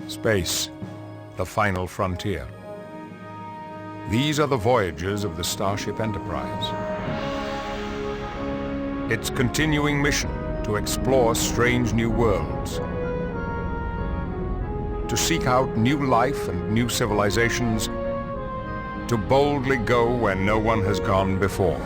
Space, the final frontier. These are the Voyagers of the Starship Enterprise. Its continuing mission to explore strange new worlds, to seek out new life and new civilizations, to boldly go where no one has gone before.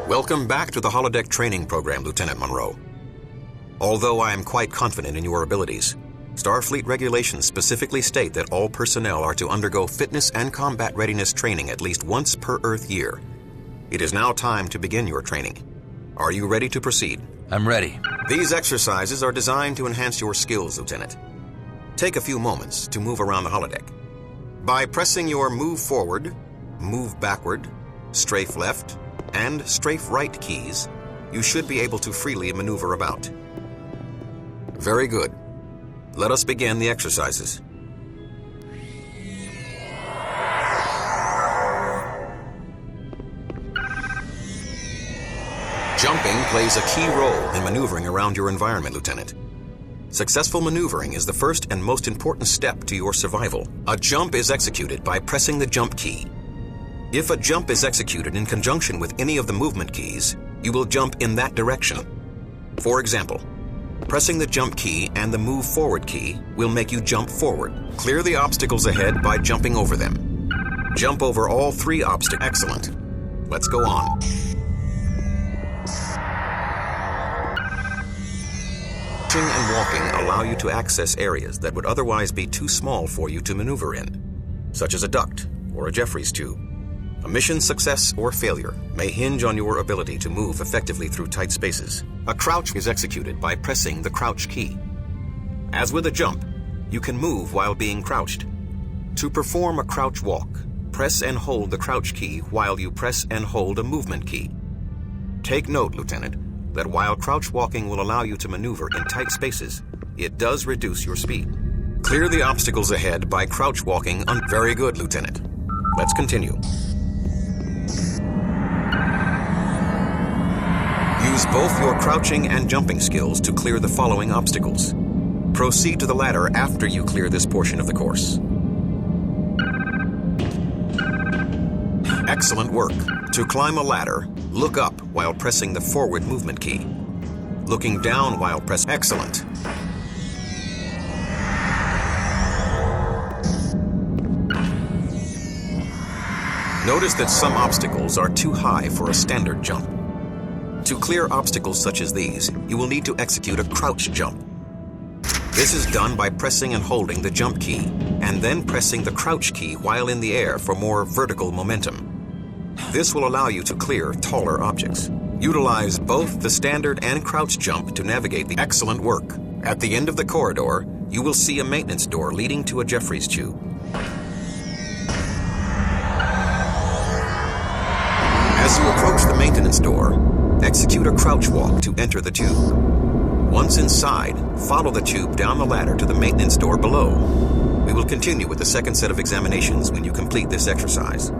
Welcome back to the holodeck training program, Lieutenant Monroe. Although I am quite confident in your abilities, Starfleet regulations specifically state that all personnel are to undergo fitness and combat readiness training at least once per Earth year. It is now time to begin your training. Are you ready to proceed? I'm ready. These exercises are designed to enhance your skills, Lieutenant. Take a few moments to move around the holodeck. By pressing your move forward, move backward, strafe left, and strafe right keys, you should be able to freely maneuver about. Very good. Let us begin the exercises. Jumping plays a key role in maneuvering around your environment, Lieutenant. Successful maneuvering is the first and most important step to your survival. A jump is executed by pressing the jump key. If a jump is executed in conjunction with any of the movement keys, you will jump in that direction. For example, pressing the jump key and the move forward key will make you jump forward. Clear the obstacles ahead by jumping over them. Jump over all three obstacles. Excellent. Let's go on. Crouching and walking allow you to access areas that would otherwise be too small for you to maneuver in, such as a duct or a Jeffries tube. A mission's success or failure may hinge on your ability to move effectively through tight spaces. A crouch is executed by pressing the crouch key. As with a jump, you can move while being crouched. To perform a crouch walk, press and hold the crouch key while you press and hold a movement key. Take note, Lieutenant, that while crouch walking will allow you to maneuver in tight spaces, it does reduce your speed. Clear the obstacles ahead by crouch walking. Very good, Lieutenant. Let's continue. Use both your crouching and jumping skills to clear the following obstacles. Proceed to the ladder after you clear this portion of the course. Excellent work. To climb a ladder, look up while pressing the forward movement key. Looking down while pressing. Excellent. Notice that some obstacles are too high for a standard jump. To clear obstacles such as these, you will need to execute a crouch jump. This is done by pressing and holding the jump key, and then pressing the crouch key while in the air for more vertical momentum. This will allow you to clear taller objects. Utilize both the standard and crouch jump to navigate the excellent work. At the end of the corridor, you will see a maintenance door leading to a Jeffries tube. As you approach the maintenance door, execute a crouch walk to enter the tube. Once inside, follow the tube down the ladder to the maintenance door below. We will continue with the second set of examinations when you complete this exercise.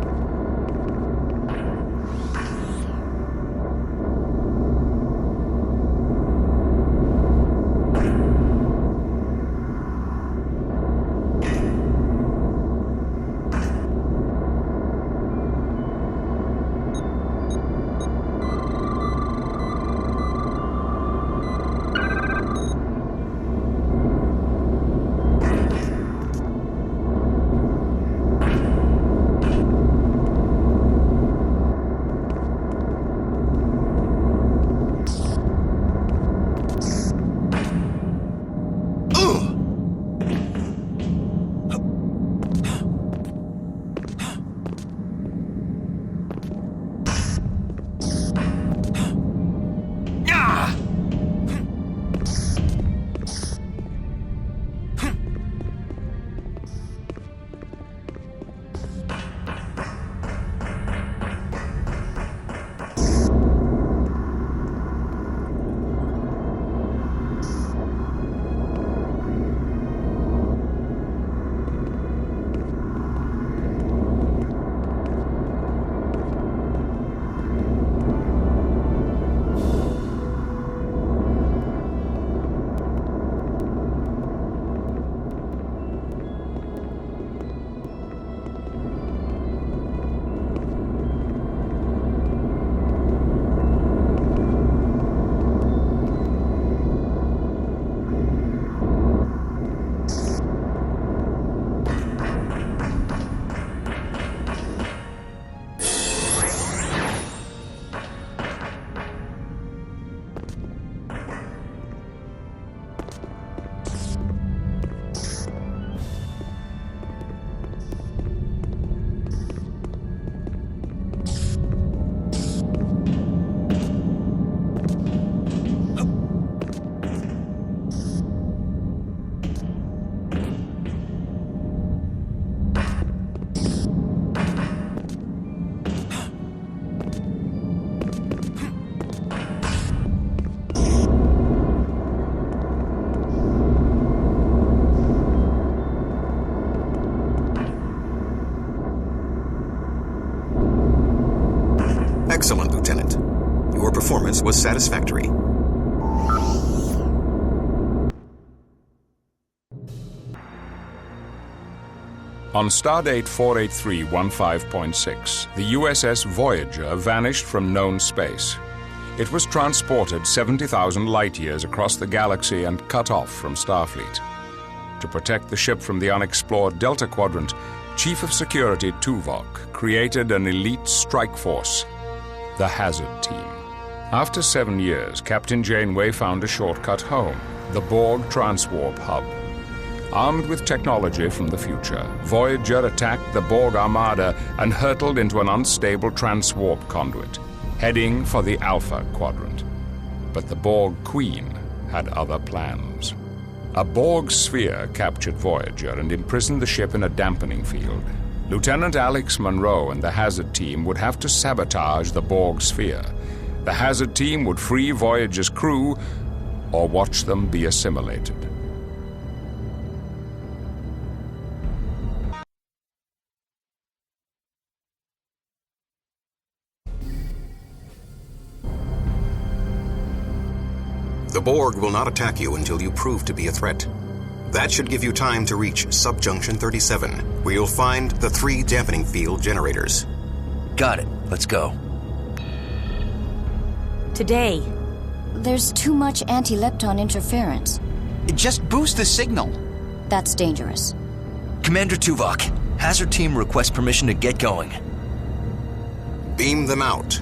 Excellent, Lieutenant. Your performance was satisfactory. On Stardate 48315.6, the USS Voyager vanished from known space. It was transported 70,000 light-years across the galaxy and cut off from Starfleet. To protect the ship from the unexplored Delta Quadrant, Chief of Security Tuvok created an elite strike force, the Hazard Team. After 7 years, Captain Janeway found a shortcut home, the Borg Transwarp Hub. Armed with technology from the future, Voyager attacked the Borg Armada and hurtled into an unstable transwarp conduit, heading for the Alpha Quadrant. But the Borg Queen had other plans. A Borg sphere captured Voyager and imprisoned the ship in a dampening field. Lieutenant Alex Monroe and the Hazard Team would have to sabotage the Borg sphere. The Hazard Team would free Voyager's crew or watch them be assimilated. The Borg will not attack you until you prove to be a threat. That should give you time to reach Subjunction 37, where you'll find the 3 dampening field generators. Got it. Let's go. Today. There's too much anti-lepton interference. Just boost the signal. That's dangerous. Commander Tuvok, Hazard Team requests permission to get going. Beam them out.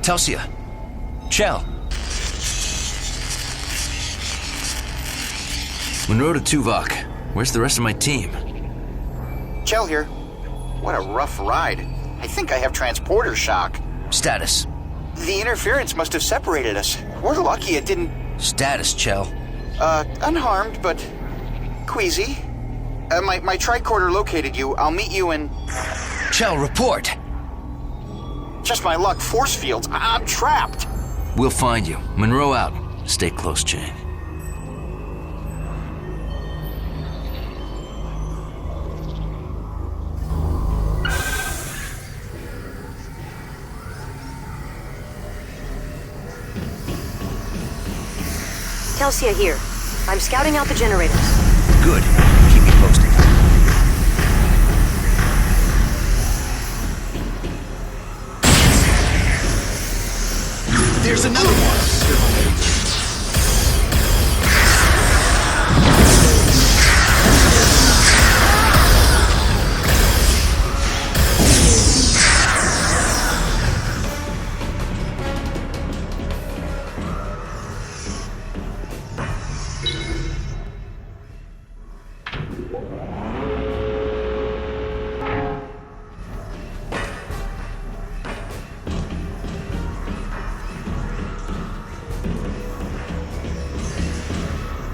Telsia. Chell. Monroe to Tuvok. Where's the rest of my team? Chell here. What a rough ride. I think I have transporter shock. Status. The interference must have separated us. We're lucky it didn't... Status, Chell. Unharmed, but queasy. My tricorder located you. I'll meet you in... Chell, report! Just my luck. Force fields. I'm trapped. We'll find you. Monroe out. Stay close, Jane. Telsia here. I'm scouting out the generators. Good. Keep me posted. There's another one.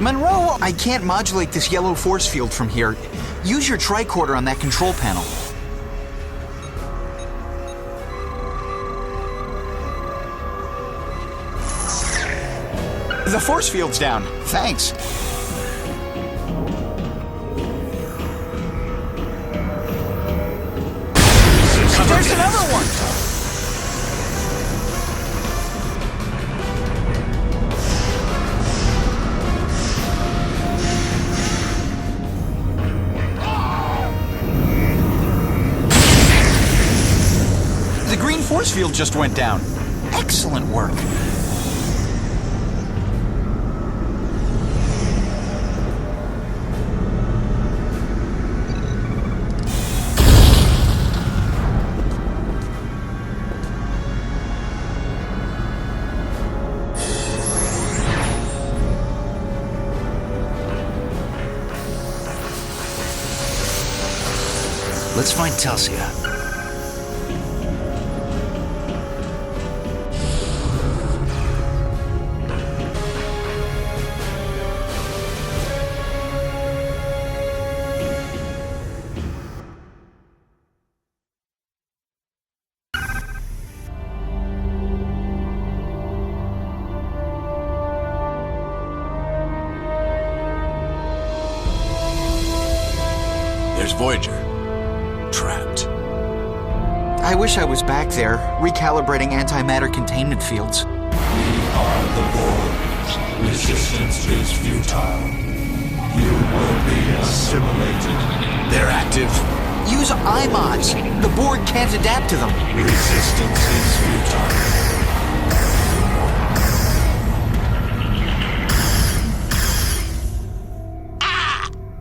Monroe, I can't modulate this yellow force field from here. Use your tricorder on that control panel. The force field's down. Thanks. There's another one! The green force field just went down. Excellent work. Let's find Telsia. There's Voyager. Trapped. I wish I was back there, recalibrating antimatter containment fields. We are the Borg. Resistance is futile. You will be assimilated. They're active. Use iMods. The Borg can't adapt to them. Resistance is futile.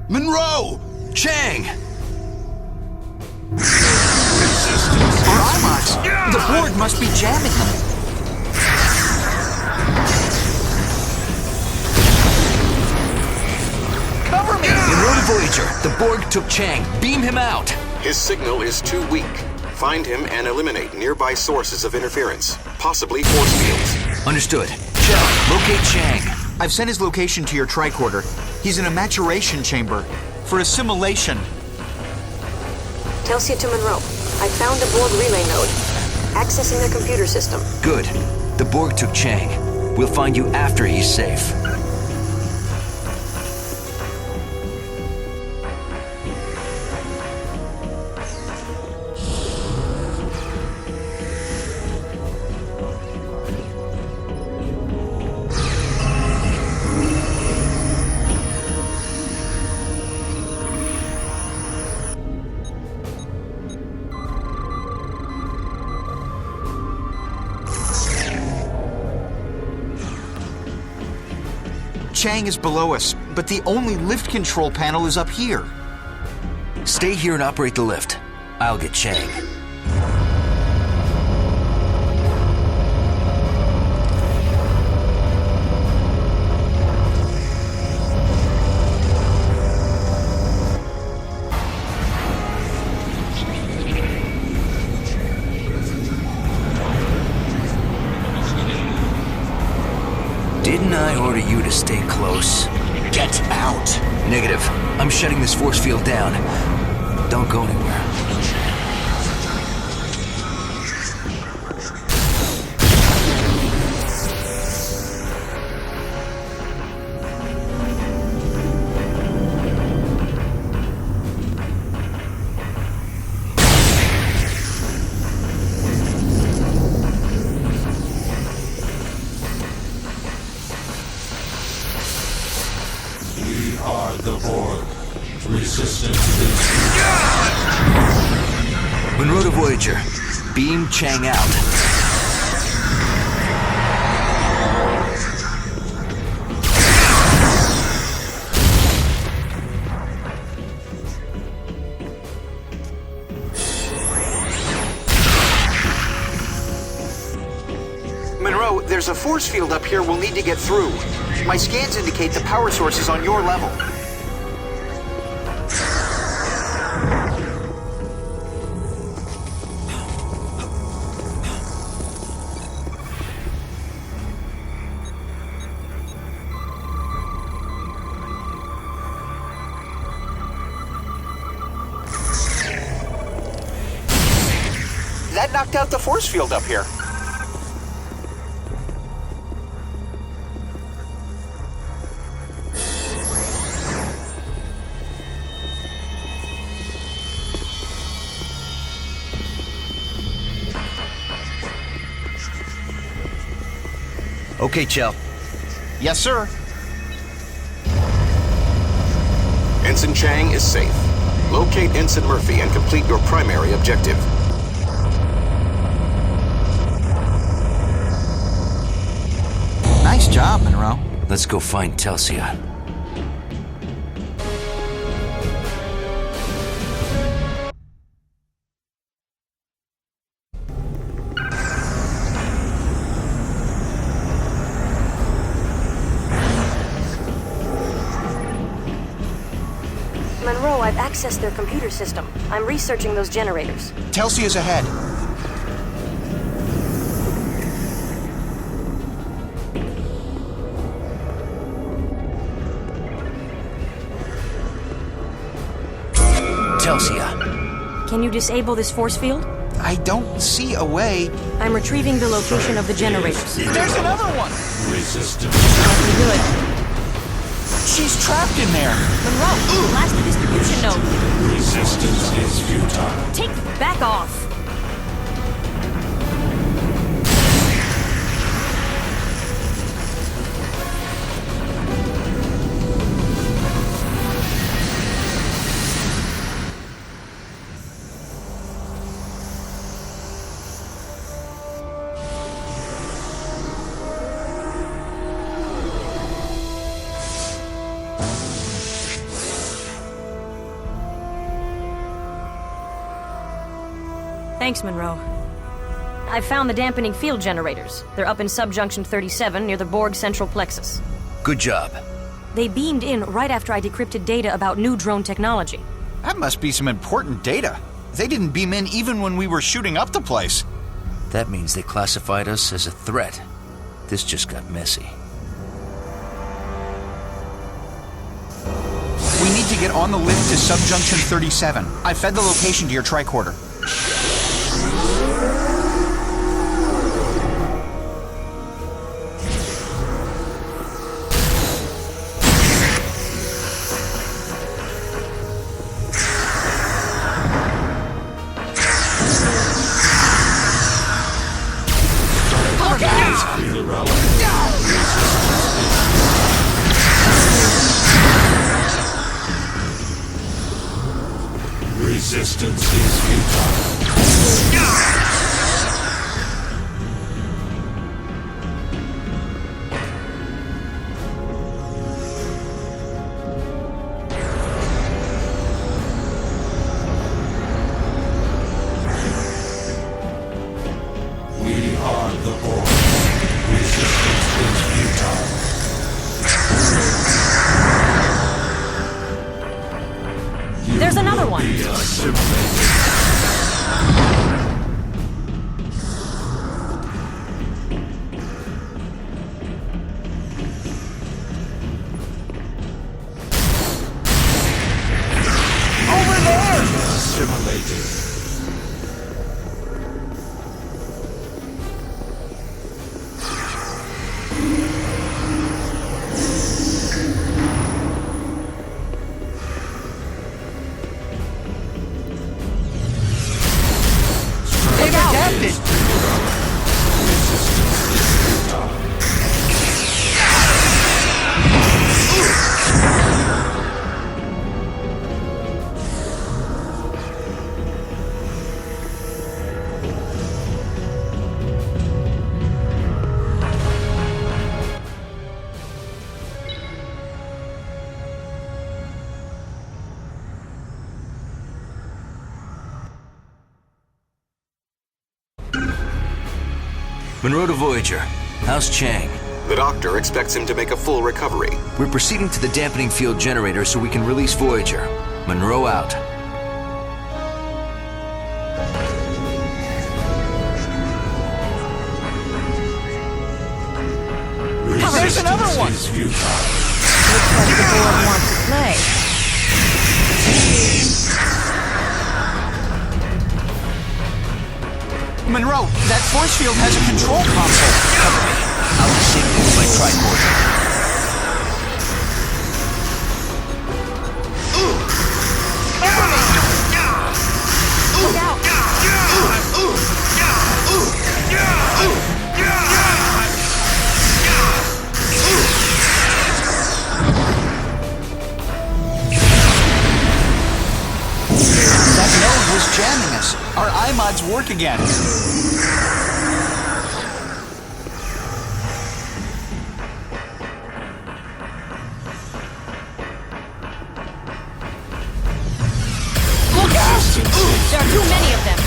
Monroe! Chang! Or iMods. The Borg must be jamming them. Cover me! Monroe to Voyager. The Borg took Chang. Beam him out. His signal is too weak. Find him and eliminate nearby sources of interference, possibly force fields. Understood. Chell, locate Chang. I've sent his location to your tricorder. He's in a maturation chamber for assimilation. Telsia to Monroe. I found a Borg relay node. Accessing their computer system. Good. The Borg took Chang. We'll find you after he's safe. Chang is below us, but the only lift control panel is up here. Stay here and operate the lift. I'll get Chang. Didn't I order you to stay close? Get out! Negative. I'm shutting this force field down. Don't go anywhere. We are the Borg. Resistance is Monroe to Voyager. Beam Chang out. Monroe, there's a force field up here we'll need to get through. My scans indicate the power source is on your level. That knocked out the force field up here. Okay, Chell. Yes, sir. Ensign Chang is safe. Locate Ensign Murphy and complete your primary objective. Nice job, Monroe. Let's go find Telsia. Monroe, I've accessed their computer system. I'm researching those generators. Telsey is ahead. Telsia. Can you disable this force field? I don't see a way. I'm retrieving the location of the generators. There's another one! Resistance. Awfully good. She's trapped in there. Monroe, blast the distribution node. Resistance is futile. Take back off. Thanks, Monroe. I found the dampening field generators. They're up in subjunction 37 near the Borg central plexus. Good job. They beamed in right after I decrypted data about new drone technology. That must be some important data. They didn't beam in even when we were shooting up the place. That means they classified us as a threat. This just got messy. We need to get on the lift to subjunction 37. I fed the location to your tricorder. Resistance is futile. We are the Borg. Resistance is futile. There's another one. Be assimilated. Over there! Assimilated. They've adapted! Monroe to Voyager. How's Chang? The doctor expects him to make a full recovery. We're proceeding to the dampening field generator so we can release Voyager. Monroe out. There's another one! Is futile. Looks like the Borg wants to play. Monroe, that force field has a control console. Cover me. I'll disable it with my tricorder. Look out! That node was jamming us. Our iMods work again. Look out! There are too many of them.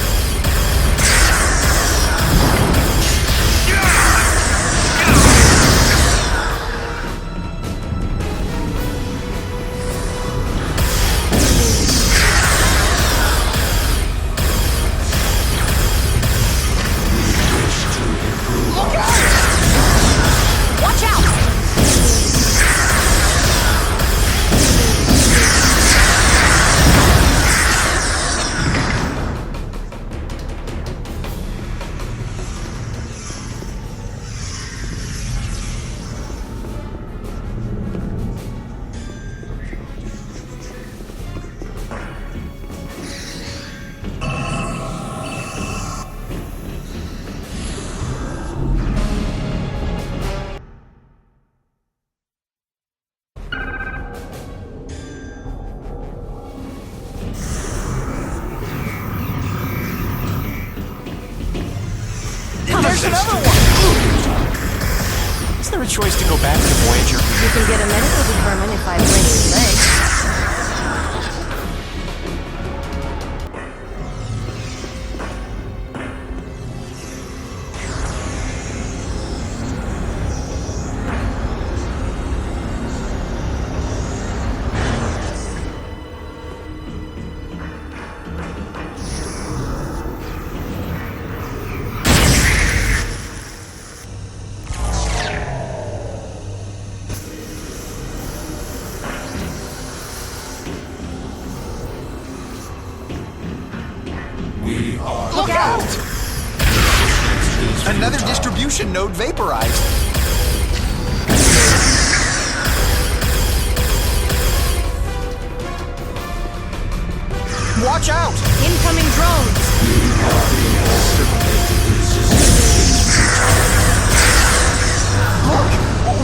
There's another one! Is there a choice to go back to Voyager? You can get a medical determine if I break your leg. Look out! Another distribution node vaporized. Watch out! Incoming drones! Look!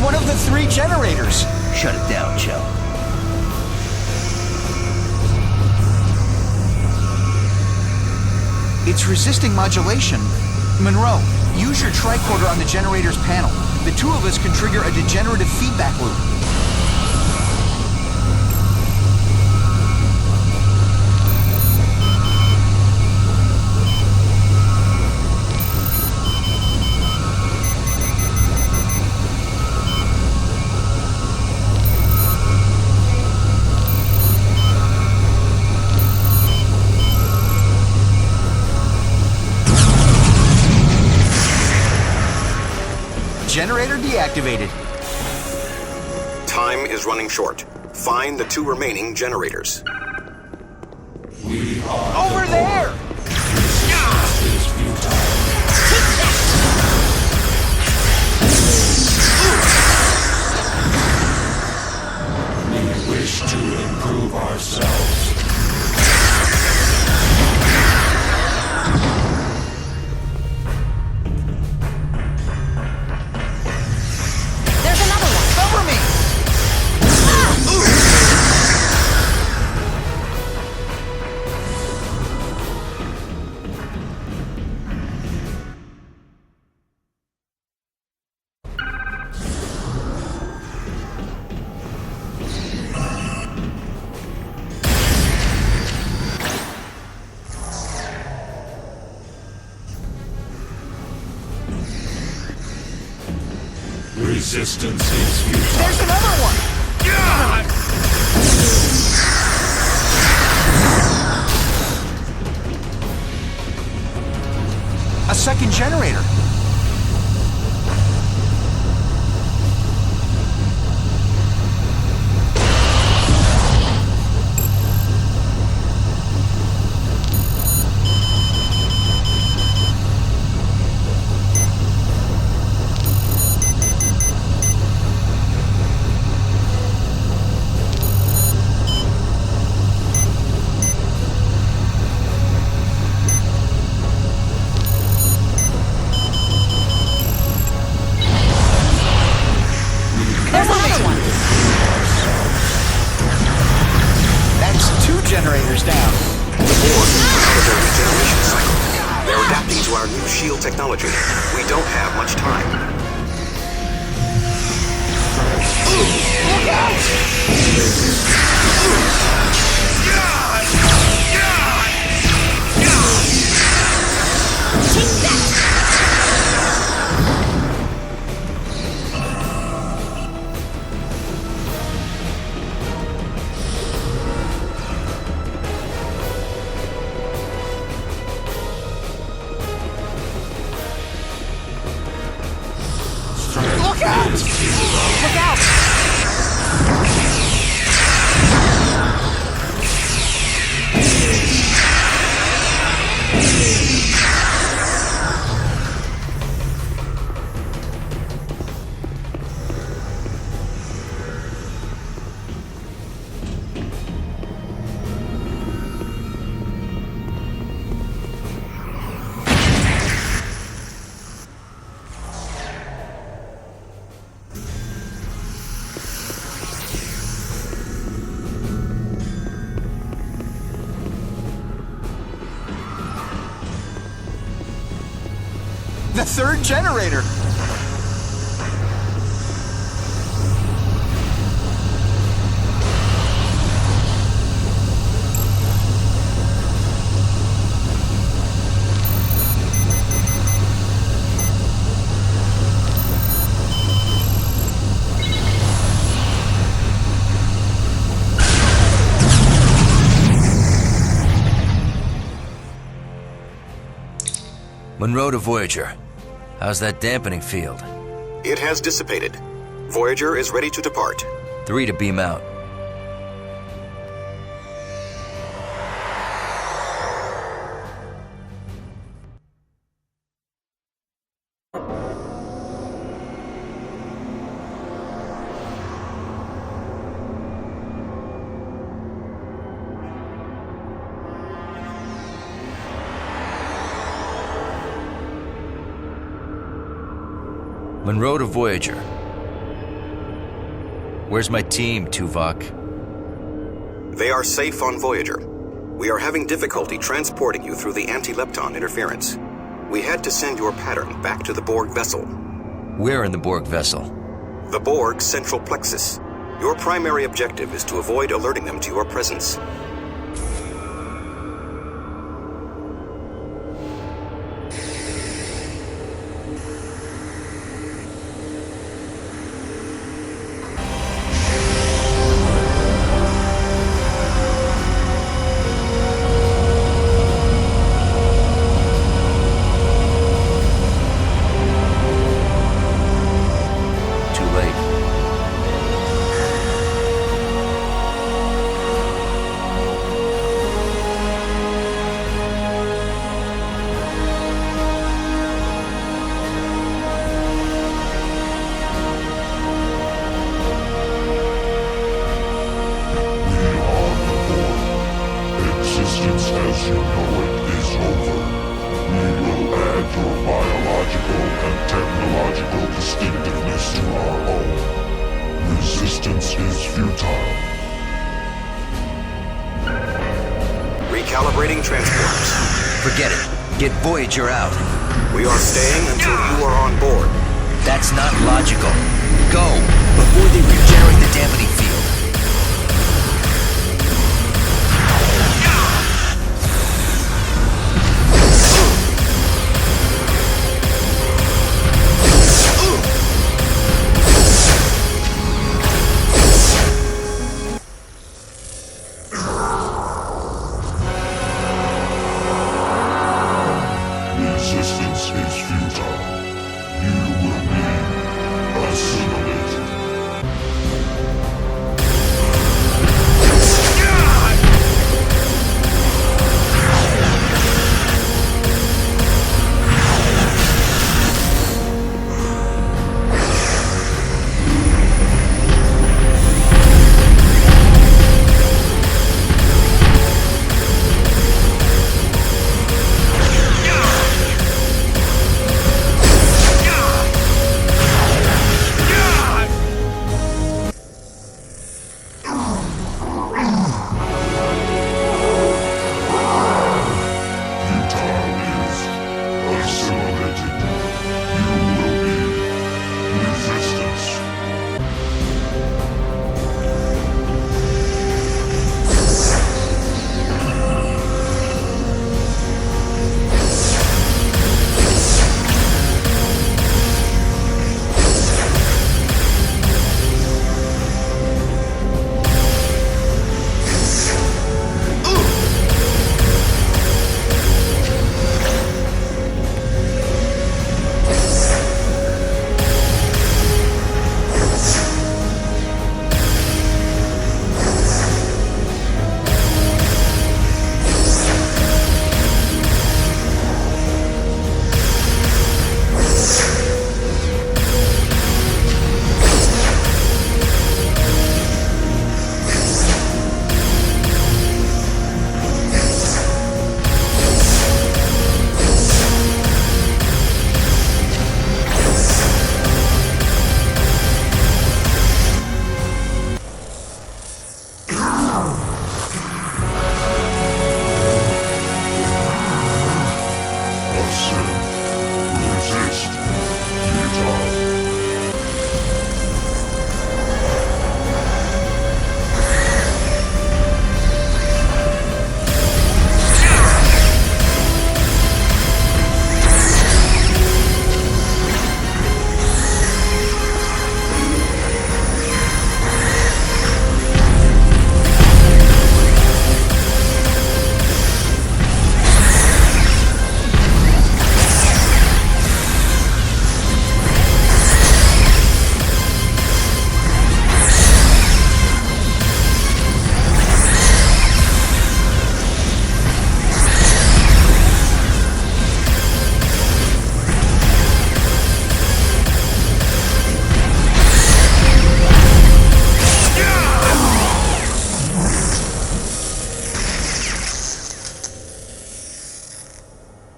One of the 3 generators! Shut it down, Joe. It's resisting modulation. Monroe, use your tricorder on the generator's panel. The 2 of us can trigger a degenerative feedback loop. Generator deactivated. Time is running short. Find the 2 remaining generators. We are Over there! is futile. We wish to improve ourselves. Resistance is futile. There's another one! A second generator. Generators down. The Borg are out of their regeneration cycle. They're adapting to our new shield technology. We don't have much time. Look out! Take that! Look out! Look out! a third generator! Monroe to Voyager. How's that dampening field? It has dissipated. Voyager is ready to depart. 3 to beam out. Monroe to Voyager. Where's my team, Tuvok? They are safe on Voyager. We are having difficulty transporting you through the anti-lepton interference. We had to send your pattern back to the Borg vessel. Where in the Borg vessel? The Borg's central plexus. Your primary objective is to avoid alerting them to your presence. Recalibrating transporters. Forget it. Get Voyager out. We are staying until you are on board. That's not logical. Go, before they regenerate the dampening field. Resistance is futile. You will be assimilated.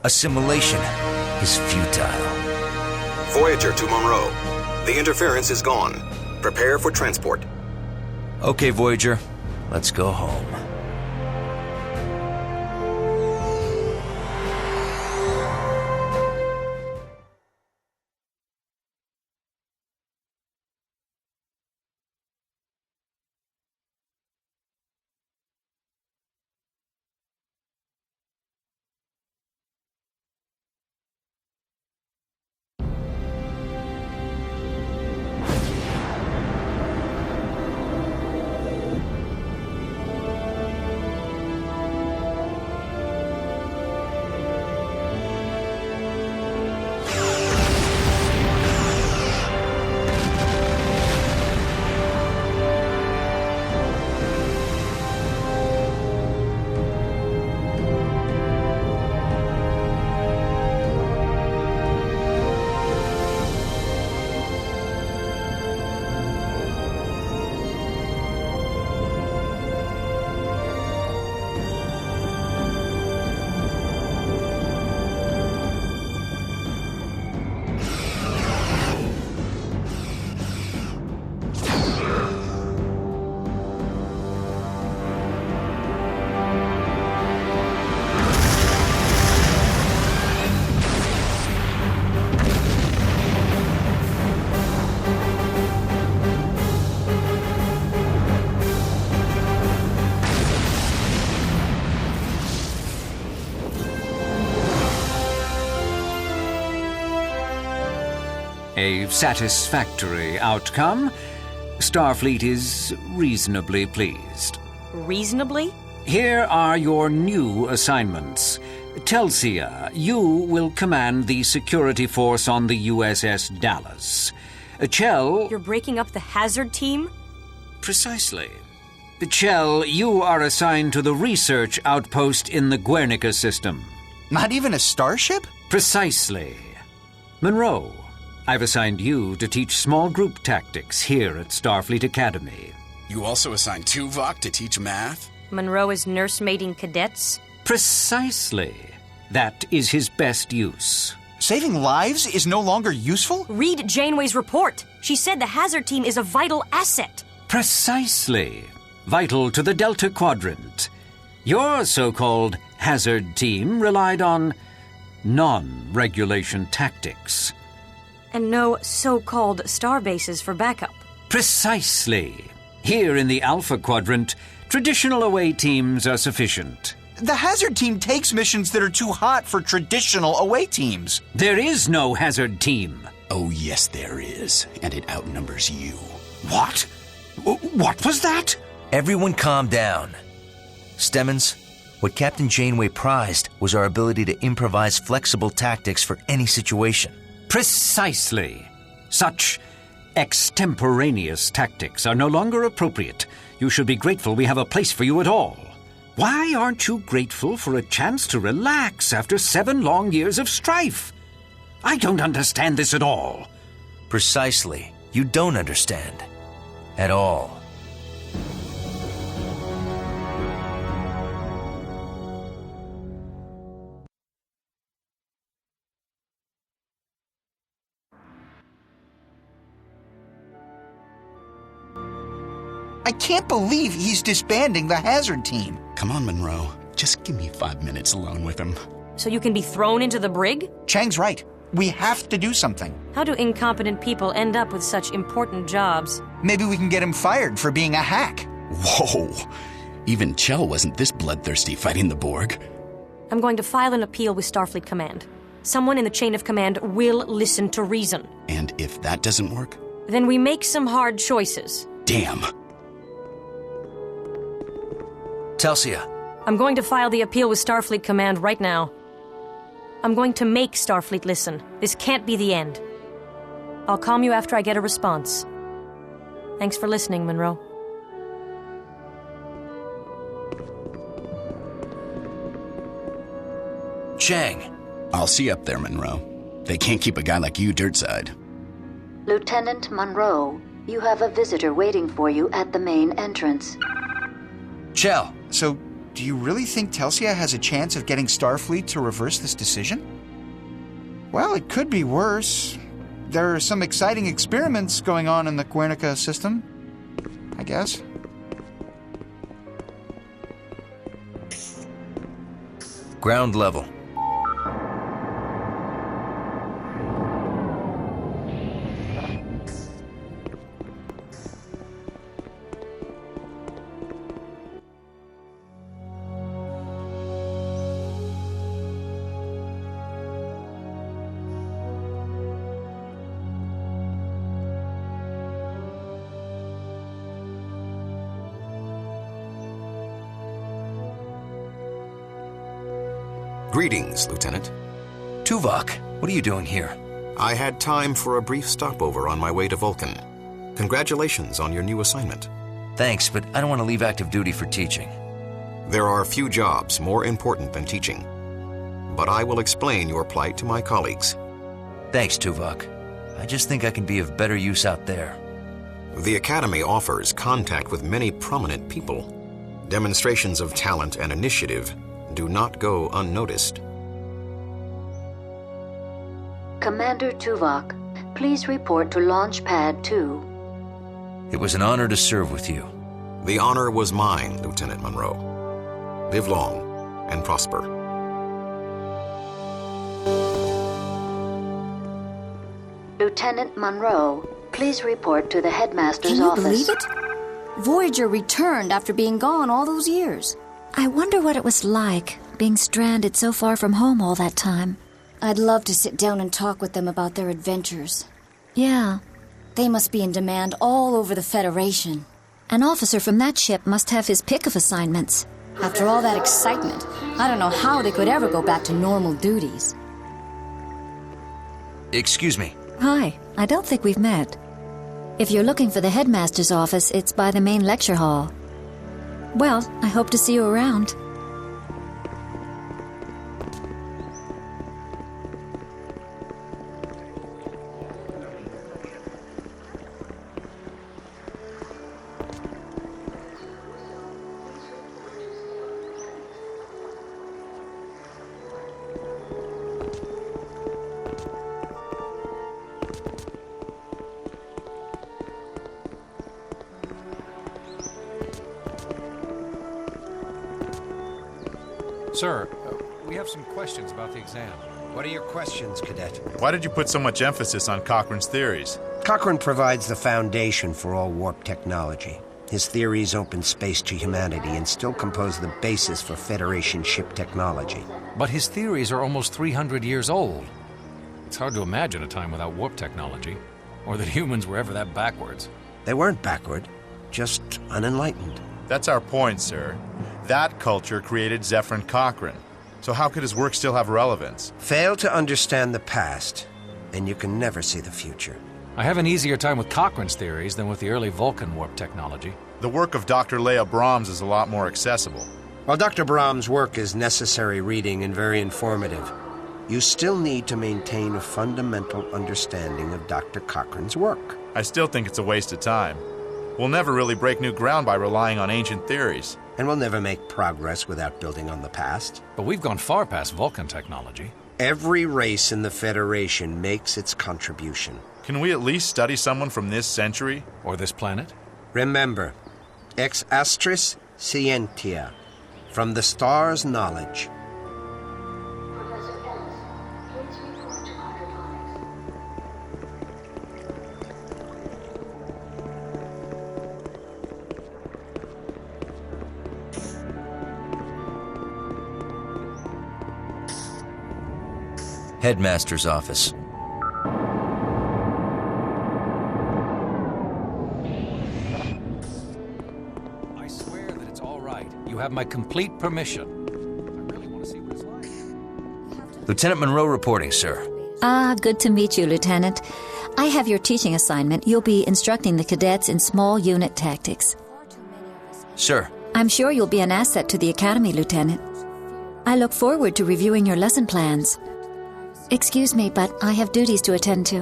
Assimilation is futile. Voyager to Monroe. The interference is gone. Prepare for transport. Okay, Voyager. Let's go home. A satisfactory outcome. Starfleet is reasonably pleased. Reasonably? Here are your new assignments. Telsia, you will command the security force on the USS Dallas. Chell... You're breaking up the hazard team? Precisely. Chell, you are assigned to the research outpost in the Guernica system. Not even a starship? Precisely. Monroe, I've assigned you to teach small group tactics here at Starfleet Academy. You also assigned Tuvok to teach math? Monroe is nursemaiding cadets? Precisely. That is his best use. Saving lives is no longer useful? Read Janeway's report. She said the hazard team is a vital asset. Precisely. Vital to the Delta Quadrant. Your so-called hazard team relied on non-regulation tactics. And no so-called starbases for backup. Precisely. Here in the Alpha Quadrant, traditional away teams are sufficient. The hazard team takes missions that are too hot for traditional away teams. There is no hazard team. Oh, yes, there is. And it outnumbers you. What? What was that? Everyone calm down. Stemmons, what Captain Janeway prized was our ability to improvise flexible tactics for any situation. Precisely. Such extemporaneous tactics are no longer appropriate. You should be grateful we have a place for you at all. Why aren't you grateful for a chance to relax after 7 long years of strife? I don't understand this at all. Precisely. You don't understand. At all. I can't believe he's disbanding the hazard team. Come on, Monroe. Just give me 5 minutes alone with him. So you can be thrown into the brig? Chang's right. We have to do something. How do incompetent people end up with such important jobs? Maybe we can get him fired for being a hack. Whoa! Even Chell wasn't this bloodthirsty fighting the Borg. I'm going to file an appeal with Starfleet Command. Someone in the chain of command will listen to reason. And if that doesn't work? Then we make some hard choices. Damn! Telsia. I'm going to file the appeal with Starfleet Command right now. I'm going to make Starfleet listen. This can't be the end. I'll calm you after I get a response. Thanks for listening, Monroe. Chang. I'll see you up there, Monroe. They can't keep a guy like you dirtside. Lieutenant Monroe, you have a visitor waiting for you at the main entrance. Chell. So, Do you really think Telsia has a chance of getting Starfleet to reverse this decision? Well, it could be worse. There are some exciting experiments going on in the Guernica system, I guess. Ground level. Greetings, Lieutenant. Tuvok, what are you doing here? I had time for a brief stopover on my way to Vulcan. Congratulations on your new assignment. Thanks, but I don't want to leave active duty for teaching. There are few jobs more important than teaching. But I will explain your plight to my colleagues. Thanks, Tuvok. I just think I can be of better use out there. The Academy offers contact with many prominent people. Demonstrations of talent and initiative do not go unnoticed. Commander Tuvok, please report to Launch Pad 2. It was an honor to serve with you. The honor was mine, Lieutenant Monroe. Live long and prosper. Lieutenant Monroe, please report to the headmaster's office. Can you believe it? Voyager returned after being gone all those years. I wonder what it was like, being stranded so far from home all that time. I'd love to sit down and talk with them about their adventures. Yeah. They must be in demand all over the Federation. An officer from that ship must have his pick of assignments. After all that excitement, I don't know how they could ever go back to normal duties. Excuse me. Hi, I don't think we've met. If you're looking for the headmaster's office, it's by the main lecture hall. Well, I hope to see you around. Sir, we have some questions about the exam. What are your questions, Cadet? Why did you put so much emphasis on Cochrane's theories? Cochrane provides the foundation for all warp technology. His theories open space to humanity and still compose the basis for Federation ship technology. But his theories are almost 300 years old. It's hard to imagine a time without warp technology, or that humans were ever that backwards. They weren't backward, just unenlightened. That's our point, sir. That culture created Zephyrin Cochrane. So how could his work still have relevance? Fail to understand the past, and you can never see the future. I have an easier time with Cochrane's theories than with the early Vulcan warp technology. The work of Dr. Leia Brahms is a lot more accessible. While Dr. Brahms' work is necessary reading and very informative, you still need to maintain a fundamental understanding of Dr. Cochrane's work. I still think it's a waste of time. We'll never really break new ground by relying on ancient theories. And we'll never make progress without building on the past. But we've gone far past Vulcan technology. Every race in the Federation makes its contribution. Can we at least study someone from this century? Or this planet? Remember, ex astris scientia, from the stars' knowledge. Headmaster's office. I swear that it's all right. You have my complete permission. I really want to see what it's like. Lieutenant Monroe reporting, sir. Good to meet you, Lieutenant. I have your teaching assignment. You'll be instructing the cadets in small unit tactics. Sir. I'm sure you'll be an asset to the Academy, Lieutenant. I look forward to reviewing your lesson plans. Excuse me, but I have duties to attend to.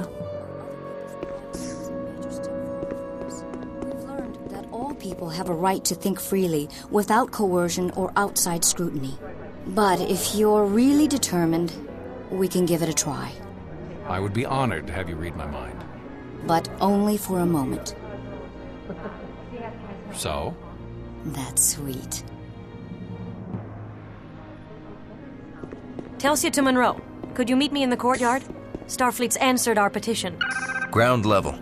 We've learned that all people people have a right to think freely, without coercion or outside scrutiny. But if you're really determined, we can give it a try. I would be honored to have you read my mind. But only for a moment. So? That's sweet. Telsia to Monroe. Could you meet me in the courtyard? Starfleet's answered our petition. Ground level.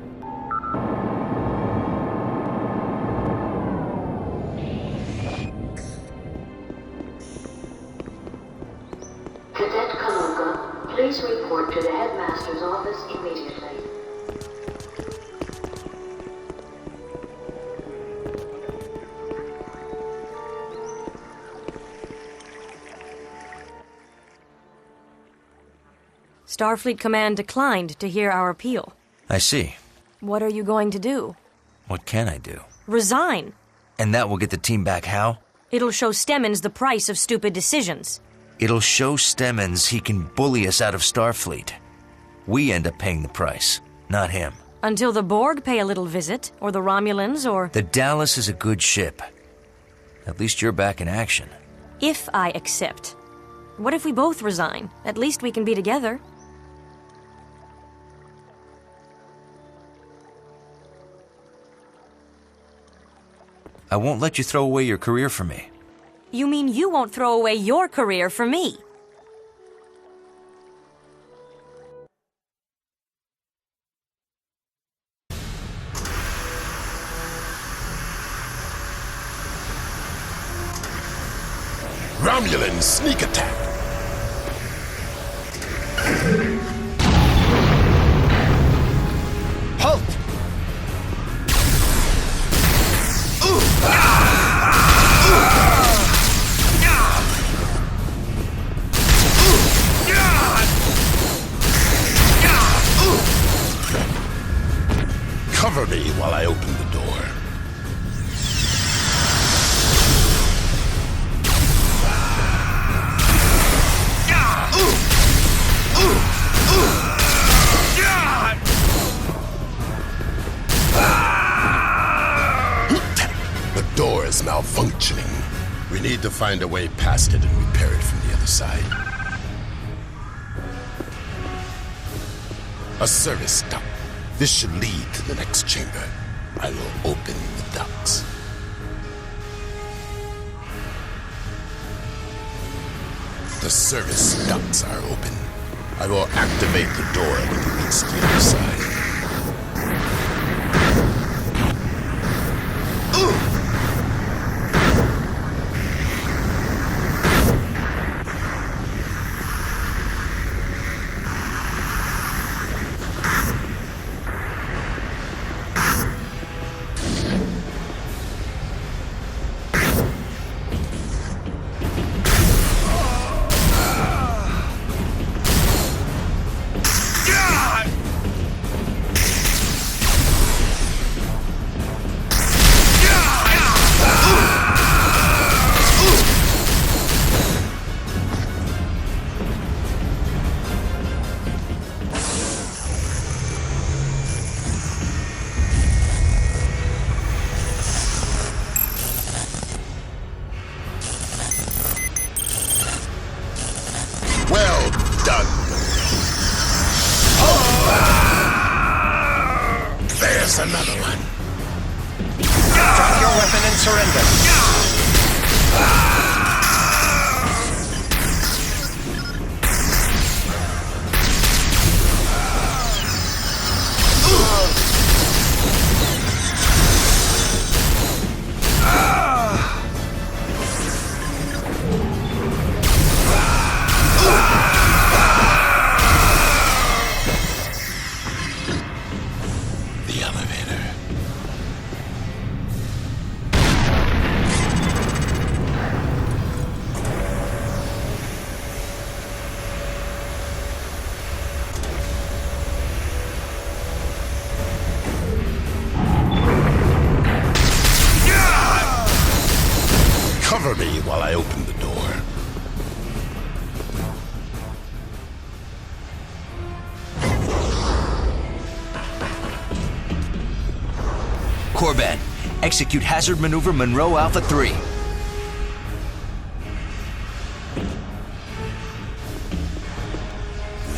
Cadet Kaluga, please report to the headmaster's office immediately. Starfleet Command declined to hear our appeal. I see. What are you going to do? What can I do? Resign. And that will get the team back how? It'll show Stemmons the price of stupid decisions. It'll show Stemmons he can bully us out of Starfleet. We end up paying the price, not him. Until the Borg pay a little visit, or the Romulans, or... The Dallas is a good ship. At least you're back in action. If I accept. What if we both resign? At least we can be together. I won't let you throw away your career for me. You mean you won't throw away your career for me? Romulan sneak attack. Halt! Cover me while I open the door. The door is malfunctioning. We need to find a way past it and repair it from the other side. A service duct. This should lead to the next chamber. I will open the ducts. The service ducts are open. I will activate the door when it reaches the other side. There's another one. Drop your weapon and surrender. Cover me while I open the door. Korban, Execute hazard maneuver Monroe Alpha 3.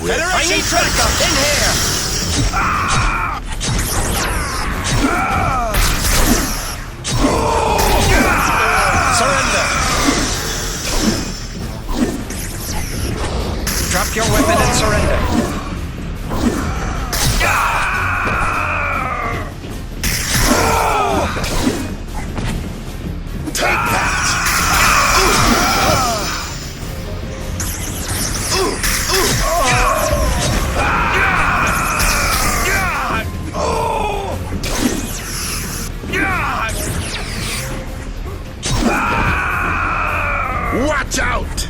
Federation troops in here! Surrender! Drop your weapon and surrender. Take that! Watch out!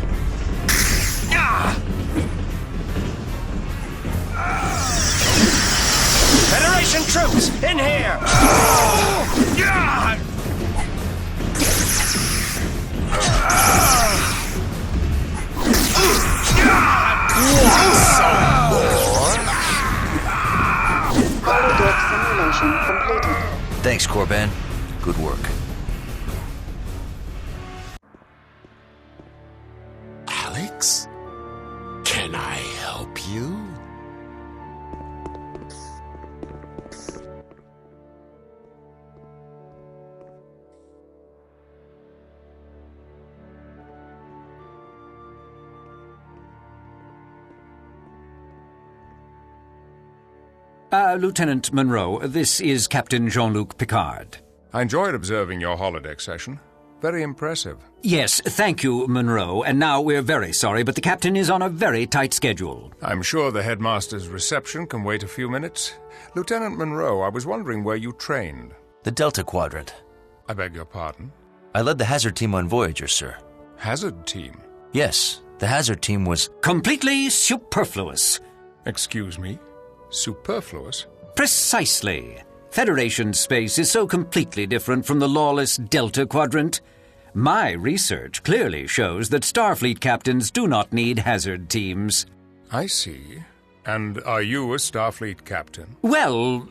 Federation troops, in here! Holodeck simulation completed. Thanks, Corban. Good work. Alex? Can I help you? Lieutenant Monroe, this is Captain Jean-Luc Picard. I enjoyed observing your holodeck session. Very impressive. Yes, thank you, Monroe. And now we're very sorry, but the captain is on a very tight schedule. I'm sure the headmaster's reception can wait a few minutes. Lieutenant Monroe, I was wondering where you trained. The Delta Quadrant. I beg your pardon? I led the hazard team on Voyager, sir. Hazard team? Yes, the hazard team was... completely superfluous. Excuse me? Superfluous? Precisely. Federation space is so completely different from the lawless Delta Quadrant. My research clearly shows that Starfleet captains do not need hazard teams. I see. And are you a Starfleet captain? Well,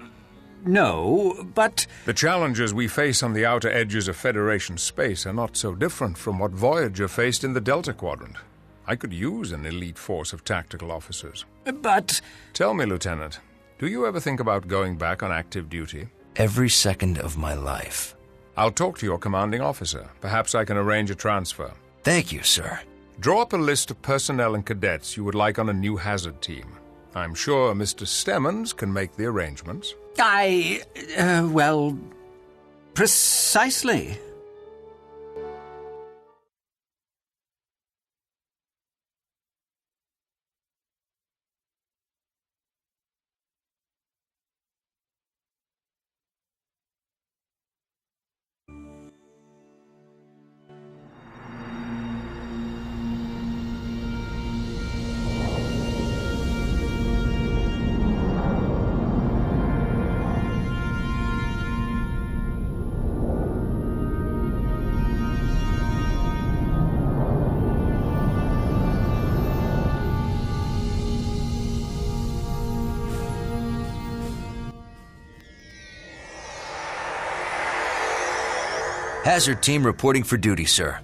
no, but... The challenges we face on the outer edges of Federation space are not so different from what Voyager faced in the Delta Quadrant. I could use an elite force of tactical officers. But... Tell me, Lieutenant, do you ever think about going back on active duty? Every second of my life. I'll talk to your commanding officer. Perhaps I can arrange a transfer. Thank you, sir. Draw up a list of personnel and cadets you would like on a new hazard team. I'm sure Mr. Stemmons can make the arrangements. Well, precisely. Hazard team reporting for duty, sir.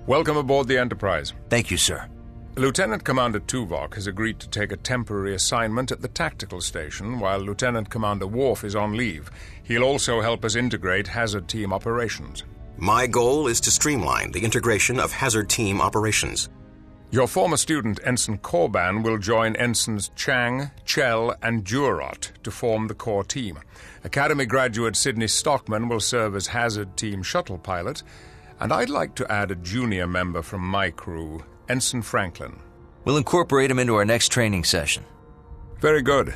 Welcome aboard the Enterprise. Thank you, sir. Lieutenant Commander Tuvok has agreed to take a temporary assignment at the tactical station while Lieutenant Commander Worf is on leave. He'll also help us integrate hazard team operations. My goal is to streamline the integration of hazard team operations. Your former student, Ensign Corban, will join Ensigns Chang, Chell, and Jurot to form the core team. Academy graduate Sidney Stockman will serve as hazard team shuttle pilot, and I'd like to add a junior member from my crew, Ensign Franklin. We'll incorporate him into our next training session. Very good.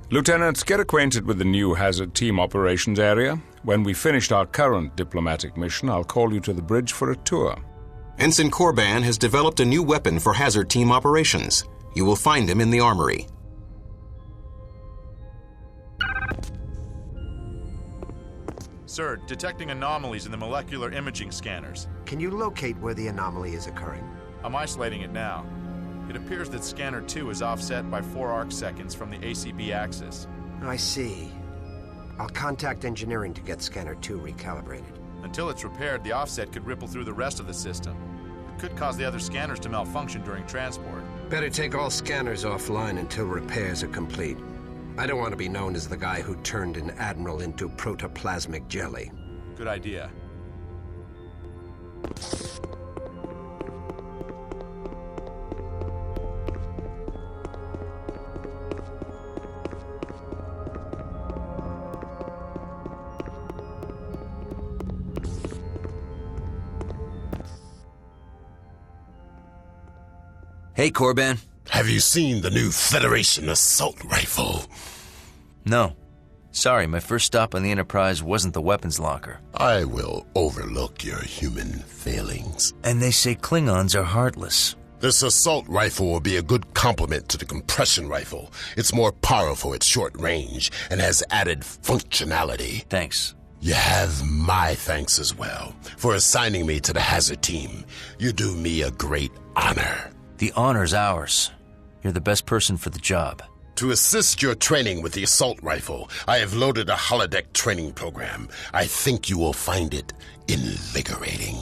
Lieutenants, get acquainted with the new hazard team operations area. When we've finished our current diplomatic mission, I'll call you to the bridge for a tour. Ensign Corban has developed a new weapon for hazard team operations. You will find him in the armory. Sir, detecting anomalies in the molecular imaging scanners. Can you locate where the anomaly is occurring? I'm isolating it now. It appears that scanner 2 is offset by 4 arc seconds from the ACB axis. I see. I'll contact engineering to get Scanner 2 recalibrated. Until it's repaired, the offset could ripple through the rest of the system. It could cause the other scanners to malfunction during transport. Better take all scanners offline until repairs are complete. I don't want to be known as the guy who turned an admiral into protoplasmic jelly. Good idea. Hey, Corban. Have you seen the new Federation assault rifle? No. Sorry, my first stop on the Enterprise wasn't the weapons locker. I will overlook your human failings. And they say Klingons are heartless. This assault rifle will be a good complement to the compression rifle. It's more powerful at short range and has added functionality. Thanks. You have my thanks as well for assigning me to the Hazard team. You do me a great honor. The honor's ours. You're the best person for the job. To assist your training with the assault rifle, I have loaded a holodeck training program. I think you will find it invigorating.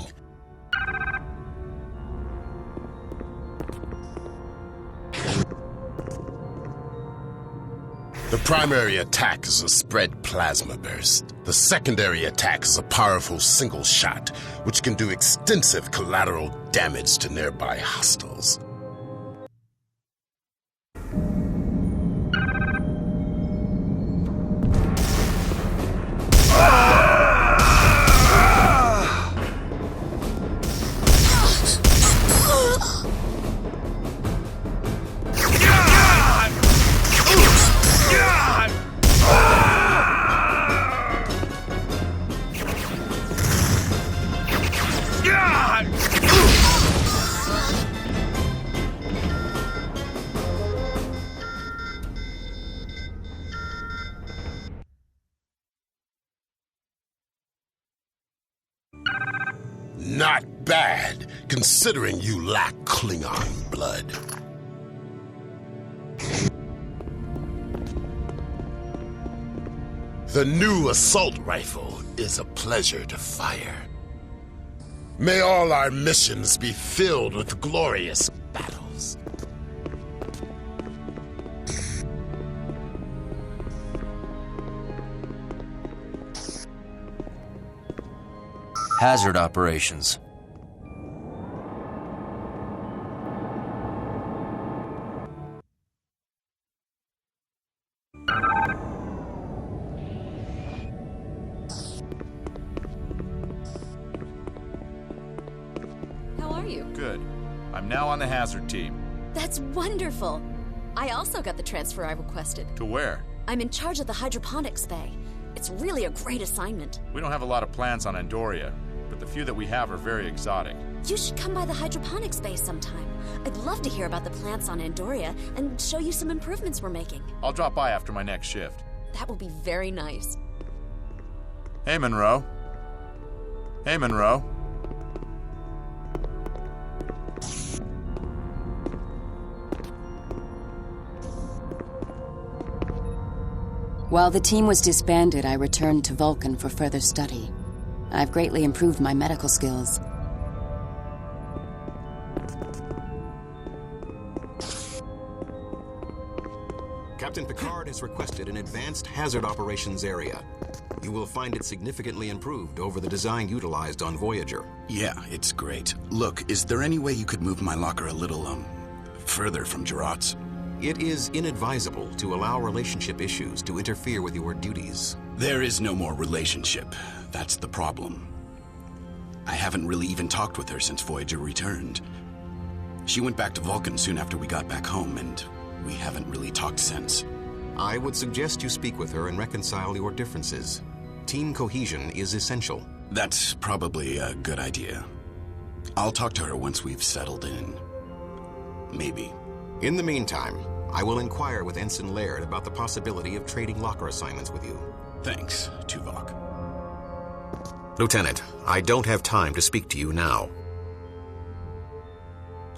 The primary attack is a spread plasma burst. The secondary attack is a powerful single shot, which can do extensive collateral damage to nearby hostiles. Not bad, considering you lack Klingon blood. The new assault rifle is a pleasure to fire. May all our missions be filled with glorious battles. Hazard operations. How are you? Good. I'm now on the Hazard team. That's wonderful. I also got the transfer I requested. To where? I'm in charge of the hydroponics bay. It's really a great assignment. We don't have a lot of plants on Andoria, but the few that we have are very exotic. You should come by the hydroponics bay sometime. I'd love to hear about the plants on Andoria and show you some improvements we're making. I'll drop by after my next shift. That will be very nice. Hey, Monroe. Hey, Monroe. While the team was disbanded, I returned to Vulcan for further study. I've greatly improved my medical skills. Captain Picard has requested an advanced hazard operations area. You will find it significantly improved over the design utilized on Voyager. Yeah, it's great. Look, is there any way you could move my locker a little, further from Gerard's? It is inadvisable to allow relationship issues to interfere with your duties. There is no more relationship. That's the problem. I haven't really even talked with her since Voyager returned. She went back to Vulcan soon after we got back home, and we haven't really talked since. I would suggest you speak with her and reconcile your differences. Team cohesion is essential. That's probably a good idea. I'll talk to her once we've settled in. Maybe. In the meantime, I will inquire with Ensign Laird about the possibility of trading locker assignments with you. Thanks, Tuvok. Lieutenant, I don't have time to speak to you now.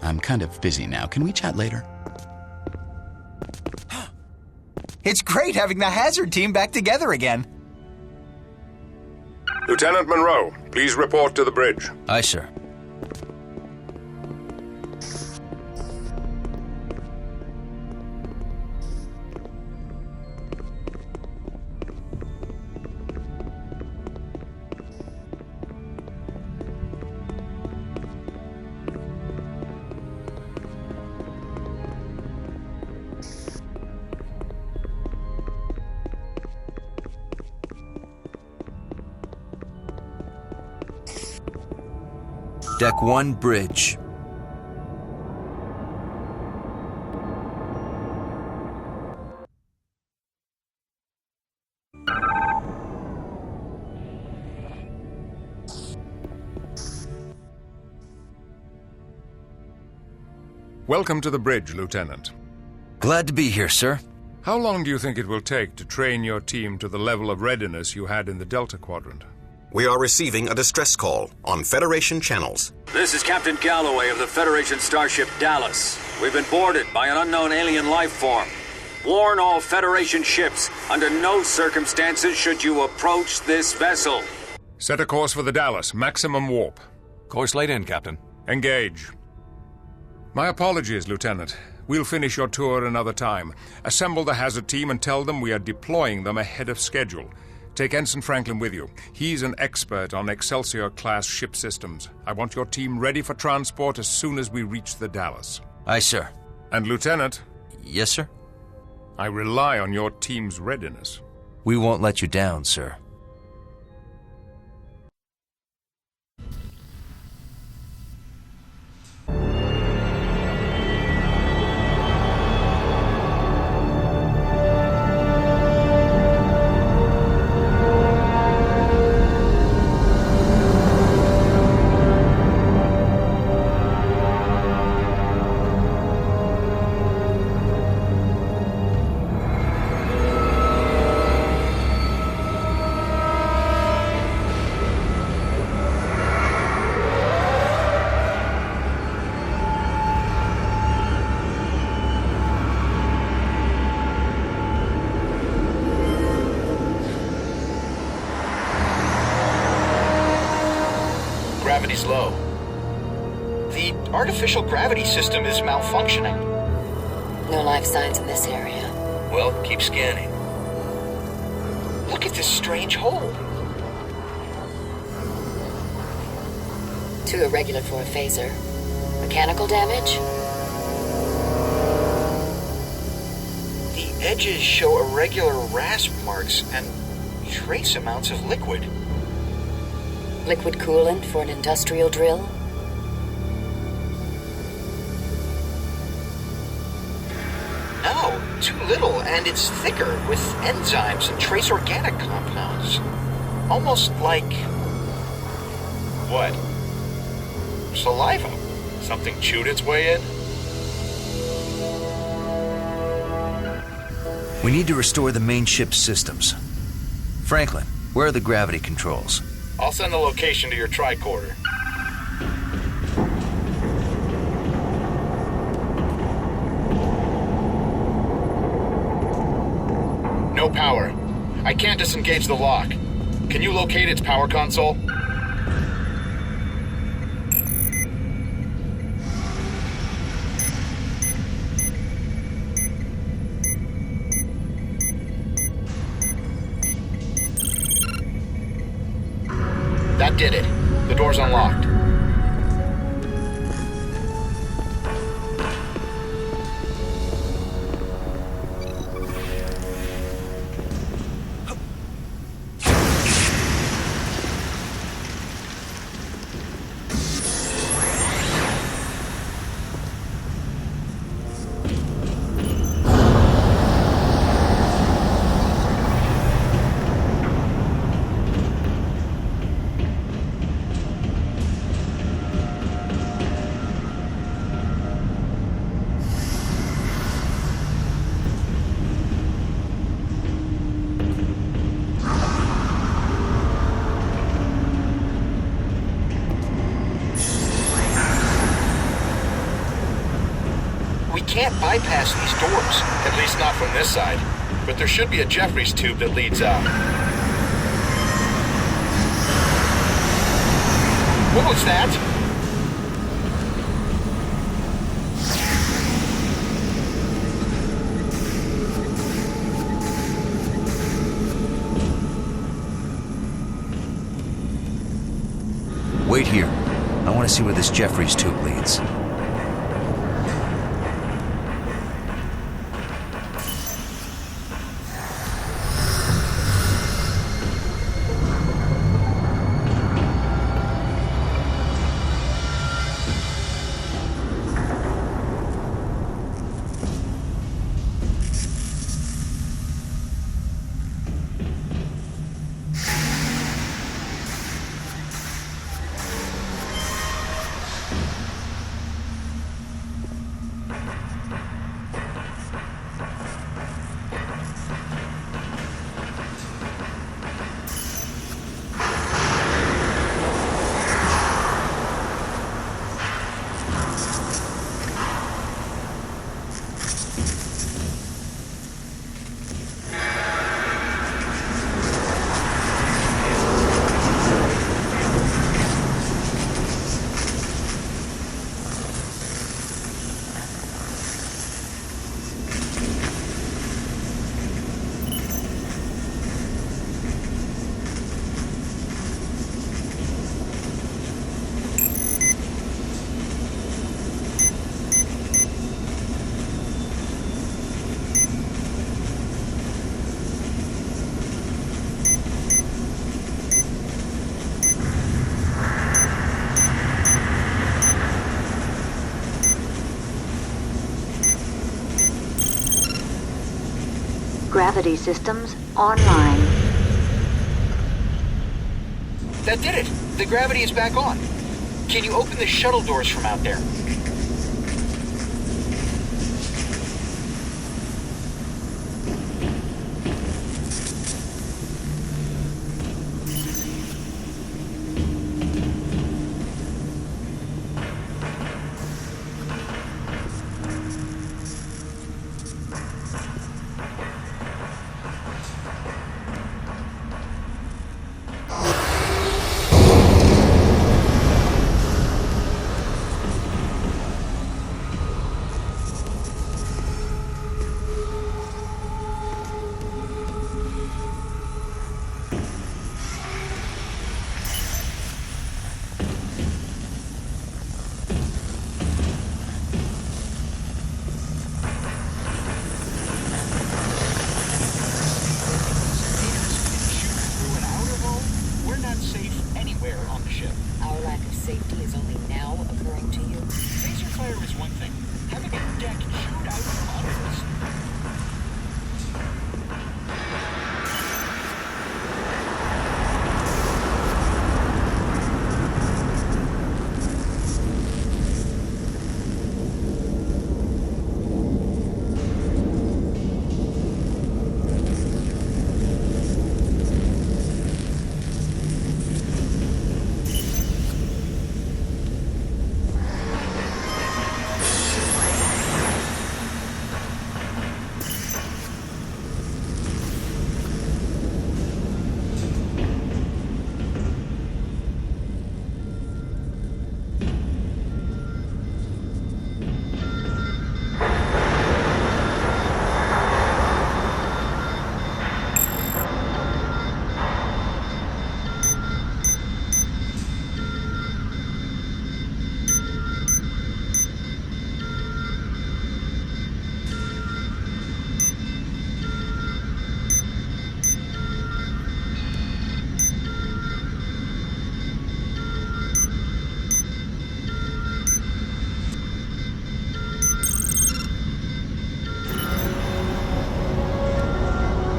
I'm kind of busy now. Can we chat later? It's great having the Hazard team back together again. Lieutenant Monroe, please report to the bridge. Aye, sir. Deck 1, bridge. Welcome to the bridge, Lieutenant. Glad to be here, sir. How long do you think it will take to train your team to the level of readiness you had in the Delta Quadrant? We are receiving a distress call on Federation channels. This is Captain Galloway of the Federation starship Dallas. We've been boarded by an unknown alien life form. Warn all Federation ships, under no circumstances should you approach this vessel. Set a course for the Dallas, maximum warp. Course laid in, Captain. Engage. My apologies, Lieutenant. We'll finish your tour another time. Assemble the hazard team and tell them we are deploying them ahead of schedule. Take Ensign Franklin with you. He's an expert on Excelsior-class ship systems. I want your team ready for transport as soon as we reach the Dallas. Aye, sir. And Lieutenant? Yes, sir? I rely on your team's readiness. We won't let you down, sir. Gravity's low. The artificial gravity system is malfunctioning. No life signs in this area. Well, keep scanning. Look at this strange hole. Too irregular for a phaser. Mechanical damage? The edges show irregular rasp marks and trace amounts of liquid. Liquid coolant for an industrial drill? No, too little, and it's thicker, with enzymes and trace organic compounds. Almost like... What? Saliva. Something chewed its way in? We need to restore the main ship's systems. Franklin, where are the gravity controls? I'll send the location to your tricorder. No power. I can't disengage the lock. Can you locate its power console? That did it. The door's unlocked. Can't bypass these doors. At least not from this side. But there should be a Jeffries tube that leads out. What was that? Wait here. I want to see where this Jeffries tube leads. Gravity systems online. That did it! The gravity is back on. Can you open the shuttle doors from out there?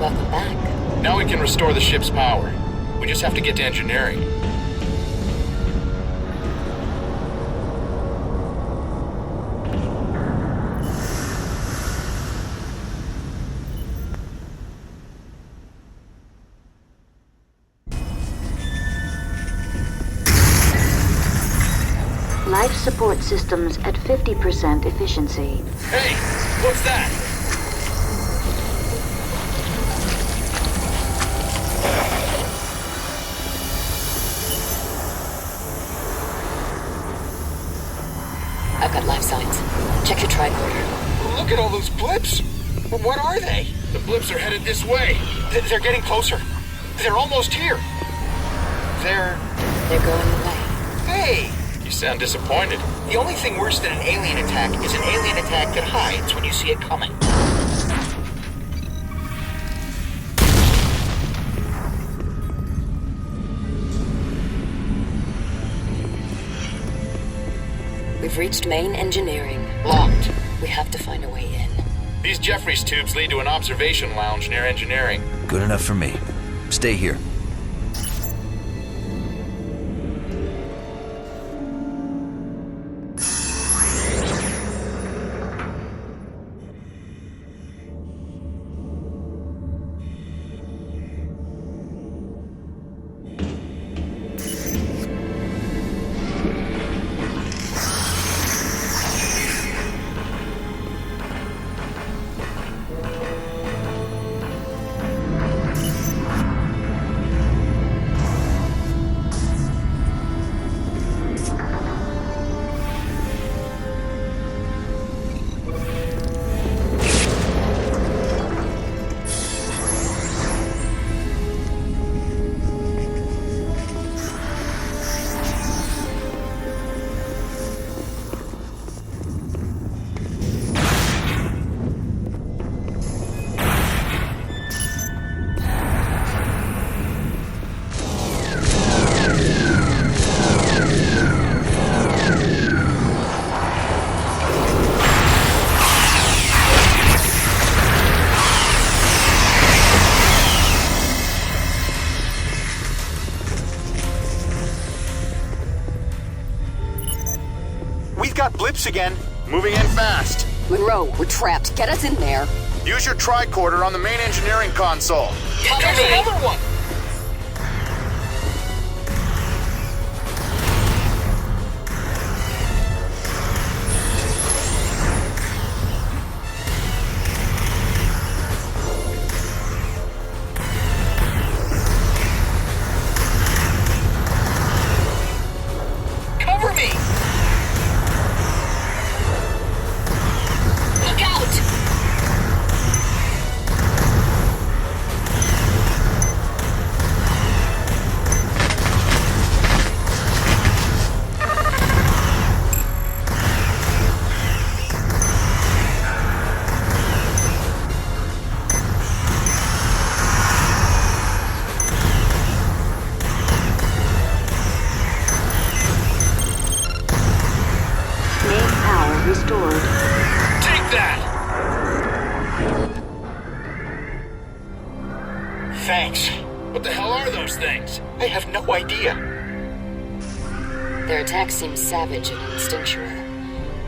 Welcome back. Now we can restore the ship's power. We just have to get to engineering. Life support systems at 50% efficiency. Hey, what's that? have life signs. Check your tricorder. Look at all those blips! What are they? The blips are headed this way. They're getting closer. They're almost here. They're going away. Hey! You sound disappointed. The only thing worse than an alien attack is an alien attack that hides when you see it coming. We've reached main engineering. Locked. We have to find a way in. These Jeffries tubes lead to an observation lounge near engineering. Good enough for me. Stay here. Got blips again. Moving in fast. Monroe, we're trapped. Get us in there. Use your tricorder on the main engineering console. There's another one! Cover me! Look out! Restored. Take that! Thanks. What the hell are those things? I have no idea. Their attack seems savage and instinctual,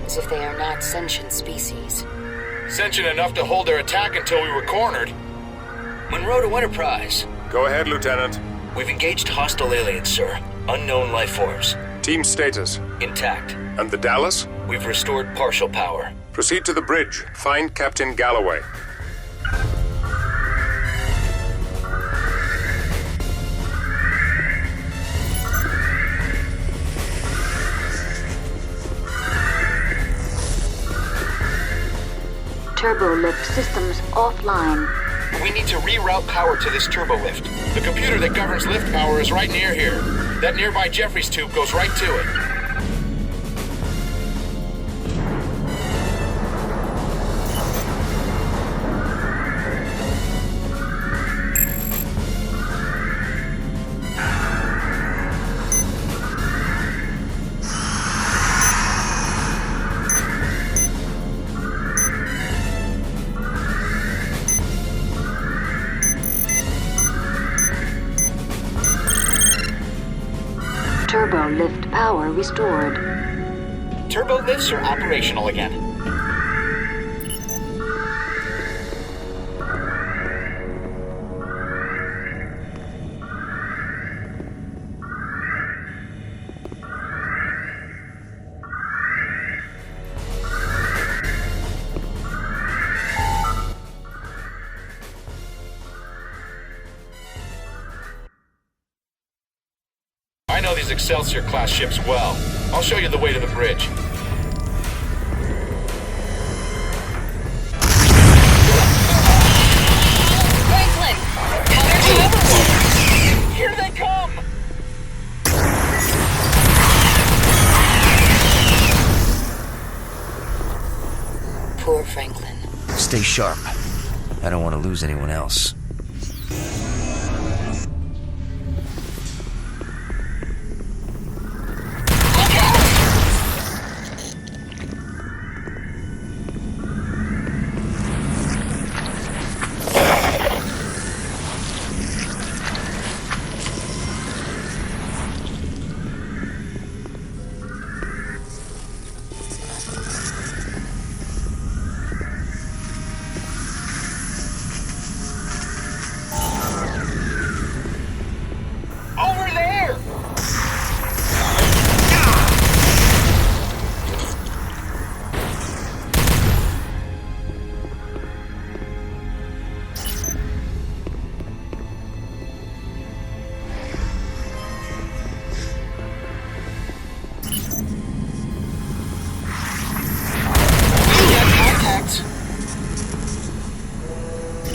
as if they are not sentient species. Sentient enough to hold their attack until we were cornered. Monroe to Enterprise. Go ahead, Lieutenant. We've engaged hostile aliens, sir. Unknown life forms. Team status? Intact. And the Dallas? We've restored partial power. Proceed to the bridge. Find Captain Galloway. Turbolift systems offline. We need to reroute power to this turbolift. The computer that governs lift power is right near here. That nearby Jeffries tube goes right to it. Turbo lift power restored. Turbo lifts are operational again. I know these Excelsior-class ships well. I'll show you the way to the bridge. Poor Franklin. Stay sharp. I don't want to lose anyone else.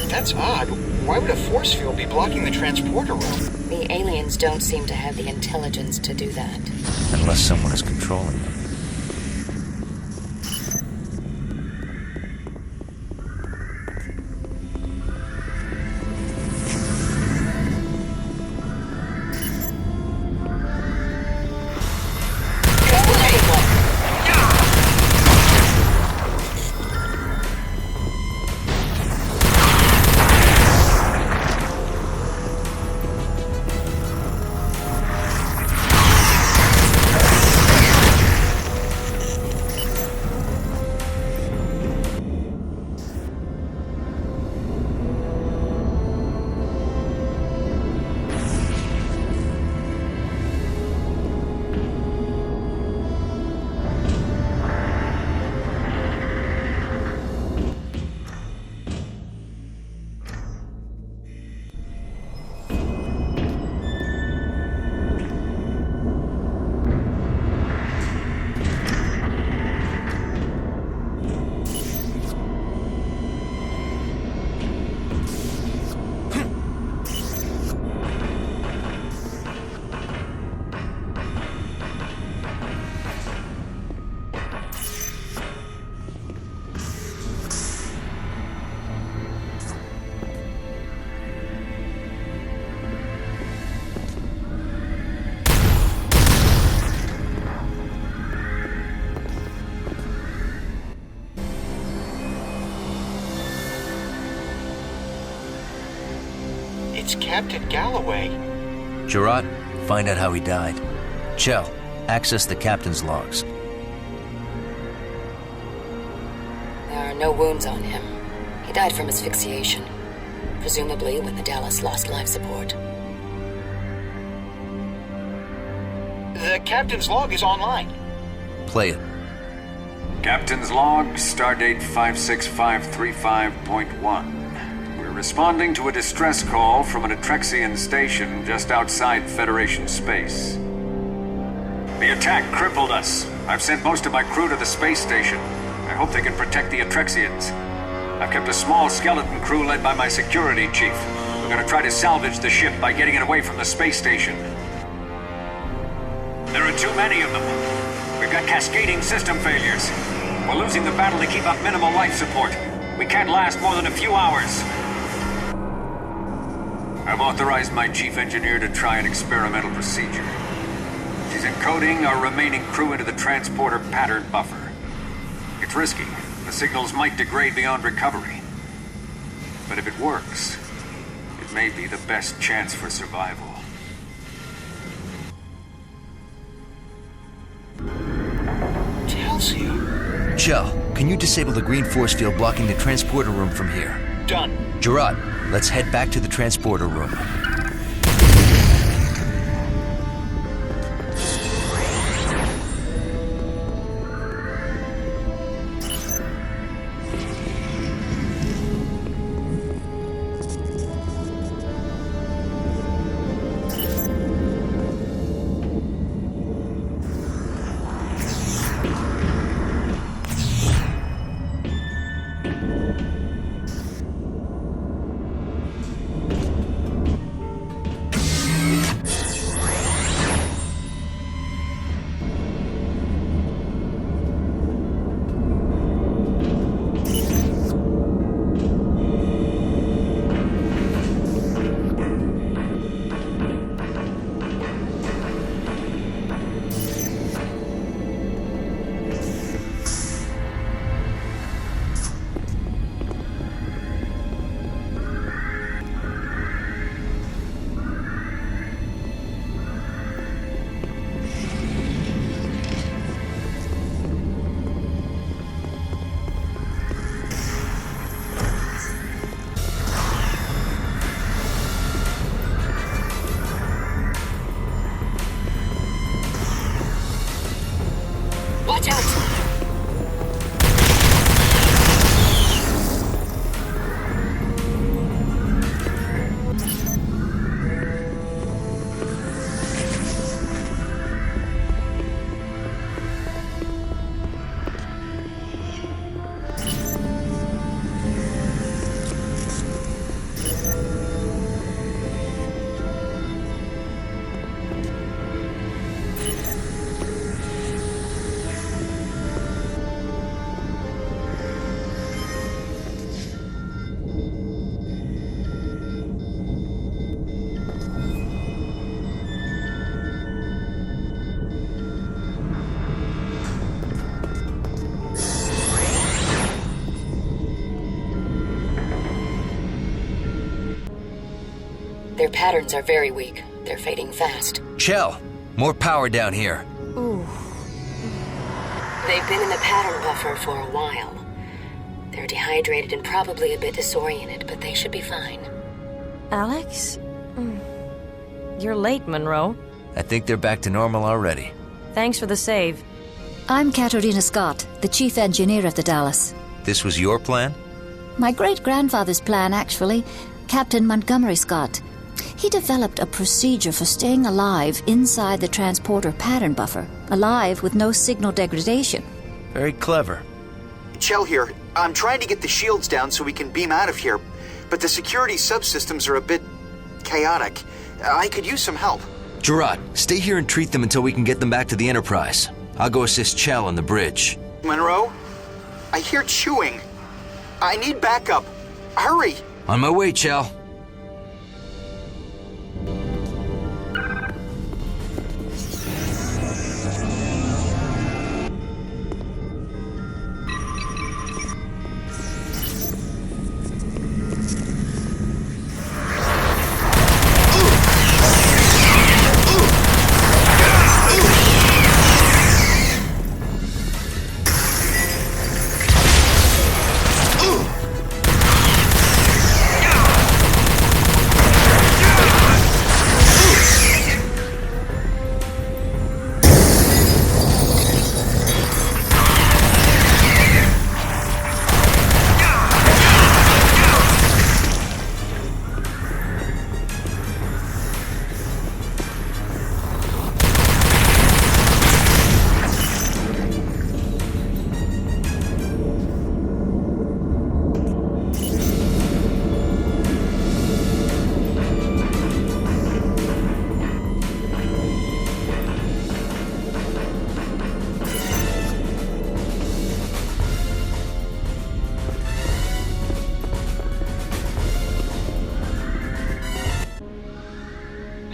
That's odd. Why would a force field be blocking the transporter room? The aliens don't seem to have the intelligence to do that. Unless someone is controlling them. It's Captain Galloway. Gerard, find out how he died. Chell, access the captain's logs. There are no wounds on him. He died from asphyxiation, presumably when the Dallas lost life support. The captain's log is online. Play it. Captain's log, stardate 56535.1. We're responding to a distress call from an Atrexian station just outside Federation space. The attack crippled us. I've sent most of my crew to the space station. I hope they can protect the Atrexians. I've kept a small skeleton crew led by my security chief. We're gonna try to salvage the ship by getting it away from the space station. There are too many of them. We've got cascading system failures. We're losing the battle to keep up minimal life support. We can't last more than a few hours. I've authorized my chief engineer to try an experimental procedure. She's encoding our remaining crew into the transporter pattern buffer. It's risky. The signals might degrade beyond recovery. But if it works, it may be the best chance for survival. Chell, can you disable the green force field blocking the transporter room from here? Done. Gerard, let's head back to the transporter room. Watch out! Their patterns are very weak. They're fading fast. Chell, more power down here. Ooh. They've been in the pattern buffer for a while. They're dehydrated and probably a bit disoriented, but they should be fine. Alex? You're late, Monroe. I think they're back to normal already. Thanks for the save. I'm Katerina Scott, the chief engineer of the Dallas. This was your plan? My great-grandfather's plan, actually. Captain Montgomery Scott. He developed a procedure for staying alive inside the transporter pattern buffer, alive with no signal degradation. Very clever. Chell here. I'm trying to get the shields down so we can beam out of here, but the security subsystems are a bit chaotic. I could use some help. Gerard, stay here and treat them until we can get them back to the Enterprise. I'll go assist Chell on the bridge. Monroe? I hear chewing. I need backup. Hurry! On my way, Chell.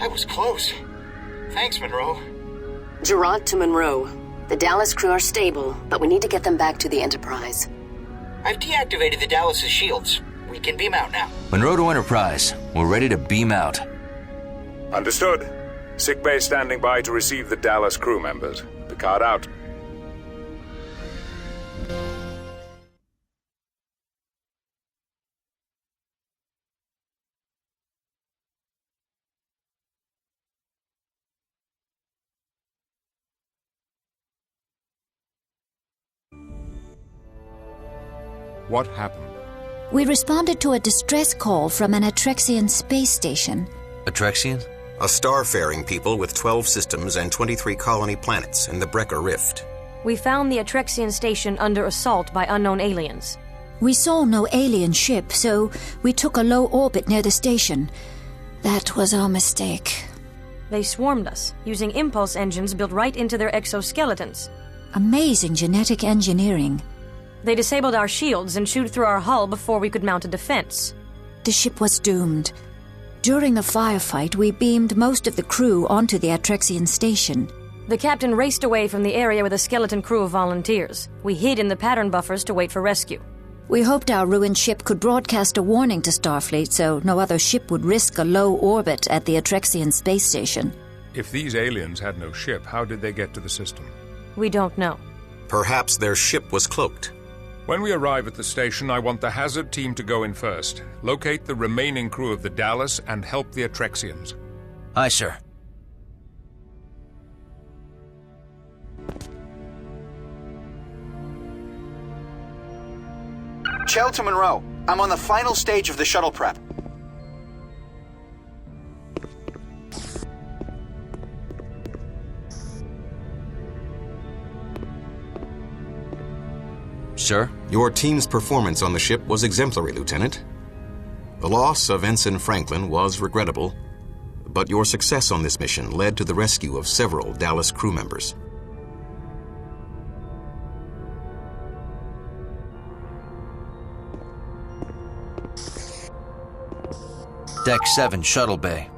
That was close. Thanks, Monroe. Gerard to Monroe. The Dallas crew are stable, but we need to get them back to the Enterprise. I've deactivated the Dallas's shields. We can beam out now. Monroe to Enterprise. We're ready to beam out. Understood. Sickbay standing by to receive the Dallas crew members. Picard out. What happened? We responded to a distress call from an Atrexian space station. Atrexian? A star-faring people with 12 systems and 23 colony planets in the Brecker Rift. We found the Atrexian station under assault by unknown aliens. We saw no alien ship, so we took a low orbit near the station. That was our mistake. They swarmed us, using impulse engines built right into their exoskeletons. Amazing genetic engineering. They disabled our shields and chewed through our hull before we could mount a defense. The ship was doomed. During the firefight, we beamed most of the crew onto the Atrexian station. The captain raced away from the area with a skeleton crew of volunteers. We hid in the pattern buffers to wait for rescue. We hoped our ruined ship could broadcast a warning to Starfleet so no other ship would risk a low orbit at the Atrexian space station. If these aliens had no ship, how did they get to the system? We don't know. Perhaps their ship was cloaked. When we arrive at the station, I want the Hazard team to go in first. Locate the remaining crew of the Dallas and help the Atrexians. Aye, sir. Chell to Monroe. I'm on the final stage of the shuttle prep. Sir? Your team's performance on the ship was exemplary, Lieutenant. The loss of Ensign Franklin was regrettable, but your success on this mission led to the rescue of several Dallas crew members. Deck 7, Shuttle Bay.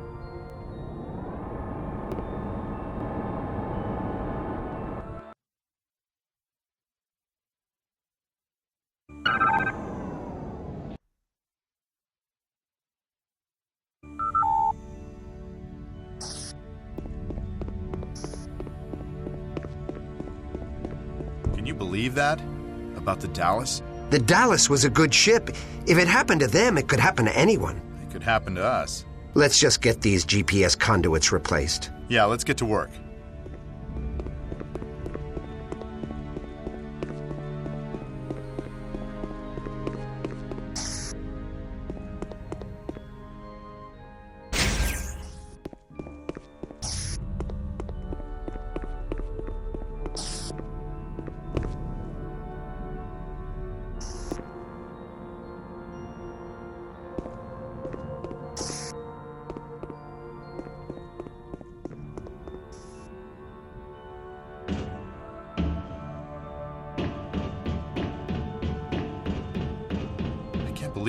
Can you believe that? About the Dallas? The Dallas was a good ship. If it happened to them, it could happen to anyone. It could happen to us. Let's just get these GPS conduits replaced. Yeah, let's get to work.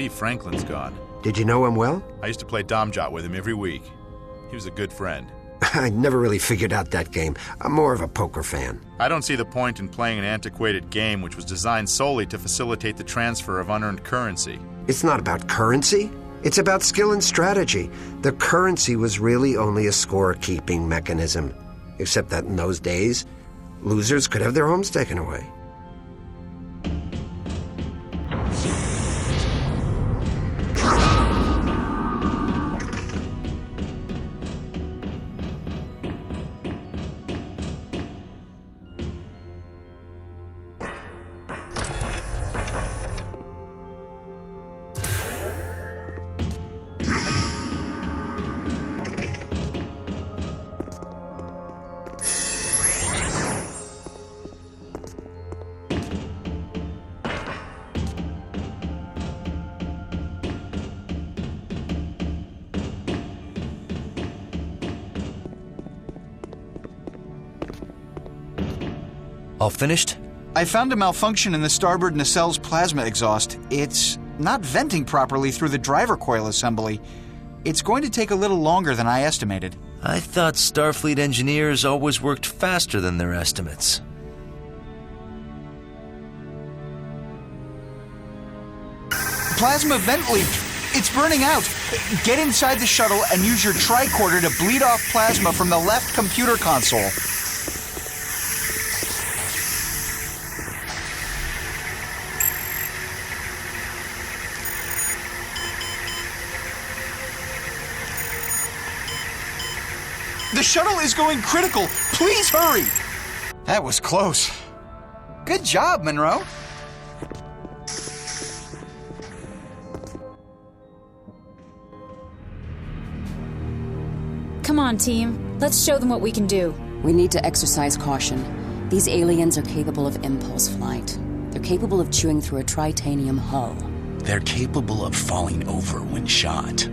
Franklin's gone. Did you know him well? I used to play Domjot with him every week. He was a good friend. I never really figured out that game. I'm more of a poker fan. I don't see the point in playing an antiquated game which was designed solely to facilitate the transfer of unearned currency. It's not about currency. It's about skill and strategy. The currency was really only a score-keeping mechanism. Except that in those days, losers could have their homes taken away. All finished? I found a malfunction in the starboard nacelle's plasma exhaust. It's not venting properly through the driver coil assembly. It's going to take a little longer than I estimated. I thought Starfleet engineers always worked faster than their estimates. Plasma vent leak. It's burning out. Get inside the shuttle and use your tricorder to bleed off plasma from the left computer console. The shuttle is going critical. Please hurry. That was close. Good job, Monroe. Come on, team. Let's show them what we can do. We need to exercise caution. These aliens are capable of impulse flight. They're capable of chewing through a tritanium hull. They're capable of falling over when shot.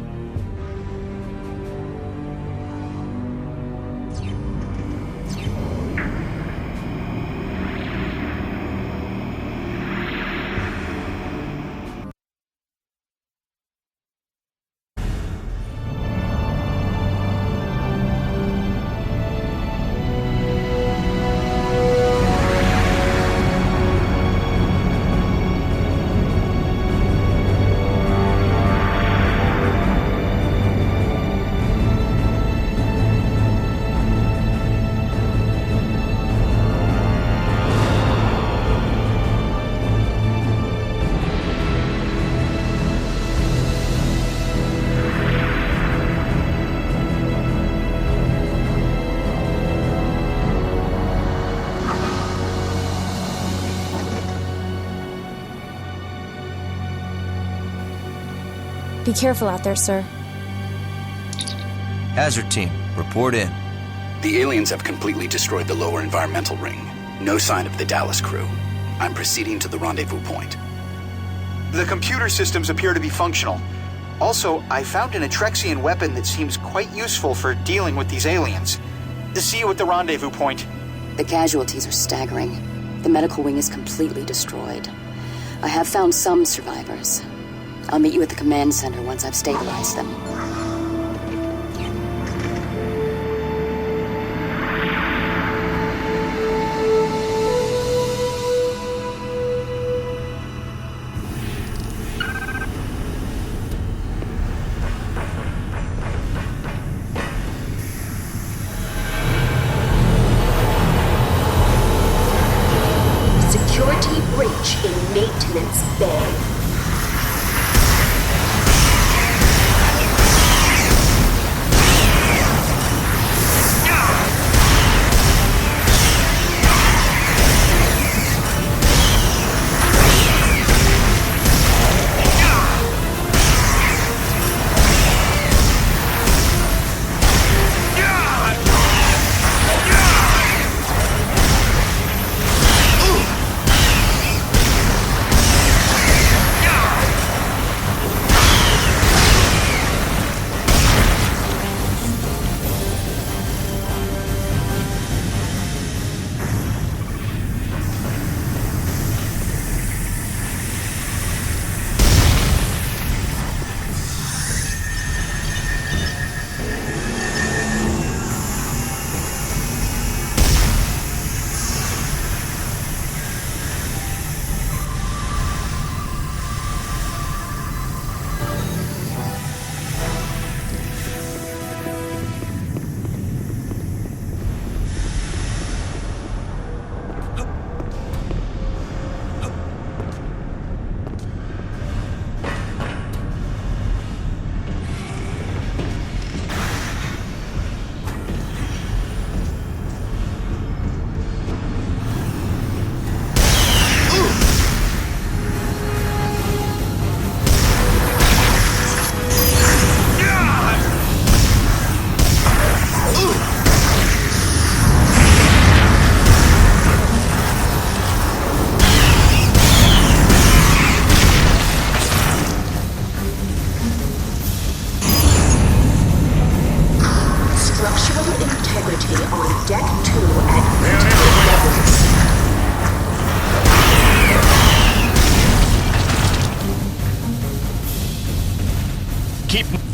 Be careful out there, sir. Hazard team, report in. The aliens have completely destroyed the lower environmental ring. No sign of the Dallas crew. I'm proceeding to the rendezvous point. The computer systems appear to be functional. Also, I found an Atrexian weapon that seems quite useful for dealing with these aliens. See you at the rendezvous point. The casualties are staggering. The medical wing is completely destroyed. I have found some survivors. I'll meet you at the command center once I've stabilized them. Security breach in maintenance bay.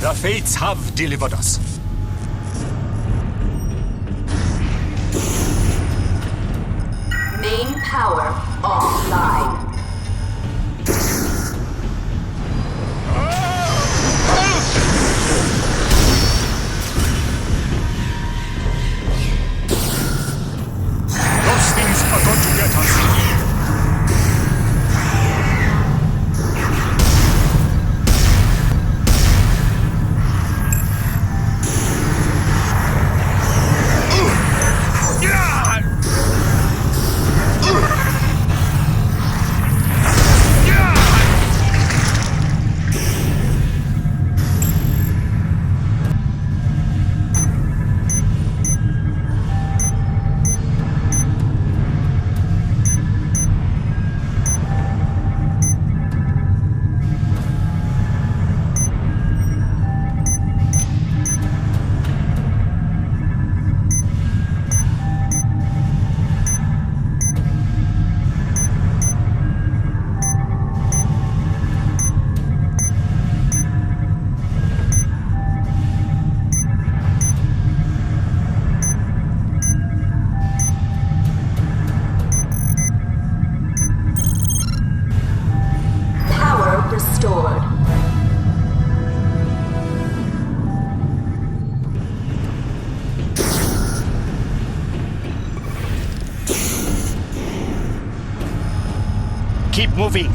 The fates have delivered us. Main power offline. Those things are going to get us. Keep moving.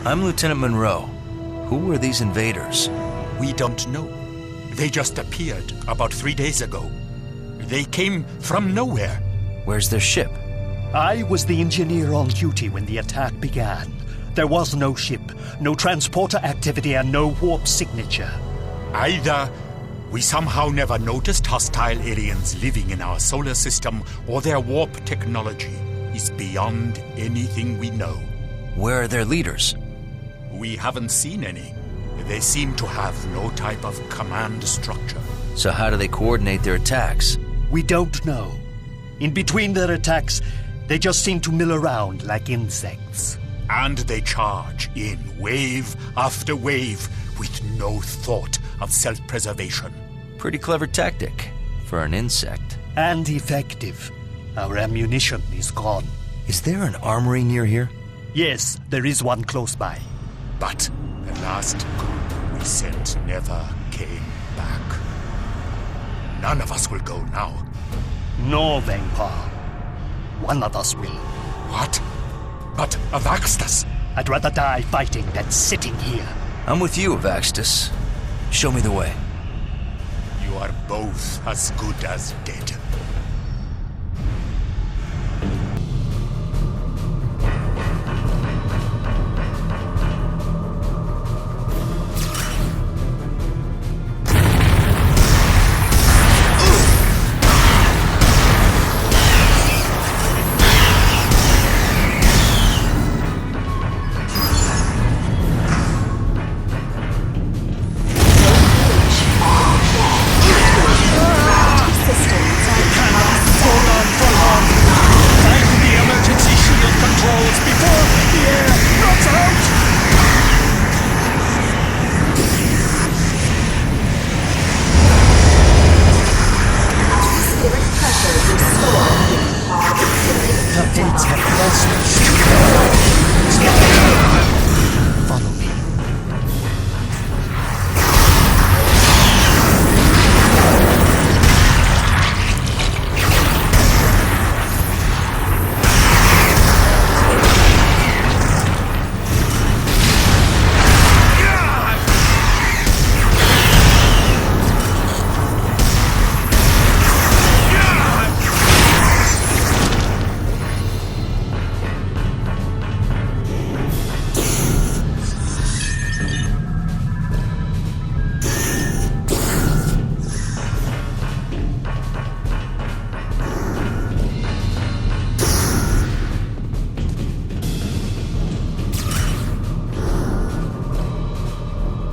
I'm Lieutenant Monroe. Who were these invaders? We don't know. They just appeared about 3 days ago. They came from nowhere. Where's their ship? I was the engineer on duty when the attack began. There was no ship, no transporter activity, and no warp signature. Either we somehow never noticed hostile aliens living in our solar system, or their warp technology is beyond anything we know. Where are their leaders? We haven't seen any. They seem to have no type of command structure. So how do they coordinate their attacks? We don't know. In between their attacks, they just seem to mill around like insects. And they charge in wave after wave with no thought of self-preservation. Pretty clever tactic for an insect. And effective. Our ammunition is gone. Is there an armory near here? Yes, there is one close by. But the last group we sent never came back. None of us will go now. No, Vengpa. One of us will. What? But Avaxtus? I'd rather die fighting than sitting here. I'm with you, Avaxtus. Show me the way. You are both as good as dead.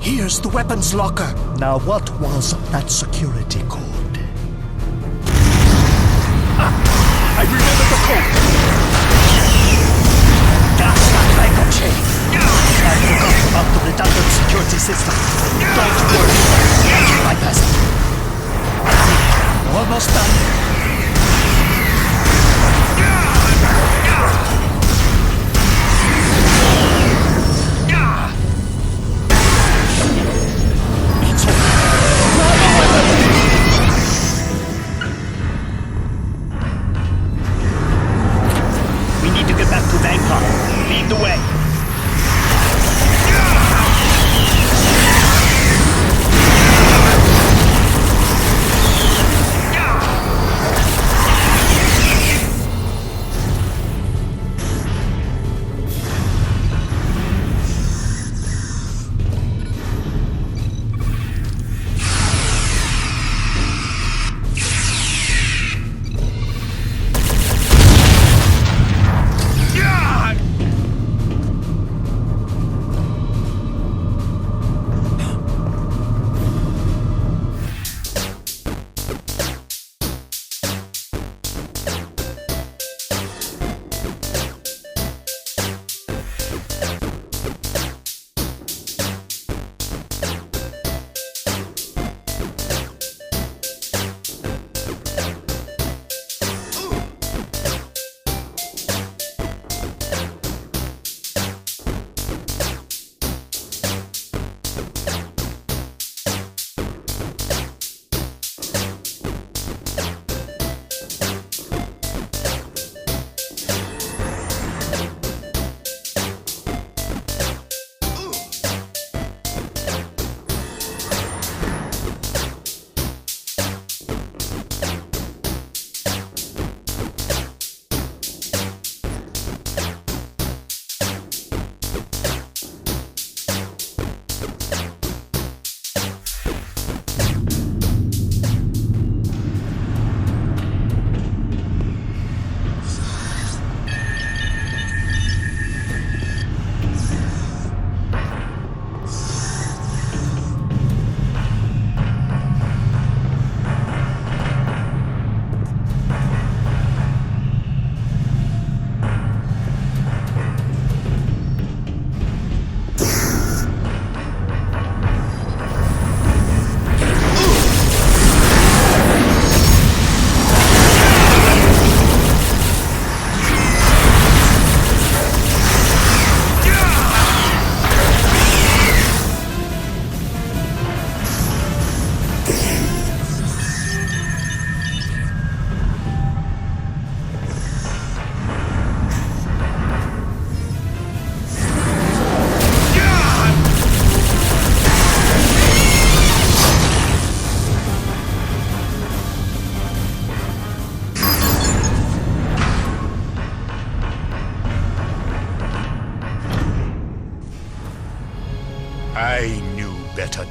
Here's the weapons locker. Now, what was that security code? I remember the code. That's that backup chain. I forgot about the redundant security system. Don't worry. Bypass it. Almost done. Lead the way.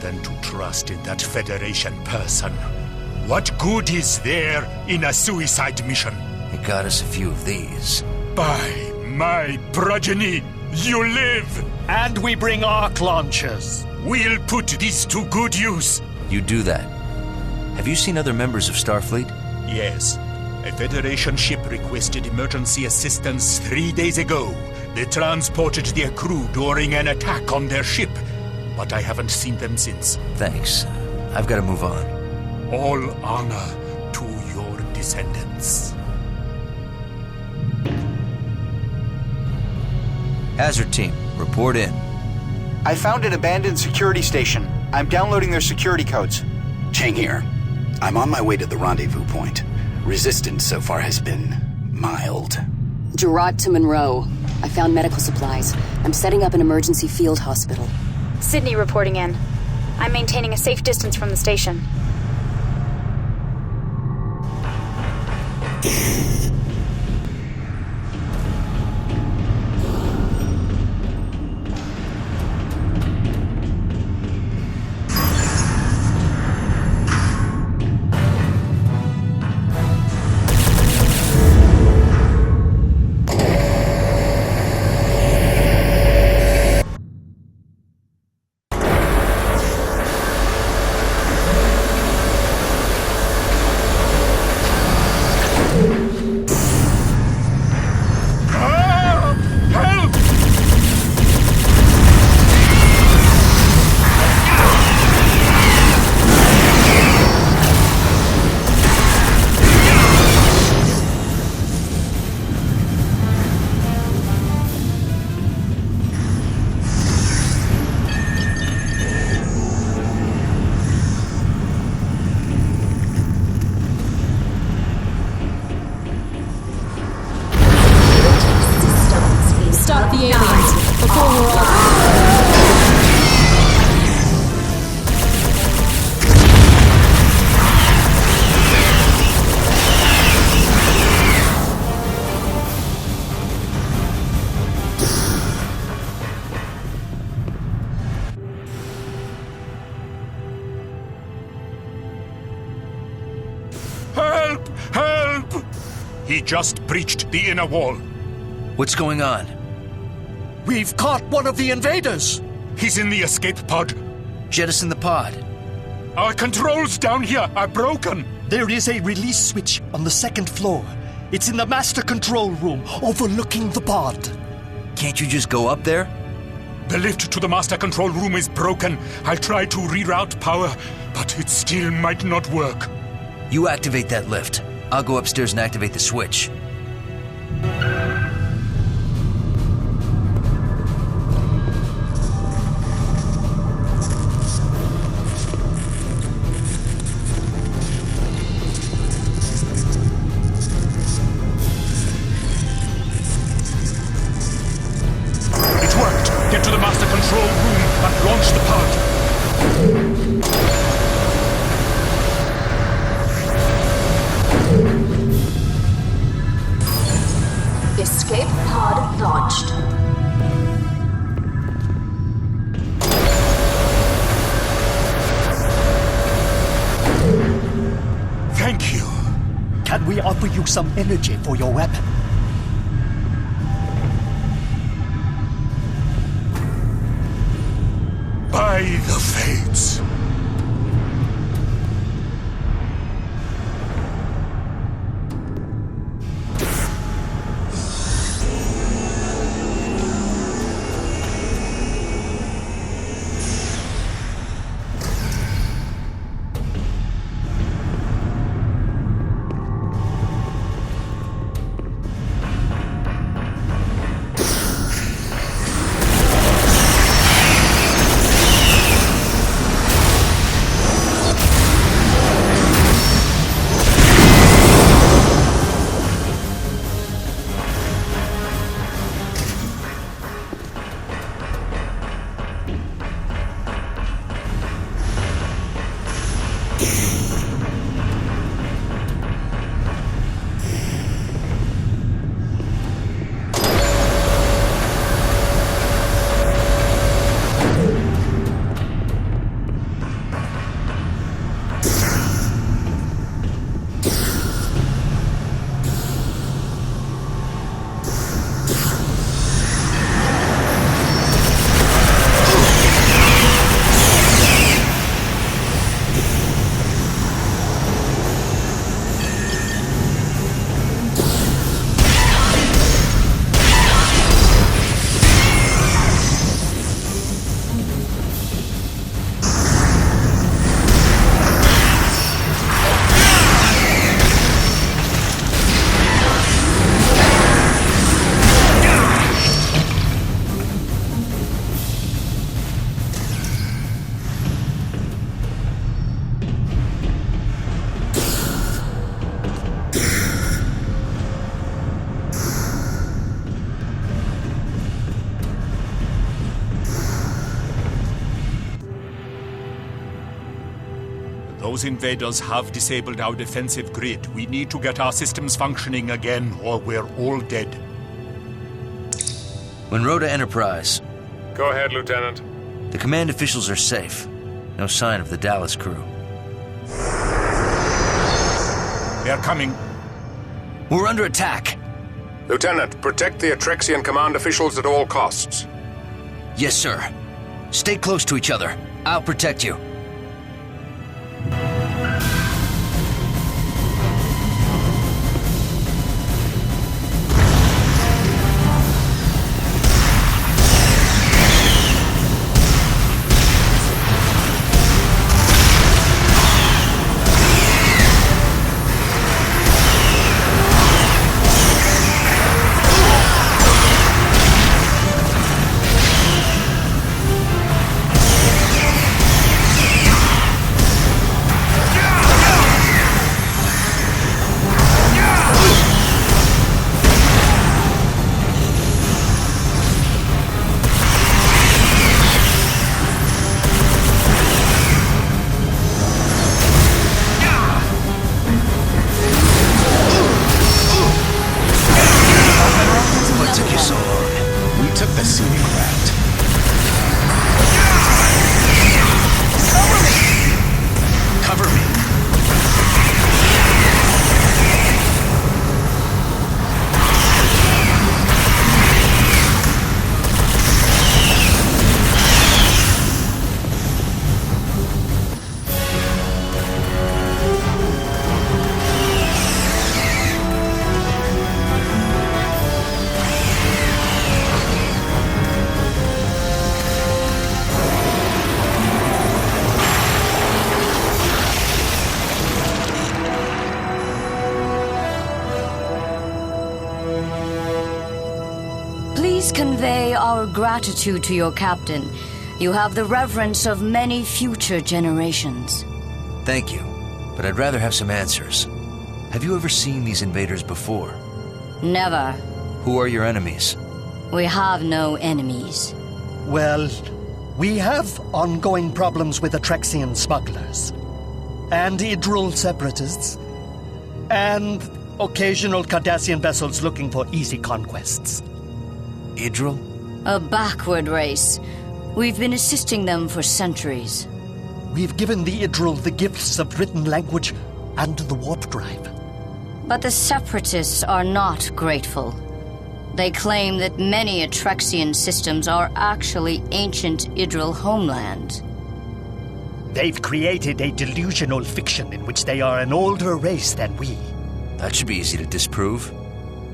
than to trust in that Federation person. What good is there in a suicide mission? It got us a few of these. By my progeny, you live! And we bring arc launchers. We'll put these to good use. You do that. Have you seen other members of Starfleet? Yes. A Federation ship requested emergency assistance 3 days ago. They transported their crew during an attack on their ship, but I haven't seen them since. Thanks. I've got to move on. All honor to your descendants. Hazard team, report in. I found an abandoned security station. I'm downloading their security codes. Chang here. I'm on my way to the rendezvous point. Resistance so far has been mild. Gerard to Monroe. I found medical supplies. I'm setting up an emergency field hospital. Sydney reporting in. I'm maintaining a safe distance from the station. He just breached the inner wall. What's going on? We've caught one of the invaders! He's in the escape pod. Jettison the pod. Our controls down here are broken. There is a release switch on the second floor. It's in the master control room, overlooking the pod. Can't you just go up there? The lift to the master control room is broken. I'll try to reroute power, but it still might not work. You activate that lift. I'll go upstairs and activate the switch. It worked. Get to the master control room and launch the pod. Escape pod launched. Thank you. Can we offer you some energy for your weapon? By the fates. Those invaders have disabled our defensive grid. We need to get our systems functioning again, or we're all dead. Monroe to Enterprise. Go ahead, Lieutenant. The command officials are safe. No sign of the Dallas crew. They're coming. We're under attack. Lieutenant, protect the Atrexian command officials at all costs. Yes, sir. Stay close to each other. I'll protect you. Please convey our gratitude to your captain. You have the reverence of many future generations. Thank you, but I'd rather have some answers. Have you ever seen these invaders before? Never. Who are your enemies? We have no enemies. Well, we have ongoing problems with Atrexian smugglers, and Idril separatists, and occasional Cardassian vessels looking for easy conquests. Idril? A backward race. We've been assisting them for centuries. We've given the Idril the gifts of written language and the warp drive. But the separatists are not grateful. They claim that many Atrexian systems are actually ancient Idril homeland. They've created a delusional fiction in which they are an older race than we. That should be easy to disprove.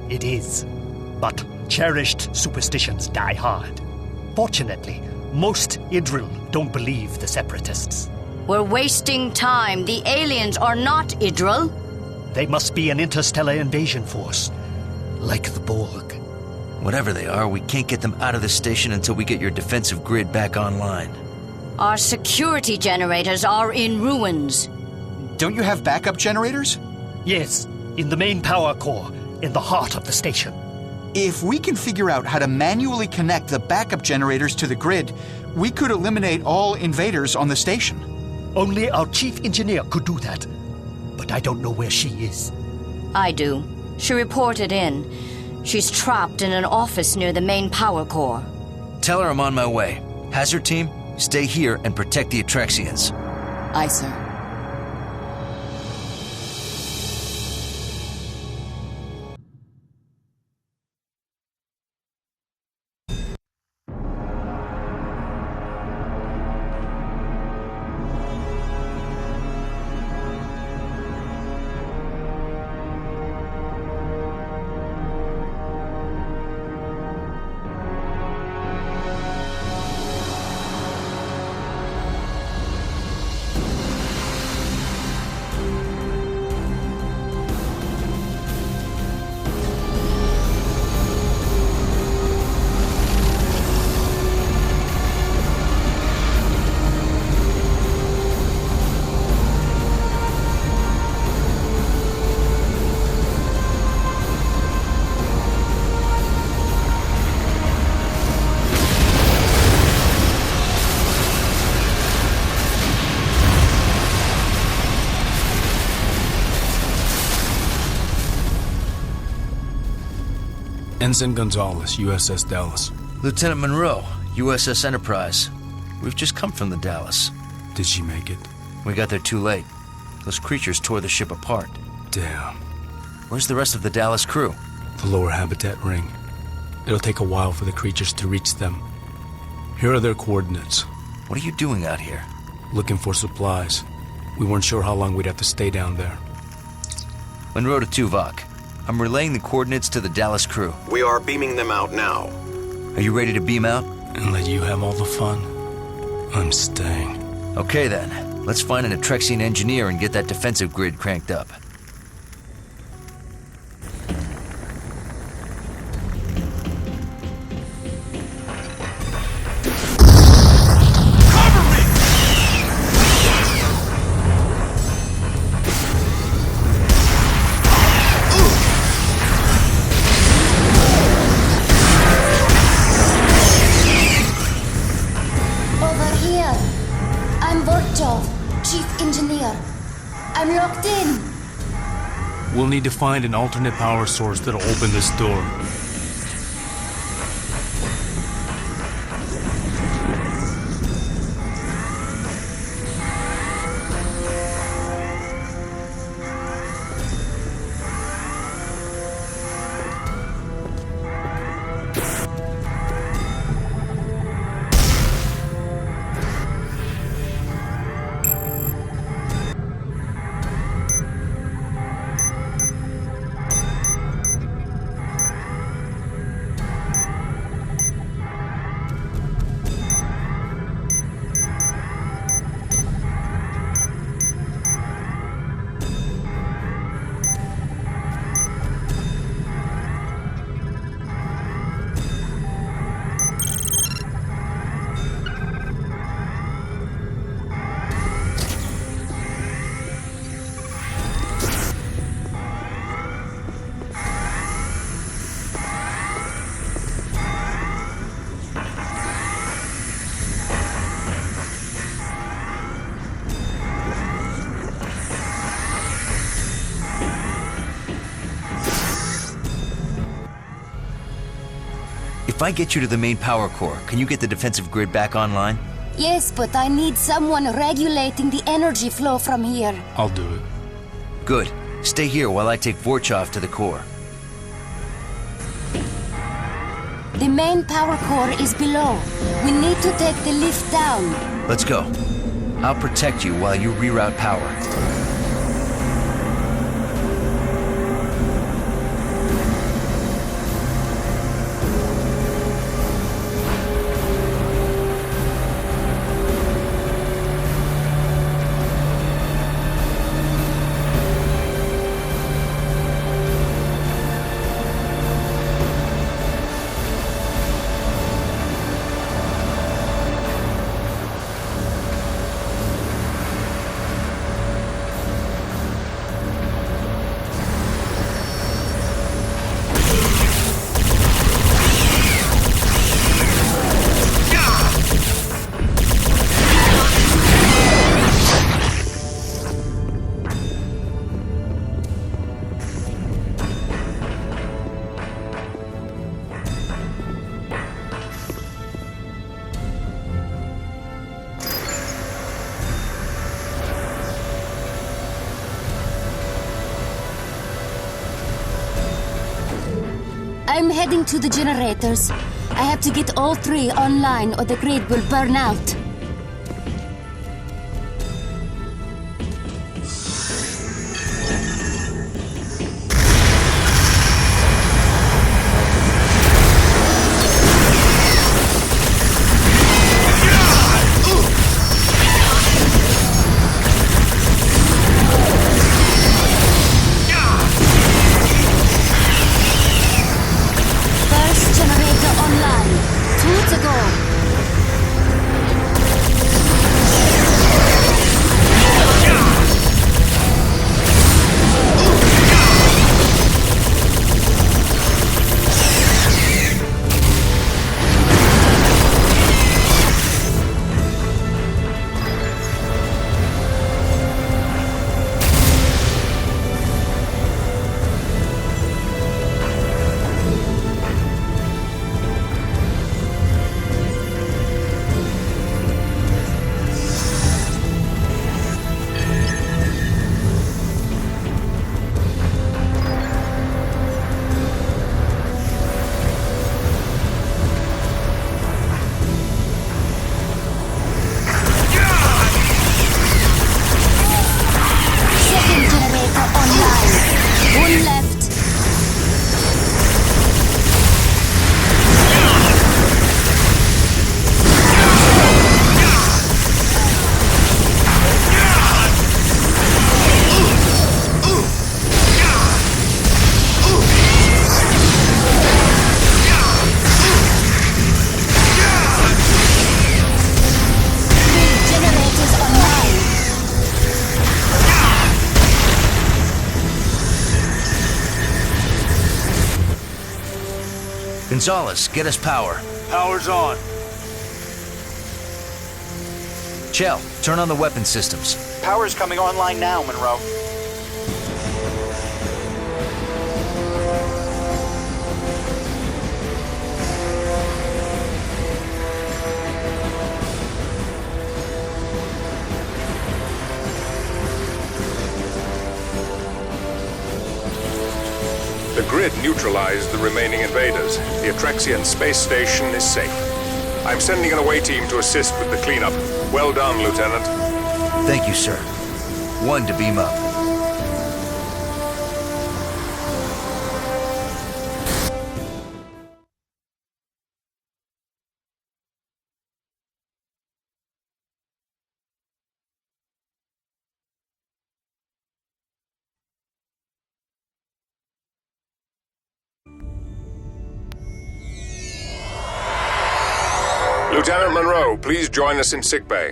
It is. But cherished superstitions die hard. Fortunately, most Idril don't believe the separatists. We're wasting time. The aliens are not Idril. They must be an interstellar invasion force, like the Borg. Whatever they are, we can't get them out of the station until we get your defensive grid back online. Our security generators are in ruins. Don't you have backup generators? Yes, in the main power core, in the heart of the station. If we can figure out how to manually connect the backup generators to the grid, we could eliminate all invaders on the station. Only our chief engineer could do that. But I don't know where she is. I do. She reported in. She's trapped in an office near the main power core. Tell her I'm on my way. Hazard team, stay here and protect the Atrexians. Aye, sir. Ensign Gonzalez, USS Dallas. Lieutenant Monroe, USS Enterprise. We've just come from the Dallas. Did she make it? We got there too late. Those creatures tore the ship apart. Damn. Where's the rest of the Dallas crew? The lower habitat ring. It'll take a while for the creatures to reach them. Here are their coordinates. What are you doing out here? Looking for supplies. We weren't sure how long we'd have to stay down there. Monroe to Tuvok. I'm relaying the coordinates to the Dallas crew. We are beaming them out now. Are you ready to beam out? And let you have all the fun? I'm staying. Okay then. Let's find an Atrexian engineer and get that defensive grid cranked up. We'll need to find an alternate power source that'll open this door. If I get you to the main power core, can you get the defensive grid back online? Yes, but I need someone regulating the energy flow from here. I'll do it. Good. Stay here while I take Vorchov to the core. The main power core is below. We need to take the lift down. Let's go. I'll protect you while you reroute power. I'm heading to the generators. I have to get all three online or the grid will burn out. First generator online. 2 to go. Gonzalez, get us power. Power's on. Chell, turn on the weapon systems. Power's coming online now, Monroe. The grid neutralized the remaining invaders. The Atrexian space station is safe. I'm sending an away team to assist with the cleanup. Well done, Lieutenant. Thank you, sir. One to beam up. Lieutenant Monroe, please join us in sickbay.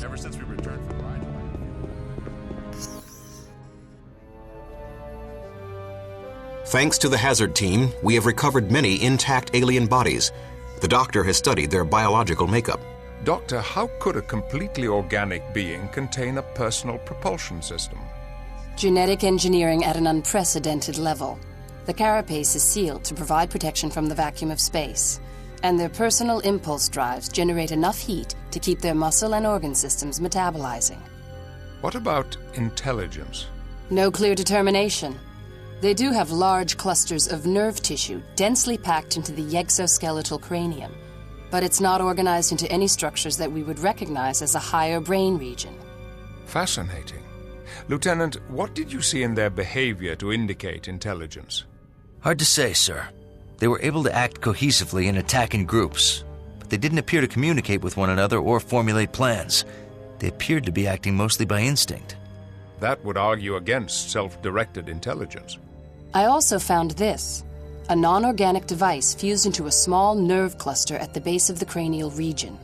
Ever since we returned from Rhine. Thanks to the hazard team, we have recovered many intact alien bodies. The doctor has studied their biological makeup. Doctor, how could a completely organic being contain a personal propulsion system? Genetic engineering at an unprecedented level. The carapace is sealed to provide protection from the vacuum of space, and their personal impulse drives generate enough heat to keep their muscle and organ systems metabolizing. What about intelligence? No clear determination. They do have large clusters of nerve tissue densely packed into the exoskeletal cranium, but it's not organized into any structures that we would recognize as a higher brain region. Fascinating. Lieutenant, what did you see in their behavior to indicate intelligence? Hard to say, sir. They were able to act cohesively and attack in groups, but they didn't appear to communicate with one another or formulate plans. They appeared to be acting mostly by instinct. That would argue against self-directed intelligence. I also found this, a non-organic device fused into a small nerve cluster at the base of the cranial region.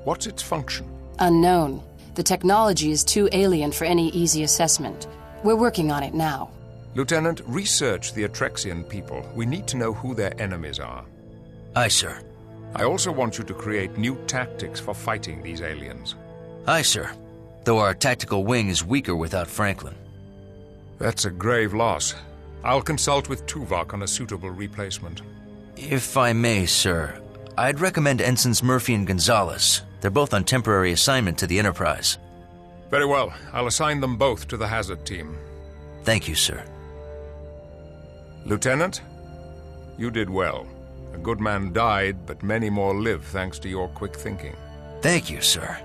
What's its function? Unknown. The technology is too alien for any easy assessment. We're working on it now. Lieutenant, research the Atrexian people. We need to know who their enemies are. Aye, sir. I also want you to create new tactics for fighting these aliens. Aye, sir. Though our tactical wing is weaker without Franklin. That's a grave loss. I'll consult with Tuvok on a suitable replacement. If I may, sir, I'd recommend Ensigns Murphy and Gonzalez. They're both on temporary assignment to the Enterprise. Very well. I'll assign them both to the hazard team. Thank you, sir. Lieutenant, you did well. A good man died, but many more live thanks to your quick thinking. Thank you, sir.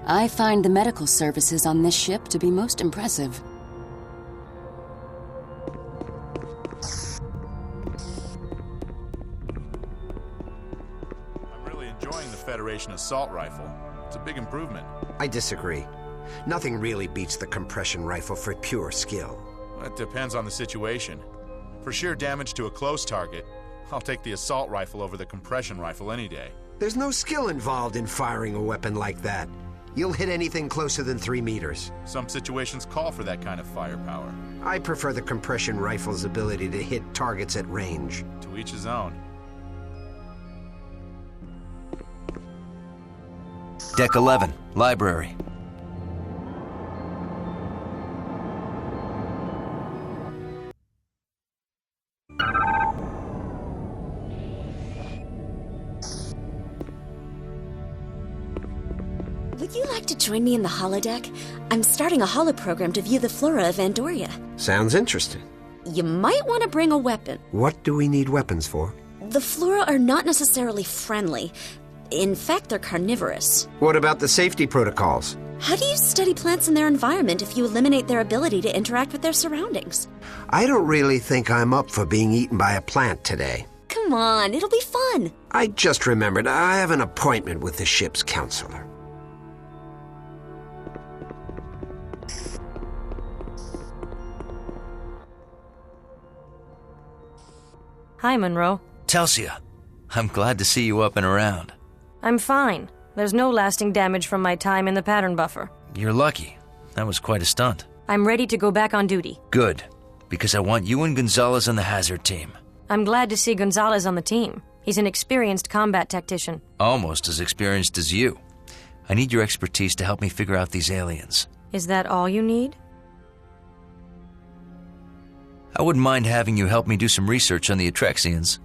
I find the medical services on this ship to be most impressive. I'm really enjoying the Federation assault rifle. It's a big improvement. I disagree. Nothing really beats the compression rifle for pure skill. It depends on the situation. For sheer damage to a close target, I'll take the assault rifle over the compression rifle any day. There's no skill involved in firing a weapon like that. You'll hit anything closer than 3 meters. Some situations call for that kind of firepower. I prefer the compression rifle's ability to hit targets at range. To each his own. Deck 11, library. Would you like to join me in the holodeck? I'm starting a holo program to view the flora of Andoria. Sounds interesting. You might want to bring a weapon. What do we need weapons for? The flora are not necessarily friendly. In fact, they're carnivorous. What about the safety protocols? How do you study plants and their environment if you eliminate their ability to interact with their surroundings? I don't really think I'm up for being eaten by a plant today. Come on, it'll be fun. I just remembered I have an appointment with the ship's counselor. Hi, Monroe. Telsia, I'm glad to see you up and around. I'm fine. There's no lasting damage from my time in the pattern buffer. You're lucky. That was quite a stunt. I'm ready to go back on duty. Good, because I want you and Gonzalez on the hazard team. I'm glad to see Gonzalez on the team. He's an experienced combat tactician. Almost as experienced as you. I need your expertise to help me figure out these aliens. Is that all you need? I wouldn't mind having you help me do some research on the Atrexians.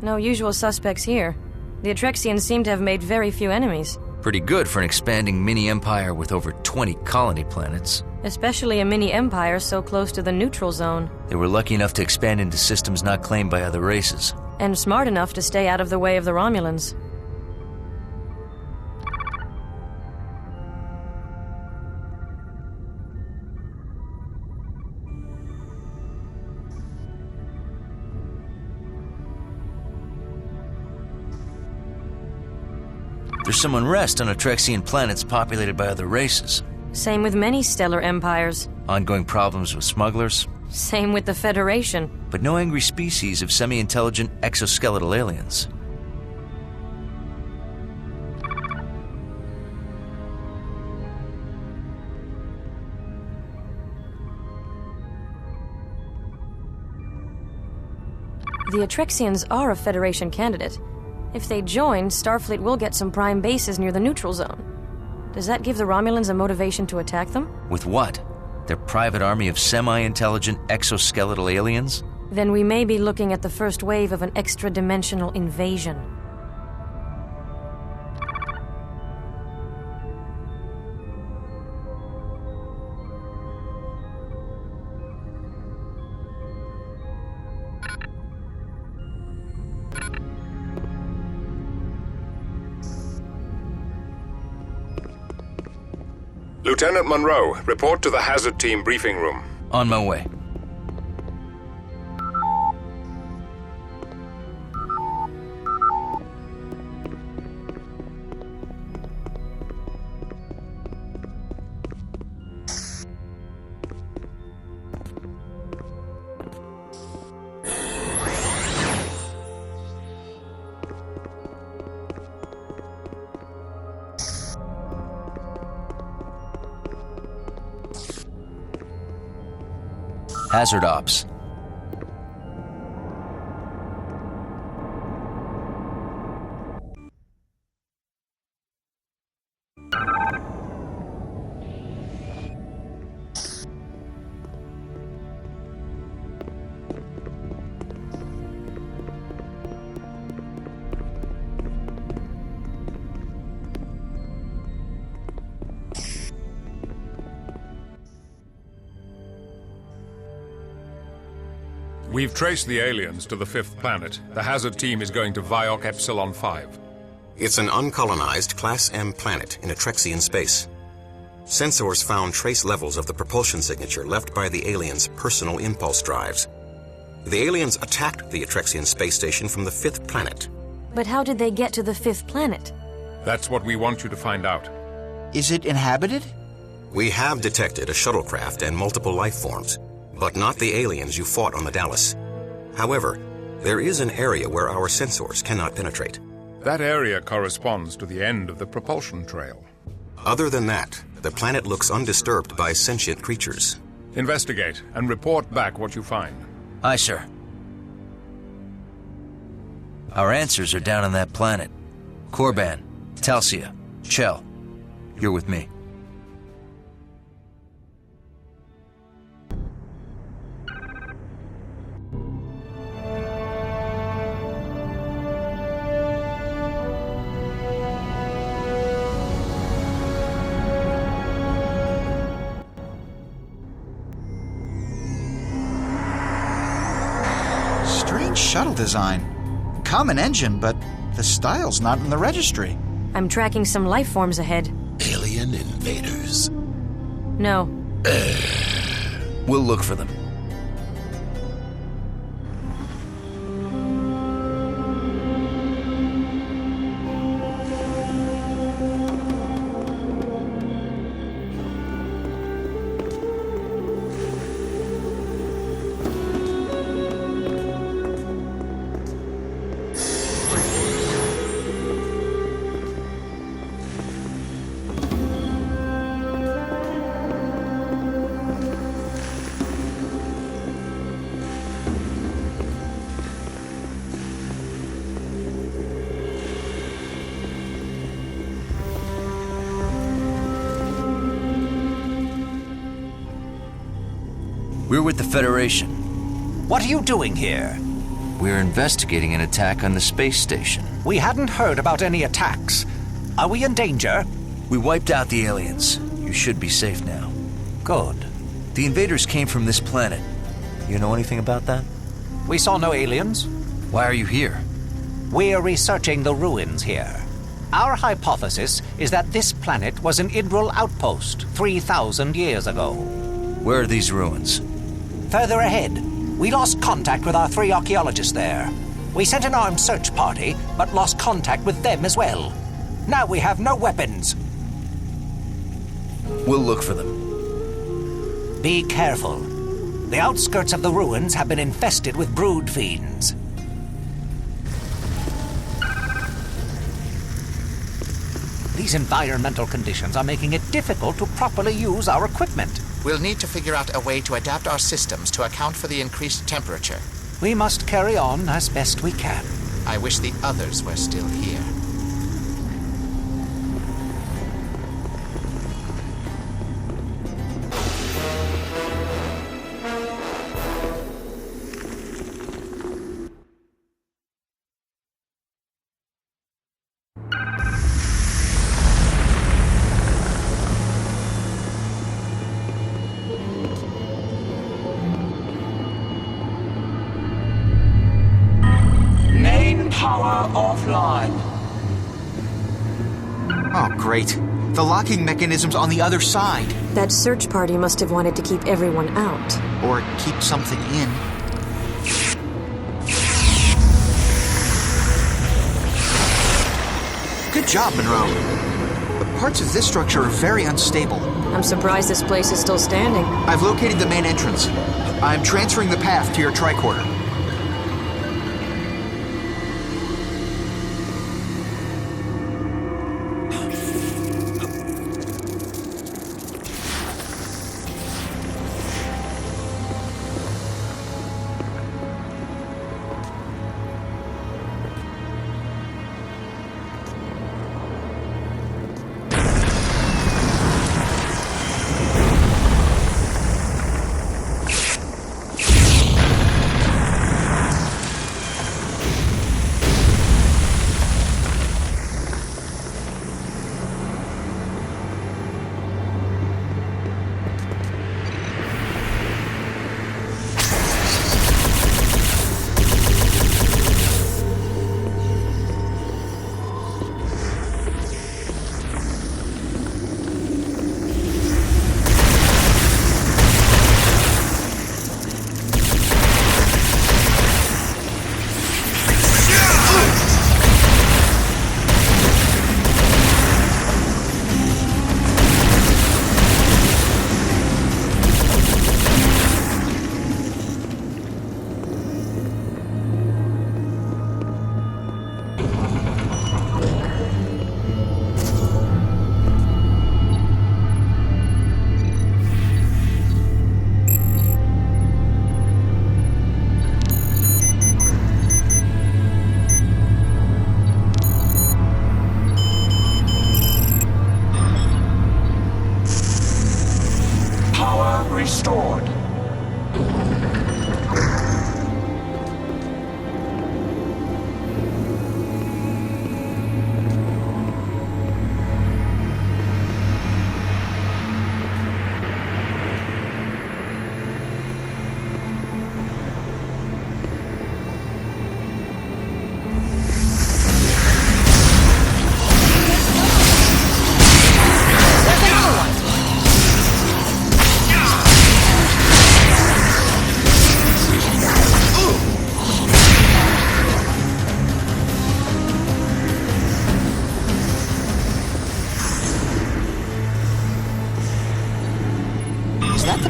No usual suspects here. The Atrexians seem to have made very few enemies. Pretty good for an expanding mini-empire with over 20 colony planets. Especially a mini-empire so close to the neutral zone. They were lucky enough to expand into systems not claimed by other races. And smart enough to stay out of the way of the Romulans. There's some unrest on Atrexian planets populated by other races. Same with many stellar empires. Ongoing problems with smugglers. Same with the Federation. But no angry species of semi-intelligent exoskeletal aliens. The Atrexians are a Federation candidate. If they join, Starfleet will get some prime bases near the neutral zone. Does that give the Romulans a motivation to attack them? With what? Their private army of semi-intelligent exoskeletal aliens? Then we may be looking at the first wave of an extra-dimensional invasion. Lieutenant Monroe, report to the hazard team briefing room. On my way. Hazard Ops. We've traced the aliens to the 5th planet. The hazard team is going to Viok Epsilon 5. It's an uncolonized Class M planet in Atrexian space. Sensors found trace levels of the propulsion signature left by the aliens' personal impulse drives. The aliens attacked the Atrexian space station from the 5th planet. But how did they get to the 5th planet? That's what we want you to find out. Is it inhabited? We have detected a shuttlecraft and multiple life forms, but not the aliens you fought on the Dallas. However, there is an area where our sensors cannot penetrate. That area corresponds to the end of the propulsion trail. Other than that, the planet looks undisturbed by sentient creatures. Investigate and report back what you find. Aye, sir. Our answers are down on that planet. Korban, Telsia, Chell, you're with me. Strange shuttle design. Common engine, but the style's not in the registry. I'm tracking some life forms ahead. Alien invaders? No. We'll look for them. We're with the Federation. What are you doing here? We're investigating an attack on the space station. We hadn't heard about any attacks. Are we in danger? We wiped out the aliens. You should be safe now. Good. The invaders came from this planet. You know anything about that? We saw no aliens. Why are you here? We're researching the ruins here. Our hypothesis is that this planet was an Idril outpost 3,000 years ago. Where are these ruins? Further ahead. We lost contact with our 3 archaeologists there. We sent an armed search party, but lost contact with them as well. Now we have no weapons. We'll look for them. Be careful. The outskirts of the ruins have been infested with brood fiends. These environmental conditions are making it difficult to properly use our equipment. We'll need to figure out a way to adapt our systems to account for the increased temperature. We must carry on as best we can. I wish the others were still here. Oh, great. The locking mechanism's on the other side. That search party must have wanted to keep everyone out. Or keep something in. Good job, Monroe. But parts of this structure are very unstable. I'm surprised this place is still standing. I've located the main entrance. I'm transferring the path to your tricorder.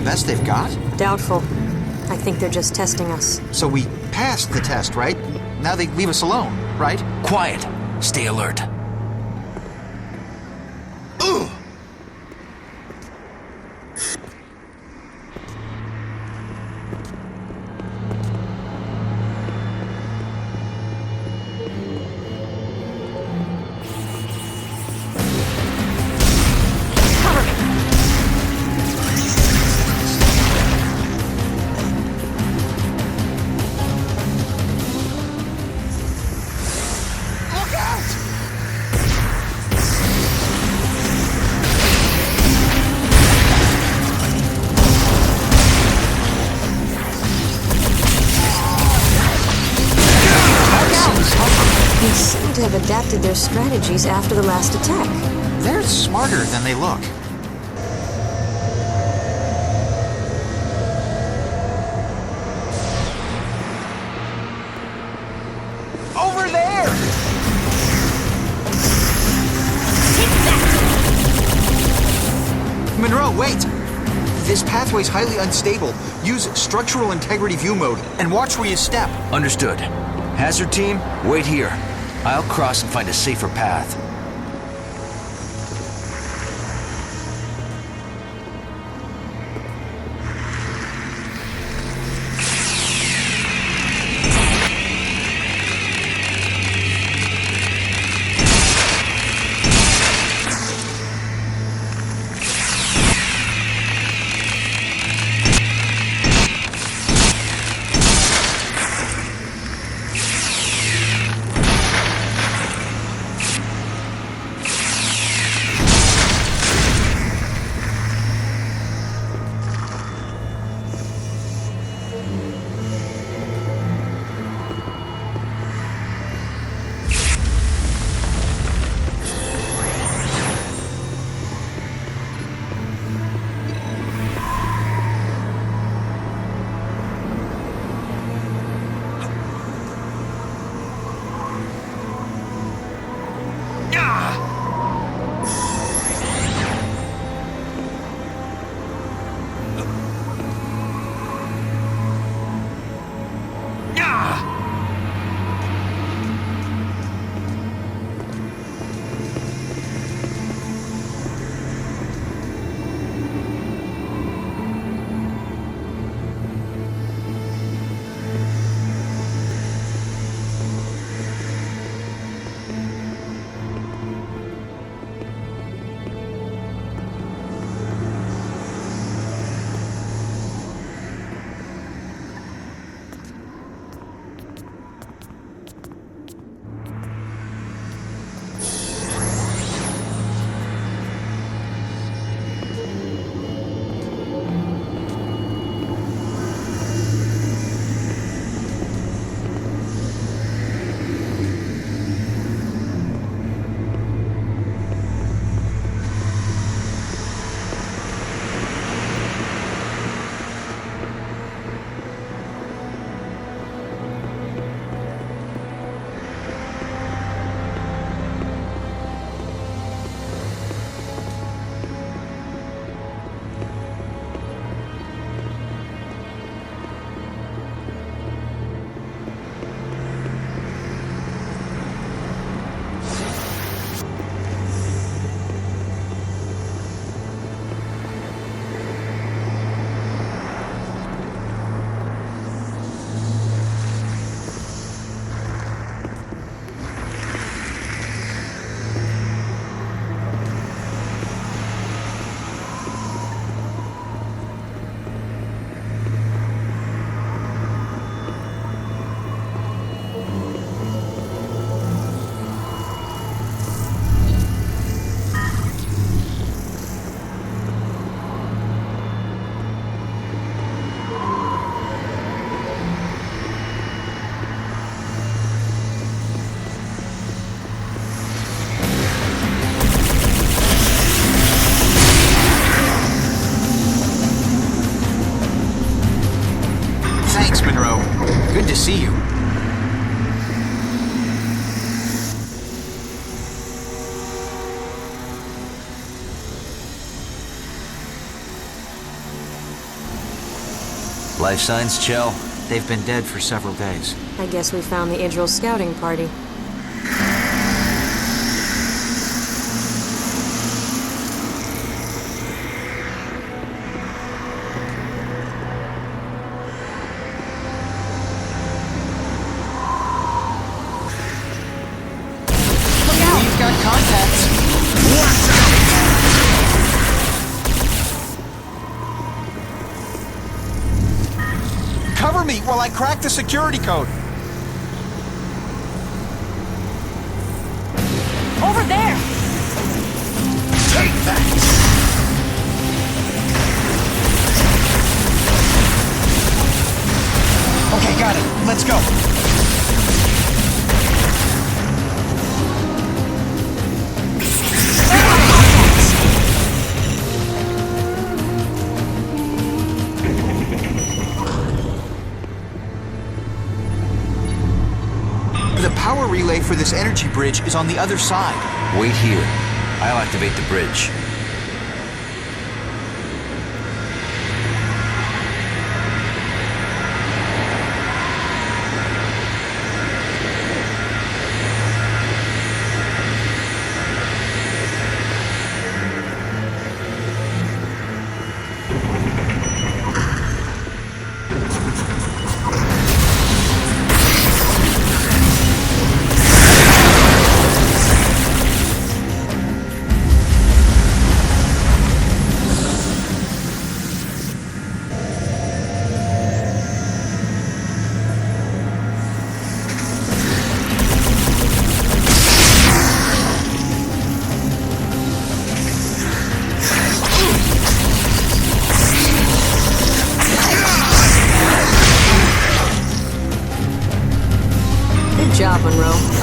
best they've got? Doubtful. I think they're just testing us. So we passed the test, right? Now they leave us alone, right? Quiet. Stay alert. Ugh! They seem to have adapted their strategies after the last attack. They're smarter than they look. Over there! Monroe, wait! This pathway's highly unstable. Use structural integrity view mode and watch where you step. Understood. Hazard team, wait here. I'll cross and find a safer path. Life signs, Chell? They've been dead for several days. I guess we found the Idril scouting party. We've got contacts. Cover me while I crack the security code. Over there! Take that! Okay, got it. Let's go. The power relay for this energy bridge is on the other side. Wait here. I'll activate the bridge. Good job, Monroe.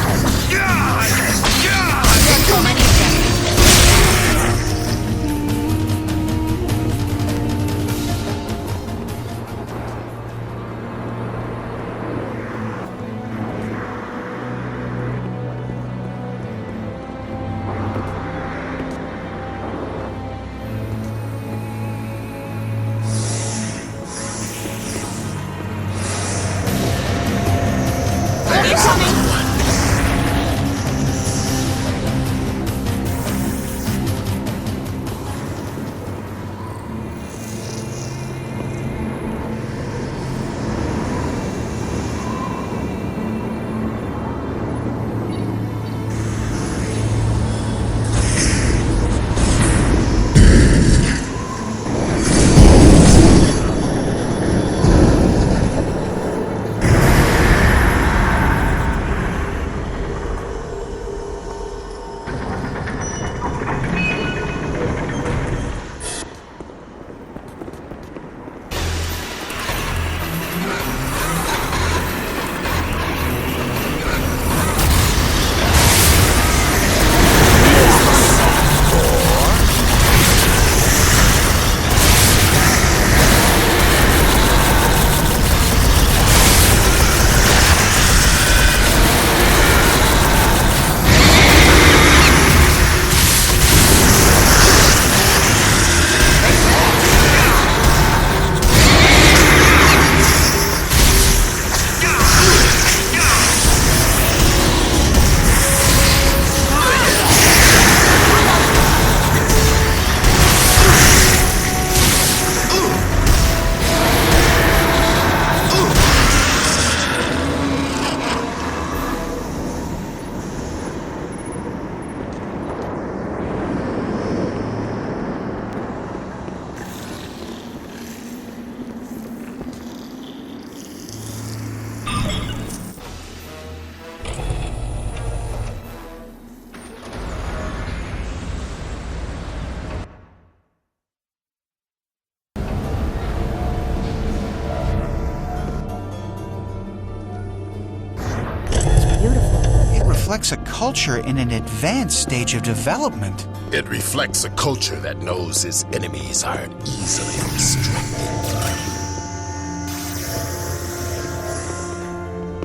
reflects a culture in an advanced stage of development. It reflects a culture that knows its enemies are easily distracted.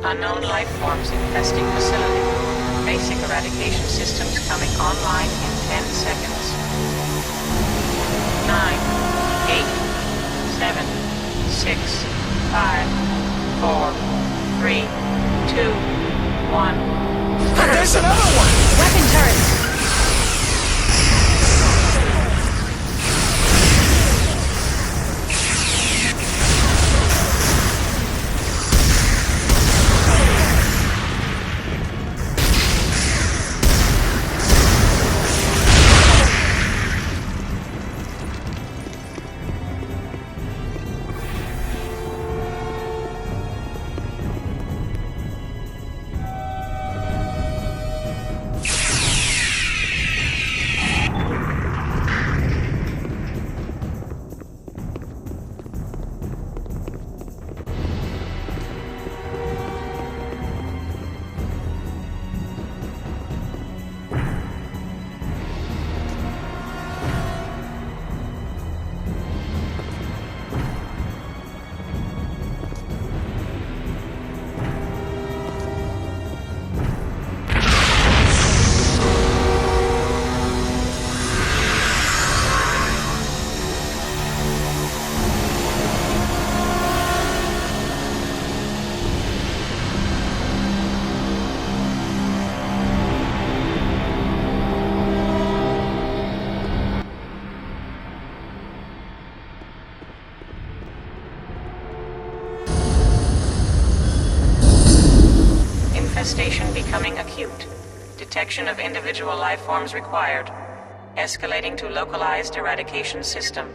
Unknown life forms infesting facility. Basic eradication systems coming online in 10 seconds. 9, 8, 7, 6, 5, 4, 3, 2, 1. There's another one! Weapon turret! Infestation becoming acute. Detection of individual life forms required. Escalating to localized eradication system.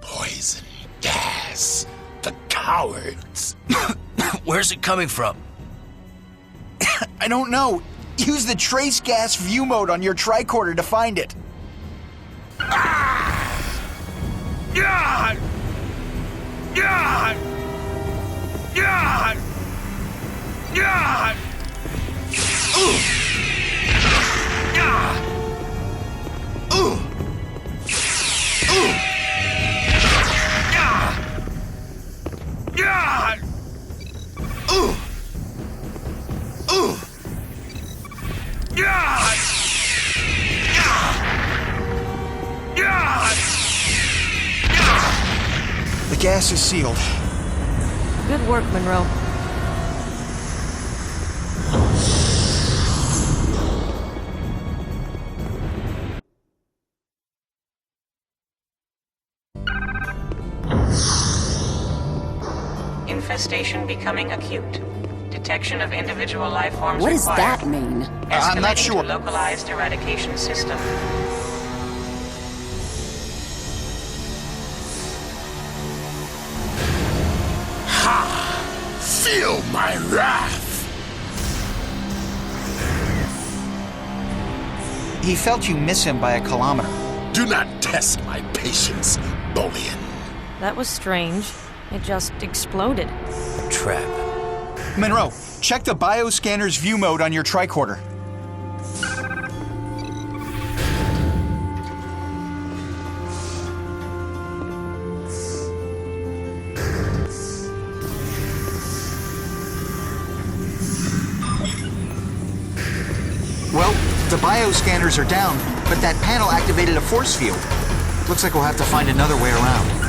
Poison gas. The cowards. Where's it coming from? I don't know. Use the trace gas view mode on your tricorder to find it. Yeah! Yeah! Yeah! Yeah! Ooh! Yeah! Ooh! Ooh! Yeah! Yeah! Ooh! Ooh! Yeah! Yeah! Yeah! The gas is sealed. Good work, Monroe. Infestation becoming acute. Detection of individual life forms What does required. that mean? I'm not Escalating sure. to localized eradication system. Feel my wrath! He felt you miss him by a kilometer. Do not test my patience, Bolian. That was strange. It just exploded. A trap. Monroe, check the bioscanner's view mode on your tricorder. Well, the bioscanners are down, but that panel activated a force field. Looks like we'll have to find another way around.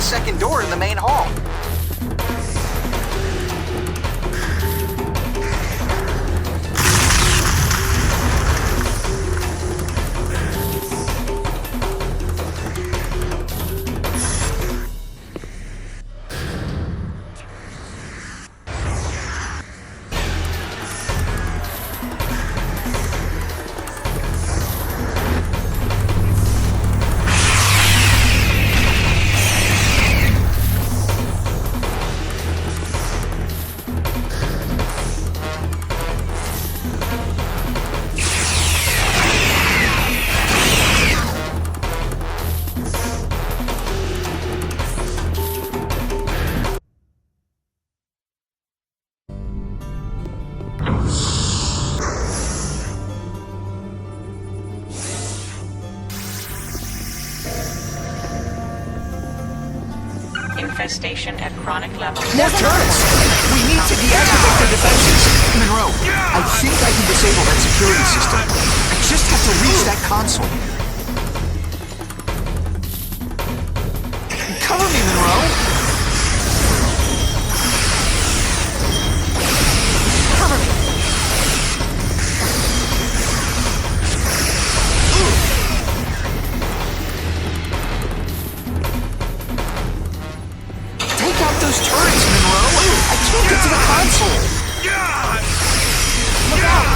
the second door in the main hall. Infestation at chronic levels. More turrets! We need to deactivate their defenses. Monroe, I think I can disable that security system. I just have to reach that console. Cover me, Monroe! Cover me! Take out those turrets, Monroe! I can't get to the console! Look out!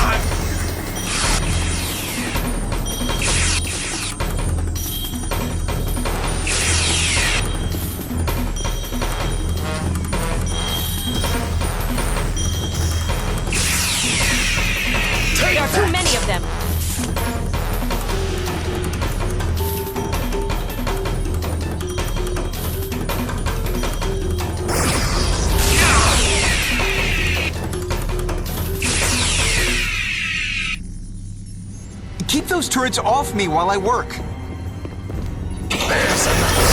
There are too many of them. Keep those turrets off me while I work. There's another.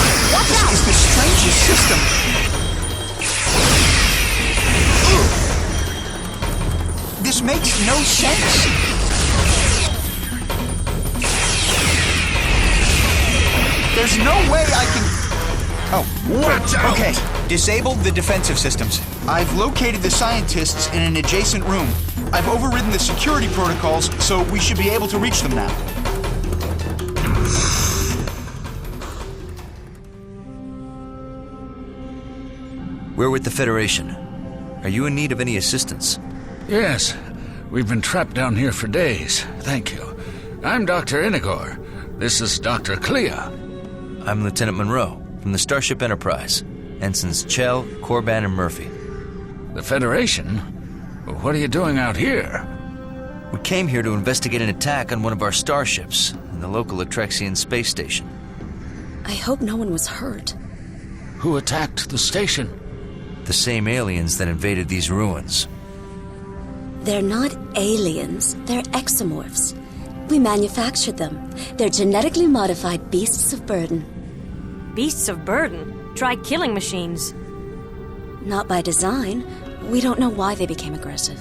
This is the strangest system. This makes no sense. There's no way I can... Oh, Watch out! Okay. Disabled the defensive systems. I've located the scientists in an adjacent room. I've overridden the security protocols, so we should be able to reach them now. We're with the Federation. Are you in need of any assistance? Yes. We've been trapped down here for days. Thank you. I'm Dr. Inigor. This is Dr. Clea. I'm Lieutenant Monroe, from the Starship Enterprise. Ensigns Chell, Corban, and Murphy. The Federation? What are you doing out here? We came here to investigate an attack on one of our starships in the local Atrexian space station. I hope no one was hurt. Who attacked the station? The same aliens that invaded these ruins. They're not aliens, they're exomorphs. We manufactured them. They're genetically modified beasts of burden. Beasts of burden? Try killing machines. Not by design. We don't know why they became aggressive.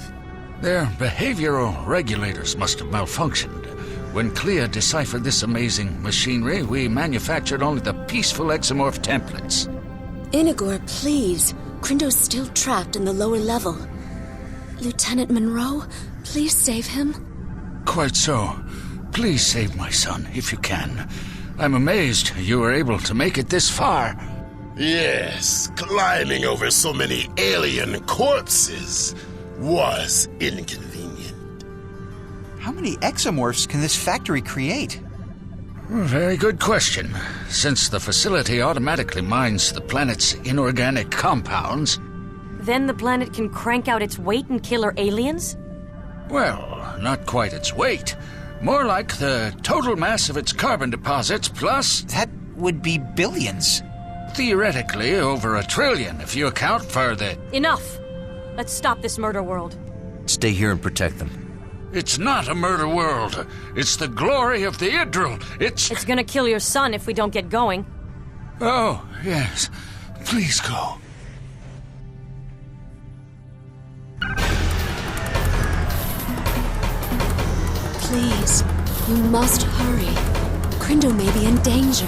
Their behavioral regulators must have malfunctioned. When Clea deciphered this amazing machinery, we manufactured only the peaceful exomorph templates. Inigor, please. Crindo's still trapped in the lower level. Lieutenant Monroe, please save him. Quite so. Please save my son, if you can. I'm amazed you were able to make it this far. Yes, climbing over so many alien corpses was inconvenient. How many exomorphs can this factory create? Very good question. Since the facility automatically mines the planet's inorganic compounds... Then the planet can crank out its weight and kill our aliens? Well, not quite its weight. More like the total mass of its carbon deposits plus... That would be billions. Theoretically, over 1 trillion if you account for the... Enough! Let's stop this murder world. Stay here and protect them. It's not a murder world. It's the glory of the Idril. It's gonna kill your son if we don't get going. Oh, yes. Please go. Please, you must hurry. Crindo may be in danger.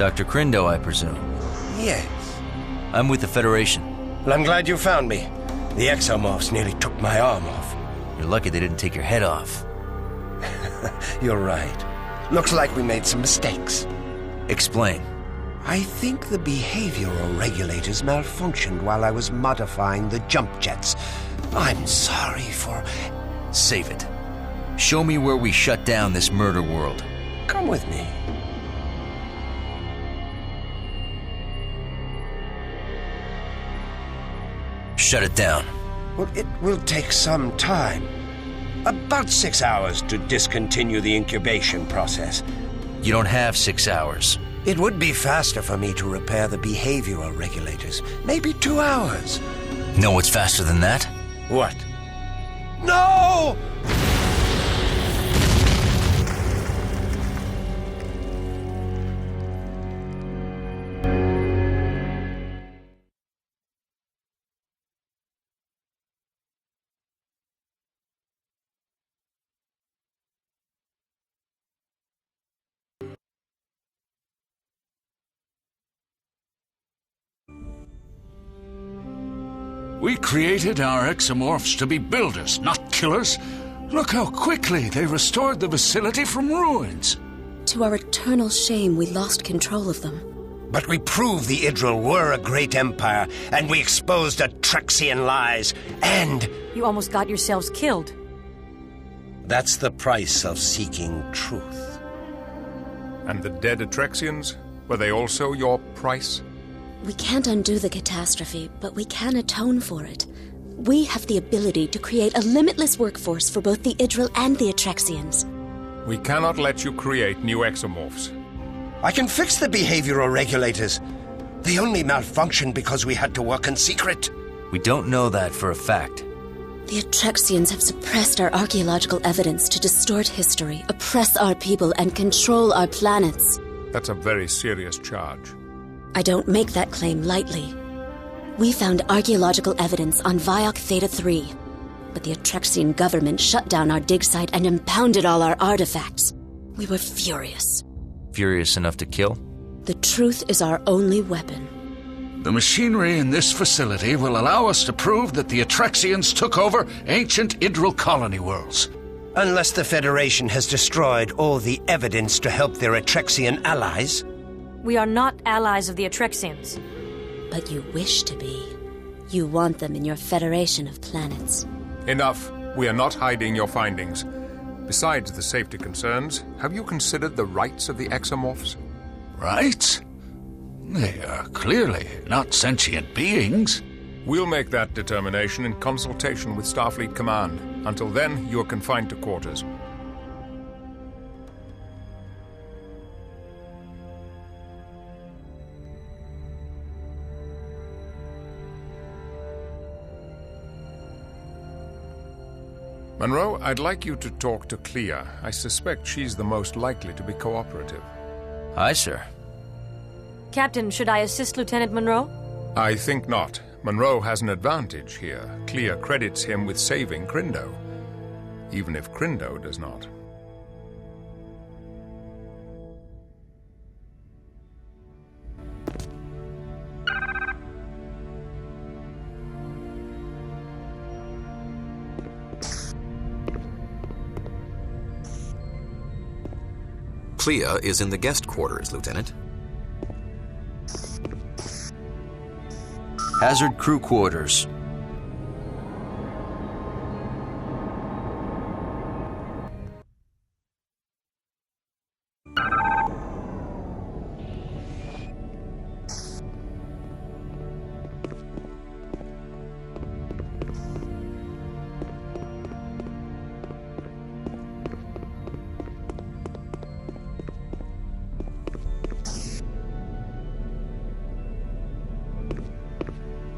Dr. Crindo, I presume? Yes. I'm with the Federation. Well, I'm glad you found me. The exomorphs nearly took my arm off. You're lucky they didn't take your head off. You're right. Looks like we made some mistakes. Explain. I think the behavioral regulators malfunctioned while I was modifying the jump jets. I'm sorry for... Save it. Show me where we shut down this murder world. Come with me. Shut it down. Well, it will take some time. About 6 hours to discontinue the incubation process. You don't have 6 hours. It would be faster for me to repair the behavioral regulators. Maybe 2 hours. Know what's faster than that? What? No! We created our exomorphs to be builders, not killers. Look how quickly they restored the facility from ruins. To our eternal shame, we lost control of them. But we proved the Idril were a great empire, and we exposed Atrexian lies, and... You almost got yourselves killed. That's the price of seeking truth. And the dead Atrexians? Were they also your price? We can't undo the catastrophe, but we can atone for it. We have the ability to create a limitless workforce for both the Idril and the Atrexians. We cannot let you create new exomorphs. I can fix the behavioral regulators. They only malfunctioned because we had to work in secret. We don't know that for a fact. The Atrexians have suppressed our archaeological evidence to distort history, oppress our people, and control our planets. That's a very serious charge. I don't make that claim lightly. We found archaeological evidence on Viok Theta 3, but the Atrexian government shut down our dig site and impounded all our artifacts. We were furious. Furious enough to kill? The truth is our only weapon. The machinery in this facility will allow us to prove that the Atrexians took over ancient Idril colony worlds. Unless the Federation has destroyed all the evidence to help their Atrexian allies. We are not allies of the Atrexians. But you wish to be. You want them in your Federation of Planets. Enough. We are not hiding your findings. Besides the safety concerns, have you considered the rights of the exomorphs? Rights? They are clearly not sentient beings. We'll make that determination in consultation with Starfleet Command. Until then, you are confined to quarters. Monroe, I'd like you to talk to Clea. I suspect she's the most likely to be cooperative. Aye, sir. Captain, should I assist Lieutenant Monroe? I think not. Monroe has an advantage here. Clea credits him with saving Crindo, even if Crindo does not. Clea is in the guest quarters, Lieutenant. Hazard crew quarters.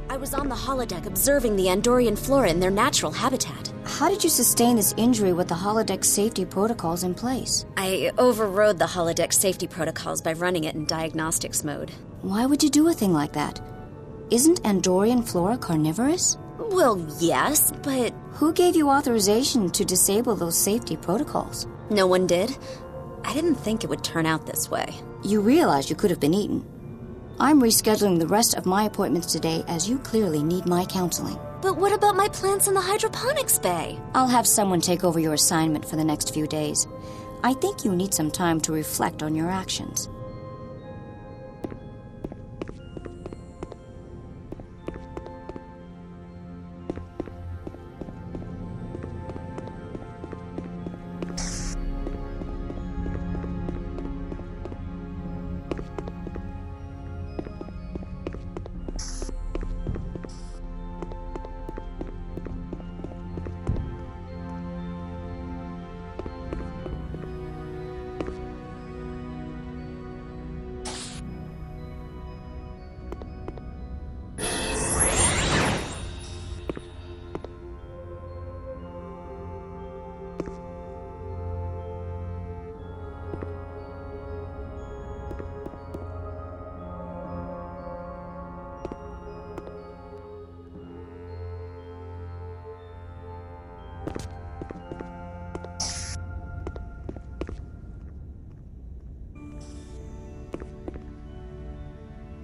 I was on the holodeck observing the Andorian flora in their natural habitat. How did you sustain this injury with the holodeck safety protocols in place? I overrode the holodeck safety protocols by running it in diagnostics mode. Why would you do a thing like that? Isn't Andorian flora carnivorous? Well, yes, but... Who gave you authorization to disable those safety protocols? No one did. I didn't think it would turn out this way. You realize you could have been eaten. I'm rescheduling the rest of my appointments today as you clearly need my counseling. But what about my plants in the hydroponics bay? I'll have someone take over your assignment for the next few days. I think you need some time to reflect on your actions.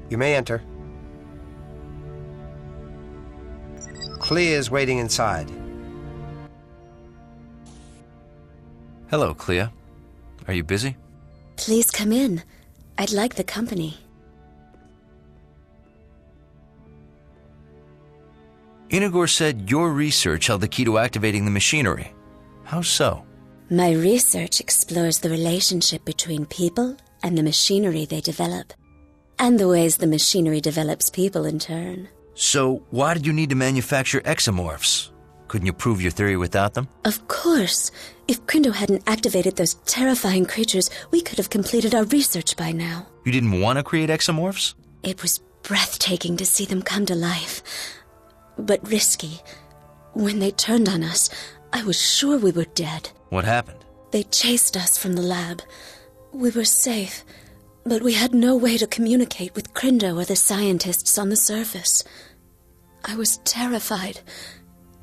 You may enter. Clea is waiting inside. Hello, Clea. Are you busy? Please come in. I'd like the company. Inigor said your research held the key to activating the machinery. How so? My research explores the relationship between people and the machinery they develop, and the ways the machinery develops people in turn. So, why did you need to manufacture exomorphs? Couldn't you prove your theory without them? Of course. If Crindo hadn't activated those terrifying creatures, we could have completed our research by now. You didn't want to create exomorphs? It was breathtaking to see them come to life, but risky. When they turned on us, I was sure we were dead. What happened? They chased us from the lab. We were safe, but we had no way to communicate with Crindo or the scientists on the surface. I was terrified,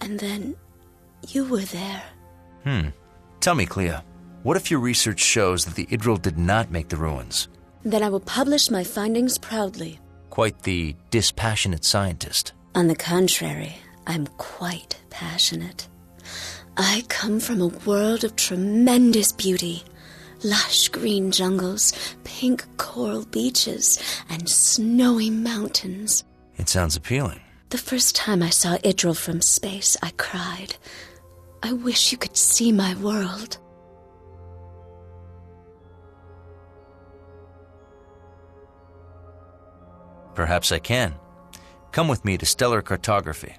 and then you were there. Tell me, Clea, what if your research shows that the Idril did not make the ruins? Then I will publish my findings proudly. Quite the dispassionate scientist. On the contrary, I'm quite passionate. I come from a world of tremendous beauty. Lush green jungles, pink coral beaches, and snowy mountains. It sounds appealing. The first time I saw Idril from space, I cried. I wish you could see my world. Perhaps I can. Come with me to stellar cartography.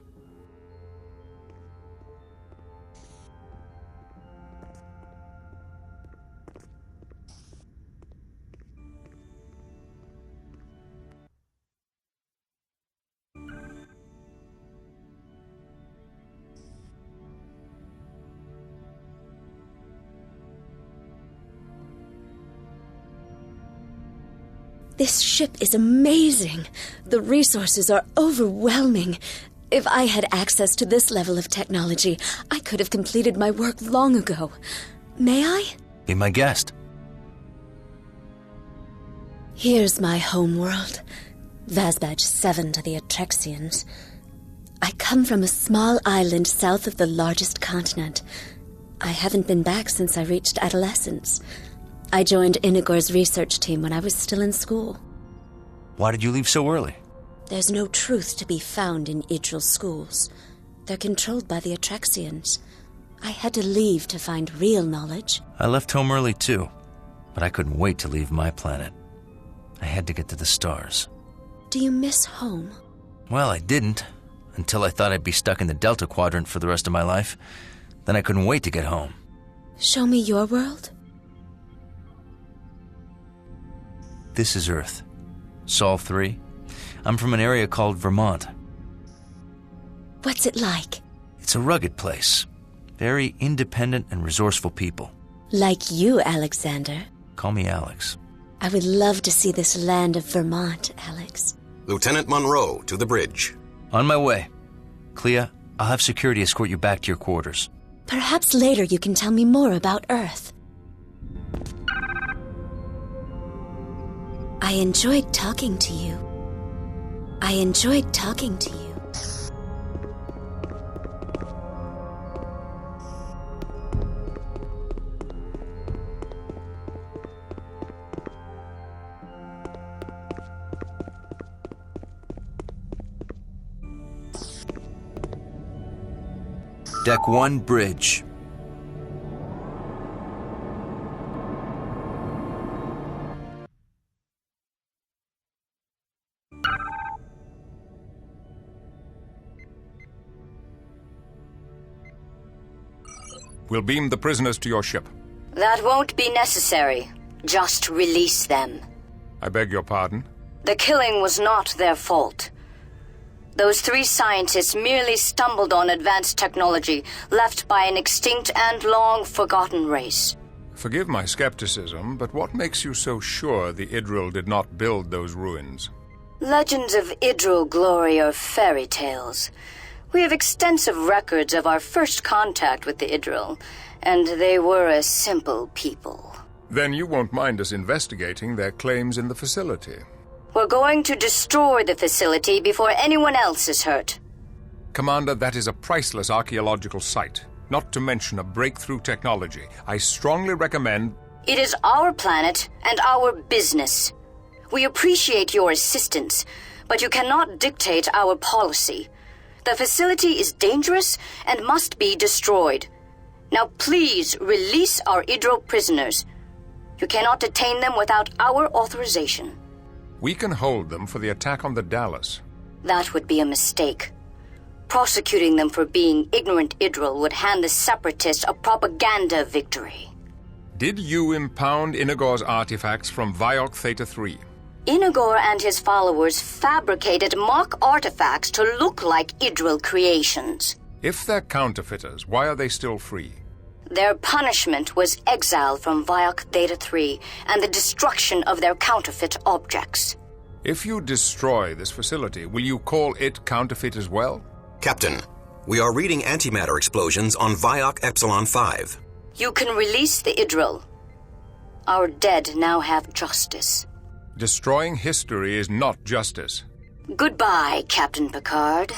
This ship is amazing. The resources are overwhelming. If I had access to this level of technology, I could have completed my work long ago. May I? Be my guest. Here's my home world. Vazbadge 7 to the Atrexians. I come from a small island south of the largest continent. I haven't been back since I reached adolescence. I joined Inigor's research team when I was still in school. Why did you leave so early? There's no truth to be found in Idril schools. They're controlled by the Atrexians. I had to leave to find real knowledge. I left home early too, but I couldn't wait to leave my planet. I had to get to the stars. Do you miss home? Well, I didn't, until I thought I'd be stuck in the Delta Quadrant for the rest of my life. Then I couldn't wait to get home. Show me your world? This is Earth. Sol 3. I'm from an area called Vermont. What's it like? It's a rugged place. Very independent and resourceful people. Like you, Alexander. Call me Alex. I would love to see this land of Vermont, Alex. Lieutenant Monroe, to the bridge. On my way. Clea, I'll have security escort you back to your quarters. Perhaps later you can tell me more about Earth. I enjoyed talking to you. I enjoyed talking to you. Deck 1, bridge. We'll beam the prisoners to your ship. That won't be necessary. Just release them. I beg your pardon? The killing was not their fault. Those 3 scientists merely stumbled on advanced technology left by an extinct and long-forgotten race. Forgive my skepticism, but what makes you so sure the Idril did not build those ruins? Legends of Idril glory are fairy tales. We have extensive records of our first contact with the Idril, and they were a simple people. Then you won't mind us investigating their claims in the facility. We're going to destroy the facility before anyone else is hurt. Commander, that is a priceless archaeological site, not to mention a breakthrough technology. I strongly recommend... It is our planet and our business. We appreciate your assistance, but you cannot dictate our policy. The facility is dangerous and must be destroyed. Now please release our Idril prisoners. You cannot detain them without our authorization. We can hold them for the attack on the Dallas. That would be a mistake. Prosecuting them for being ignorant Idril would hand the Separatists a propaganda victory. Did you impound Inagor's artifacts from Viok Theta 3? Inagor and his followers fabricated mock artifacts to look like Idril creations. If they're counterfeiters, why are they still free? Their punishment was exile from Viok Theta 3 and the destruction of their counterfeit objects. If you destroy this facility, will you call it counterfeit as well? Captain, we are reading antimatter explosions on Viok Epsilon 5. You can release the Idril. Our dead now have justice. Destroying history is not justice. Goodbye, Captain Picard.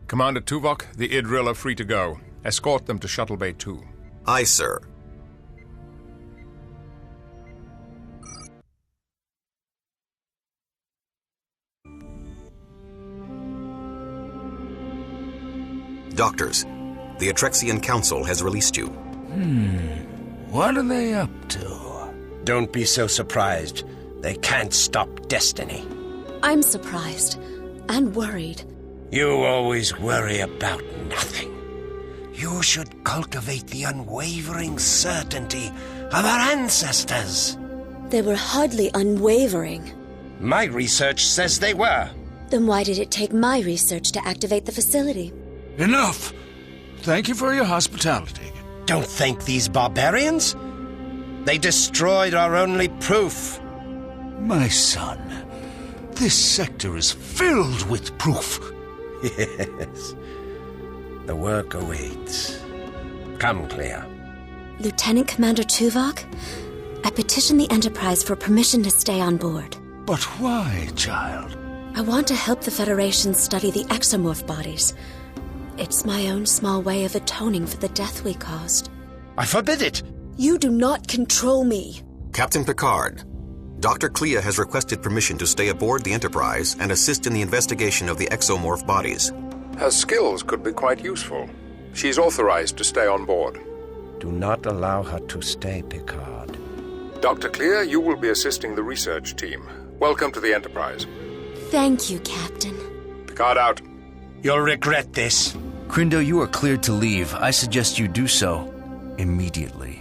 Commander Tuvok, the Idril are free to go. Escort them to Shuttle Bay 2. Aye, sir. Doctors, the Atrexian Council has released you. What are they up to? Don't be so surprised. They can't stop destiny. I'm surprised and worried. You always worry about nothing. You should cultivate the unwavering certainty of our ancestors. They were hardly unwavering. My research says they were. Then why did it take my research to activate the facility? Enough! Thank you for your hospitality. Don't thank these barbarians. They destroyed our only proof. My son, this sector is filled with proof. Yes. The work awaits. Come, Clea. Lieutenant Commander Tuvok, I petitioned the Enterprise for permission to stay on board. But why, child? I want to help the Federation study the exomorph bodies. It's my own small way of atoning for the death we caused. I forbid it! You do not control me. Captain Picard, Dr. Clea has requested permission to stay aboard the Enterprise and assist in the investigation of the exomorph bodies. Her skills could be quite useful. She's authorized to stay on board. Do not allow her to stay, Picard. Dr. Clea, you will be assisting the research team. Welcome to the Enterprise. Thank you, Captain. Picard out. You'll regret this. Crindo, you are cleared to leave. I suggest you do so immediately.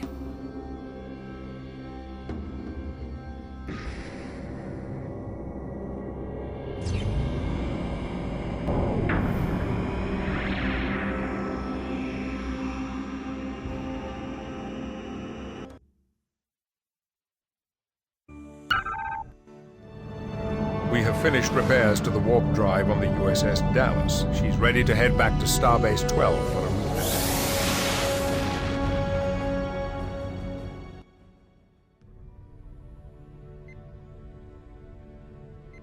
We have finished repairs to the warp drive on the USS Dallas. She's ready to head back to Starbase 12 for a revisit.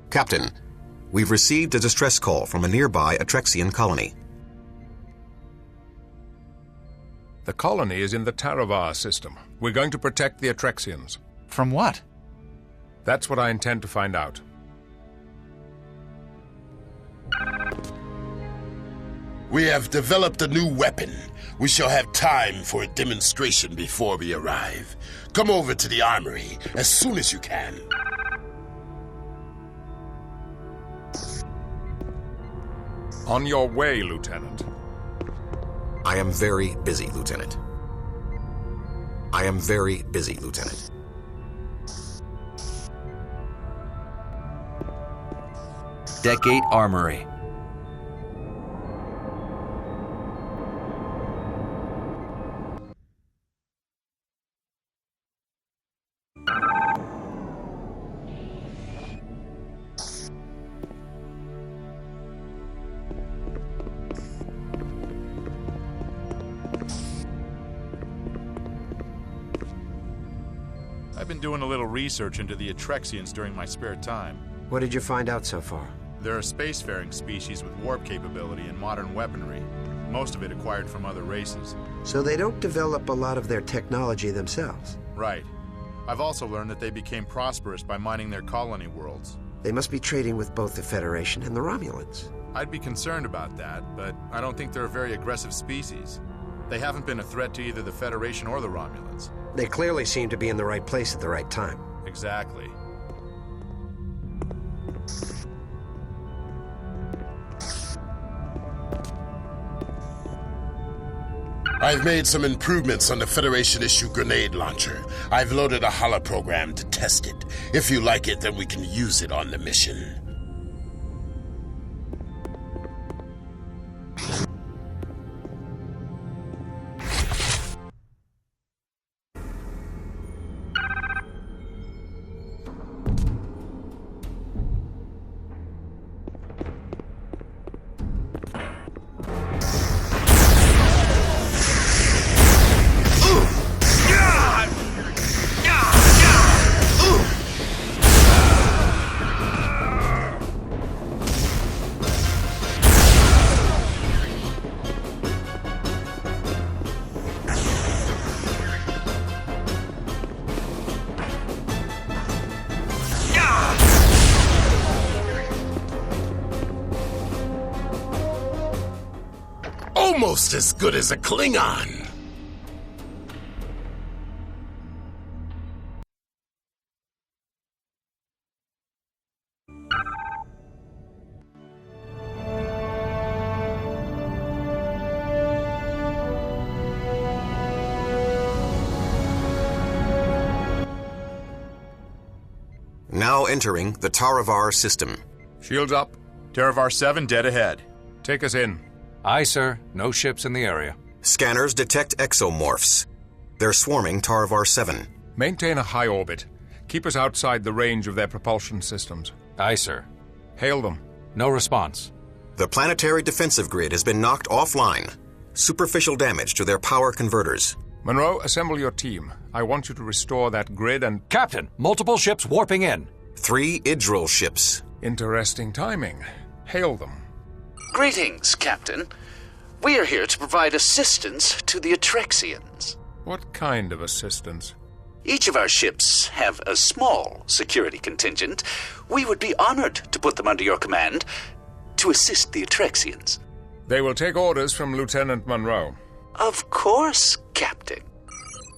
Captain, we've received a distress call from a nearby Atrexian colony. The colony is in the Taravar system. We're going to protect the Atrexians. From what? That's what I intend to find out. We have developed a new weapon. We shall have time for a demonstration before we arrive. Come over to the armory as soon as you can. On your way, Lieutenant. I am very busy, Lieutenant. I am very busy, Lieutenant. Deck 8 Armory. I've been doing a little research into the Atrexians during my spare time. What did you find out so far? They're a spacefaring species with warp capability and modern weaponry, most of it acquired from other races. So they don't develop a lot of their technology themselves? Right. I've also learned that they became prosperous by mining their colony worlds. They must be trading with both the Federation and the Romulans. I'd be concerned about that, but I don't think they're a very aggressive species. They haven't been a threat to either the Federation or the Romulans. They clearly seem to be in the right place at the right time. Exactly. I've made some improvements on the Federation-issue grenade launcher. I've loaded a holoprogram to test it. If you like it, then we can use it on the mission. Almost as good as a Klingon. Now entering the Taravar system. Shields up. Taravar 7 dead ahead. Take us in. Aye, sir. No ships in the area. Scanners detect exomorphs. They're swarming Taravar 7. Maintain a high orbit. Keep us outside the range of their propulsion systems. Aye, sir. Hail them. No response. The planetary defensive grid has been knocked offline. Superficial damage to their power converters. Monroe, assemble your team. I want you to restore that grid and... Captain, multiple ships warping in. 3 Idril ships. Interesting timing. Hail them. Greetings, Captain. We are here to provide assistance to the Atrexians. What kind of assistance? Each of our ships have a small security contingent. We would be honored to put them under your command to assist the Atrexians. They will take orders from Lieutenant Monroe. Of course, Captain.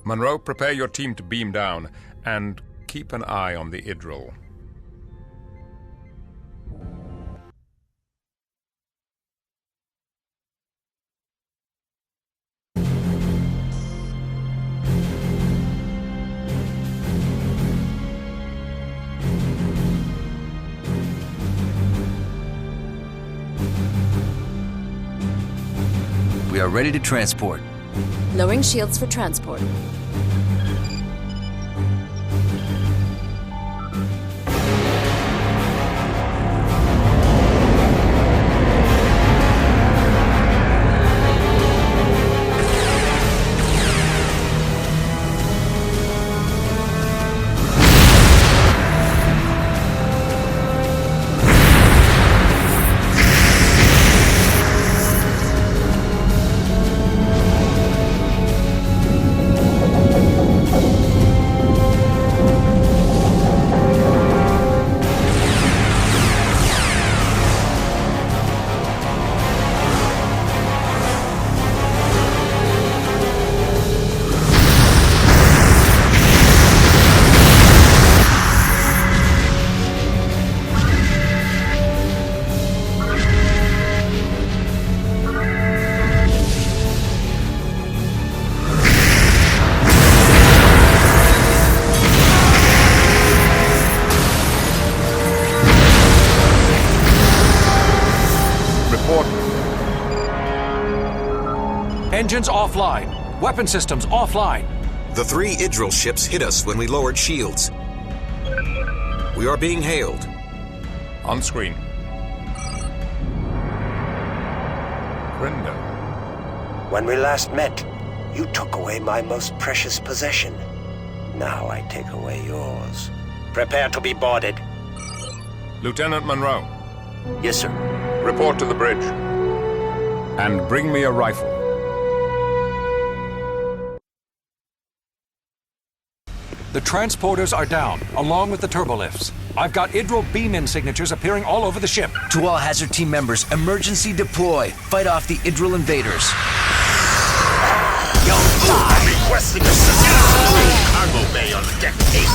Monroe, prepare your team to beam down, and keep an eye on the Idril. We are ready to transport. Lowering shields for transport. Engines offline. Weapon systems offline. The 3 Idril ships hit us when we lowered shields. We are being hailed. On screen. Grinda. When we last met, you took away my most precious possession. Now I take away yours. Prepare to be boarded. Lieutenant Monroe. Yes, sir. Report to the bridge. And bring me a rifle. The transporters are down, along with the turbolifts. I've got Idril beam-in signatures appearing all over the ship. To all Hazard team members, emergency deploy. Fight off the Idril invaders. You'll die! Requesting assistance from the main cargo bay on deck 8.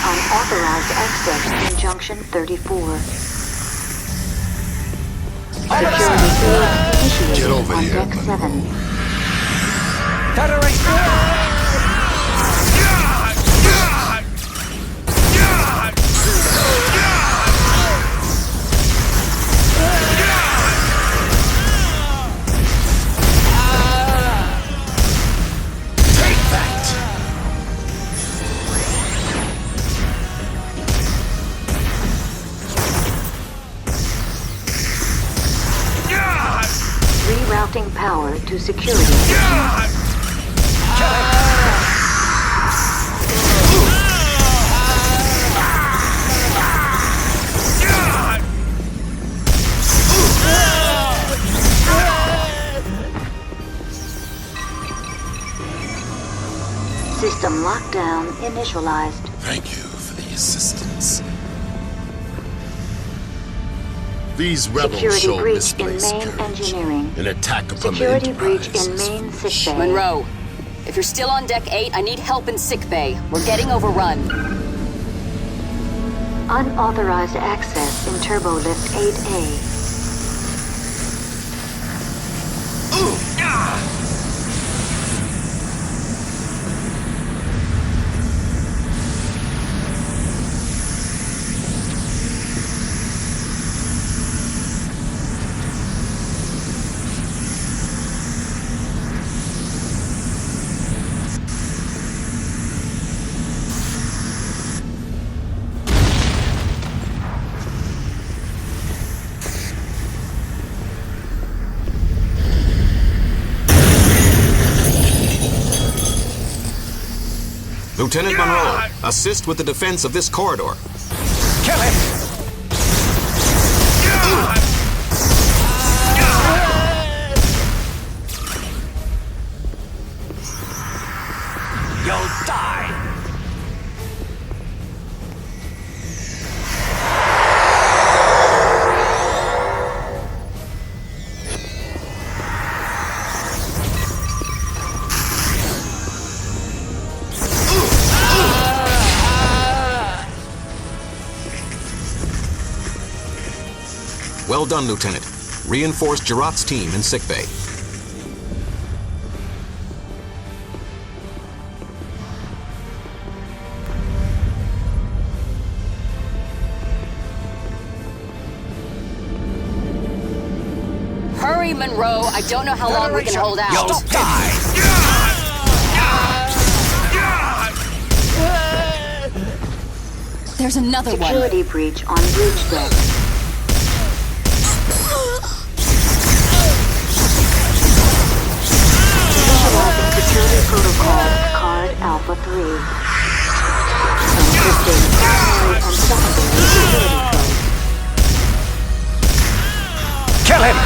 Unauthorized access in Junction 34. Security initiated Get over on here, Deck 7. Rerouting power to security. System lockdown initialized. Thank you for the assistance. These rebels Security show breach in misplaced main courage. engineering. An attack upon Security the breach Enterprise in is main sick bay. Monroe, if you're still on Deck 8, I need help in sick bay. We're getting overrun. Unauthorized access in Turbolift 8A. Lieutenant Monroe, assist with the defense of this corridor. Kill him! You'll die! Well done, Lieutenant. Reinforce Gerard's team in sickbay. Hurry, Monroe. I don't know how long we can hold out. You'll die! There's another one. Security breach on bridge deck. Initializing security protocol Card Alpha 3. Encrypting primary and secondary security codes. Kill him!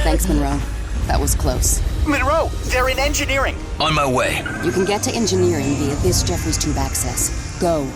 Thanks, Monroe. That was close. Monroe, they're in engineering. On my way. You can get to engineering via this Jeffries tube access. Go.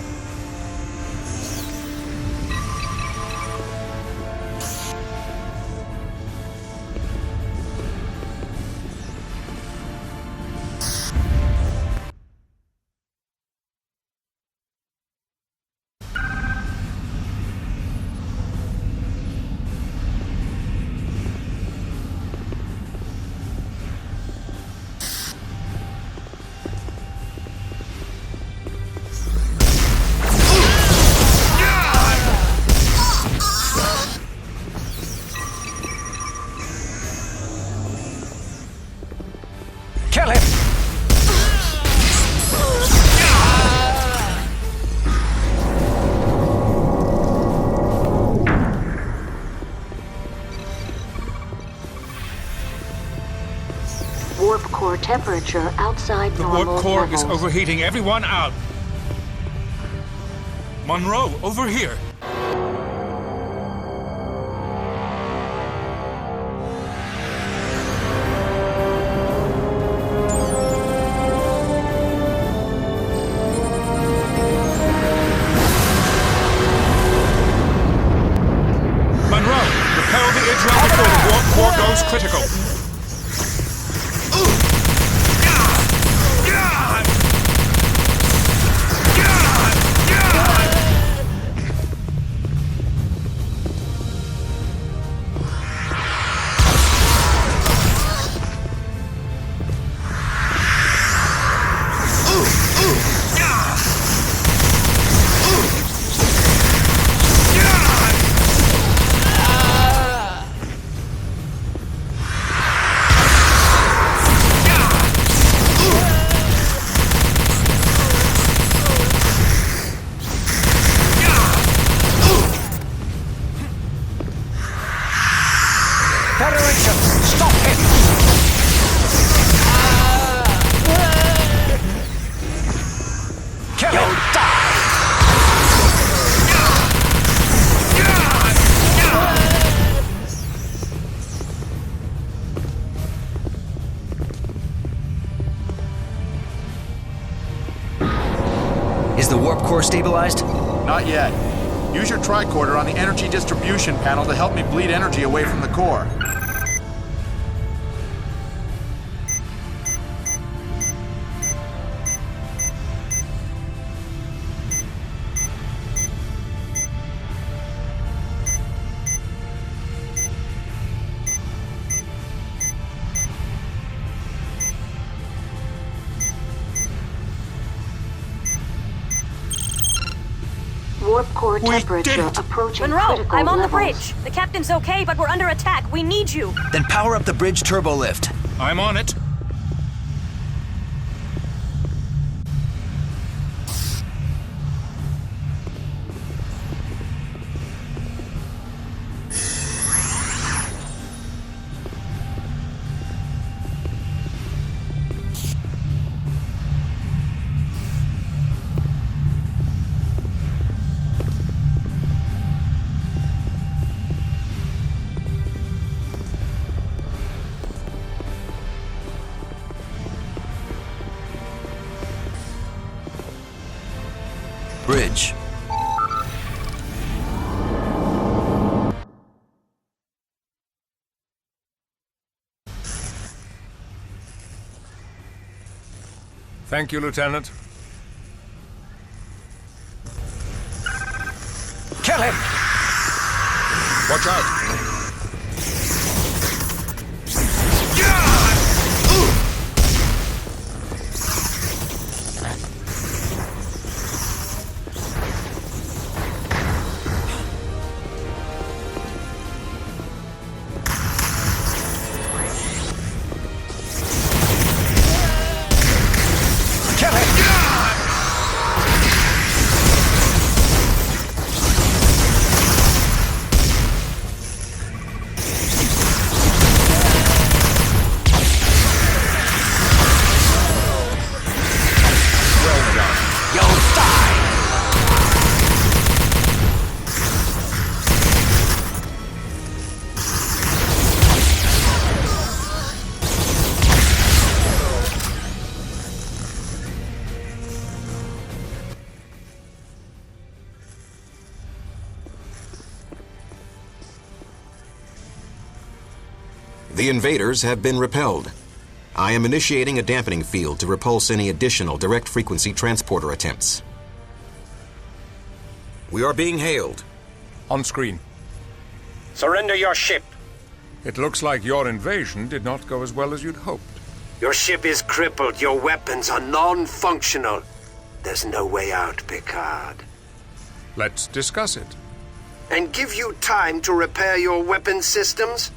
Temperature outside The normal warp core levels. is overheating. Everyone out. Monroe, over here. Monroe, repel the Idrel before the warp core goes critical. Federation, stop him! Kill him! Is the warp core stabilized? Not yet. Use your tricorder on the energy distribution panel to help me bleed energy away from the core. Warp core temperature approaching Monroe, critical I'm on the levels. bridge. The captain's okay, but we're under attack. We need you. Then power up the bridge turbo lift. I'm on it. Bridge. Thank you, Lieutenant. Kill him! Watch out! The invaders have been repelled. I am initiating a dampening field to repulse any additional direct frequency transporter attempts. We are being hailed. On screen. Surrender your ship. It looks like your invasion did not go as well as you'd hoped. Your ship is crippled. Your weapons are non-functional. There's no way out, Picard. Let's discuss it. And give you time to repair your weapon systems?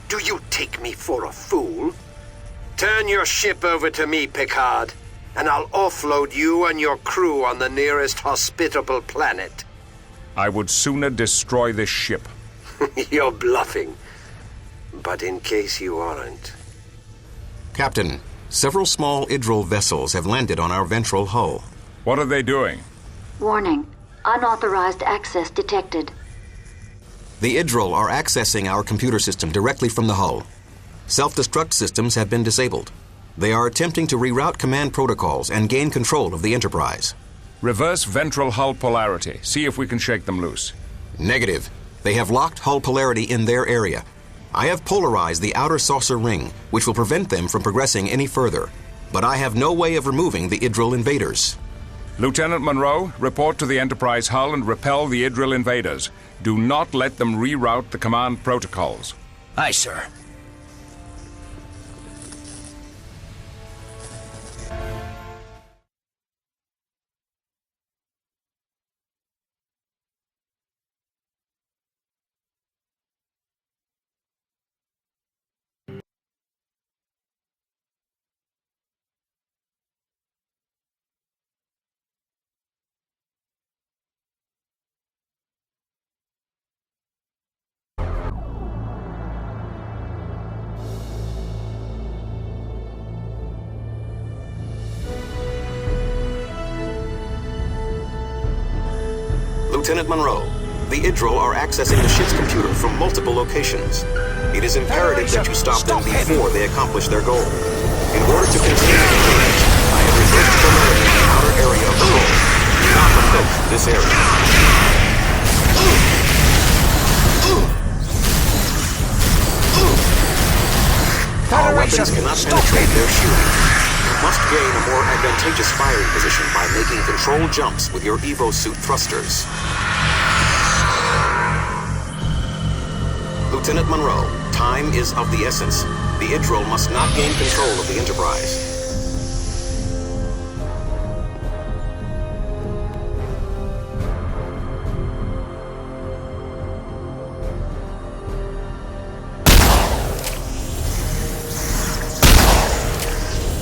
Do you take me for a fool? Turn your ship over to me, Picard, and I'll offload you and your crew on the nearest hospitable planet. I would sooner destroy this ship. You're bluffing. But in case you aren't... Captain, Several small Idril vessels have landed on our ventral hull. What are they doing? Warning. Unauthorized access detected. The Idril are accessing our computer system directly from the hull. Self-destruct systems have been disabled. They are attempting to reroute command protocols and gain control of the Enterprise. Reverse ventral hull polarity. See if we can shake them loose. Negative. They have locked hull polarity in their area. I have polarized the outer saucer ring, which will prevent them from progressing any further. But I have no way of removing the Idril invaders. Lieutenant Monroe, report to the Enterprise hull and repel the Idril invaders. Do not let them reroute the command protocols. Aye, sir. Lieutenant Monroe, the Idril are accessing the ship's computer from multiple locations. It is imperative that you stop them before they accomplish their goal. In order to continue the engagement, I have reversed polarity in the outer area of the hull. Do not approach this area. Our weapons cannot penetrate their shielding. You must gain a more advantageous firing position by making control jumps with your Evo suit thrusters. Lieutenant Monroe, time is of the essence. The Idril must not gain control of the Enterprise.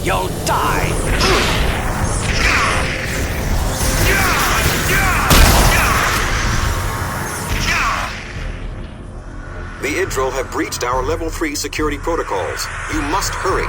You'll die! The Idril have breached our Level 3 security protocols. You must hurry.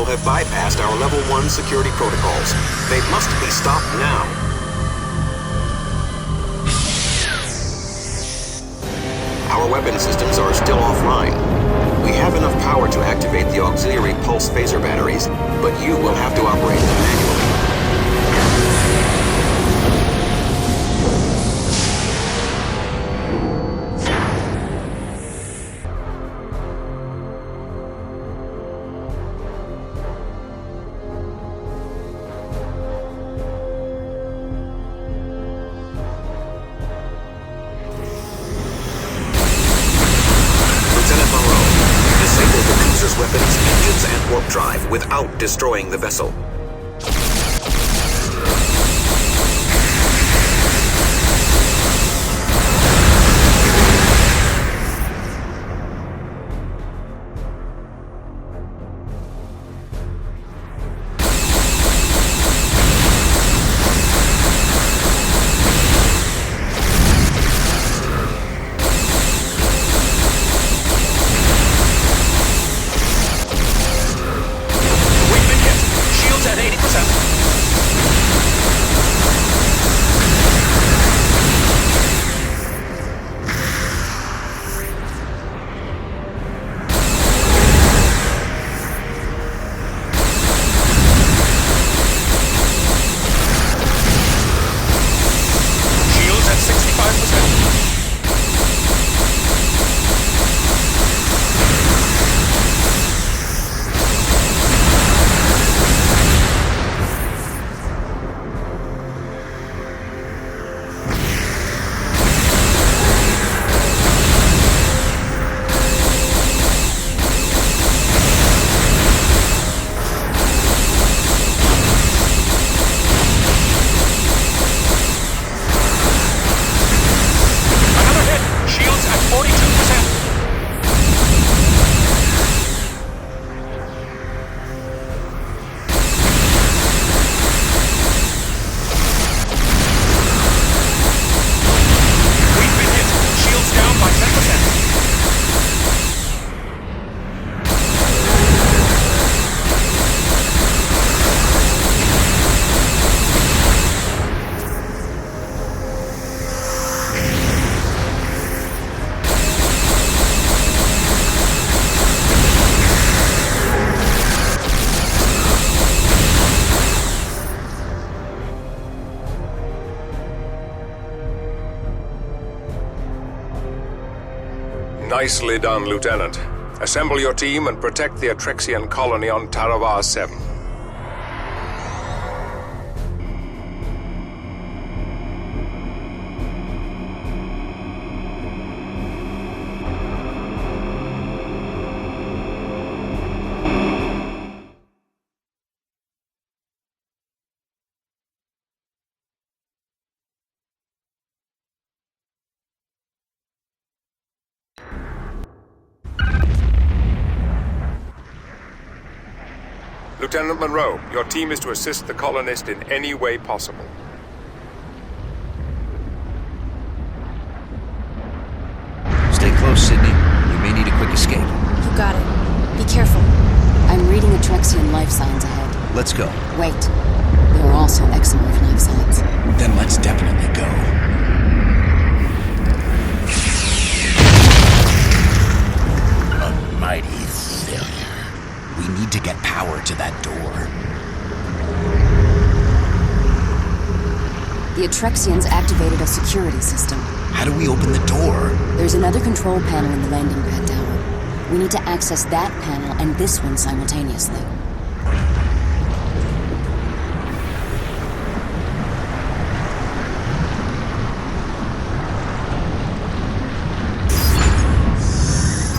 Have bypassed our Level 1 security protocols. They must be stopped now. Our weapon systems are still offline. We have enough power to activate the auxiliary pulse phaser batteries, but you will have to operate them manually. Weapons, engines, and warp drive without destroying the vessel. Nicely done, Lieutenant. Assemble your team and protect the Atrexian colony on Taravar 7. Lieutenant Monroe, your team is to assist the colonist in any way possible. Stay close, Sydney. You may need a quick escape. You got it. Be careful. I'm reading Atrexian life signs ahead. Let's go. Wait. There are also Exomorph life signs. Then let's definitely go. A mighty failure. We need to get power to that door. The Atrexians activated a security system. How do we open the door? There's another control panel in the landing pad tower. We need to access that panel and this one simultaneously.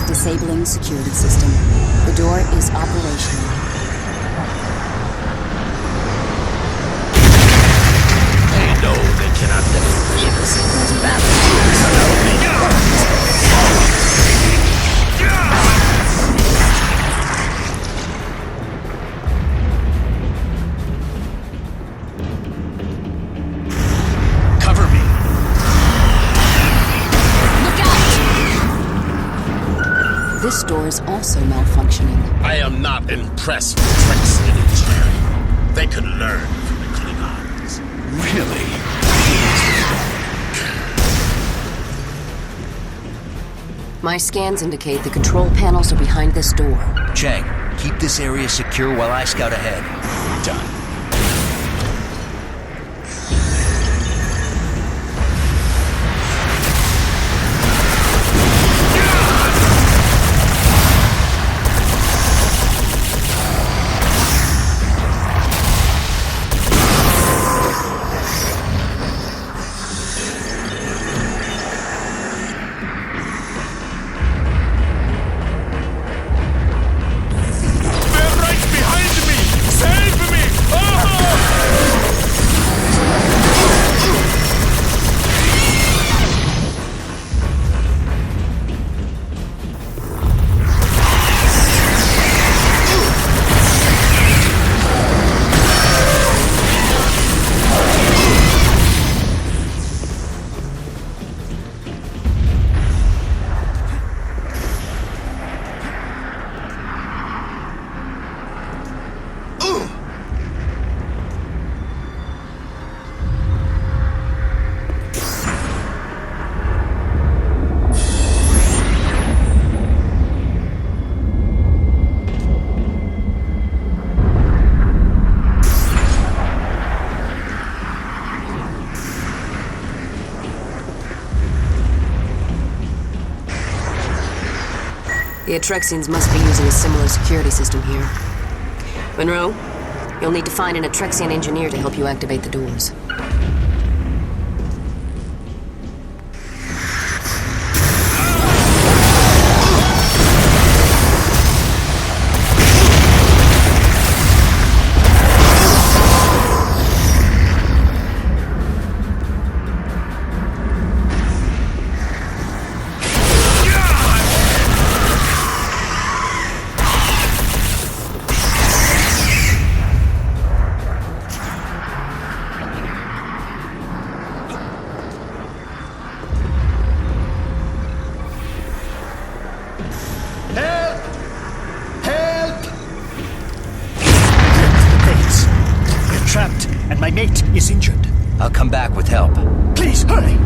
Disabling security system. The door is operational. They know they cannot defeat us in this battle. Cover me. Look out! This door is also malfunctioning. I am not impressed with Atrexian engineering. They could learn from the Klingons. Really? My scans indicate the control panels are behind this door. Chang, keep this area secure while I scout ahead. Done. The Atrexians must be using a similar security system here. Monroe, you'll need to find an Atrexian engineer to help you activate the doors. My mate is injured. I'll come back with help. Please, hurry!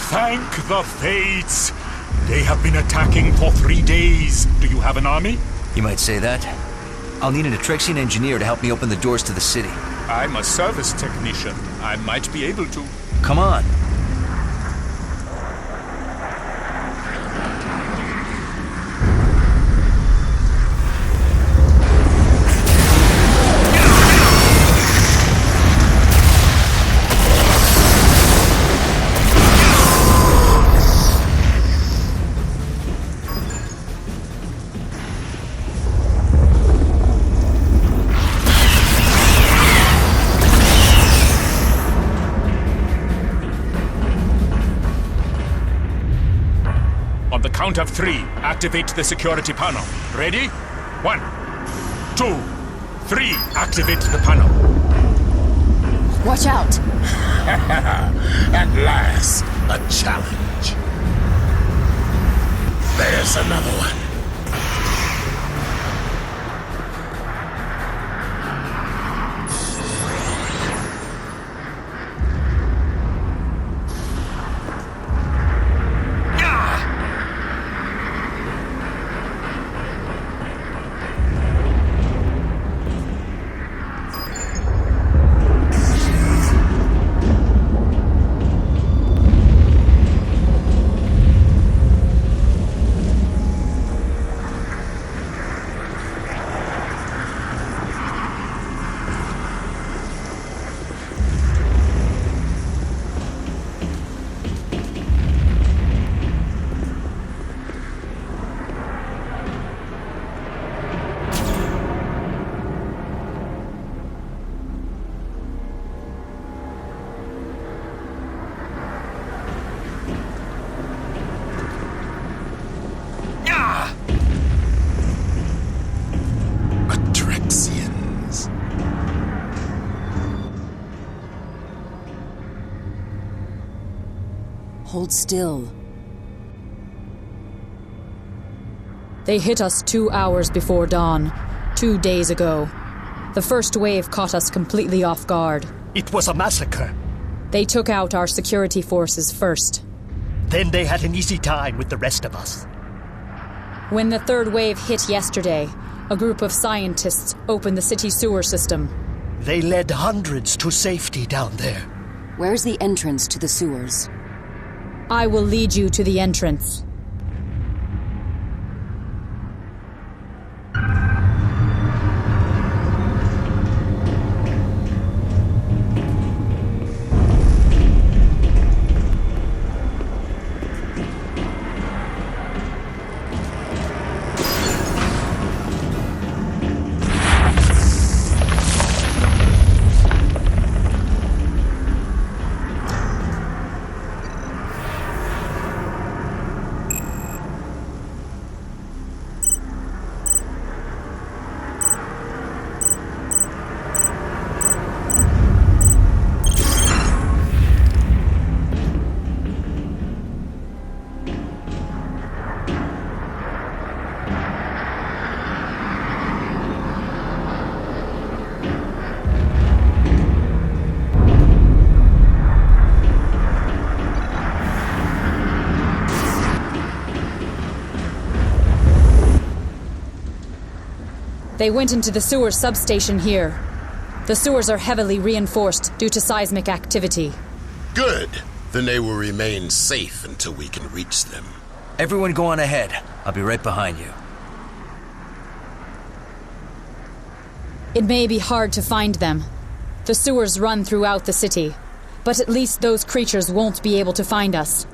Thank the fates! They have been attacking for 3 days. Do you have an army? You might say that. I'll need an Atrexian engineer to help me open the doors to the city. I'm a service technician. I might be able to. Come on. Count of 3. Activate the security panel. Ready? 1, 2, 3. Activate the panel. Watch out! At last, a challenge. There's another one. Hold still. They hit us 2 hours before dawn, 2 days ago. The first wave caught us completely off guard. It was a massacre. They took out our security forces first. Then they had an easy time with the rest of us. When the third wave hit yesterday, a group of scientists opened the city sewer system. They led hundreds to safety down there. Where's the entrance to the sewers? I will lead you to the entrance. They went into the sewer substation here. The sewers are heavily reinforced due to seismic activity. Good. Then they will remain safe until we can reach them. Everyone go on ahead. I'll be right behind you. It may be hard to find them. The sewers run throughout the city, but at least those creatures won't be able to find us.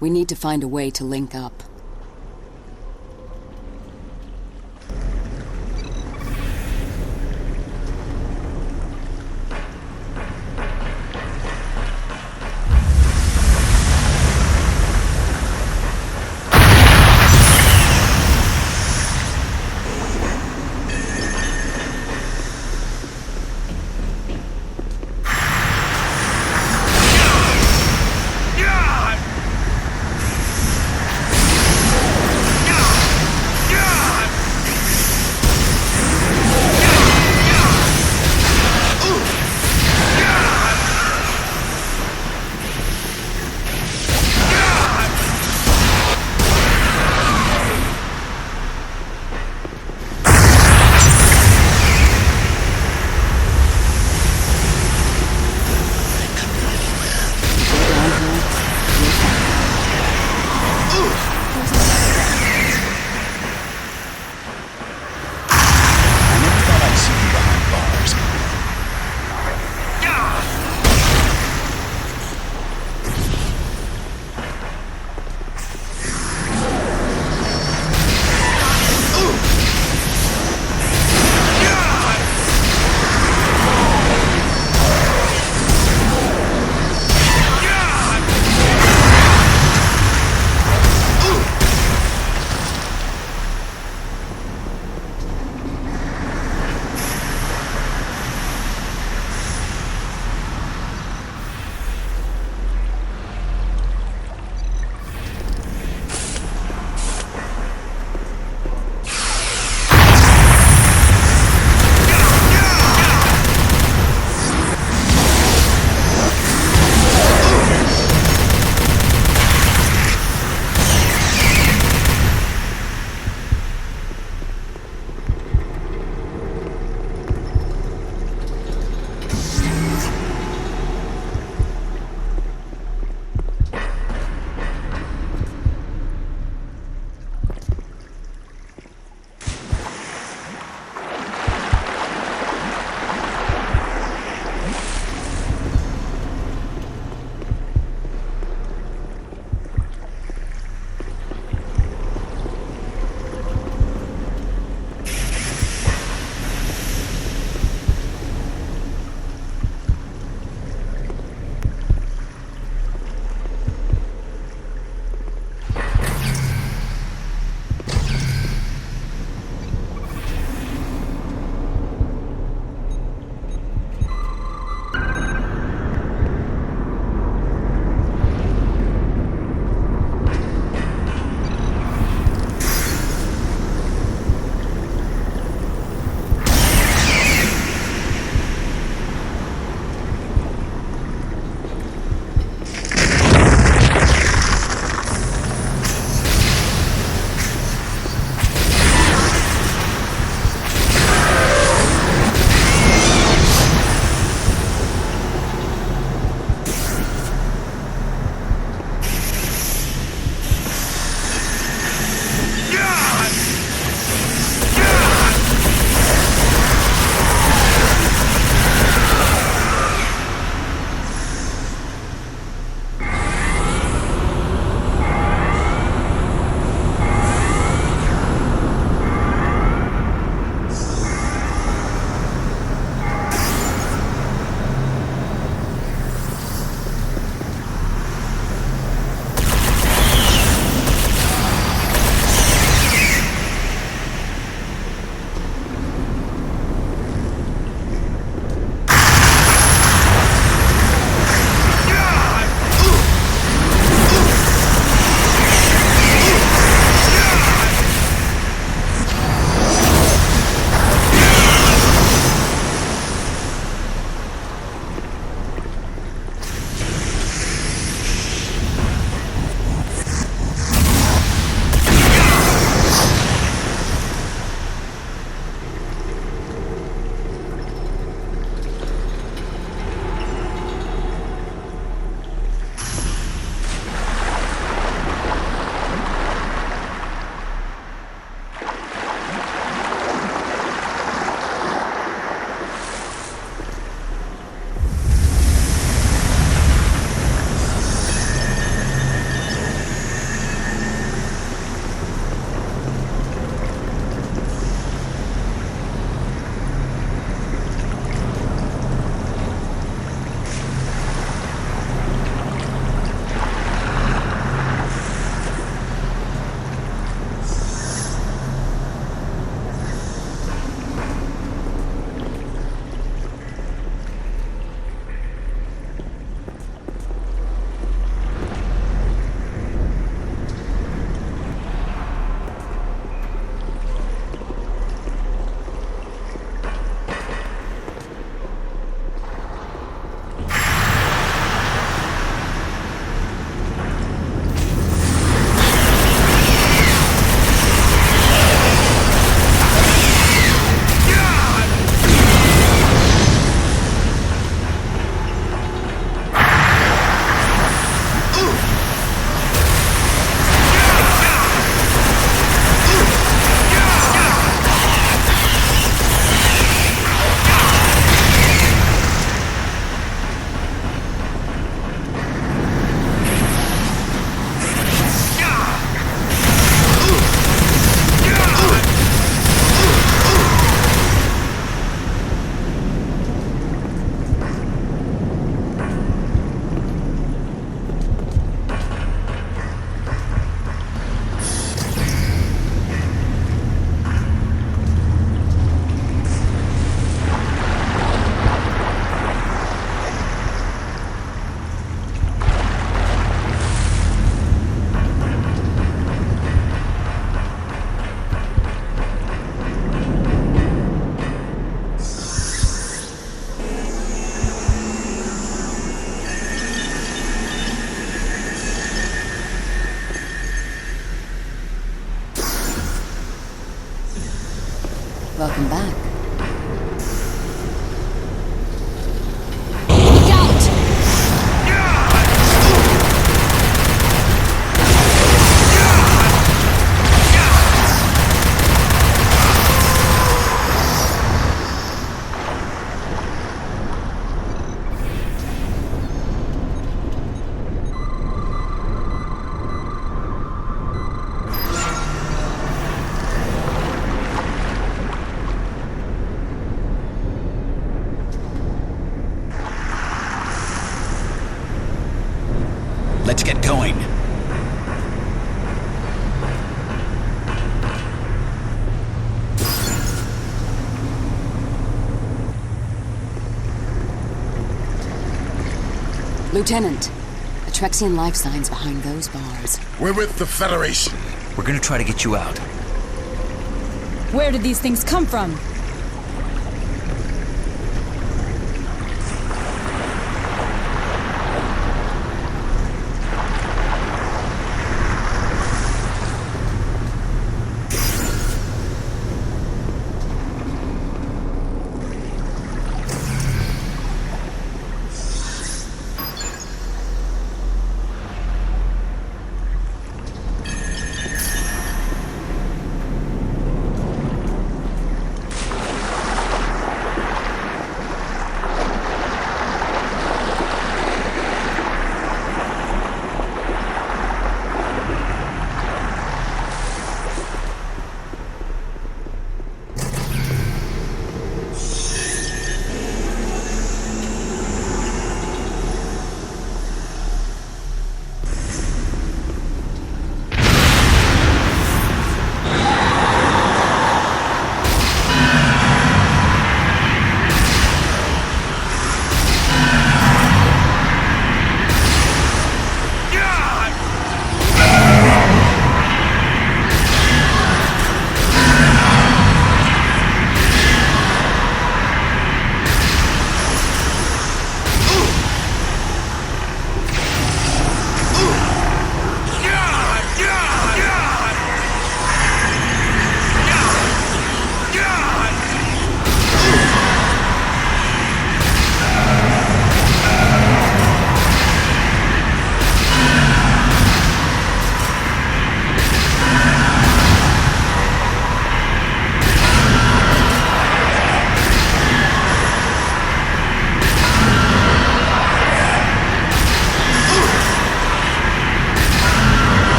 We need to find a way to link up. Welcome back. Look out! Let's get going. Lieutenant, Atrexian life signs behind those bars. We're with the Federation. We're gonna try to get you out. Where did these things come from?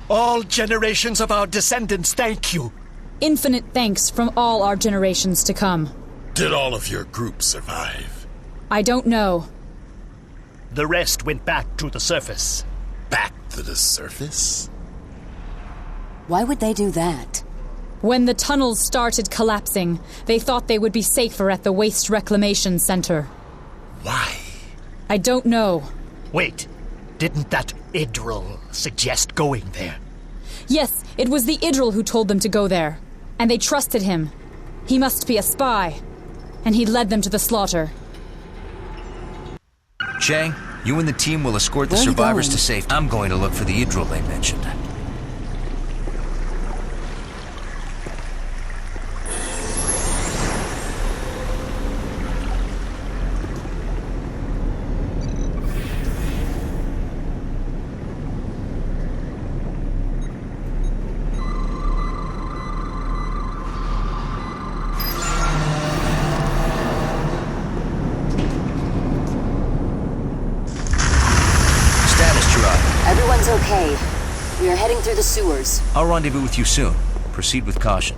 All generations of our descendants thank you. Infinite thanks from all our generations to come. Did all of your group survive? I don't know. The rest went back to the surface. Back to the surface? Why would they do that? When the tunnels started collapsing, they thought they would be safer at the Waste Reclamation Center. Why? I don't know. Wait, didn't that Idril suggest going there? Yes, it was the Idril who told them to go there. And they trusted him. He must be a spy. And he led them to the slaughter. Chang, you and the team will escort the Where are you survivors going? to safety. I'm going to look for the Idril they mentioned. Everyone's okay. We are heading through the sewers. I'll rendezvous with you soon. Proceed with caution.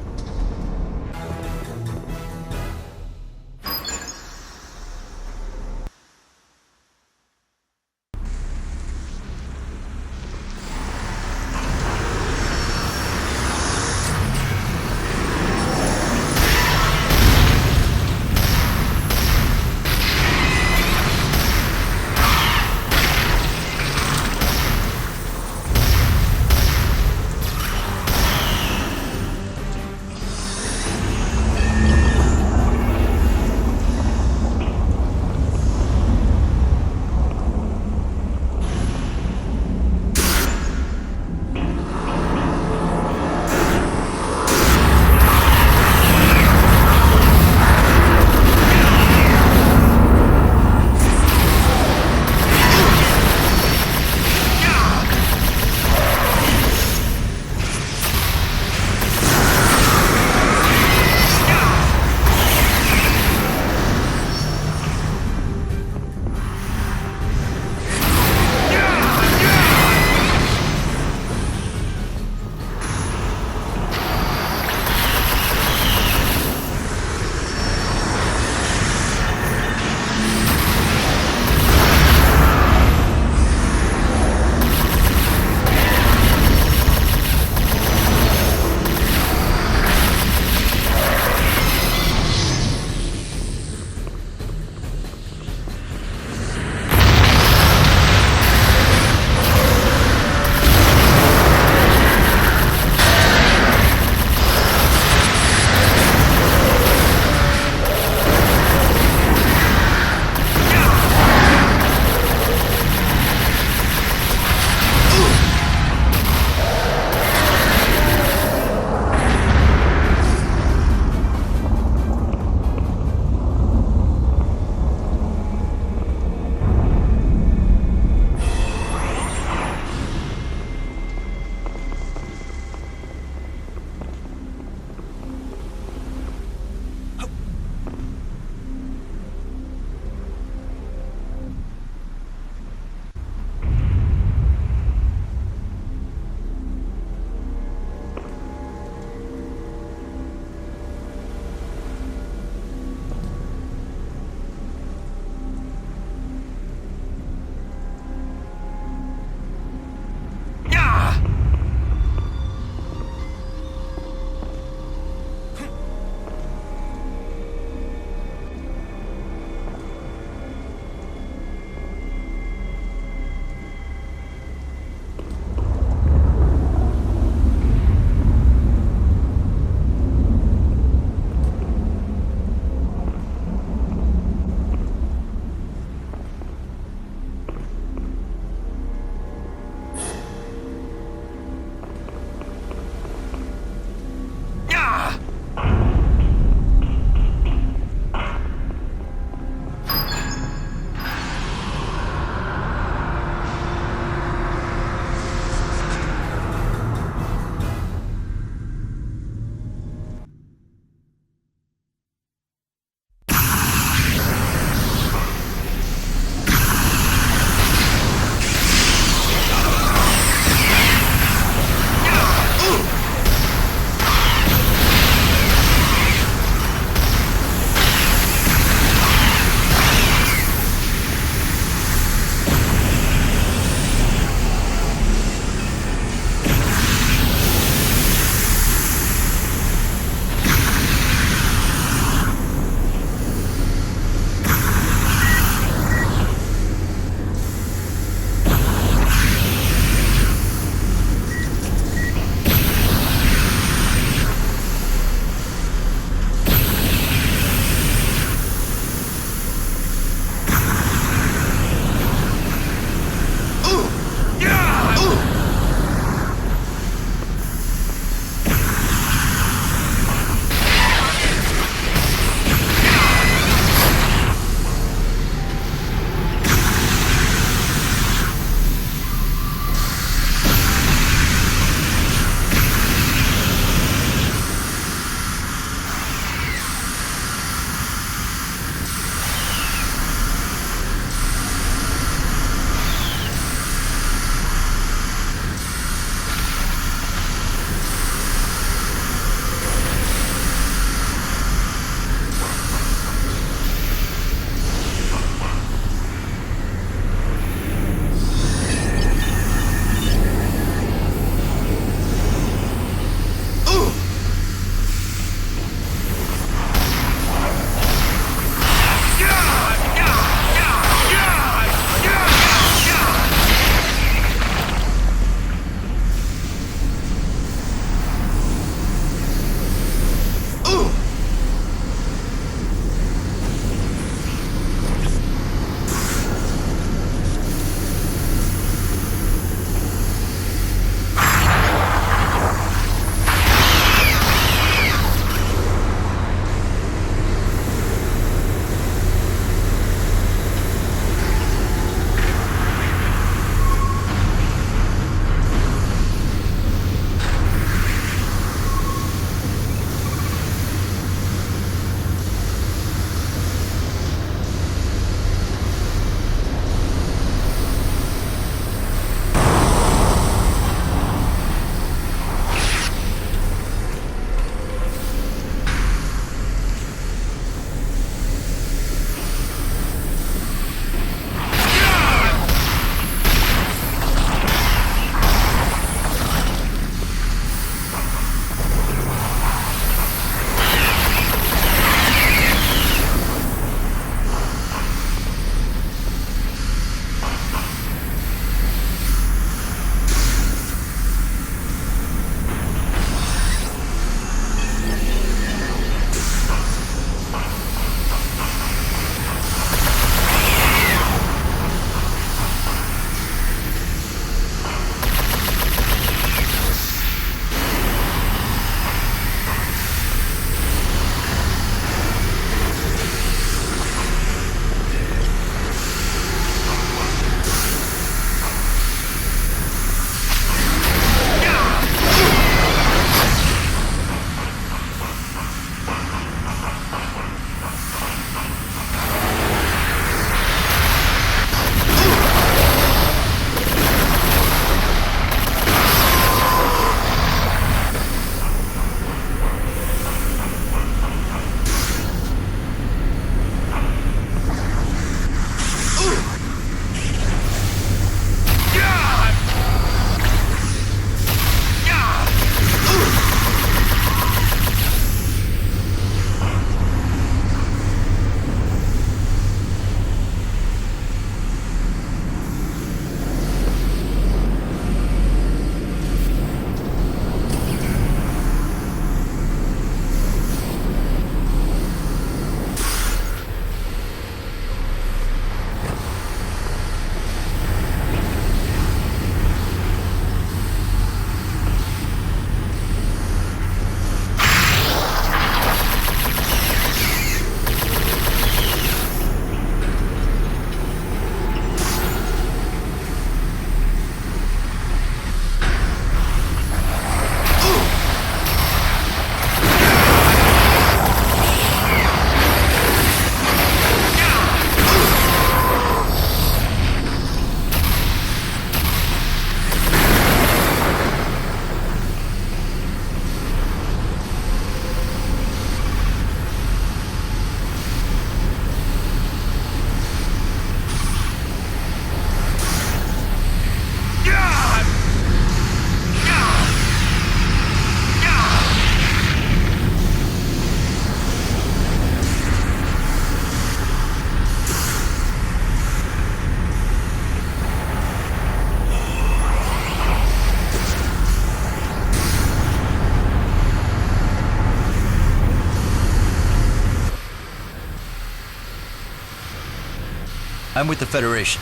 I'm with the Federation.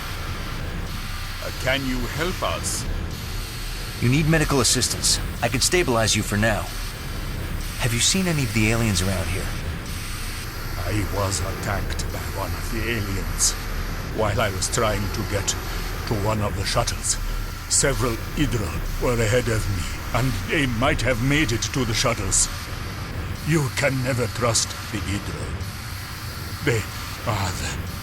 Can you help us? You need medical assistance. I can stabilize you for now. Have you seen any of the aliens around here? I was attacked by one of the aliens while I was trying to get to one of the shuttles. Several Idril were ahead of me, and they might have made it to the shuttles. You can never trust the Idril. They are the...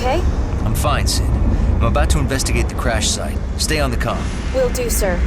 Okay? I'm fine, Sid. I'm about to investigate the crash site. Stay on the comm. Will do, sir.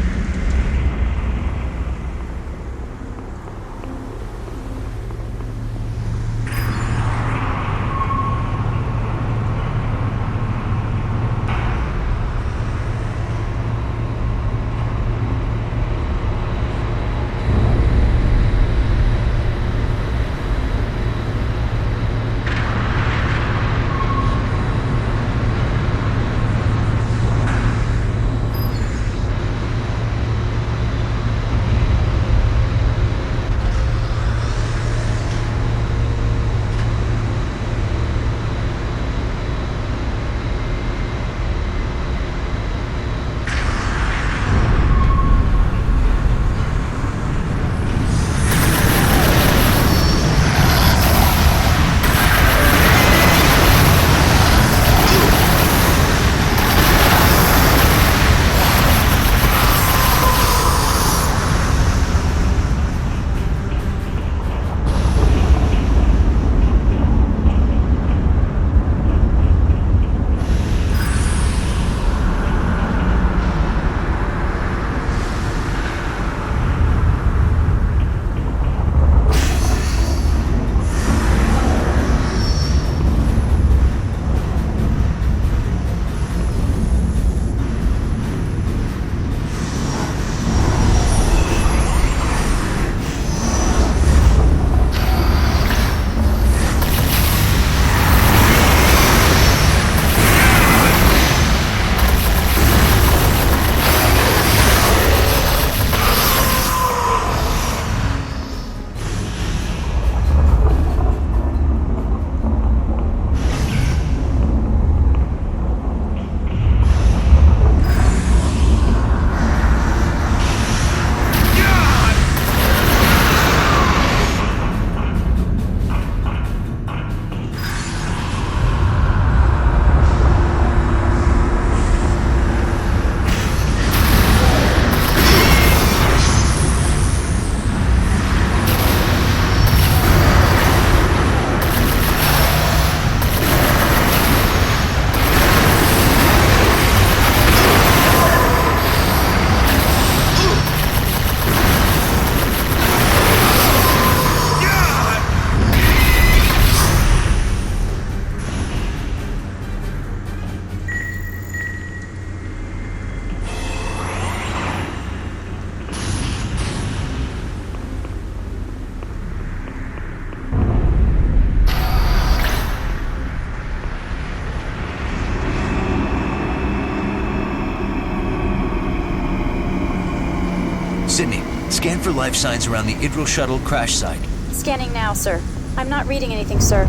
for life signs around the Idril shuttle crash site. Scanning now, sir. I'm not reading anything, sir.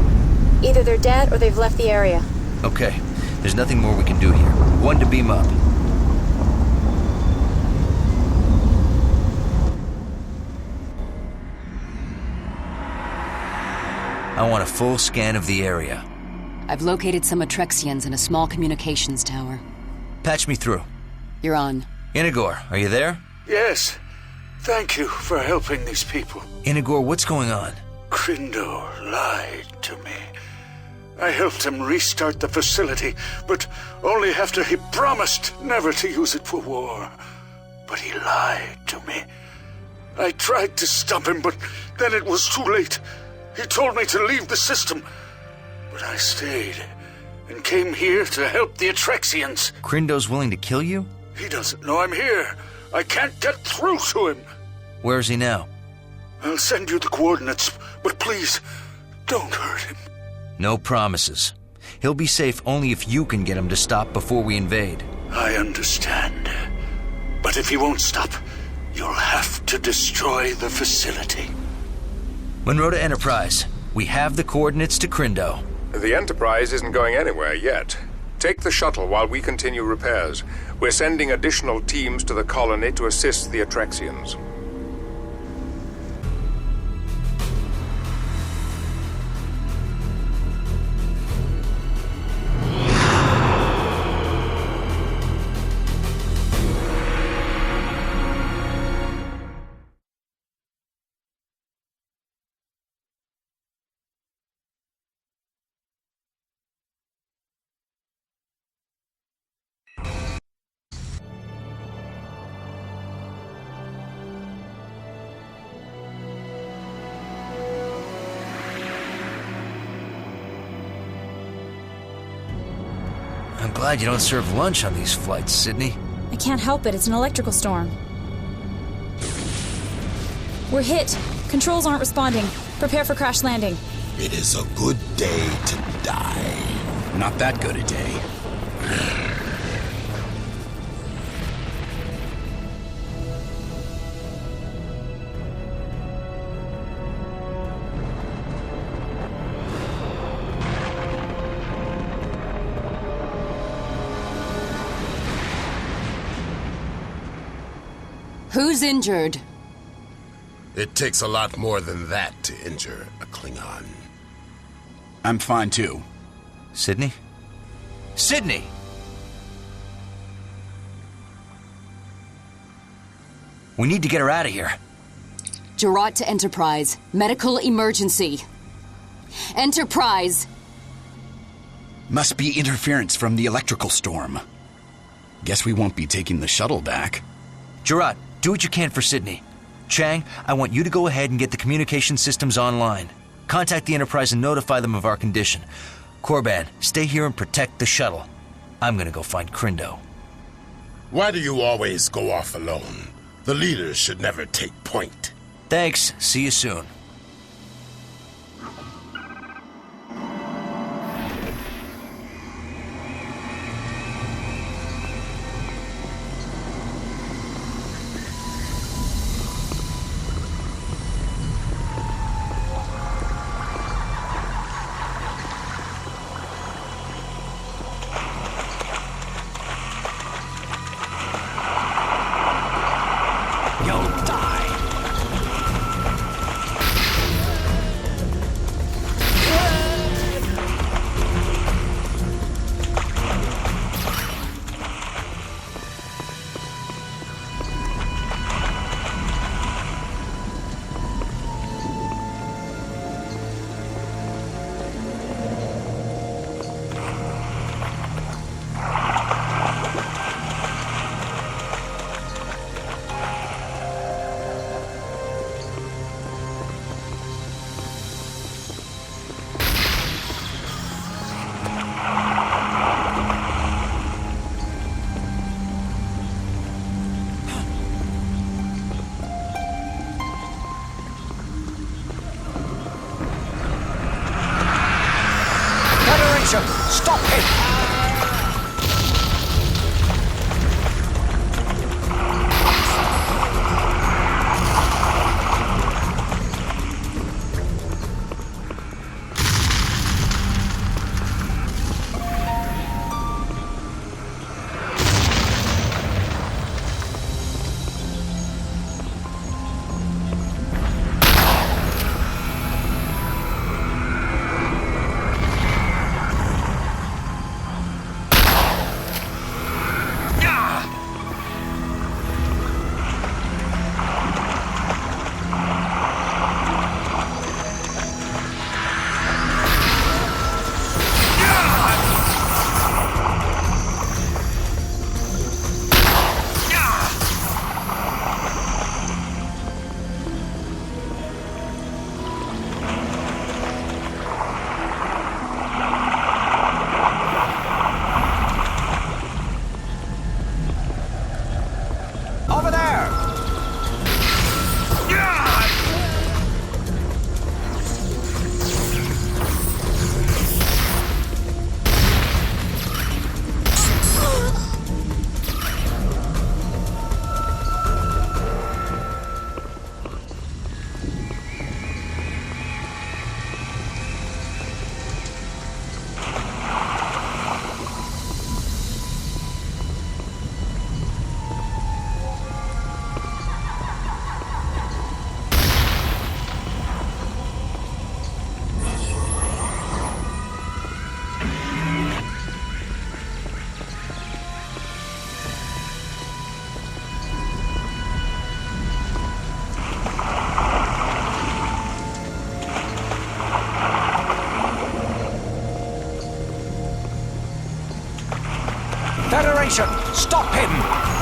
Either they're dead or they've left the area. Okay. There's nothing more we can do here. One to beam up. I want a full scan of the area. I've located some Atrexians in a small communications tower. Patch me through. You're on. Inigor, are you there? Yes. Thank you for helping these people. Inigor, what's going on? Crindo lied to me. I helped him restart the facility, but only after he promised never to use it for war. But he lied to me. I tried to stop him, but then it was too late. He told me to leave the system, but I stayed and came here to help the Atrexians. Crindo's willing to kill you? He doesn't know I'm here. I can't get through to him. Where is he now? I'll send you the coordinates, but please, don't hurt him. No promises. He'll be safe only if you can get him to stop before we invade. I understand. But if he won't stop, you'll have to destroy the facility. Monroe to Enterprise. We have the coordinates to Crindo. The Enterprise isn't going anywhere yet. Take the shuttle while we continue repairs. We're sending additional teams to the colony to assist the Atrexians. I'm glad you don't serve lunch on these flights, Sydney. I can't help it. It's an electrical storm. We're hit. Controls aren't responding. Prepare for crash landing. It is a good day to die. Not that good a day. Who's injured? It takes a lot more than that to injure a Klingon. I'm fine too. Sydney? Sydney! We need to get her out of here. Gerard to Enterprise. Medical emergency. Enterprise! Must be interference from the electrical storm. Guess we won't be taking the shuttle back. Gerard, do what you can for Sydney. Chang, I want you to go ahead and get the communication systems online. Contact the Enterprise and notify them of our condition. Korban, stay here and protect the shuttle. I'm gonna go find Crindo. Why do you always go off alone? The leaders should never take point. Thanks. See you soon. Stop him! Federation! Stop him!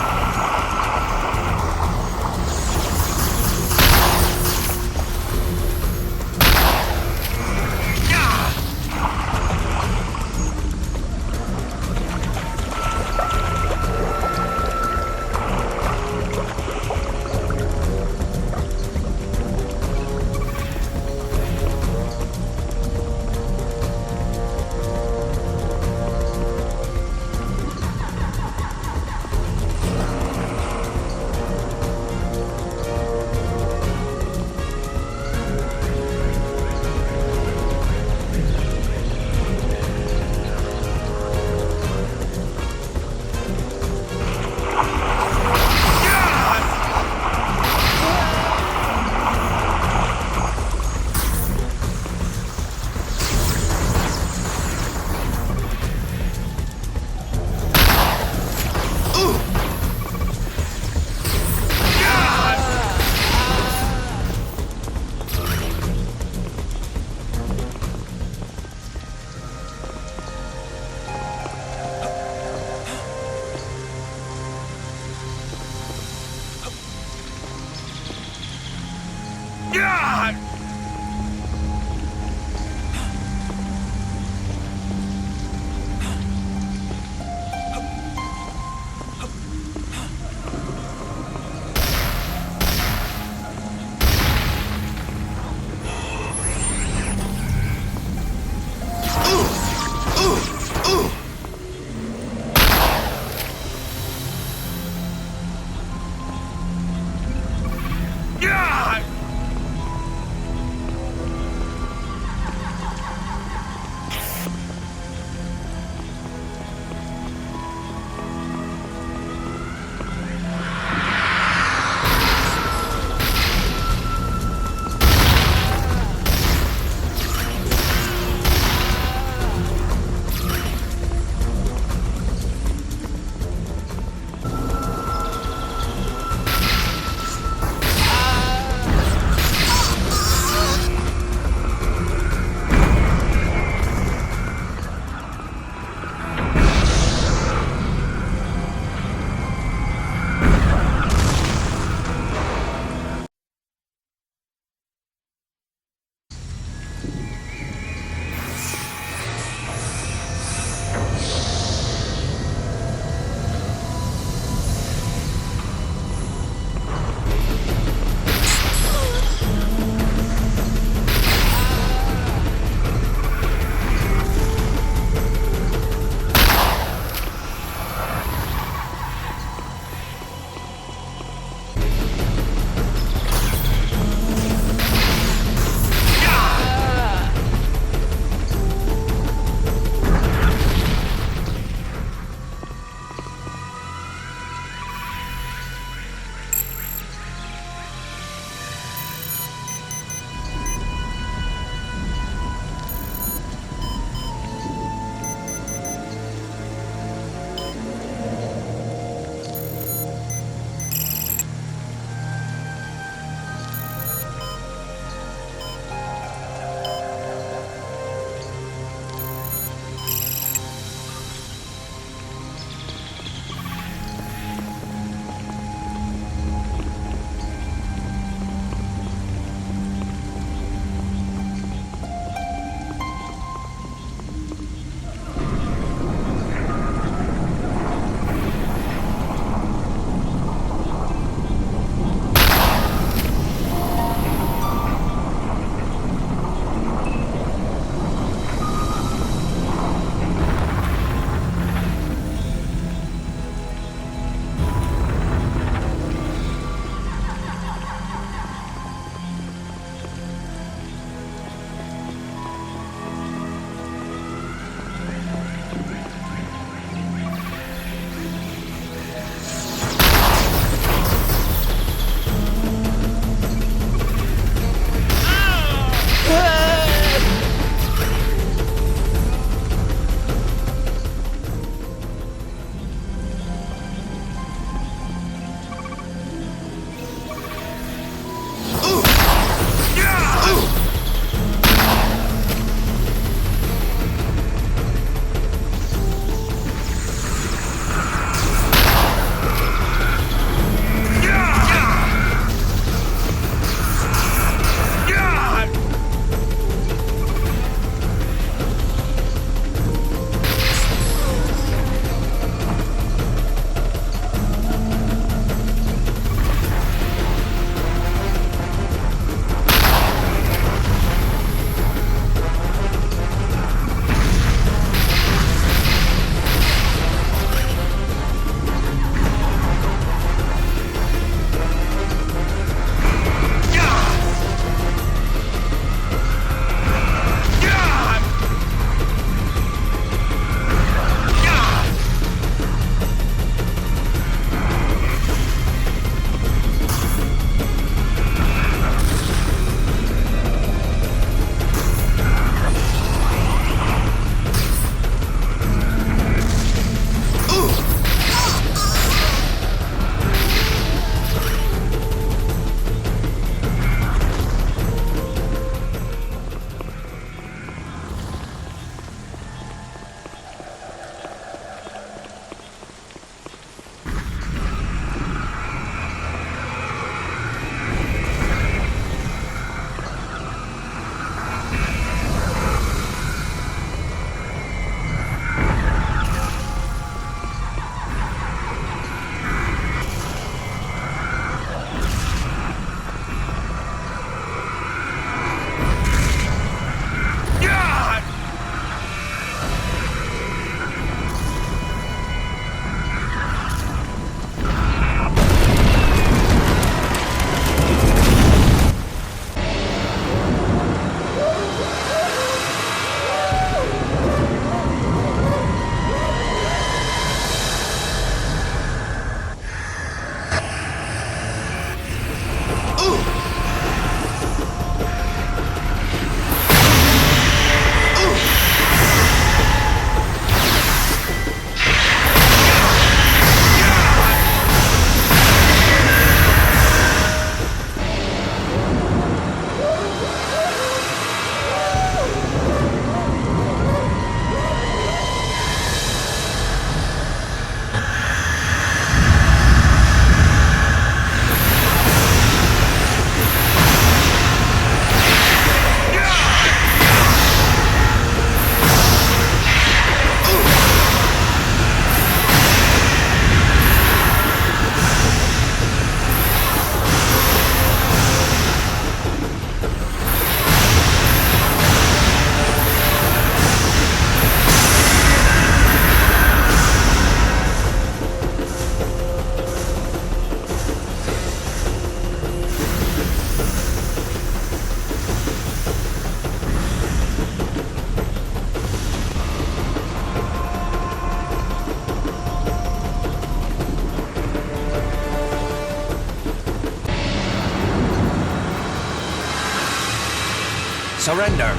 Surrender.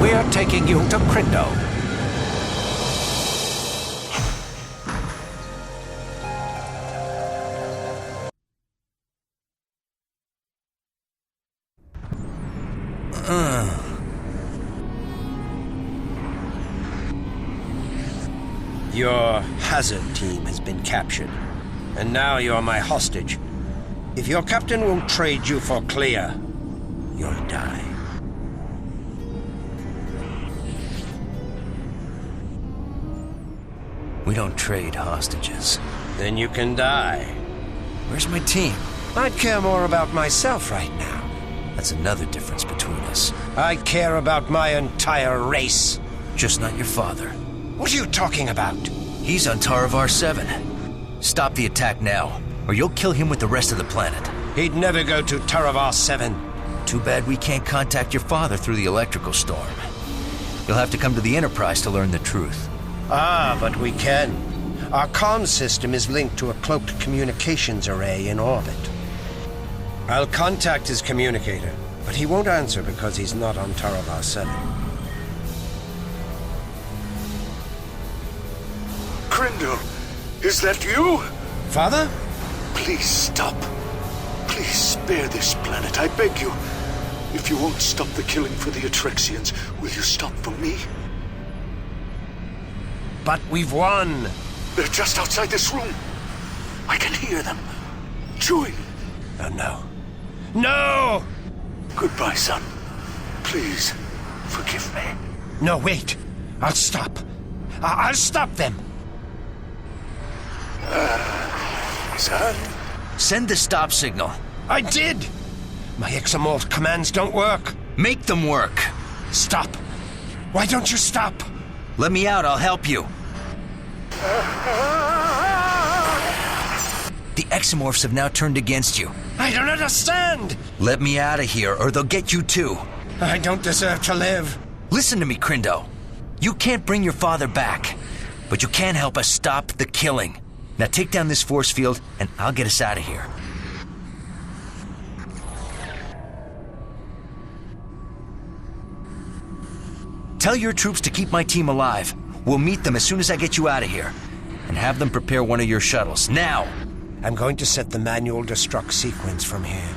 We're taking you to Crindo. Your hazard team has been captured, and now you're my hostage. If your captain won't trade you for Clea, you'll die. We don't trade hostages. Then you can die. Where's my team? I'd care more about myself right now. That's another difference between us. I care about my entire race. Just not your father. What are you talking about? He's on Taravar 7. Stop the attack now, or you'll kill him with the rest of the planet. He'd never go to Taravar 7. Too bad we can't contact your father through the electrical storm. You'll have to come to the Enterprise to learn the truth. Ah, but we can. Our comms system is linked to a cloaked communications array in orbit. I'll contact his communicator, but he won't answer because he's not on Taravar 7. Crindo, is that you? Father? Please stop. Please spare this planet, I beg you. If you won't stop the killing for the Atrexians, will you stop for me? But we've won. They're just outside this room. I can hear them. Chewing. Oh, no. No! Goodbye, son. Please, forgive me. No, wait. I'll stop. I'll stop them. Son? Send the stop signal. I did! My exomold commands don't work. Make them work. Stop. Why don't you stop? Let me out, I'll help you. The exomorphs have now turned against you. I don't understand! Let me out of here, or they'll get you too. I don't deserve to live. Listen to me, Crindo. You can't bring your father back, but you can help us stop the killing. Now take down this force field, and I'll get us out of here. Tell your troops to keep my team alive. We'll meet them as soon as I get you out of here. And have them prepare one of your shuttles, now! I'm going to set the manual destruct sequence from here.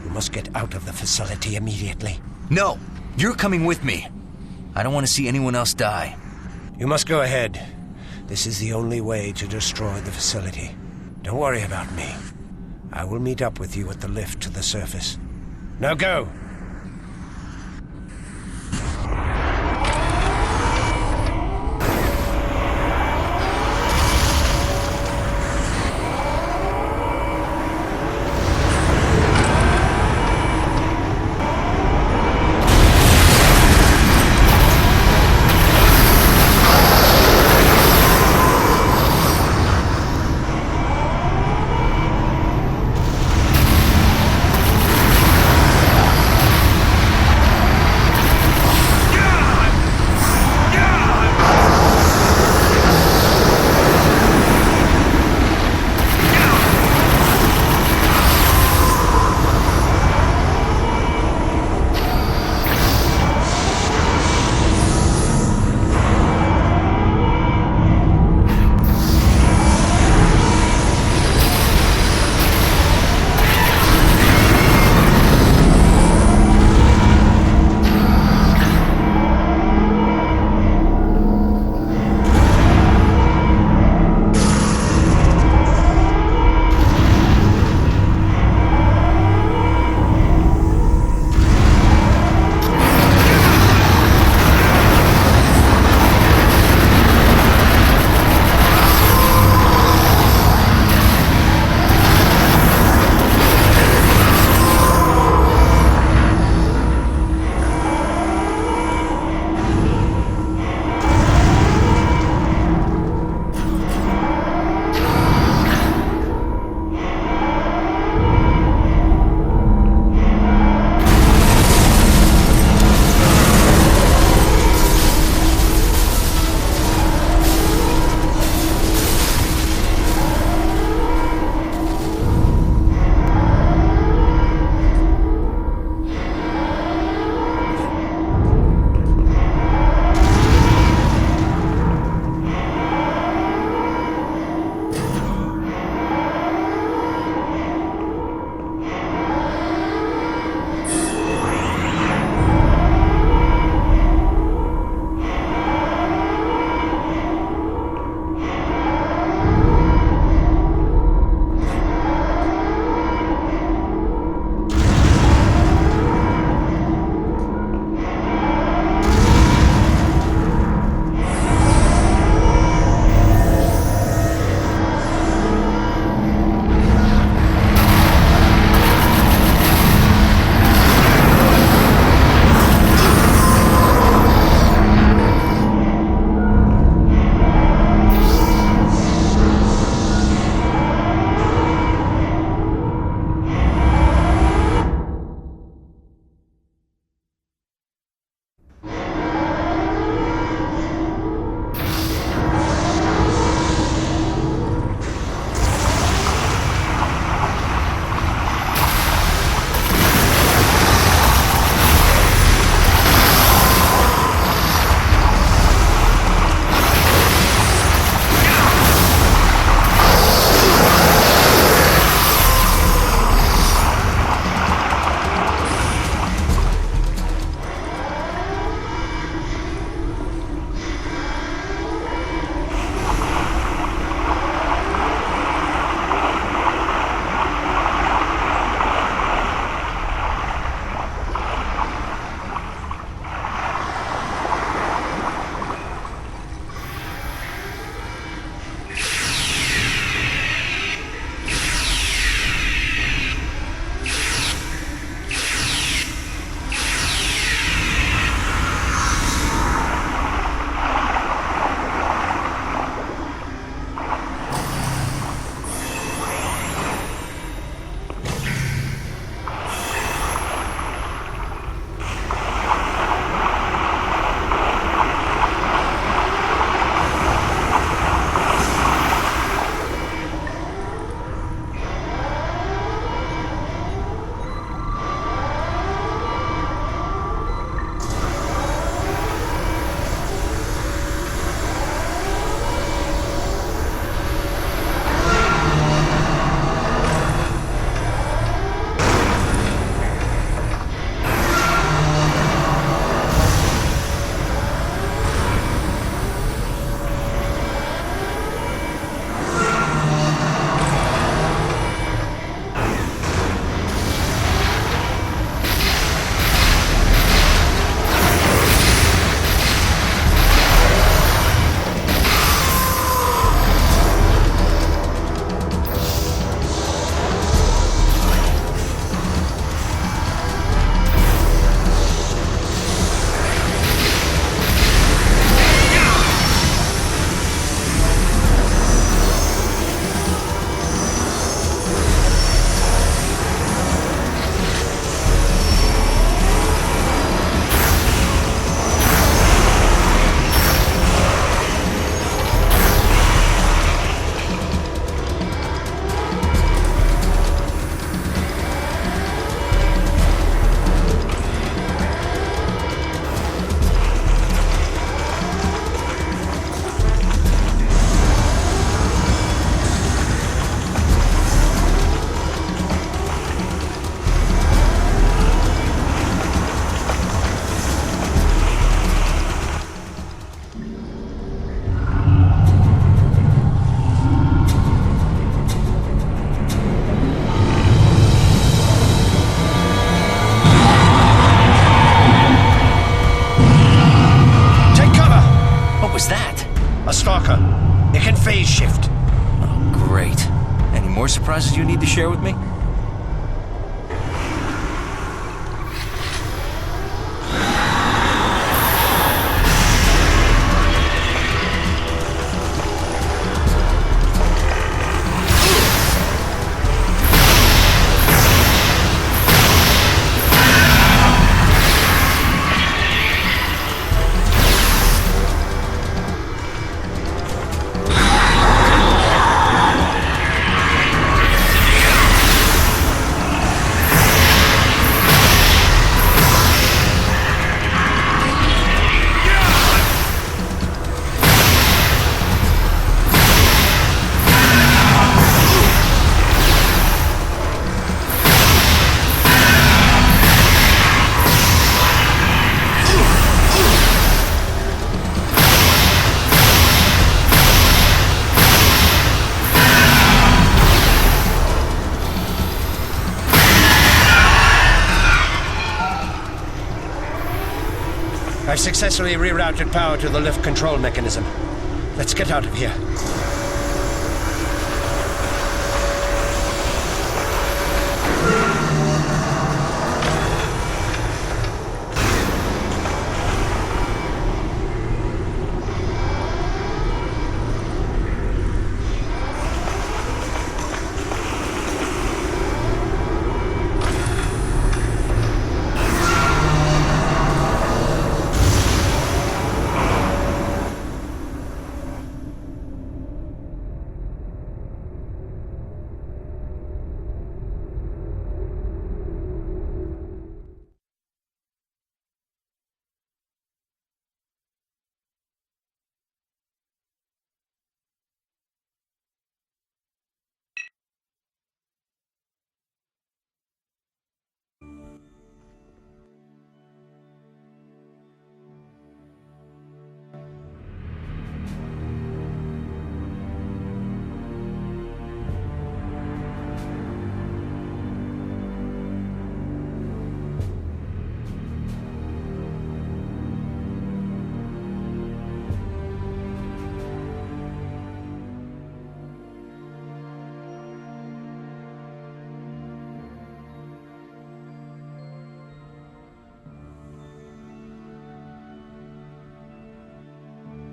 You must get out of the facility immediately. No! You're coming with me. I don't want to see anyone else die. You must go ahead. This is the only way to destroy the facility. Don't worry about me. I will meet up with you at the lift to the surface. Now go! was that? A stalker. It can phase shift. Oh, great. Any more surprises you need to share with me? I've successfully rerouted power to the lift control mechanism. Let's get out of here.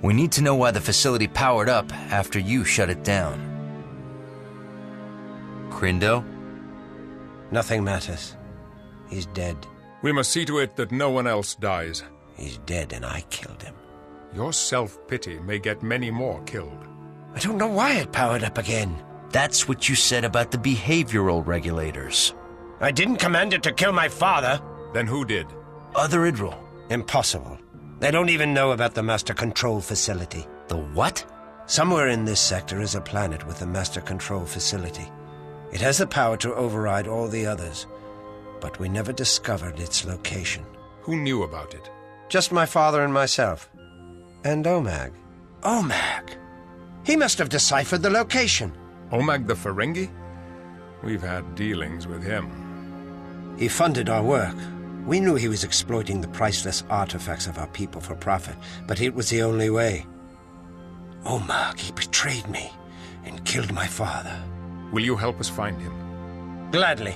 We need to know why the facility powered up after you shut it down. Crindo? Nothing matters. He's dead. We must see to it that no one else dies. He's dead and I killed him. Your self-pity may get many more killed. I don't know why it powered up again. That's what you said about the behavioral regulators. I didn't command it to kill my father. Then who did? Other Idril. Impossible. They don't even know about the Master Control Facility. The what? Somewhere in this sector is a planet with a Master Control Facility. It has the power to override all the others, but we never discovered its location. Who knew about it? Just my father and myself. And Omag. Omag? He must have deciphered the location. Omag the Ferengi? We've had dealings with him. He funded our work. We knew he was exploiting the priceless artifacts of our people for profit, but it was the only way. Omag, he betrayed me and killed my father. Will you help us find him? Gladly.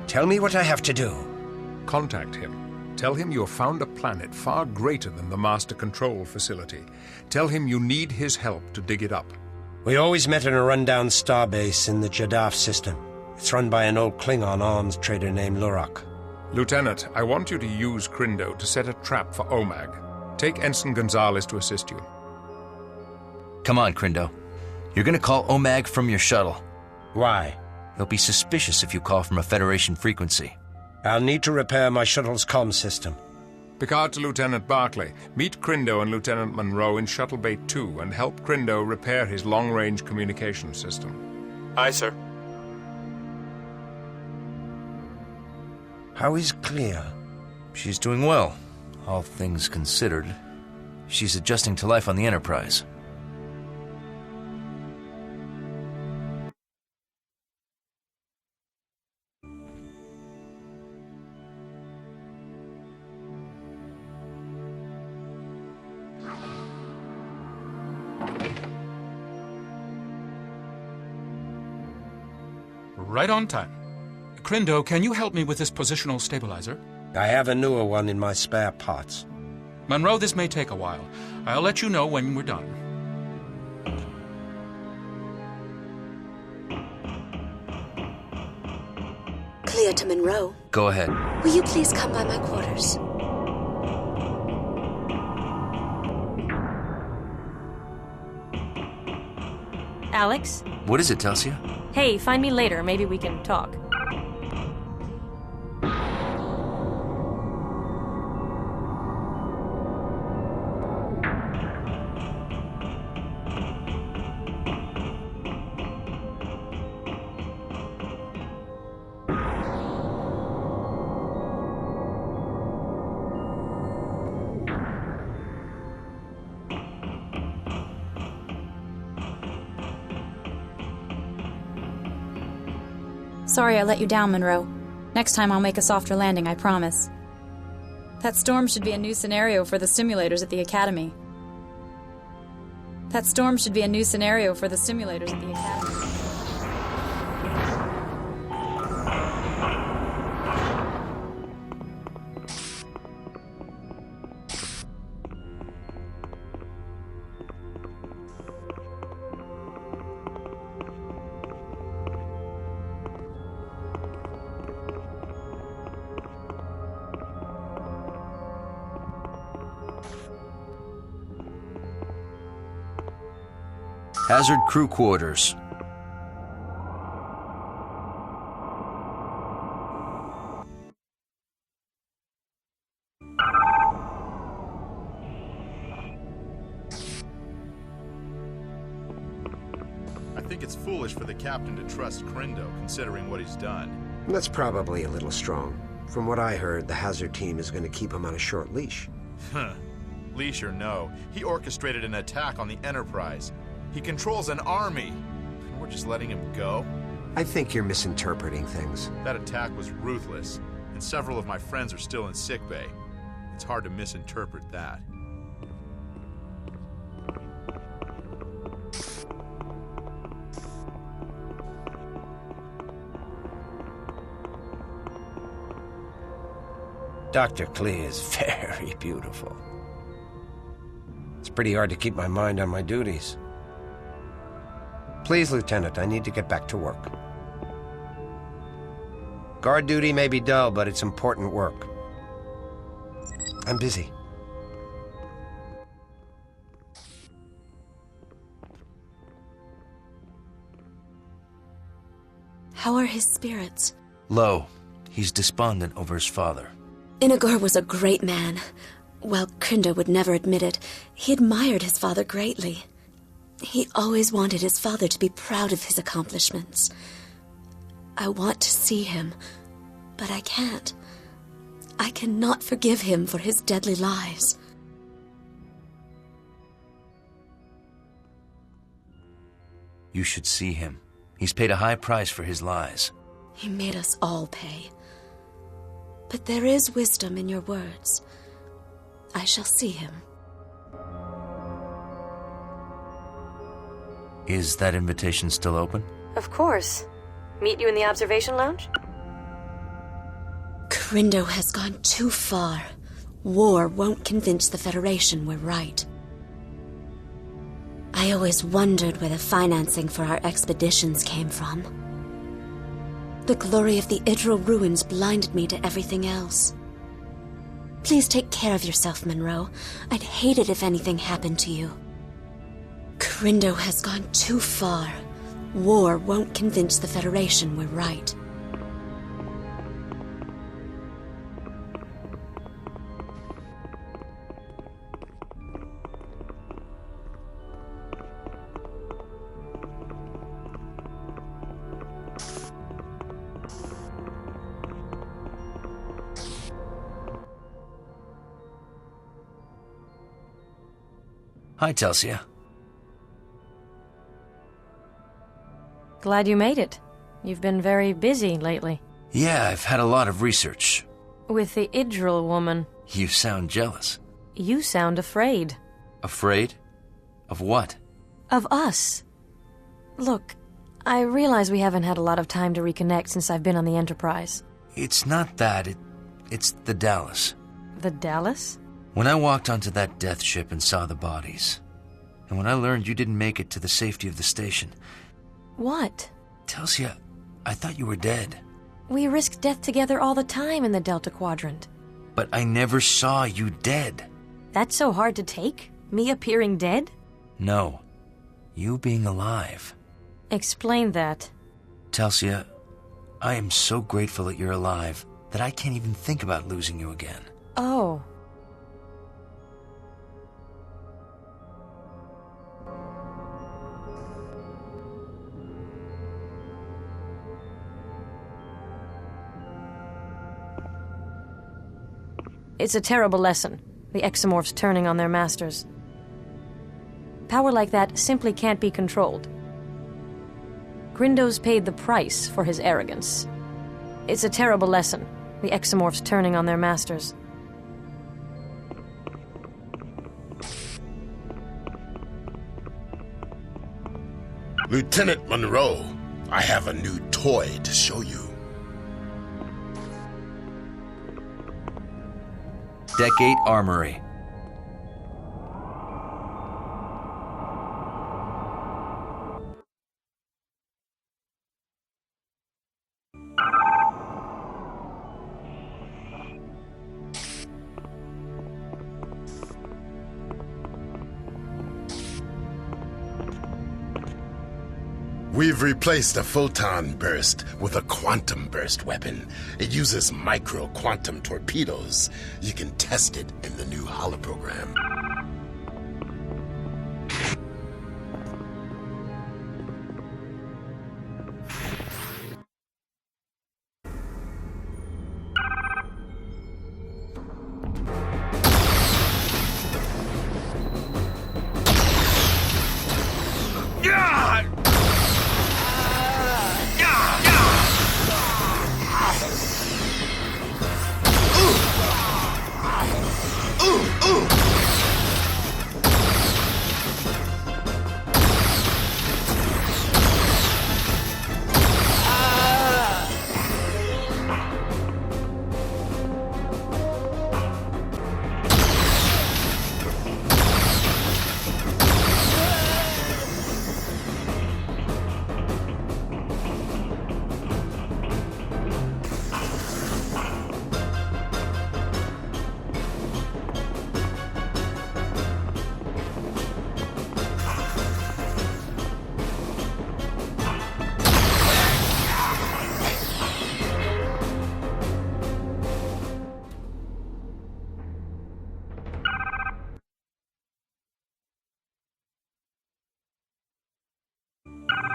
Tell me what I have to do. Contact him. Tell him you have found a planet far greater than the Master Control Facility. Tell him you need his help to dig it up. We always met in a rundown starbase in the Jadaf system. It's run by an old Klingon arms trader named Lurak. Lieutenant, I want you to use Crindo to set a trap for Omag. Take Ensign Gonzalez to assist you. Come on, Crindo. You're gonna call Omag from your shuttle. Why? He'll be suspicious if you call from a Federation frequency. I'll need to repair my shuttle's comm system. Picard to Lieutenant Barclay. Meet Crindo and Lieutenant Monroe in Shuttle Bay 2 and help Crindo repair his long-range communication system. Aye, sir. How is Clea? She's doing well, all things considered. She's adjusting to life on the Enterprise. Right on time. Crindo, can you help me with this positional stabilizer? I have a newer one in my spare parts. Monroe, this may take a while. I'll let you know when we're done. Clear to Monroe. Go ahead. Will you please come by my quarters? Alex? What is it, Telsia? Hey, find me later. Maybe we can talk. Sorry I let you down, Monroe. Next time I'll make a softer landing, I promise. That storm should be a new scenario for the simulators at the Academy. Hazard crew quarters. I think it's foolish for the captain to trust Crindo, considering what he's done. That's probably a little strong. From what I heard, the Hazard team is going to keep him on a short leash. Huh. Leash or no, he orchestrated an attack on the Enterprise. He controls an army, and we're just letting him go? I think you're misinterpreting things. That attack was ruthless, and several of my friends are still in sickbay. It's hard to misinterpret that. Dr. Klee is very beautiful. It's pretty hard to keep my mind on my duties. Please, Lieutenant, I need to get back to work. Guard duty may be dull, but it's important work. I'm busy. How are his spirits? Low. He's despondent over his father. Inagor was a great man. While Crindo would never admit it, he admired his father greatly. He always wanted his father to be proud of his accomplishments. I want to see him, but I can't. I cannot forgive him for his deadly lies. You should see him. He's paid a high price for his lies. He made us all pay. But there is wisdom in your words. I shall see him. Is that invitation still open? Of course. Meet you in the observation lounge? Crindo has gone too far. War won't convince the Federation we're right. I always wondered where the financing for our expeditions came from. The glory of the Idril ruins blinded me to everything else. Please take care of yourself, Monroe. I'd hate it if anything happened to you. Crindo has gone too far. War won't convince the Federation we're right. Hi, Telsia. Glad you made it. You've been very busy lately. Yeah, I've had a lot of research. With the Idril woman. You sound jealous. You sound afraid. Afraid? Of what? Of us. Look, I realize we haven't had a lot of time to reconnect since I've been on the Enterprise. It's not that. It's the Dallas. The Dallas? When I walked onto that death ship and saw the bodies, and when I learned you didn't make it to the safety of the station... What? Telsia, I thought you were dead. We risk death together all the time in the Delta Quadrant. But I never saw you dead. That's so hard to take? Me appearing dead? No. You being alive. Explain that. Telsia, I am so grateful that you're alive that I can't even think about losing you again. Oh. It's a terrible lesson, the exomorphs turning on their masters. Power like that simply can't be controlled. Grindo's paid the price for his arrogance. It's a terrible lesson, the exomorphs turning on their masters. Lieutenant Monroe, I have a new toy to show you. Deck 8 Armory. We've replaced a photon burst with a quantum burst weapon. It uses micro-quantum torpedoes. You can test it in the new holoprogram.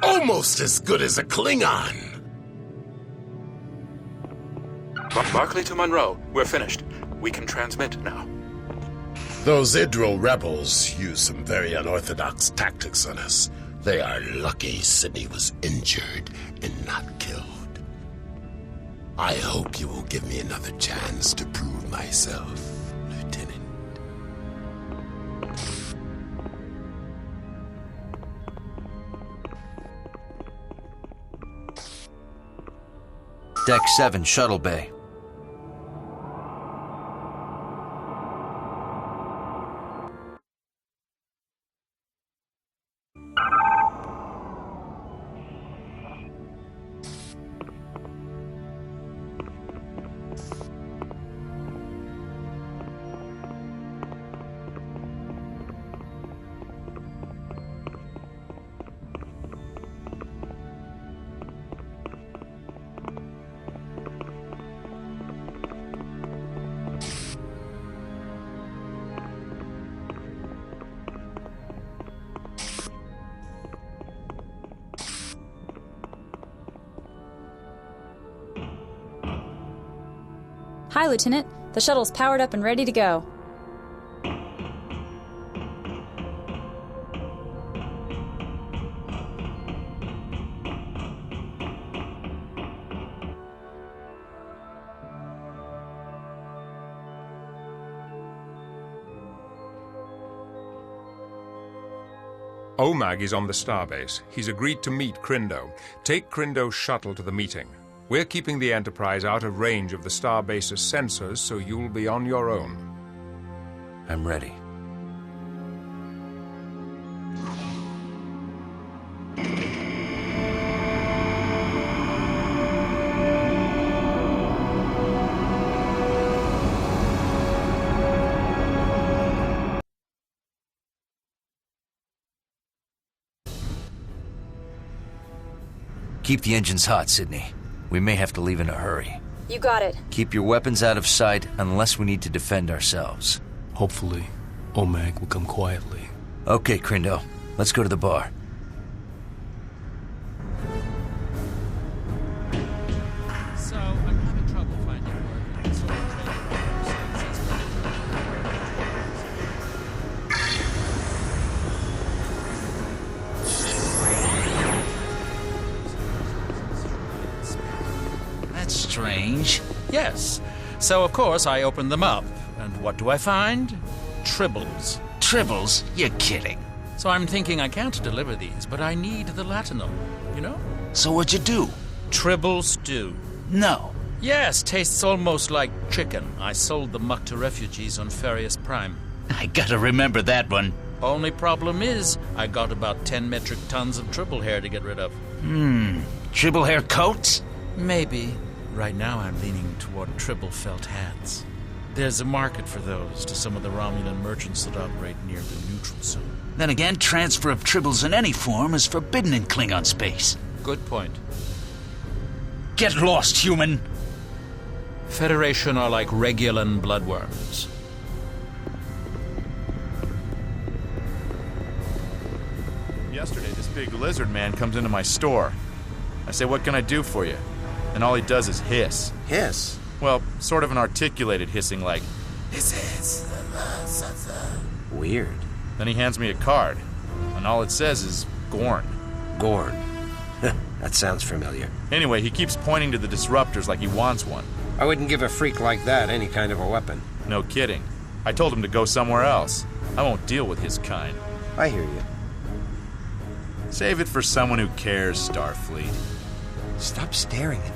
Almost as good as a Klingon. Barclay to Monroe. We're finished. We can transmit now. Those Idril rebels used some very unorthodox tactics on us. They are lucky Sydney was injured and not killed. I hope you will give me another chance to prove myself, Lieutenant. Deck 7, Shuttle Bay. Hi, Lieutenant. The shuttle's powered up and ready to go. OMAG is on the starbase. He's agreed to meet Crindo. Take Crindo's shuttle to the meeting. We're keeping the Enterprise out of range of the starbase's sensors, so you'll be on your own. I'm ready. Keep the engines hot, Sydney. We may have to leave in a hurry. You got it. Keep your weapons out of sight unless we need to defend ourselves. Hopefully, OMAG will come quietly. Okay, Crindo. Let's go to the bar. So, I'm having trouble finding work in sort of That's strange. Yes. So, of course, I opened them up. And what do I find? Tribbles. Tribbles? You're kidding. So I'm thinking I can't deliver these, but I need the latinum, you know? So what'd you do? Tribble stew. No. Yes, tastes almost like chicken. I sold the muck to refugees on Farius Prime. I gotta remember that one. Only problem is, I got about 10 metric tons of tribble hair to get rid of. Tribble hair coats? Maybe. Right now I'm leaning toward tribble felt hats. There's a market for those to some of the Romulan merchants that operate near the neutral zone. Then again, transfer of tribbles in any form is forbidden in Klingon space. Good point. Get lost, human! Federation are like Regulan bloodworms. Yesterday, this big lizard man comes into my store. I say, "What can I do for you?" And all he does is hiss. Hiss? Well, sort of an articulated hissing like, "This is the..." Weird. Then he hands me a card, and all it says is Gorn. Gorn. That sounds familiar. Anyway, he keeps pointing to the disruptors like he wants one. I wouldn't give a freak like that any kind of a weapon. No kidding. I told him to go somewhere else. I won't deal with his kind. I hear you. Save it for someone who cares, Starfleet. Stop staring at me.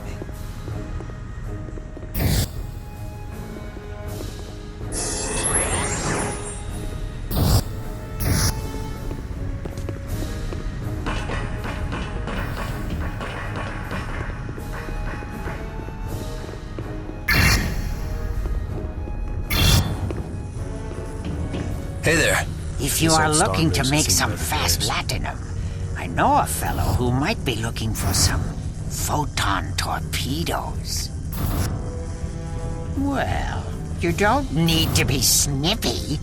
Hey there. If you are looking to make some fast latinum, I know a fellow who might be looking for some photon torpedoes. Well, you don't need to be snippy.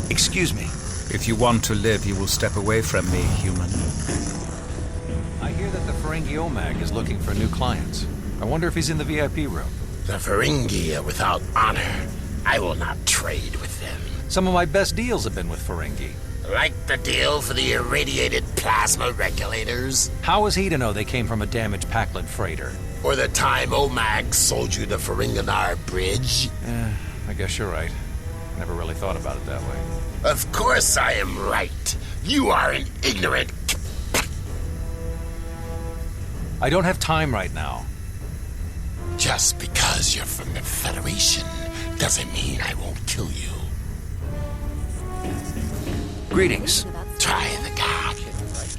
Excuse me. If you want to live, you will step away from me, human. I hear that the Ferengi OMAG is looking for new clients. I wonder if he's in the VIP room. The Ferengi are without honor. I will not trade with them. Some of my best deals have been with Ferengi. Like the deal for the irradiated plasma regulators? How was he to know they came from a damaged Pakled freighter? Or the time OMAG sold you the Ferenginar bridge? I guess you're right. Never really thought about it that way. Of course I am right. You are an ignorant... I don't have time right now. Just because you're from the Federation doesn't mean I won't kill you. Greetings. Try the god.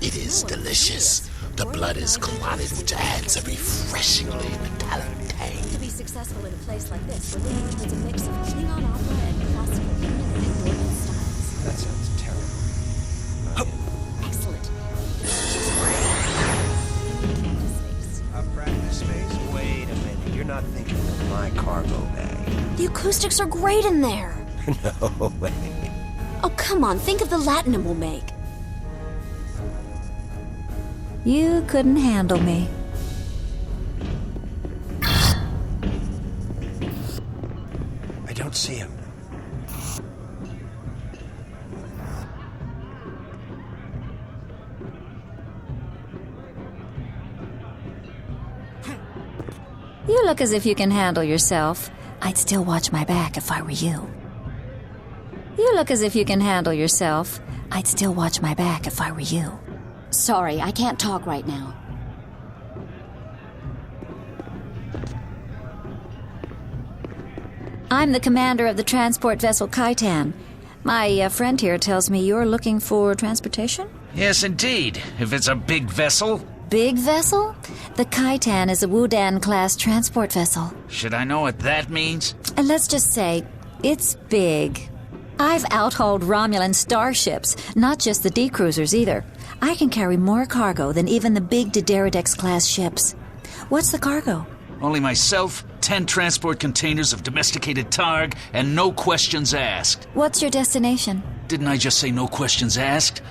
It is delicious. The blood is clotted, which adds a refreshingly metallic tang. To be successful in a place like this, we're looking towards a mix of Klingon opera and classical Indian and Northern styles. That sounds terrible. Excellent. A practice space? Wait a minute. You're not thinking of my cargo bay. The acoustics are great in there. No way. Oh, come on. Think of the latinum we'll make. You couldn't handle me. I don't see him. You look as if you can handle yourself. I'd still watch my back if I were you. You look as if you can handle yourself. I'd still watch my back if I were you. Sorry, I can't talk right now. I'm the commander of the transport vessel Kaitan. My friend here tells me you're looking for transportation? Yes, indeed. If it's a big vessel. Big vessel? The Kaitan is a Wudan-class transport vessel. Should I know what that means? And let's just say, it's big. I've outhauled Romulan starships, not just the D-cruisers either. I can carry more cargo than even the big Derelict-class ships. What's the cargo? Only myself, 10 transport containers of domesticated targ, and no questions asked. What's your destination? Didn't I just say no questions asked?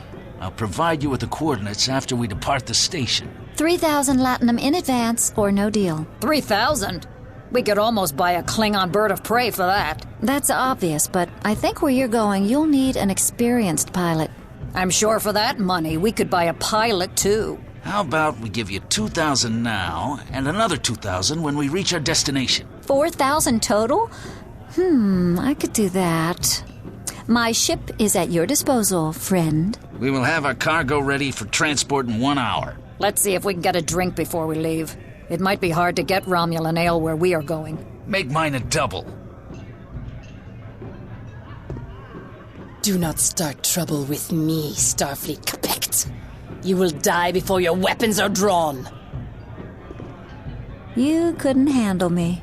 I'll provide you with the coordinates after we depart the station. 3,000 Latinum in advance, or no deal. 3,000? We could almost buy a Klingon bird of prey for that. That's obvious, but I think where you're going, you'll need an experienced pilot. I'm sure for that money, we could buy a pilot, too. How about we give you 2,000 now, and another 2,000 when we reach our destination? 4,000 total? I could do that. My ship is at your disposal, friend. We will have our cargo ready for transport in 1 hour. Let's see if we can get a drink before we leave. It might be hard to get Romulan ale where we are going. Make mine a double. Do not start trouble with me, Starfleet Capect. You will die before your weapons are drawn. You couldn't handle me.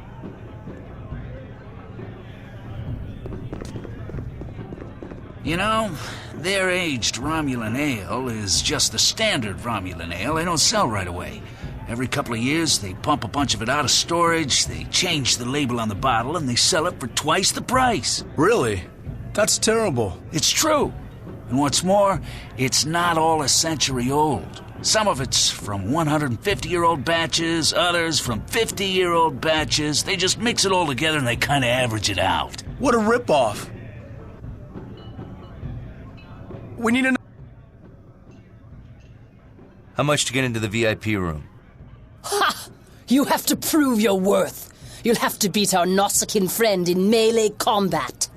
You know, their aged Romulan ale is just the standard Romulan ale they don't sell right away. Every couple of years, they pump a bunch of it out of storage, they change the label on the bottle, and they sell it for twice the price. Really? That's terrible. It's true. And what's more, it's not all a century old. Some of it's from 150-year-old batches, others from 50-year-old batches. They just mix it all together and they kind of average it out. What a ripoff. We need a... How much to get into the VIP room? Ha! You have to prove your worth. You'll have to beat our Nausicaan friend in melee combat.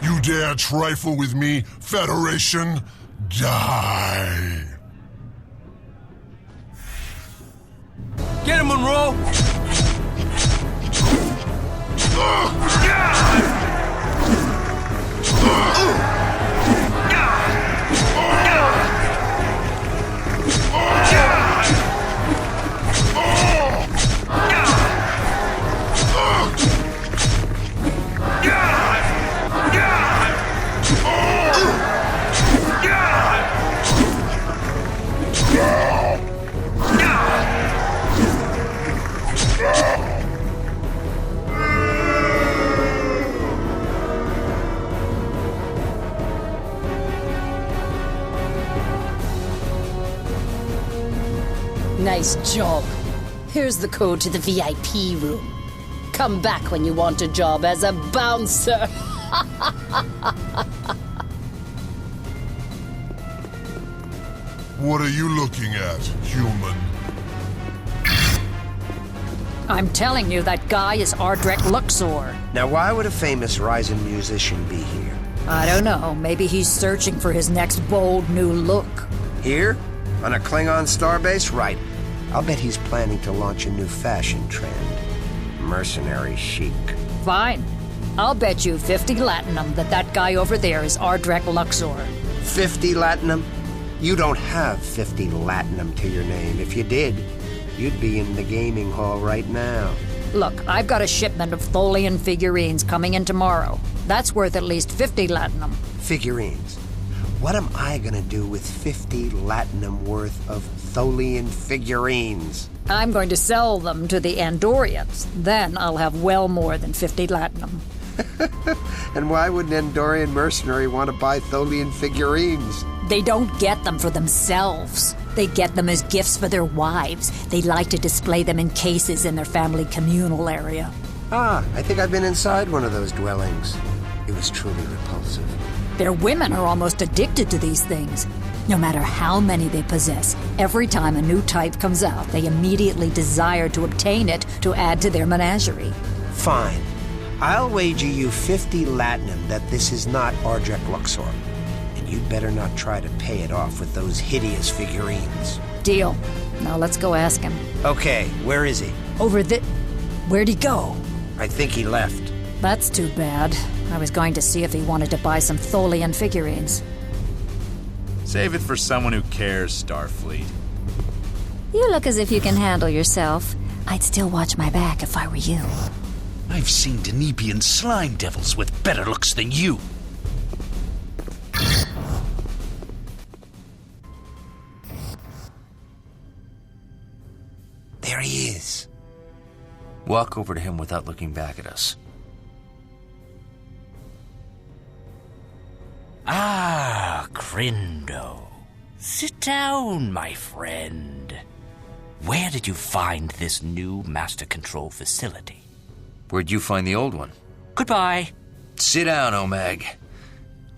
You dare trifle with me, Federation? Die! Get him, Monroe! Nice job. Here's the code to the VIP room. Come back when you want a job as a bouncer. What are you looking at, human? I'm telling you, that guy is Ardrek Luxor. Now, why would a famous rising musician be here? I don't know. Maybe he's searching for his next bold new look. Here? On a Klingon starbase? Right. I'll bet he's planning to launch a new fashion trend. Mercenary chic. Fine. I'll bet you 50 Latinum that guy over there is Ardrek Luxor. 50 Latinum? You don't have 50 Latinum to your name. If you did, you'd be in the gaming hall right now. Look, I've got a shipment of Tholian figurines coming in tomorrow. That's worth at least 50 Latinum. Figurines? What am I gonna do with 50 Latinum worth of Tholian figurines? I'm going to sell them to the Andorians. Then I'll have well more than 50 Latinum. And why would an Andorian mercenary want to buy Tholian figurines? They don't get them for themselves. They get them as gifts for their wives. They like to display them in cases in their family communal area. Ah, I think I've been inside one of those dwellings. It was truly repulsive. Their women are almost addicted to these things. No matter how many they possess, every time a new type comes out, they immediately desire to obtain it to add to their menagerie. Fine. I'll wager you 50 latinum that this is not Ardrek Luxor. And you'd better not try to pay it off with those hideous figurines. Deal. Now let's go ask him. Okay, where is he? Over the... Where'd he go? I think he left. That's too bad. I was going to see if he wanted to buy some Tholian figurines. Save it for someone who cares, Starfleet. You look as if you can handle yourself. I'd still watch my back if I were you. I've seen Denebian slime devils with better looks than you. There he is. Walk over to him without looking back at us. Ah, Crindo. Sit down, my friend. Where did you find this new master control facility? Where'd you find the old one? Goodbye. Sit down, Omag.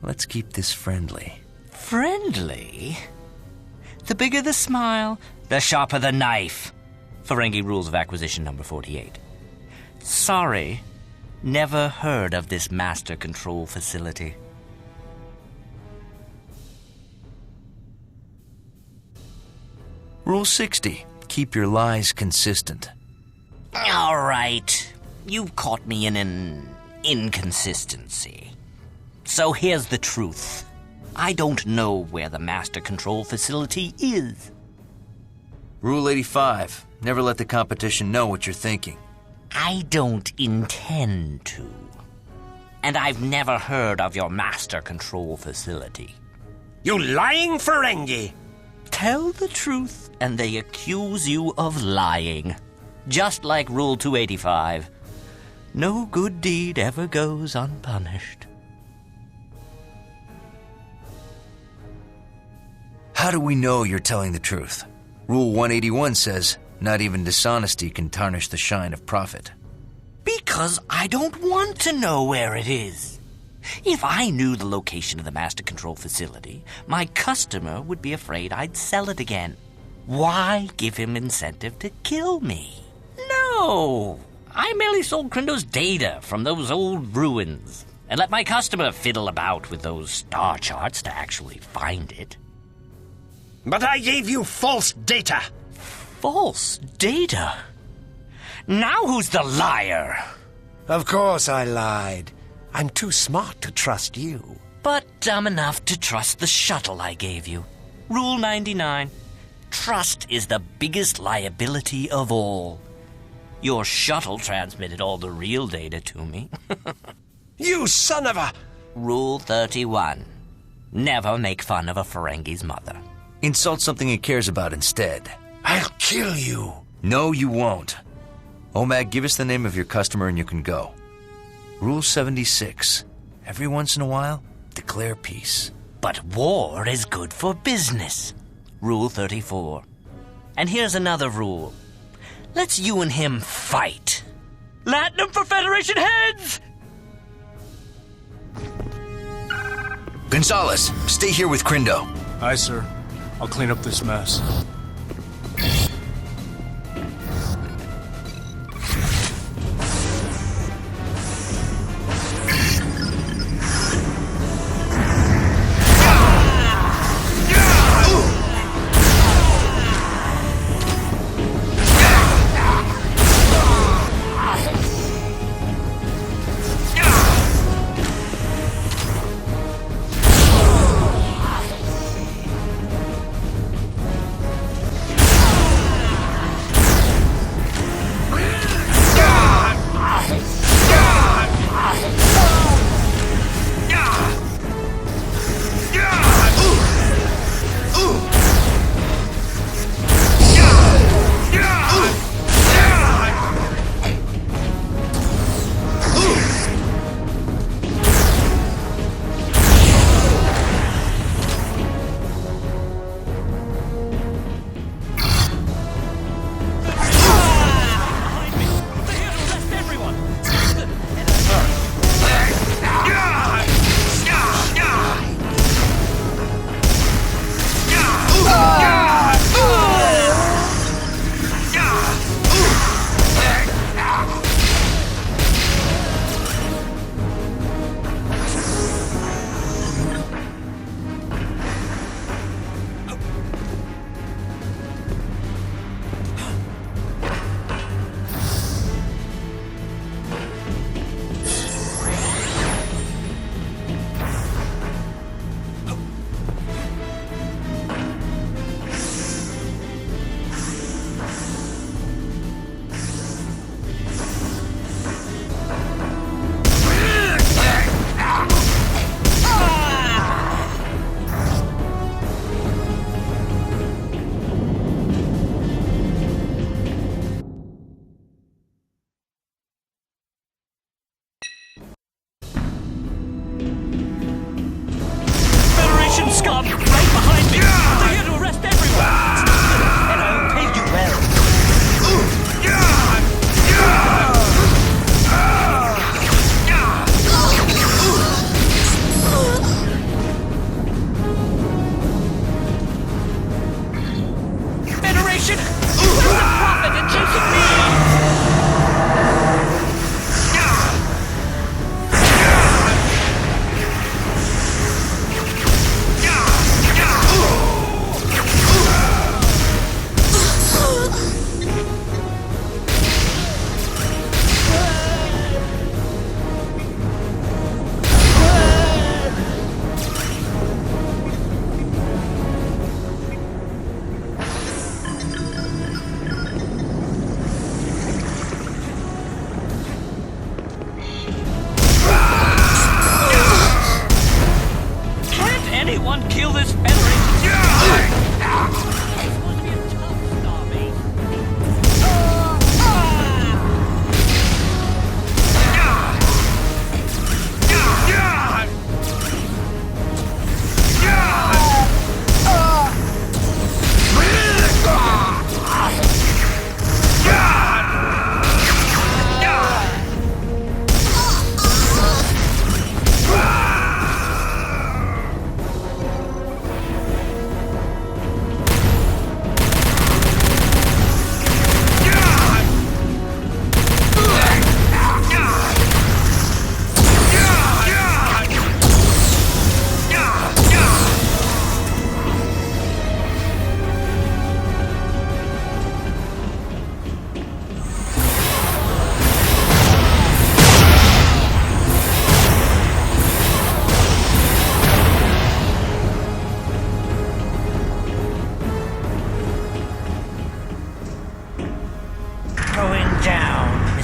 Let's keep this friendly. Friendly? The bigger the smile, the sharper the knife. Ferengi Rules of Acquisition number 48. Sorry, never heard of this master control facility. Rule 60. Keep your lies consistent. All right. You've caught me in an inconsistency. So here's the truth. I don't know where the master control facility is. Rule 85. Never let the competition know what you're thinking. I don't intend to. And I've never heard of your master control facility. You lying Ferengi! Tell the truth, and they accuse you of lying. Just like Rule 285. No good deed ever goes unpunished. How do we know you're telling the truth? Rule 181 says, not even dishonesty can tarnish the shine of profit. Because I don't want to know where it is. If I knew the location of the master control facility, my customer would be afraid I'd sell it again. Why give him incentive to kill me? No! I merely sold Crindo's data from those old ruins and let my customer fiddle about with those star charts to actually find it. But I gave you false data! False data? Now who's the liar? Of course I lied. I'm too smart to trust you. But dumb enough to trust the shuttle I gave you. Rule 99. Trust is the biggest liability of all. Your shuttle transmitted all the real data to me. You son of a... Rule 31. Never make fun of a Ferengi's mother. Insult something he cares about instead. I'll kill you. No, you won't. Omag, give us the name of your customer and you can go. Rule 76. Every once in a while, declare peace. But war is good for business. Rule 34. And here's another rule. Let's you and him fight. Latinum for Federation heads! Gonzalez, stay here with Crindo. Aye, sir. I'll clean up this mess.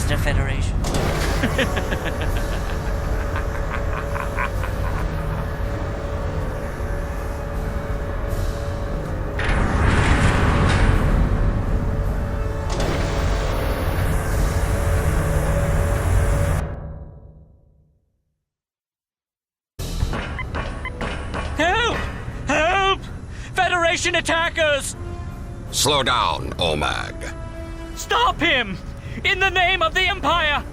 Mr. Federation. Help! Help! Federation attackers! Slow down, Omag. Stop him! In the name of the Empire!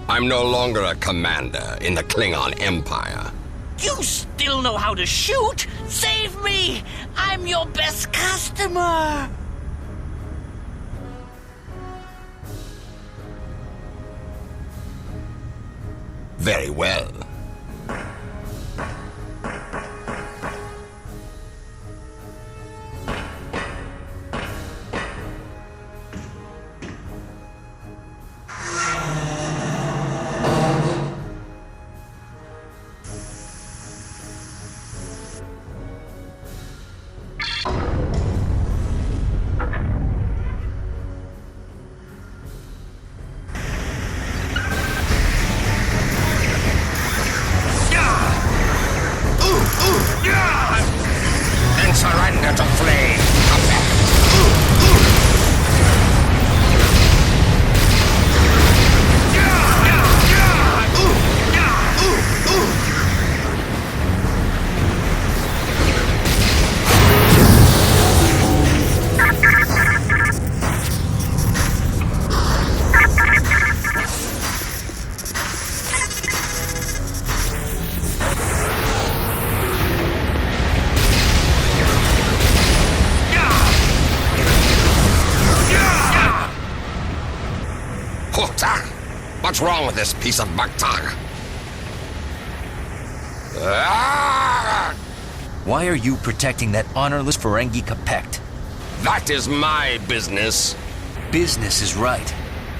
I'm no longer a commander in the Klingon Empire. You still know how to shoot? Save me! I'm your best customer! Very well. And surrender to flame. Come back. What's wrong with this piece of Baktar? Why are you protecting that honorless Ferengi Capect? That is my business. Business is right.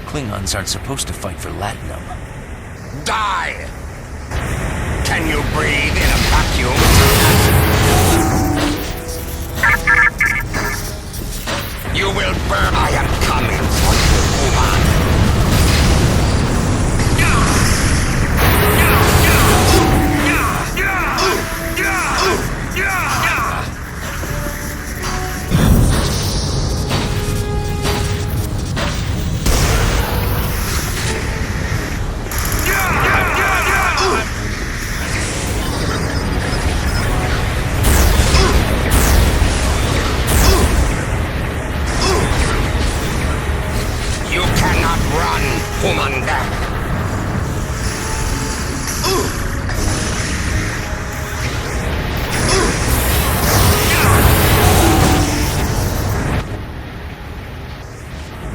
Klingons aren't supposed to fight for Latinum. Die! Can you breathe in a vacuum? You will burn. I am coming for you, woman. You cannot run, Humanda.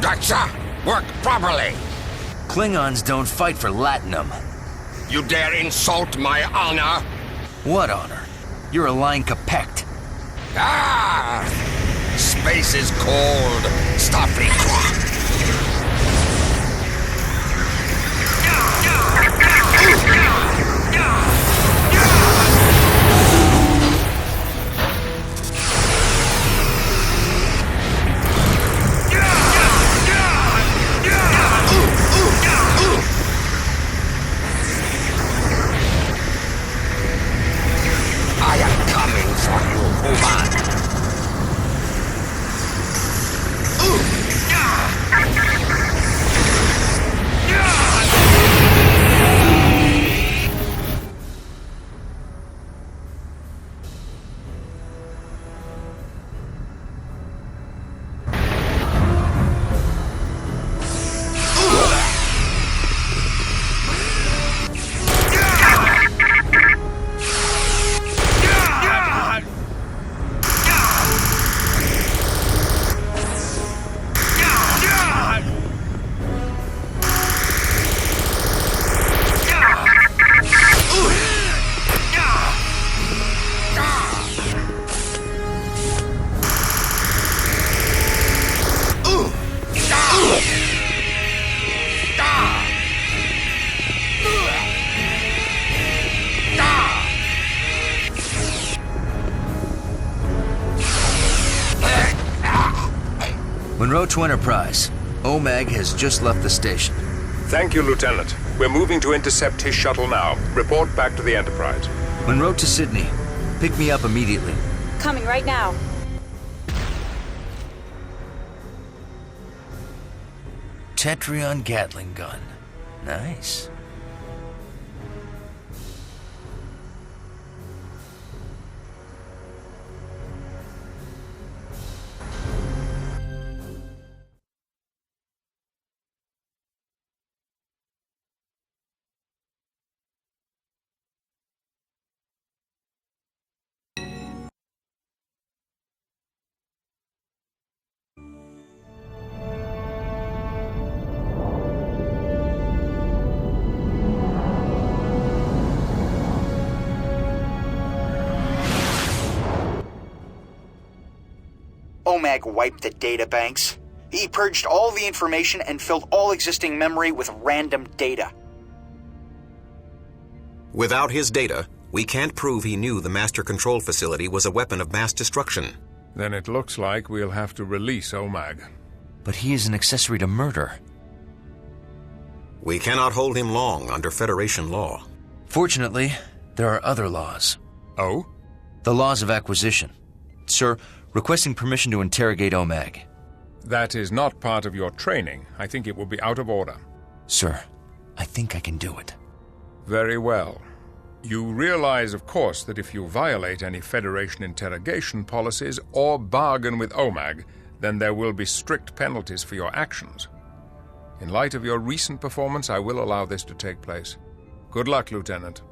Gotcha! Work properly! Klingons don't fight for Latinum. You dare insult my honor? What honor? You're a line Capect. Ah! Space is cold. Starfleet. I am coming for you, woman. Monroe to Enterprise. OMAG has just left the station. Thank you, Lieutenant. We're moving to intercept his shuttle now. Report back to the Enterprise. Monroe to Sydney. Pick me up immediately. Coming right now. Tetrion Gatling gun. Nice. OMAG wiped the databanks. He purged all the information and filled all existing memory with random data. Without his data, we can't prove he knew the Master Control Facility was a weapon of mass destruction. Then it looks like we'll have to release OMAG. But he is an accessory to murder. We cannot hold him long under Federation law. Fortunately, there are other laws. Oh? The laws of acquisition. Sir, requesting permission to interrogate OMAG. That is not part of your training. I think it will be out of order. Sir, I think I can do it. Very well. You realize, of course, that if you violate any Federation interrogation policies or bargain with OMAG, then there will be strict penalties for your actions. In light of your recent performance, I will allow this to take place. Good luck, Lieutenant.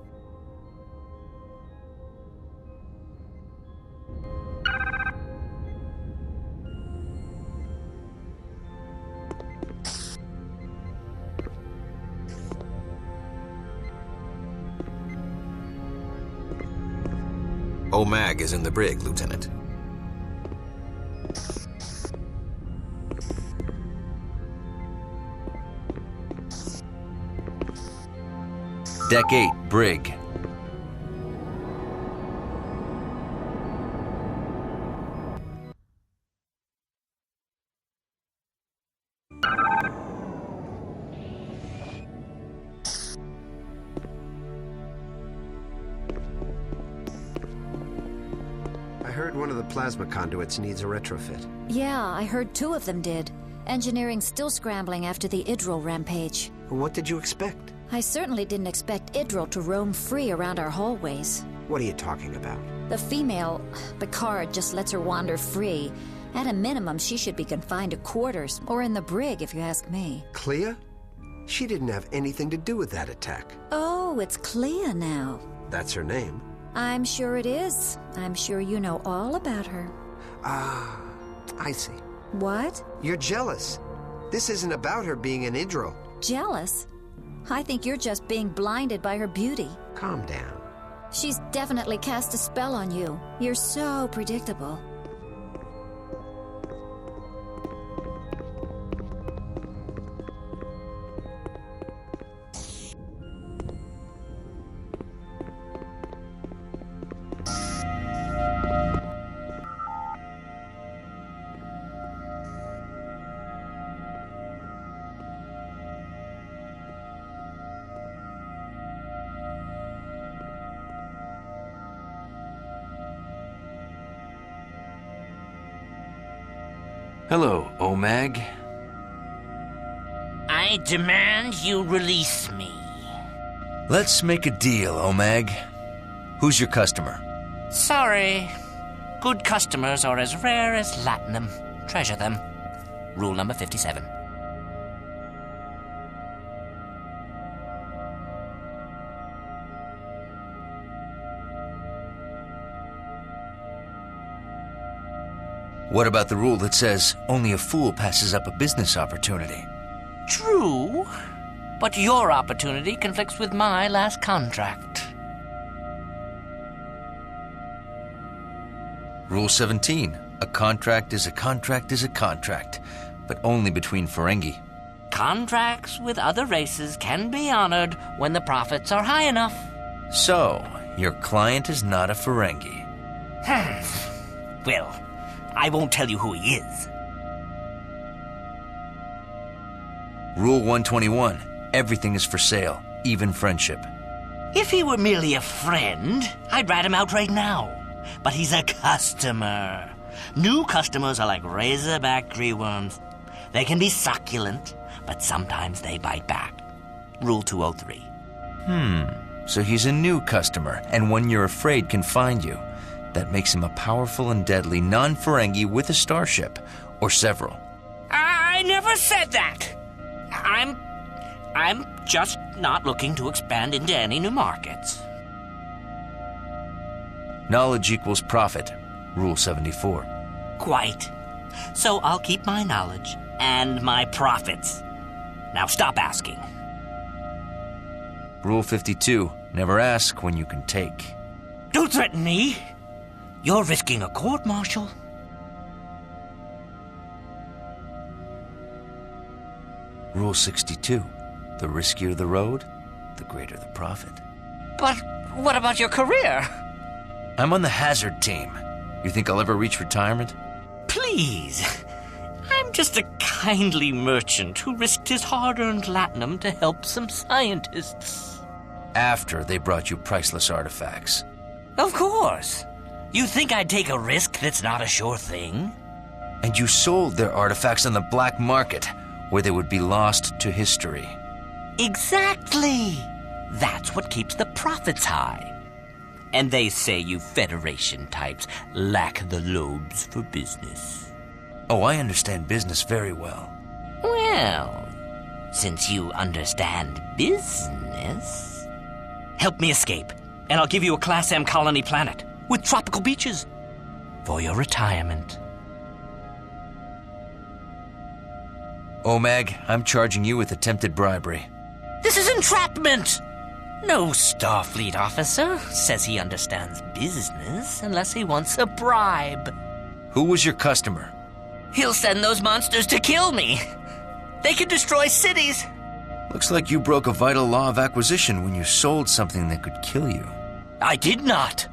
OMAG is in the brig, Lieutenant. Deck 8, brig. One of the plasma conduits needs a retrofit. Yeah, I heard 2 of them did. Engineering's still scrambling after the Idril rampage. What did you expect? I certainly didn't expect Idril to roam free around our hallways. What are you talking about? The female, Picard, just lets her wander free. At a minimum, she should be confined to quarters, or in the brig, if you ask me. Clea? She didn't have anything to do with that attack. Oh, it's Clea now. That's her name. I'm sure it is. I'm sure you know all about her. Ah, I see. What? You're jealous. This isn't about her being an Idril. Jealous? I think you're just being blinded by her beauty. Calm down. She's definitely cast a spell on you. You're so predictable. Hello, OMAG. I demand you release me. Let's make a deal, OMAG. Who's your customer? Sorry. Good customers are as rare as latinum. Treasure them. Rule number 57. What about the rule that says only a fool passes up a business opportunity? True, but your opportunity conflicts with my last contract. Rule 17. A contract is a contract is a contract, but only between Ferengi. Contracts with other races can be honored when the profits are high enough. So, your client is not a Ferengi. Well, I won't tell you who he is. Rule 121. Everything is for sale, even friendship. If he were merely a friend, I'd rat him out right now. But he's a customer. New customers are like razorback greenworms. They can be succulent, but sometimes they bite back. Rule 203. So he's a new customer, and one you're afraid can find you. That makes him a powerful and deadly non-Ferengi with a starship, or several. I never said that. I'm just not looking to expand into any new markets. Knowledge equals profit. Rule 74. Quite. So I'll keep my knowledge and my profits. Now stop asking. Rule 52. Never ask when you can take. Don't threaten me. You're risking a court-martial. Rule 62. The riskier the road, the greater the profit. But what about your career? I'm on the hazard team. You think I'll ever reach retirement? Please. I'm just a kindly merchant who risked his hard-earned latinum to help some scientists. After they brought you priceless artifacts. Of course. You think I'd take a risk that's not a sure thing? And you sold their artifacts on the black market, where they would be lost to history. Exactly. That's what keeps the profits high. And they say you Federation types lack the lobes for business. Oh, I understand business very well. Well, since you understand business, help me escape, and I'll give you a Class M colony planet with tropical beaches for your retirement. Omag, I'm charging you with attempted bribery. This is entrapment! No Starfleet officer says he understands business unless he wants a bribe. Who was your customer? He'll send those monsters to kill me. They can destroy cities. Looks like you broke a vital law of acquisition when you sold something that could kill you. I did not.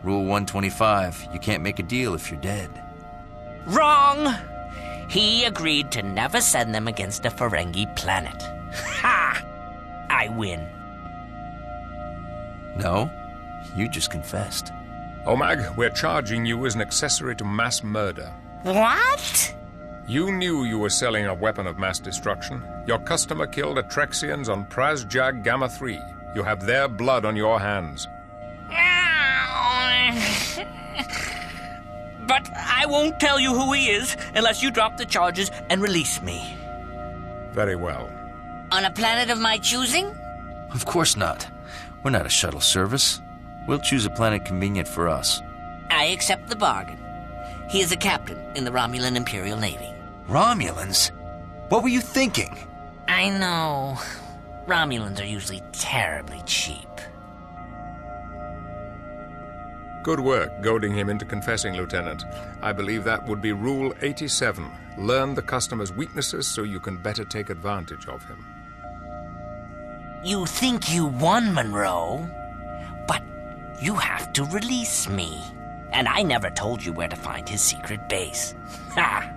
Rule 125, you can't make a deal if you're dead. Wrong! He agreed to never send them against a Ferengi planet. Ha! I win. No, you just confessed. Omag, we're charging you as an accessory to mass murder. What? You knew you were selling a weapon of mass destruction. Your customer killed Atrexians on Praz-Jag Gamma 3. You have their blood on your hands. But I won't tell you who he is unless you drop the charges and release me. Very well. On a planet of my choosing? Of course not. We're not a shuttle service. We'll choose a planet convenient for us. I accept the bargain. He is a captain in the Romulan Imperial Navy. Romulans? What were you thinking? I know. Romulans are usually terribly cheap. Good work goading him into confessing, Lieutenant. I believe that would be Rule 87. Learn the customer's weaknesses so you can better take advantage of him. You think you won, Monroe, but you have to release me. And I never told you where to find his secret base. Ha!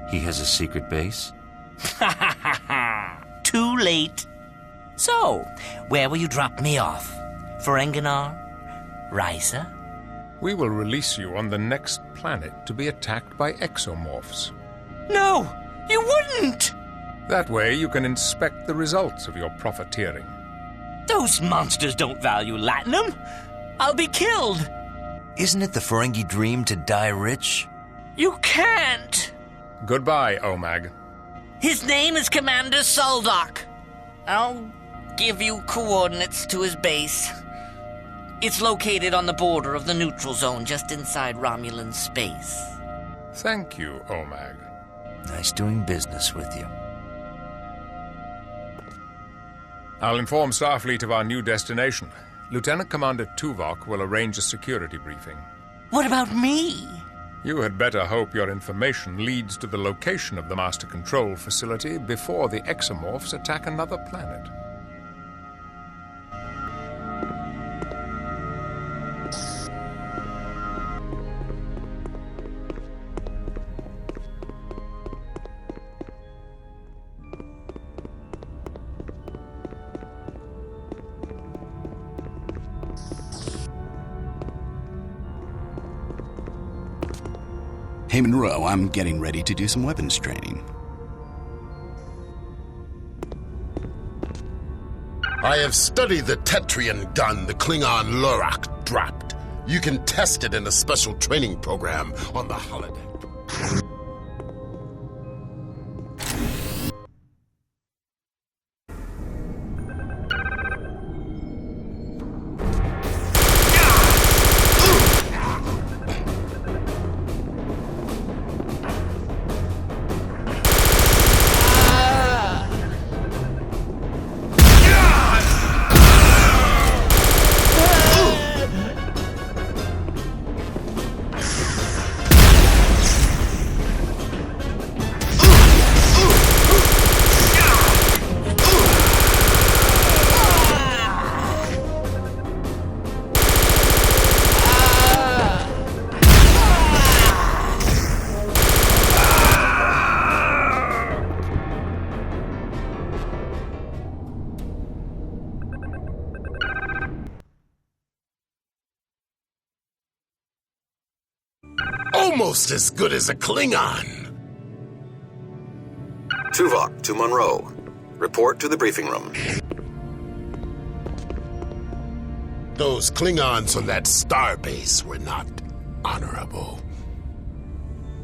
He has a secret base? Ha ha ha ha! Too late. So, where will you drop me off? Ferenginar? Risa? We will release you on the next planet to be attacked by exomorphs. No! You wouldn't! That way you can inspect the results of your profiteering. Those monsters don't value latinum. I'll be killed. Isn't it the Ferengi dream to die rich? You can't. Goodbye, Omag. His name is Commander Soldock. I'll give you coordinates to his base. It's located on the border of the neutral zone just inside Romulan space. Thank you, Omag. Nice doing business with you. I'll inform Starfleet of our new destination. Lieutenant Commander Tuvok will arrange a security briefing. What about me? You had better hope your information leads to the location of the Master Control Facility before the exomorphs attack another planet. Hey, Monroe, I'm getting ready to do some weapons training. I have studied the Tetrian gun the Klingon Lorak dropped. You can test it in a special training program on the holodeck. Almost as good as a Klingon. Tuvok to Monroe. Report to the briefing room. Those Klingons on that starbase were not honorable.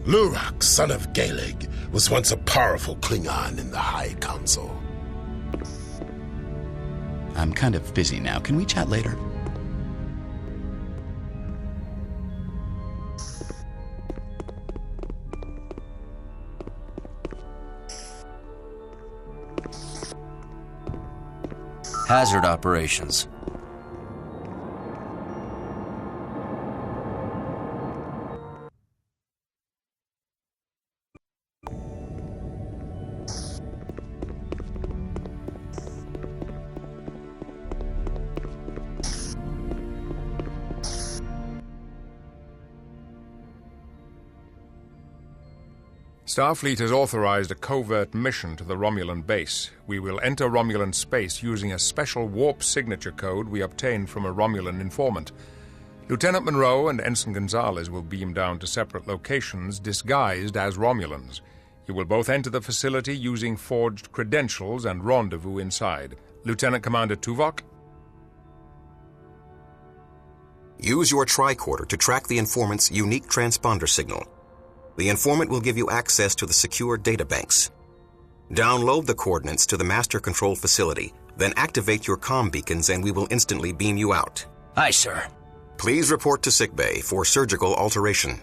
Lurak, son of Gaelig, was once a powerful Klingon in the High Council. I'm kind of busy now. Can we chat later? Hazard operations. Starfleet has authorized a covert mission to the Romulan base. We will enter Romulan space using a special warp signature code we obtained from a Romulan informant. Lieutenant Monroe and Ensign Gonzalez will beam down to separate locations disguised as Romulans. You will both enter the facility using forged credentials and rendezvous inside. Lieutenant Commander Tuvok? Use your tricorder to track the informant's unique transponder signal. The informant will give you access to the secure databanks. Download the coordinates to the master control facility, then activate your comm beacons and we will instantly beam you out. Aye, sir. Please report to sickbay for surgical alteration.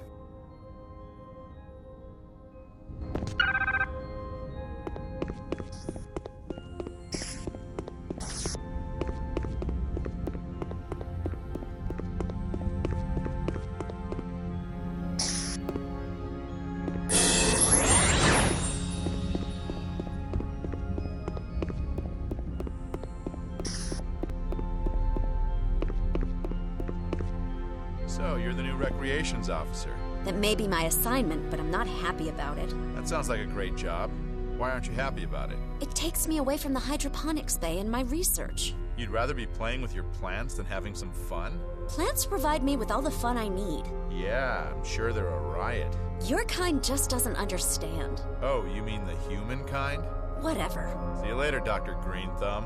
So, you're the new recreations officer. That may be my assignment, but I'm not happy about it. That sounds like a great job. Why aren't you happy about it? It takes me away from the hydroponics bay and my research. You'd rather be playing with your plants than having some fun? Plants provide me with all the fun I need. Yeah, I'm sure they're a riot. Your kind just doesn't understand. Oh, you mean the human kind? Whatever. See you later, Dr. Green Thumb.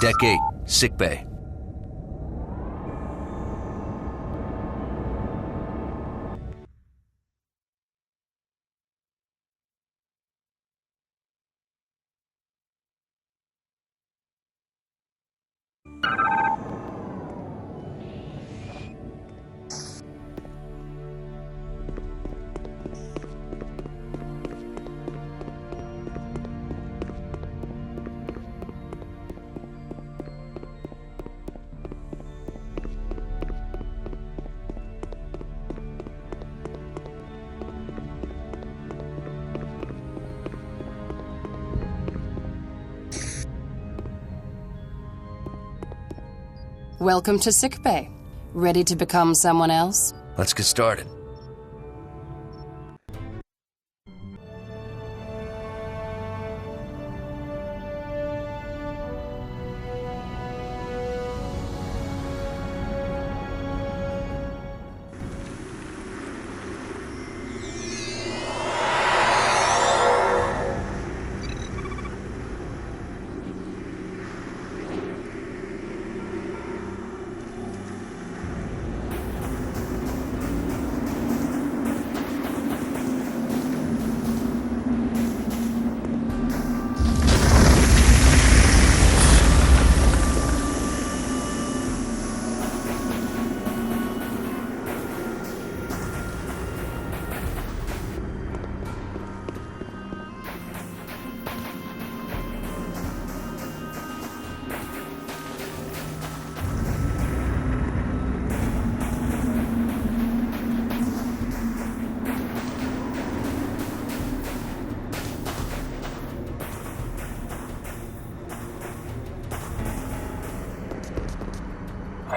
Deck 8, sickbay. Welcome to sickbay. Ready to become someone else? Let's get started.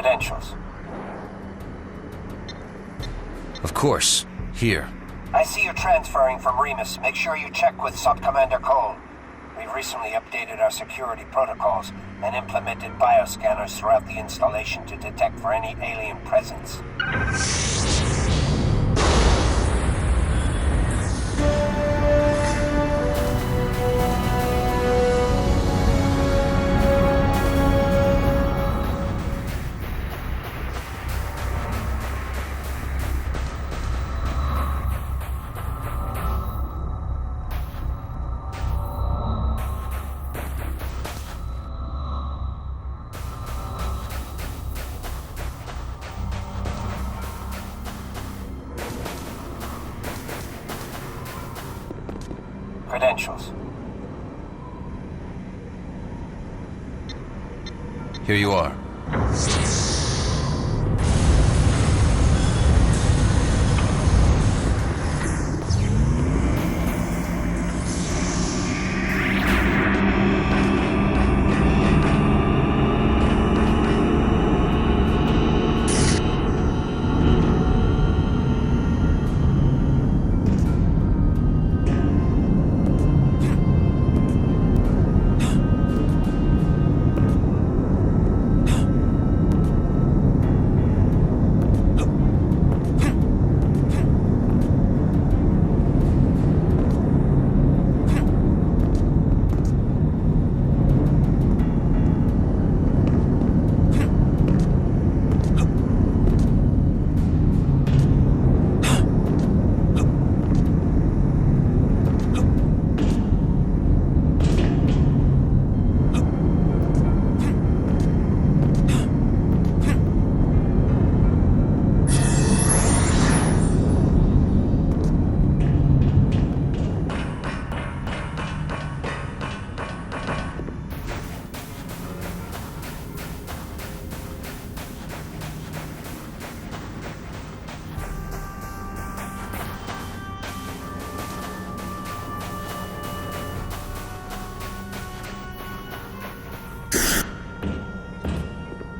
Credentials. Of course. Here. I see you're transferring from Remus. Make sure you check with Sub-Commander Cole. We've recently updated our security protocols and implemented bioscanners throughout the installation to detect for any alien presence. Credentials. Here you are.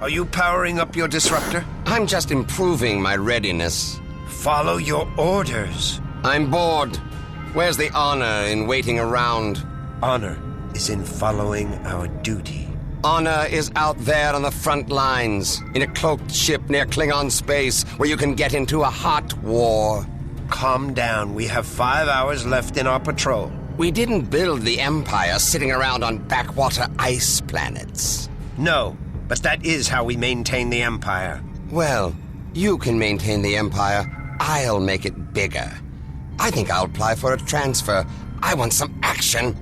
Are you powering up your disruptor? I'm just improving my readiness. Follow your orders. I'm bored. Where's the honor in waiting around? Honor is in following our duty. Honor is out there on the front lines, in a cloaked ship near Klingon space, where you can get into a hot war. Calm down. We have 5 hours left in our patrol. We didn't build the Empire sitting around on backwater ice planets. No, but that is how we maintain the Empire. Well, you can maintain the Empire. I'll make it bigger. I think I'll apply for a transfer. I want some action.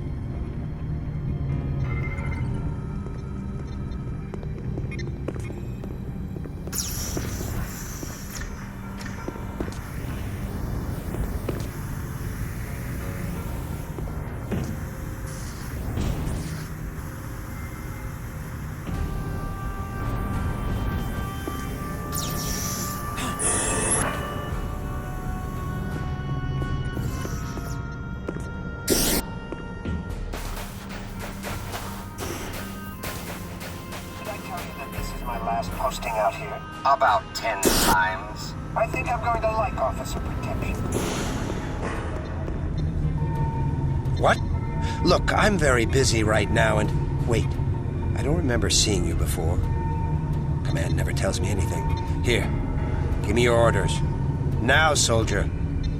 Posting out here? About 10 times. I think I'm going to like Officer Protection. What? Look, I'm very busy right now and... Wait, I don't remember seeing you before. Command never tells me anything. Here, give me your orders. Now, soldier.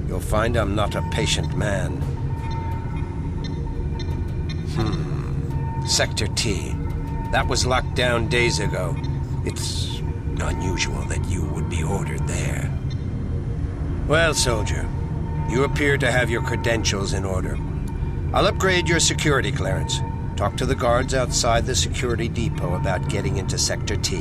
You'll find I'm not a patient man. Sector T. That was locked down days ago. It's unusual that you would be ordered there. Well, soldier, you appear to have your credentials in order. I'll upgrade your security clearance. Talk to the guards outside the security depot about getting into Sector T.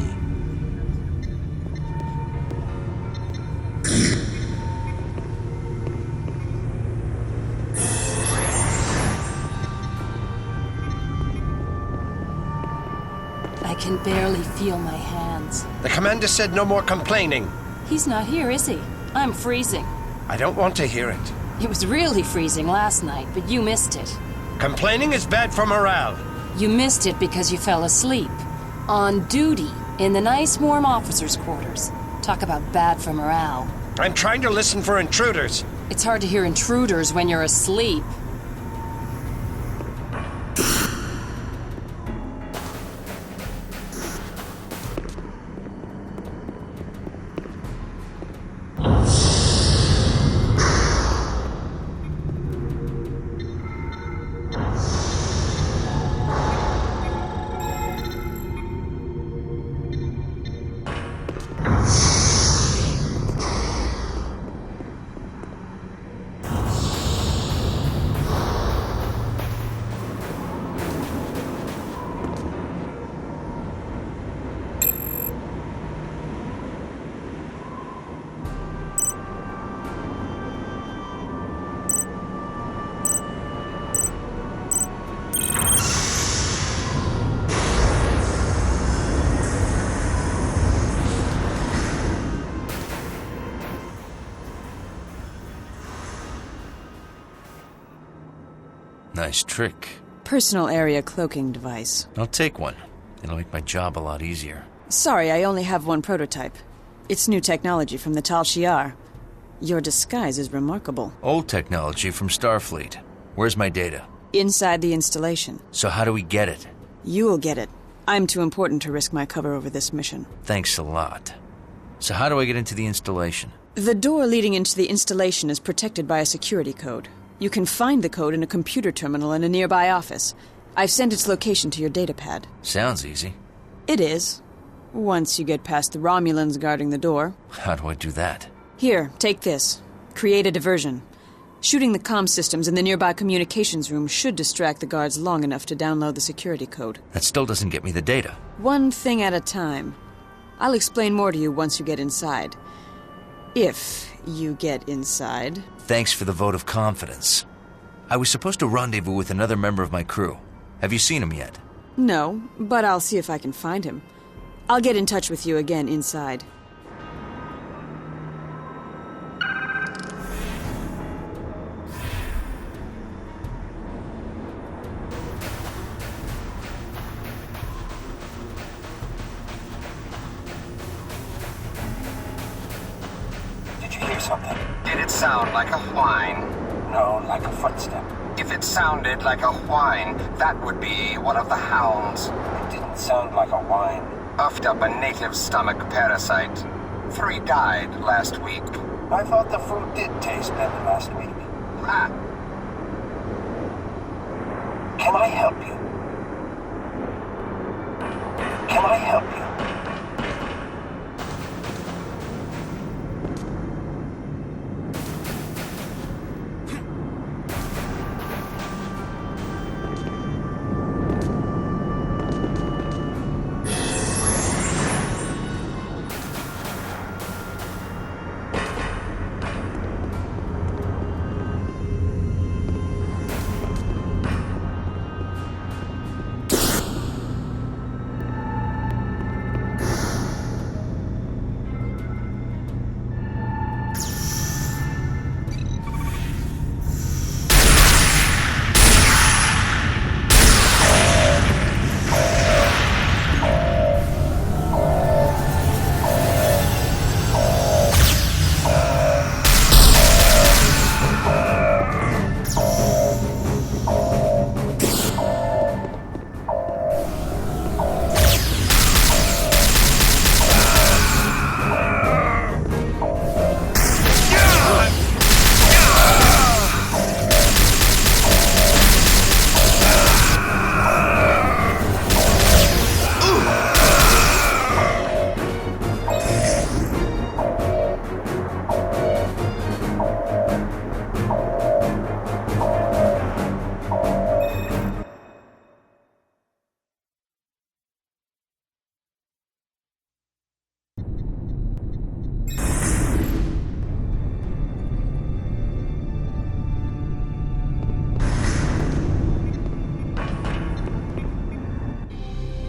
I can barely feel my hands. The commander said no more complaining. He's not here, is he? I'm freezing. I don't want to hear it. It was really freezing last night, but you missed it. Complaining is bad for morale. You missed it because you fell asleep. On duty. In the nice, warm officers' quarters. Talk about bad for morale. I'm trying to listen for intruders. It's hard to hear intruders when you're asleep. Nice trick. Personal area cloaking device. I'll take one. It'll make my job a lot easier. Sorry, I only have one prototype. It's new technology from the Tal Shiar. Your disguise is remarkable. Old technology from Starfleet. Where's my data? Inside the installation. So how do we get it? You will get it. I'm too important to risk my cover over this mission. Thanks a lot. So how do I get into the installation? The door leading into the installation is protected by a security code. You can find the code in a computer terminal in a nearby office. I've sent its location to your datapad. Sounds easy. It is. Once you get past the Romulans guarding the door. How do I do that? Here, take this. Create a diversion. Shooting the comm systems in the nearby communications room should distract the guards long enough to download the security code. That still doesn't get me the data. One thing at a time. I'll explain more to you once you get inside. If you get inside. Thanks for the vote of confidence. I was supposed to rendezvous with another member of my crew. Have you seen him yet? No, but I'll see if I can find him. I'll get in touch with you again inside. Did you hear something? Did it sound like a whine? No, like a footstep. If it sounded like a whine, that would be one of the hounds. It didn't sound like a whine. Puffed up a native stomach parasite. 3 died last week. I thought the food did taste better last week. Ah. Can I help you? Can I help you?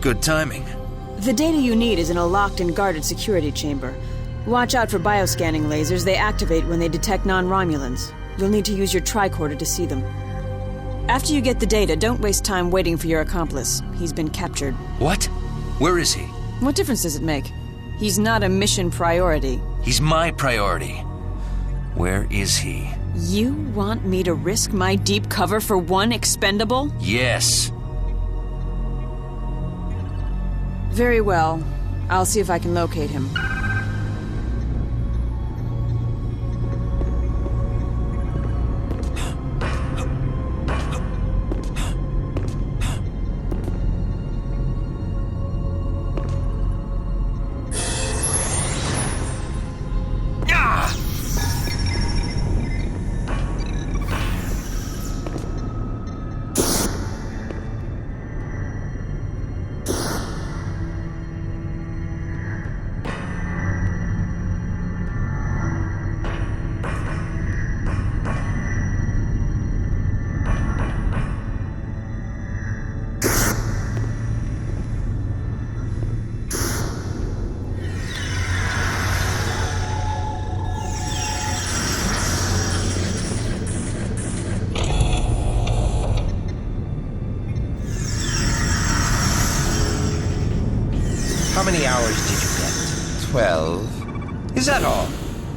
Good timing. The data you need is in a locked and guarded security chamber. Watch out for bioscanning lasers. They activate when they detect non-Romulans. You'll need to use your tricorder to see them. After you get the data, don't waste time waiting for your accomplice. He's been captured. What? Where is he? What difference does it make? He's not a mission priority. He's my priority. Where is he? You want me to risk my deep cover for one expendable? Yes. Very well. I'll see if I can locate him. How many hours did you get? 12. Is that all?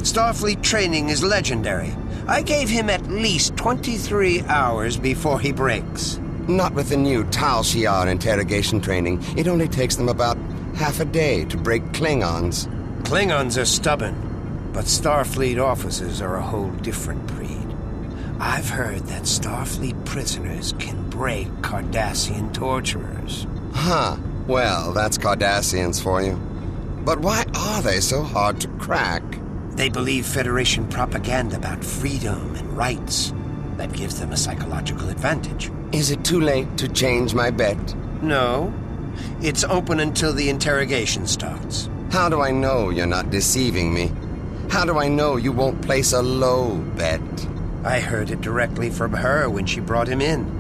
Starfleet training is legendary. I gave him at least 23 hours before he breaks. Not with the new Tal Shiar interrogation training. It only takes them about half a day to break Klingons. Klingons are stubborn, but Starfleet officers are a whole different breed. I've heard that Starfleet prisoners can break Cardassian torturers. Huh. Well, that's Cardassians for you. But why are they so hard to crack? They believe Federation propaganda about freedom and rights. That gives them a psychological advantage. Is it too late to change my bet? No. It's open until the interrogation starts. How do I know you're not deceiving me? How do I know you won't place a low bet? I heard it directly from her when she brought him in.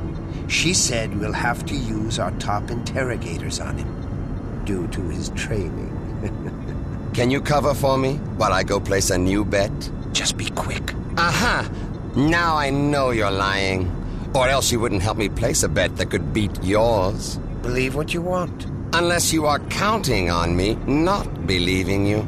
She said we'll have to use our top interrogators on him, due to his training. Can you cover for me while I go place a new bet? Just be quick. Aha! Now I know you're lying. Or else you wouldn't help me place a bet that could beat yours. Believe what you want. Unless you are counting on me not believing you.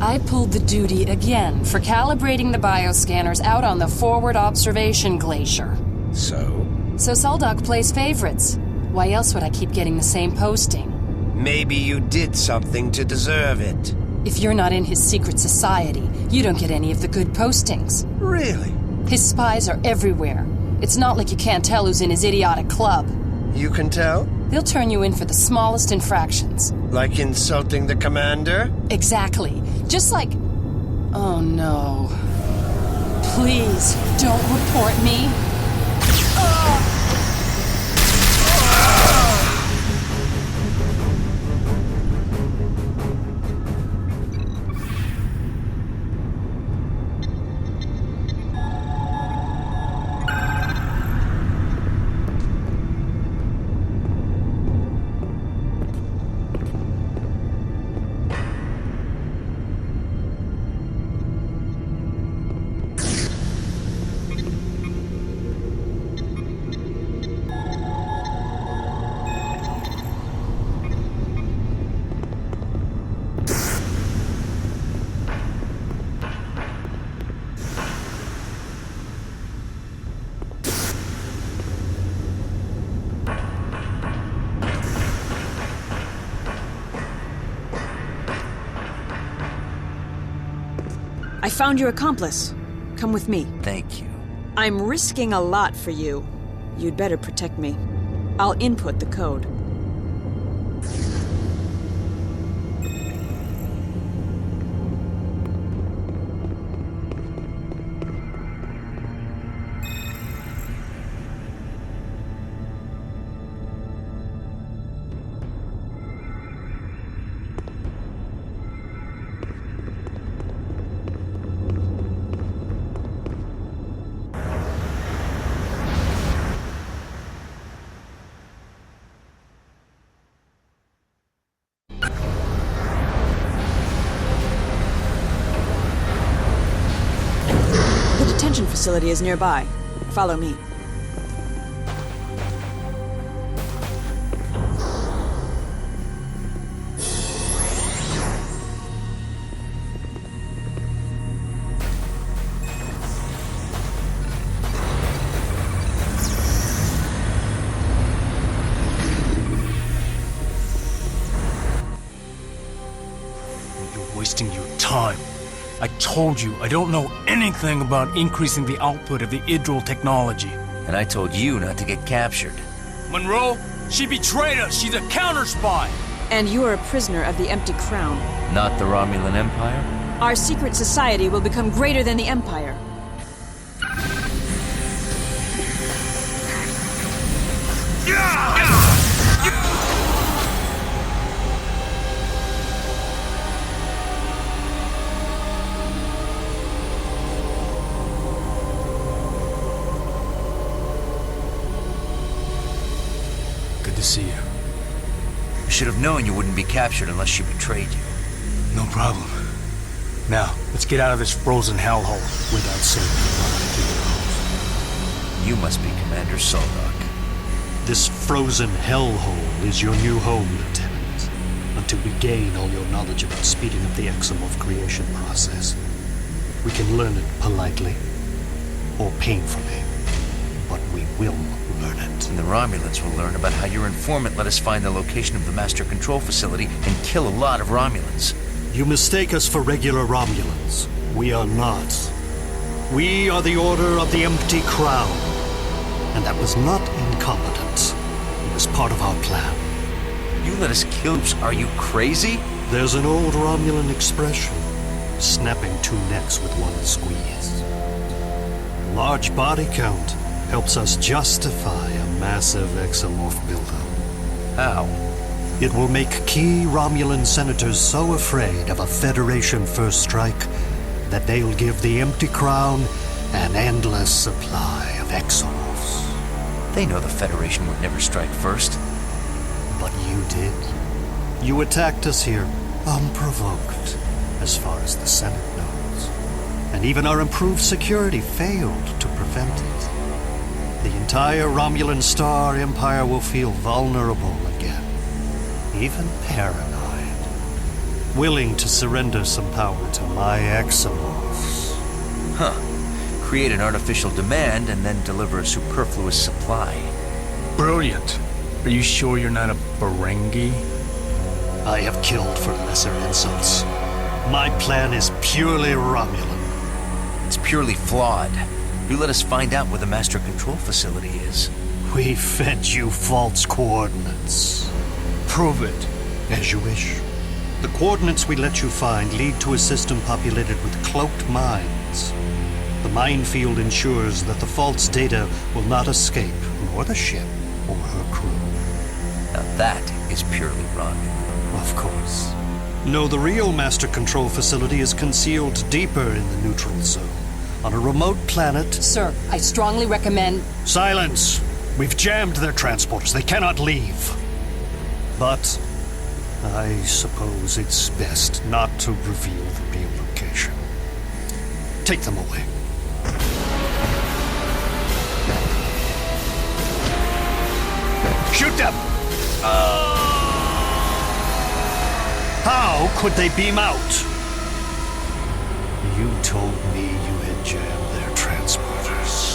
I pulled the duty again for calibrating the bioscanners out on the forward observation glacier. So? So Soldoc plays favorites. Why else would I keep getting the same posting? Maybe you did something to deserve it. If you're not in his secret society, you don't get any of the good postings. Really? His spies are everywhere. It's not like you can't tell who's in his idiotic club. You can tell? They'll turn you in for the smallest infractions. Like insulting the commander? Exactly. Just like... Oh no. Please, don't report me. I found your accomplice. Come with me. Thank you. I'm risking a lot for you. You'd better protect me. I'll input the code. Facility is nearby. Follow me. You're wasting your time. I told you, I don't know anything about increasing the output of the Idril technology. And I told you not to get captured. Monroe, she betrayed us! She's a counter-spy! And you are a prisoner of the Empty Crown. Not the Romulan Empire? Our secret society will become greater than the Empire. To see you. I should have known you wouldn't be captured unless she betrayed you. No problem. Now, let's get out of this frozen hellhole without saying goodbye. You must be Commander Soldoc. This frozen hellhole is your new home, Lieutenant, until we gain all your knowledge about speeding up the exomorph creation process. We can learn it politely or painfully, but we will learn it. And the Romulans will learn about how your informant let us find the location of the Master Control Facility and kill a lot of Romulans. You mistake us for regular Romulans. We are not. We are the Order of the Empty Crown. And that was not incompetent. It was part of our plan. You let us kill... Are you crazy? There's an old Romulan expression. Snapping two necks with one squeeze. Large body count helps us justify a massive exomorph buildup. How? It will make key Romulan senators so afraid of a Federation first strike that they'll give the Empty Crown an endless supply of exomorphs. They know the Federation would never strike first. But you did. You attacked us here, unprovoked, as far as the Senate knows. And even our improved security failed to prevent it. The entire Romulan Star Empire will feel vulnerable again. Even paranoid. willing to surrender some power to my exomorphs. Huh. Create an artificial demand and then deliver a superfluous supply. Brilliant. Are you sure you're not a Ferengi? I have killed for lesser insults. My plan is purely Romulan. It's purely flawed. You let us find out where the Master Control Facility is. We fed you false coordinates. Prove it. As you wish. The coordinates we let you find lead to a system populated with cloaked mines. The minefield ensures that the false data will not escape, nor the ship or her crew. Now that is purely Romulan. Of course. No, the real Master Control Facility is concealed deeper in the neutral zone, on a remote planet. Sir, I strongly recommend... Silence! We've jammed their transporters. They cannot leave. But I suppose it's best not to reveal the real location. Take them away. Shoot them! How could they beam out? You told me you had jammed their transporters.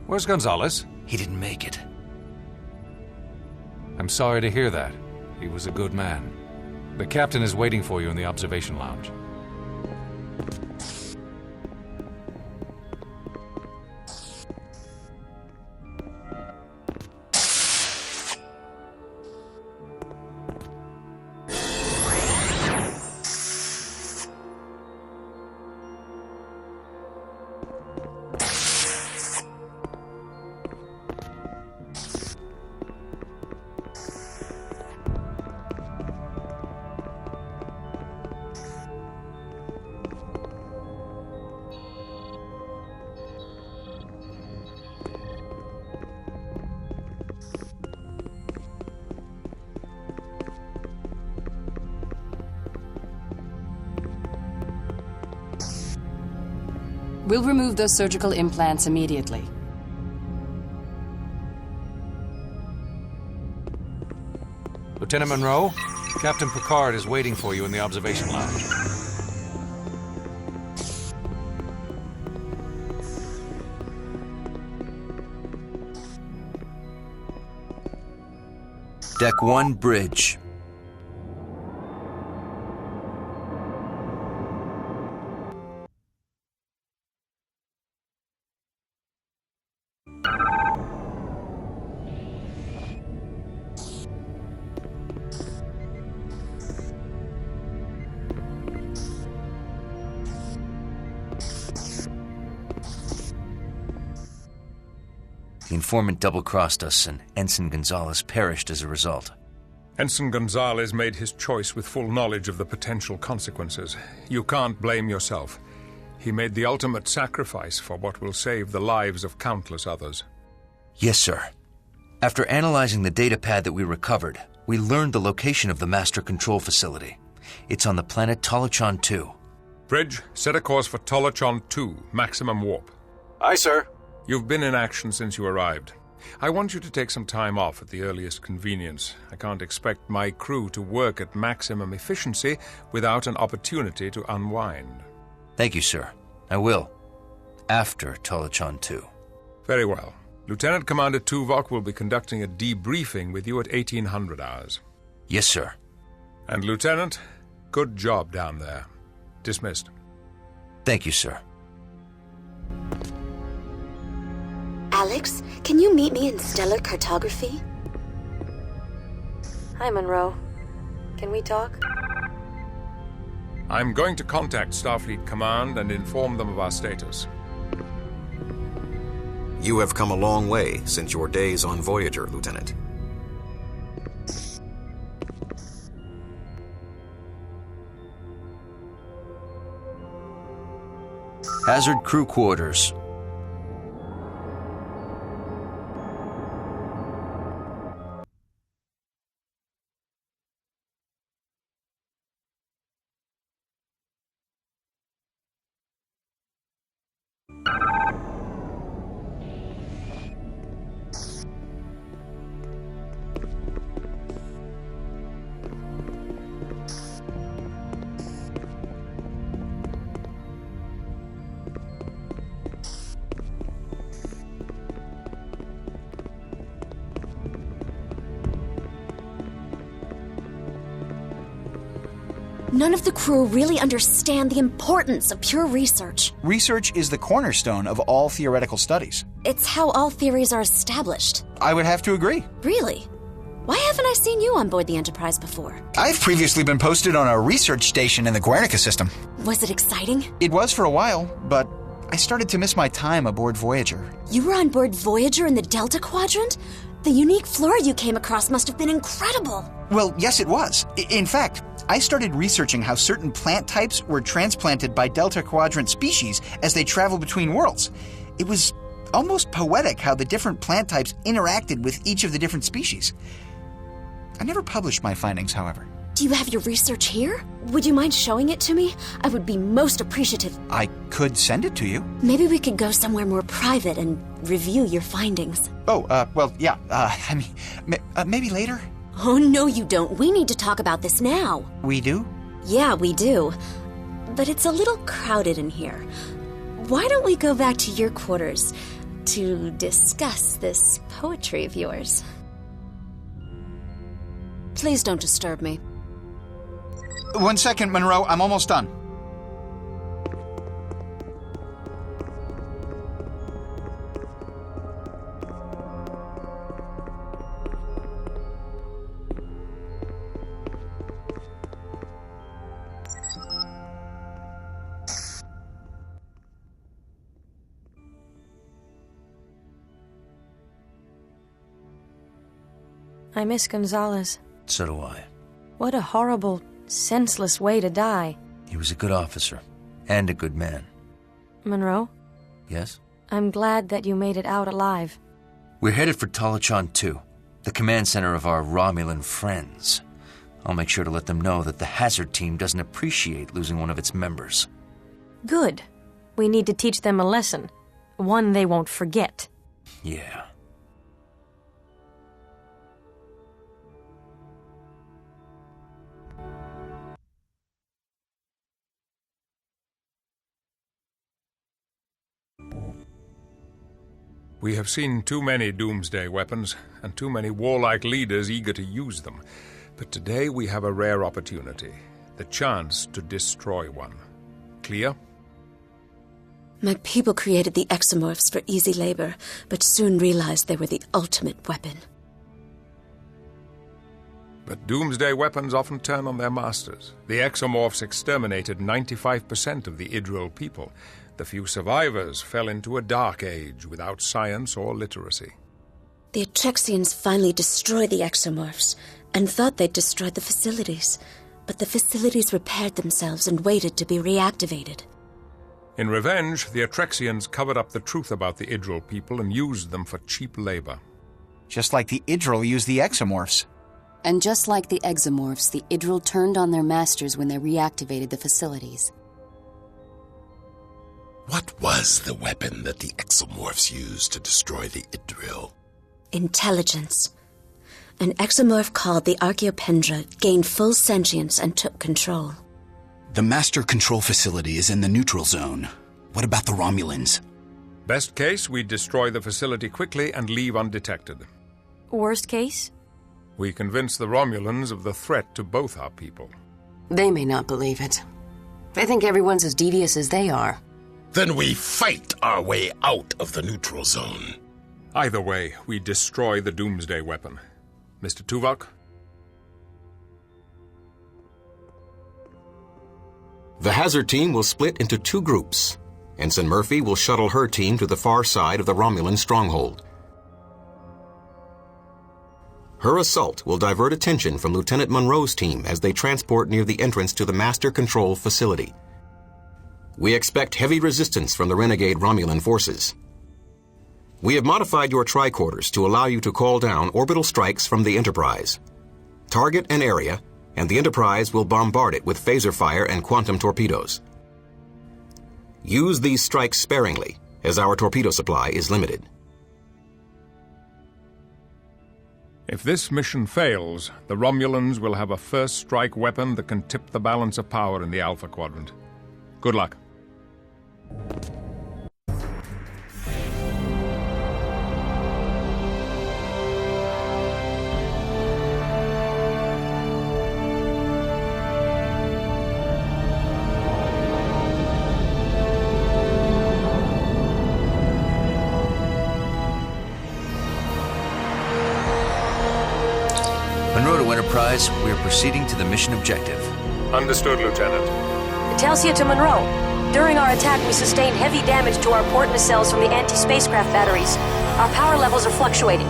Where's Gonzalez? He didn't make it. I'm sorry to hear that. He was a good man. The captain is waiting for you in the observation lounge. We'll remove those surgical implants immediately. Lieutenant Monroe, Captain Picard is waiting for you in the observation lounge. Deck 1, bridge. The informant double-crossed us, and Ensign Gonzalez perished as a result. Ensign Gonzalez made his choice with full knowledge of the potential consequences. You can't blame yourself. He made the ultimate sacrifice for what will save the lives of countless others. Yes, sir. After analyzing the datapad that we recovered, we learned the location of the Master Control Facility. It's on the planet Tolachon 2. Bridge, set a course for Tolachon 2, maximum warp. Aye, sir. You've been in action since you arrived. I want you to take some time off at the earliest convenience. I can't expect my crew to work at maximum efficiency without an opportunity to unwind. Thank you, sir. I will. After Tolachon 2. Very well. Lieutenant Commander Tuvok will be conducting a debriefing with you at 1800 hours. Yes, sir. And Lieutenant, Good job down there. Dismissed. Thank you, sir. Alex, can you meet me in stellar cartography? Hi, Monroe. Can we talk? I'm going to contact Starfleet Command and inform them of our status. You have come a long way since your days on Voyager, Lieutenant. Hazard crew quarters. None of the crew really understand the importance of pure research. Research is the cornerstone of all theoretical studies. It's how all theories are established. I would have to agree. Really? Why haven't I seen you on board the Enterprise before? I've previously been posted on a research station in the Guernica system. Was it exciting? It was for a while, but I started to miss my time aboard Voyager. You were on board Voyager in the Delta Quadrant? The unique flora you came across must have been incredible. Well, yes, it was. In fact, I started researching how certain plant types were transplanted by Delta Quadrant species as they travel between worlds. It was almost poetic how the different plant types interacted with each of the different species. I never published my findings, however. Do you have your research here? Would you mind showing it to me? I would be most appreciative. I could send it to you. Maybe we could go somewhere more private and review your findings. Oh, well, yeah, maybe later? Oh, no you don't. We need to talk about this now. We do? Yeah, we do. But it's a little crowded in here. Why don't we go back to your quarters to discuss this poetry of yours? Please don't disturb me. 1 second, Monroe. I'm almost done. I miss Gonzalez. So do I. What a horrible, senseless way to die. He was a good officer and a good man. Monroe, Yes? I'm glad that you made it out alive. We're headed for Talachon 2, the command center of our Romulan friends. I'll make sure to let them know that the Hazard team doesn't appreciate losing one of its members. Good. We need to teach them a lesson. One they won't forget. Yeah. We have seen too many doomsday weapons and too many warlike leaders eager to use them. But today we have a rare opportunity, the chance to destroy one. Clear? My people created the exomorphs for easy labor, but soon realized they were the ultimate weapon. But doomsday weapons often turn on their masters. The exomorphs exterminated 95% of the Idril people. The few survivors fell into a dark age without science or literacy. The Atrexians finally destroyed the exomorphs and thought they'd destroyed the facilities. But the facilities repaired themselves and waited to be reactivated. In revenge, the Atrexians covered up the truth about the Idril people and used them for cheap labor. Just like the Idril used the exomorphs. And just like the exomorphs, the Idril turned on their masters when they reactivated the facilities. What was the weapon that the exomorphs used to destroy the Idril? Intelligence. An exomorph called the Archaeopendra gained full sentience and took control. The master control facility is in the neutral zone. What about the Romulans? Best case, we destroy the facility quickly and leave undetected. Worst case? We convince the Romulans of the threat to both our people. They may not believe it. They think everyone's as devious as they are. Then we fight our way out of the neutral zone. Either way, we destroy the Doomsday weapon. Mr. Tuvok? The Hazard team will split into 2 groups. Ensign Murphy will shuttle her team to the far side of the Romulan stronghold. Her assault will divert attention from Lieutenant Monroe's team as they transport near the entrance to the Master Control Facility. We expect heavy resistance from the renegade Romulan forces. We have modified your tricorders to allow you to call down orbital strikes from the Enterprise. Target an area, and the Enterprise will bombard it with phaser fire and quantum torpedoes. Use these strikes sparingly, as our torpedo supply is limited. If this mission fails, the Romulans will have a first strike weapon that can tip the balance of power in the Alpha Quadrant. Good luck. Enterprise, we are proceeding to the mission objective. Understood, Lieutenant. Telsia to Monroe. During our attack, we sustained heavy damage to our port nacelles from the anti-spacecraft batteries. Our power levels are fluctuating.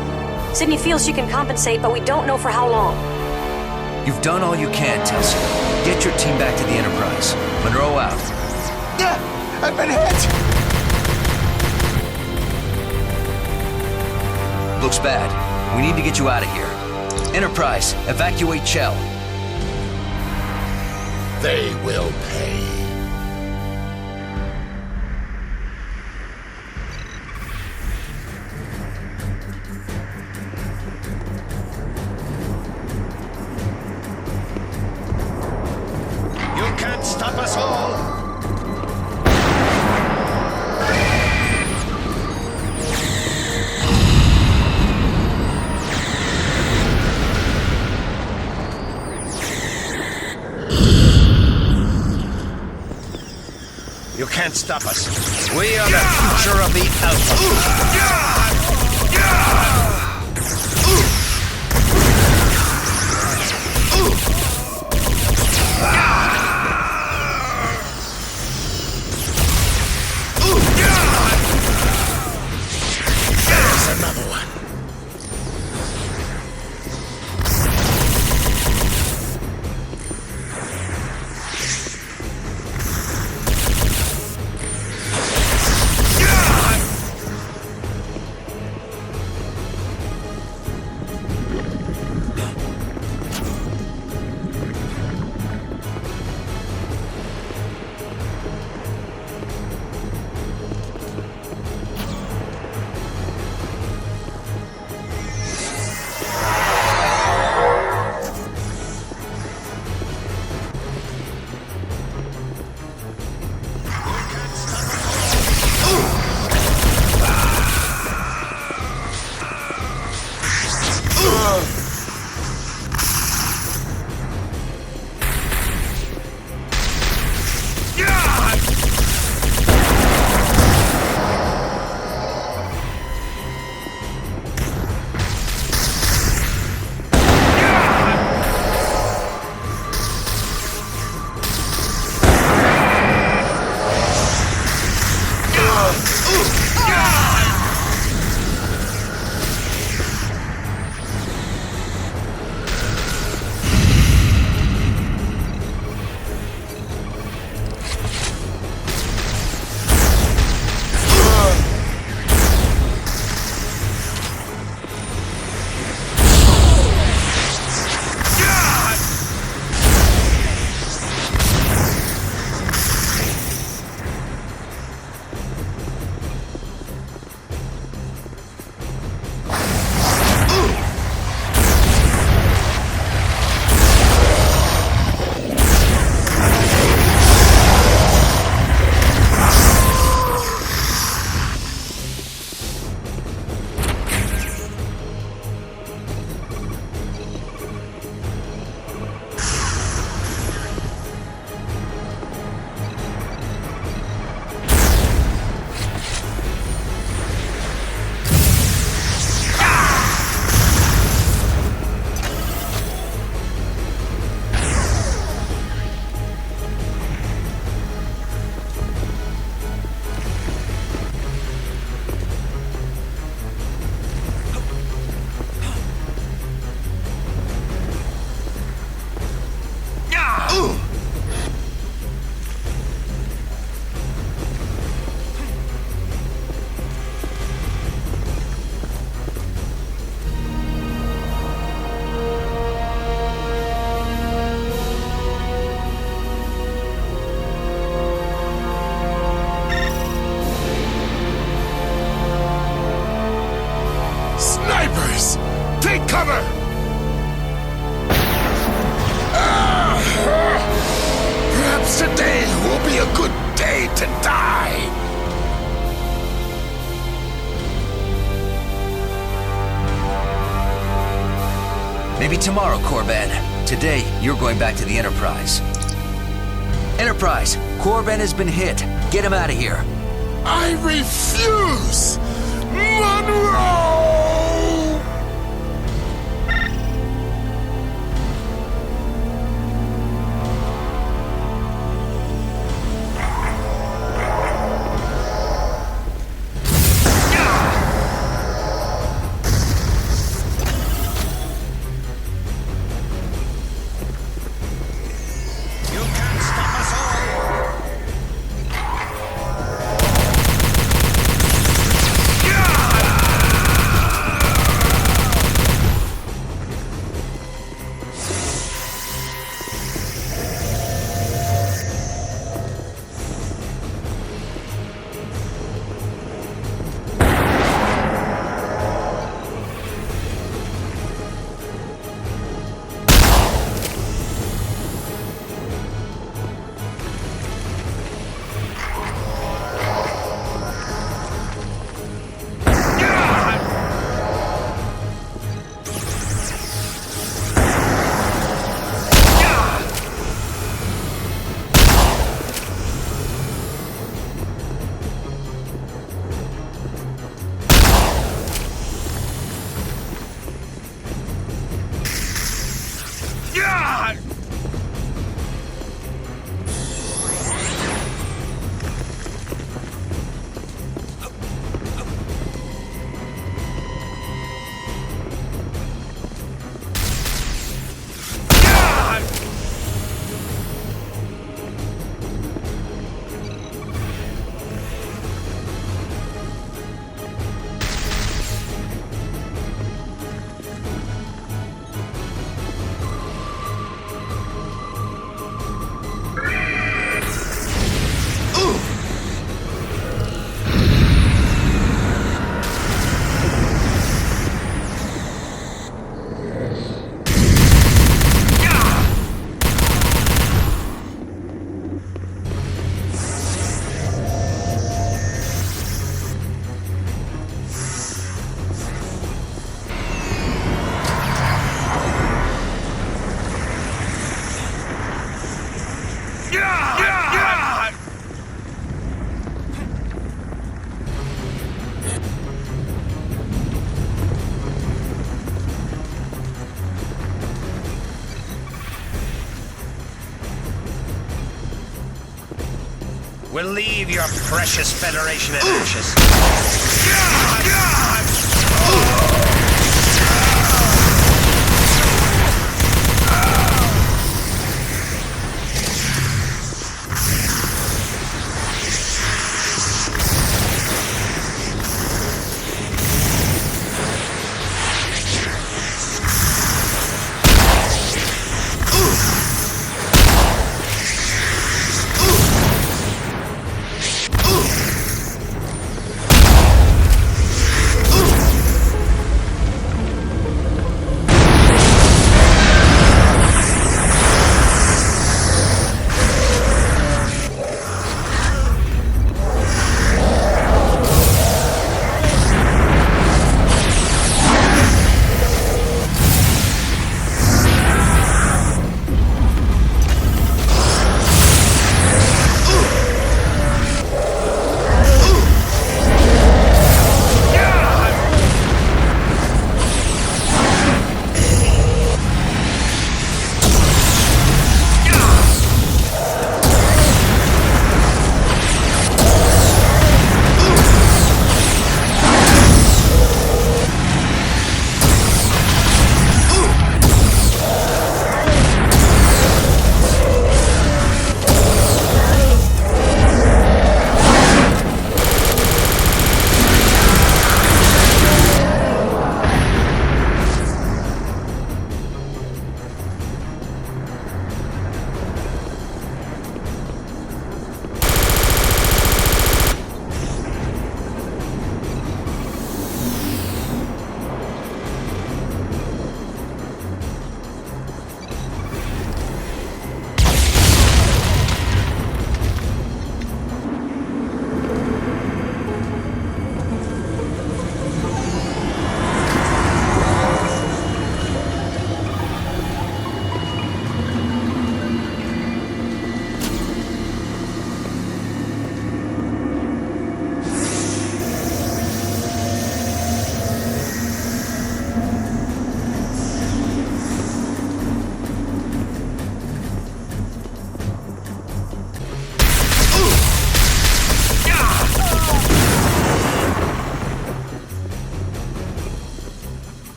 Sydney feels she can compensate, but we don't know for how long. You've done all you can, Telsia. Get your team back to the Enterprise. Monroe out. I've been hit! Looks bad. We need to get you out of here. Enterprise, evacuate Chell. They will pay. You can't stop us all! You can't stop us. We are the future of the Alpha. There's another one. Snipers! Take cover! Perhaps today will be a good day to die! Maybe tomorrow, Korban. Today, you're going back to the Enterprise. Enterprise, Korban has been hit. Get him out of here. I refuse! Monroe! We'll leave your precious Federation in ashes.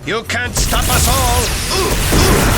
You can't stop us all!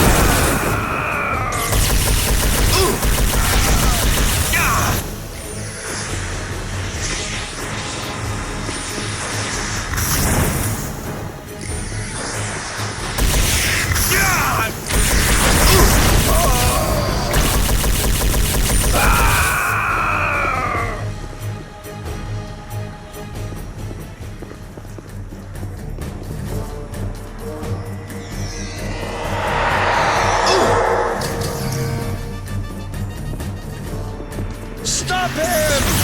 Stop him!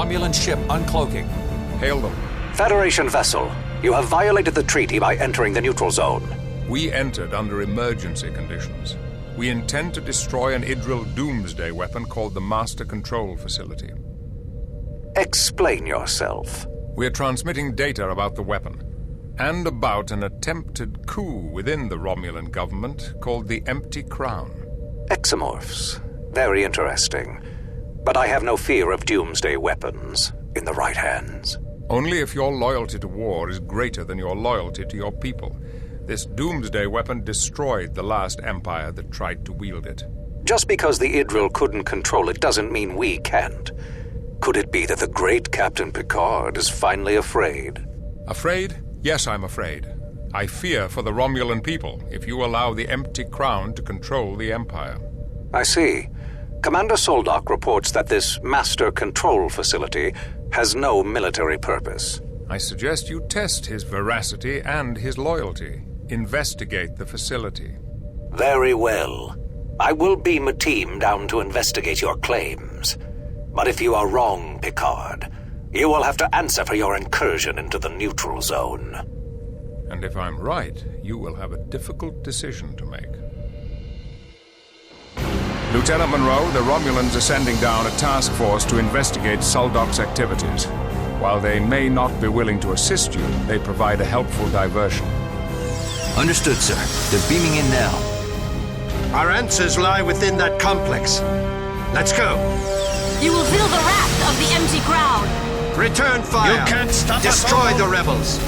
Romulan ship uncloaking. Hail them. Federation vessel, you have violated the treaty by entering the neutral zone. We entered under emergency conditions. We intend to destroy an Idril doomsday weapon called the Master Control Facility. Explain yourself. We're transmitting data about the weapon, and about an attempted coup within the Romulan government called the Empty Crown. Exomorphs. Very interesting. but I have no fear of doomsday weapons in the right hands. Only if your loyalty to war is greater than your loyalty to your people. This doomsday weapon destroyed the last empire that tried to wield it. Just because the Idril couldn't control it doesn't mean we can't. Could it be that the great Captain Picard is finally afraid? Afraid? Yes, I'm afraid. I fear for the Romulan people if you allow the empty crown to control the Empire. I see. Commander Soldock reports that this master control facility has no military purpose. I suggest you test his veracity and his loyalty. Investigate the facility. Very well. I will beam a team down to investigate your claims. But if you are wrong, Picard, you will have to answer for your incursion into the neutral zone. And if I'm right, you will have a difficult decision to make. Lieutenant Monroe, the Romulans are sending down a task force to investigate Soldock's activities. While they may not be willing to assist you, they provide a helpful diversion. Understood, sir. They're beaming in now. Our answers lie within that complex. Let's go. You will feel the wrath of the empty crown. Return fire. You can't stop us Destroy all. the rebels.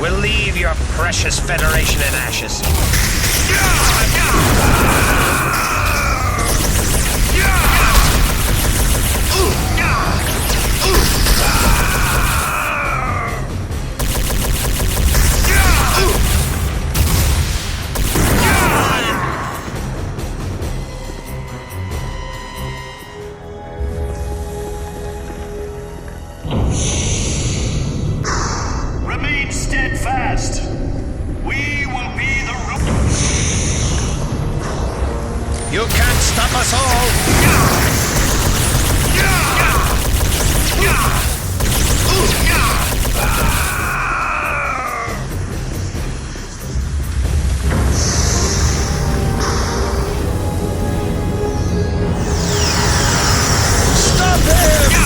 We'll leave your precious Federation in ashes. Remain steadfast. We will be the You can't stop us all! Stop him!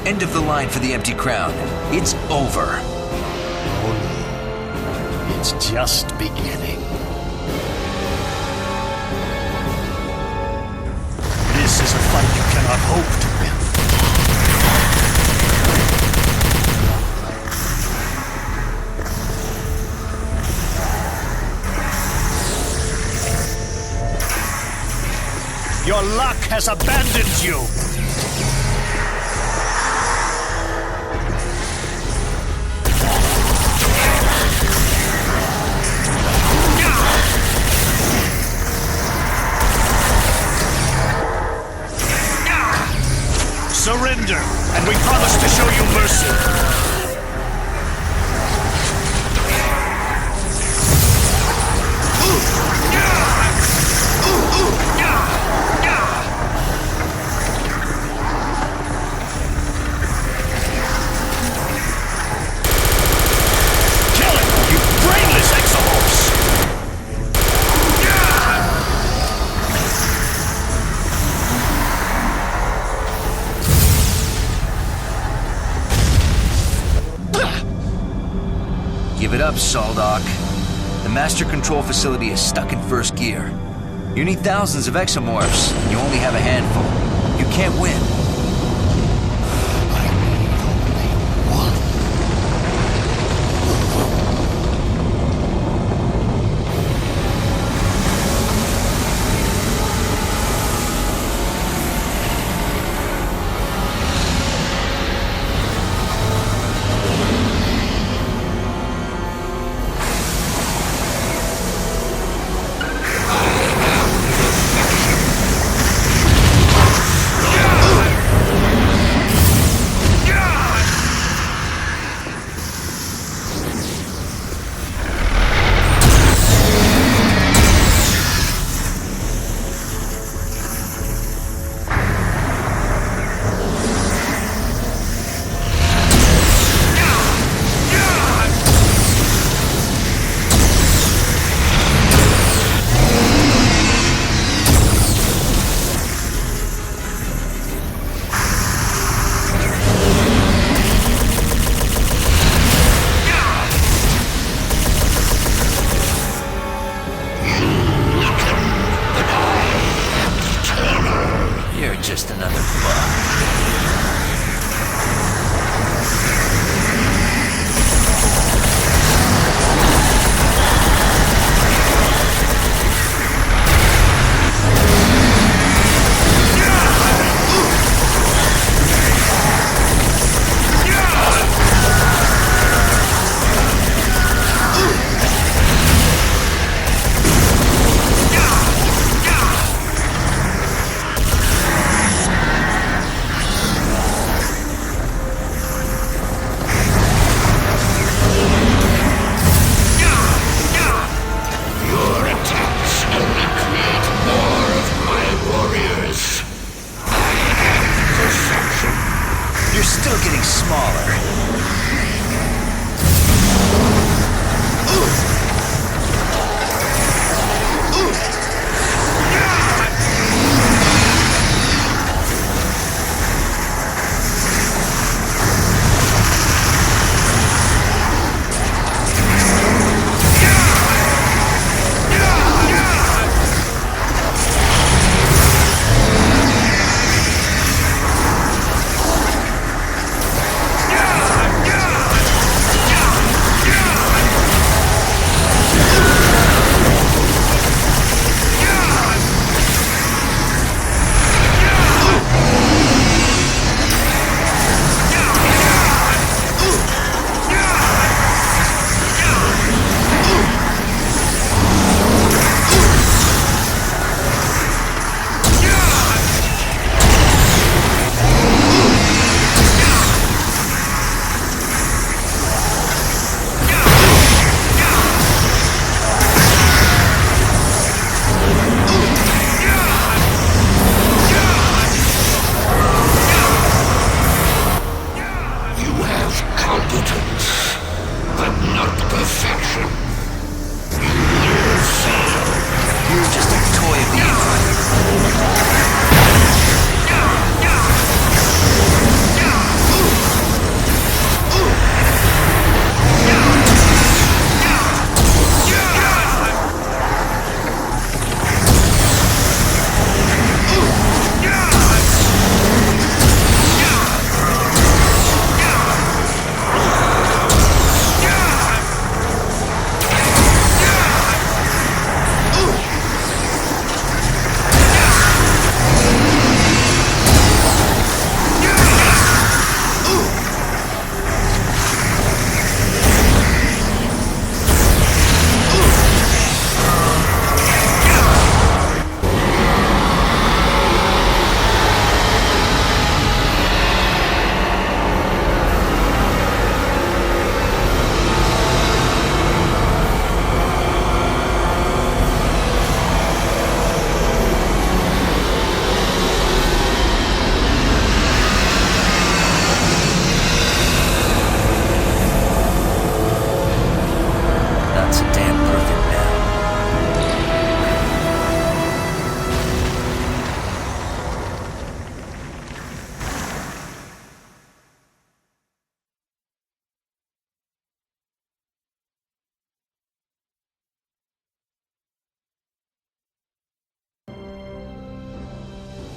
End of the line for the empty crown. It's over. Oh no. It's just beginning. This is a fight you cannot hope to win. Your luck has abandoned you! Surrender, and we promise to show you mercy. Give it up, Saldok. The master control facility is stuck in first gear. You need thousands of exomorphs, and you only have a handful. You can't win.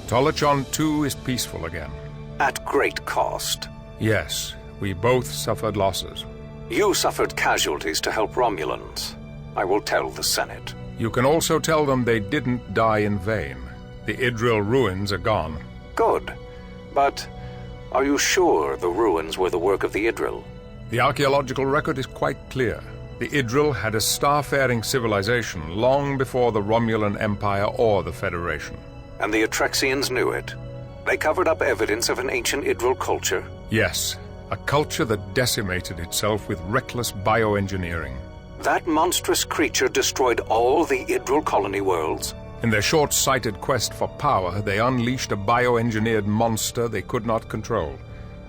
Tolachon 2 is peaceful again. At great cost. Yes, we both suffered losses. You suffered casualties to help Romulans. I will tell the Senate. You can also tell them they didn't die in vain. The Idril ruins are gone. Good. But are you sure the ruins were the work of the Idril? The archaeological record is quite clear. The Idril had a starfaring civilization long before the Romulan Empire or the Federation. And the Atrexians knew it. They covered up evidence of an ancient Idril culture. Yes, a culture that decimated itself with reckless bioengineering. That monstrous creature destroyed all the Idril colony worlds? In their short-sighted quest for power, they unleashed a bioengineered monster they could not control.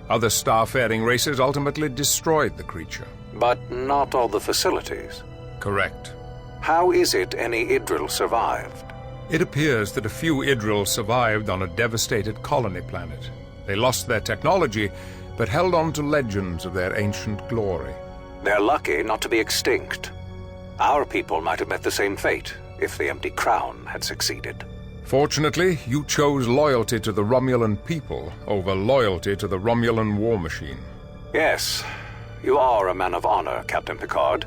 Other starfaring races ultimately destroyed the creature. But not all the facilities. Correct. How is it any Idril survived? It appears that a few Idril survived on a devastated colony planet. They lost their technology, but held on to legends of their ancient glory. They're lucky not to be extinct. Our people might have met the same fate if the Empty Crown had succeeded. Fortunately, you chose loyalty to the Romulan people over loyalty to the Romulan war machine. Yes, you are a man of honor, Captain Picard.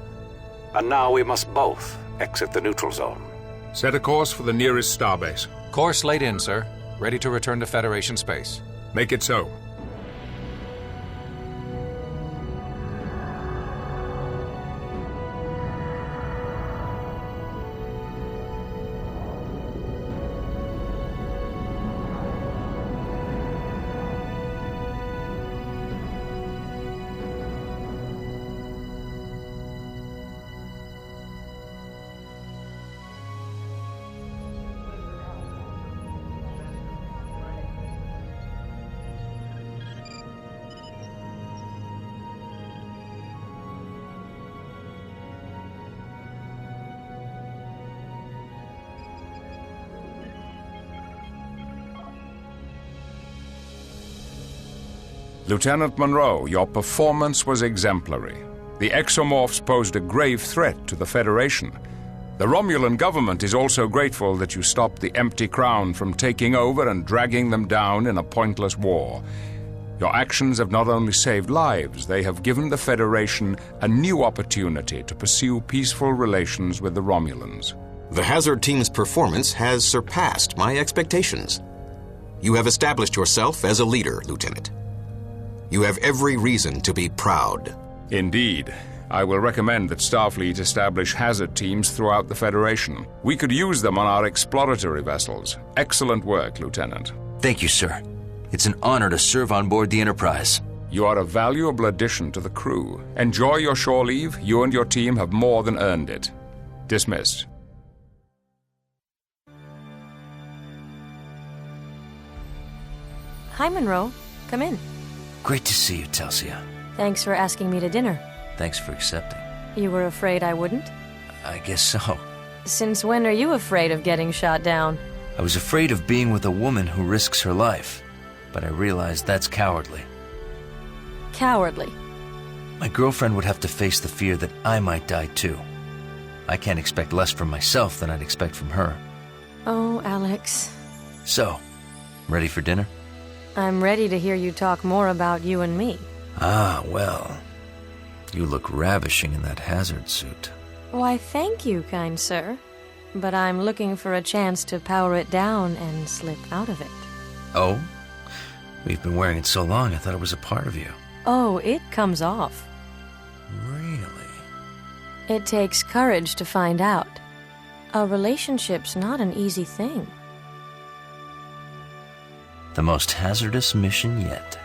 And now we must both exit the neutral zone. Set a course for the nearest starbase. Course laid in, sir. Ready to return to Federation space. Make it so. Lieutenant Monroe, your performance was exemplary. The exomorphs posed a grave threat to the Federation. The Romulan government is also grateful that you stopped the Empty Crown from taking over and dragging them down in a pointless war. Your actions have not only saved lives, they have given the Federation a new opportunity to pursue peaceful relations with the Romulans. The Hazard team's performance has surpassed my expectations. You have established yourself as a leader, Lieutenant. You have every reason to be proud. Indeed. I will recommend that Starfleet establish hazard teams throughout the Federation. We could use them on our exploratory vessels. Excellent work, Lieutenant. Thank you, sir. It's an honor to serve on board the Enterprise. You are a valuable addition to the crew. Enjoy your shore leave. You and your team have more than earned it. Dismissed. Hi, Monroe. Come in. Great to see you, Telsia. Thanks for asking me to dinner. Thanks for accepting. You were afraid I wouldn't? I guess so. Since when are you afraid of getting shot down? I was afraid of being with a woman who risks her life, but I realized that's cowardly. Cowardly? My girlfriend would have to face the fear that I might die too. I can't expect less from myself than I'd expect from her. Oh, Alex. So, ready for dinner? I'm ready to hear you talk more about you and me. Ah, well. You look ravishing in that hazard suit. Why, thank you, kind sir. But I'm looking for a chance to power it down and slip out of it. Oh? We've been wearing it so long, I thought it was a part of you. Oh, it comes off. Really? It takes courage to find out. A relationship's not an easy thing. The most hazardous mission yet.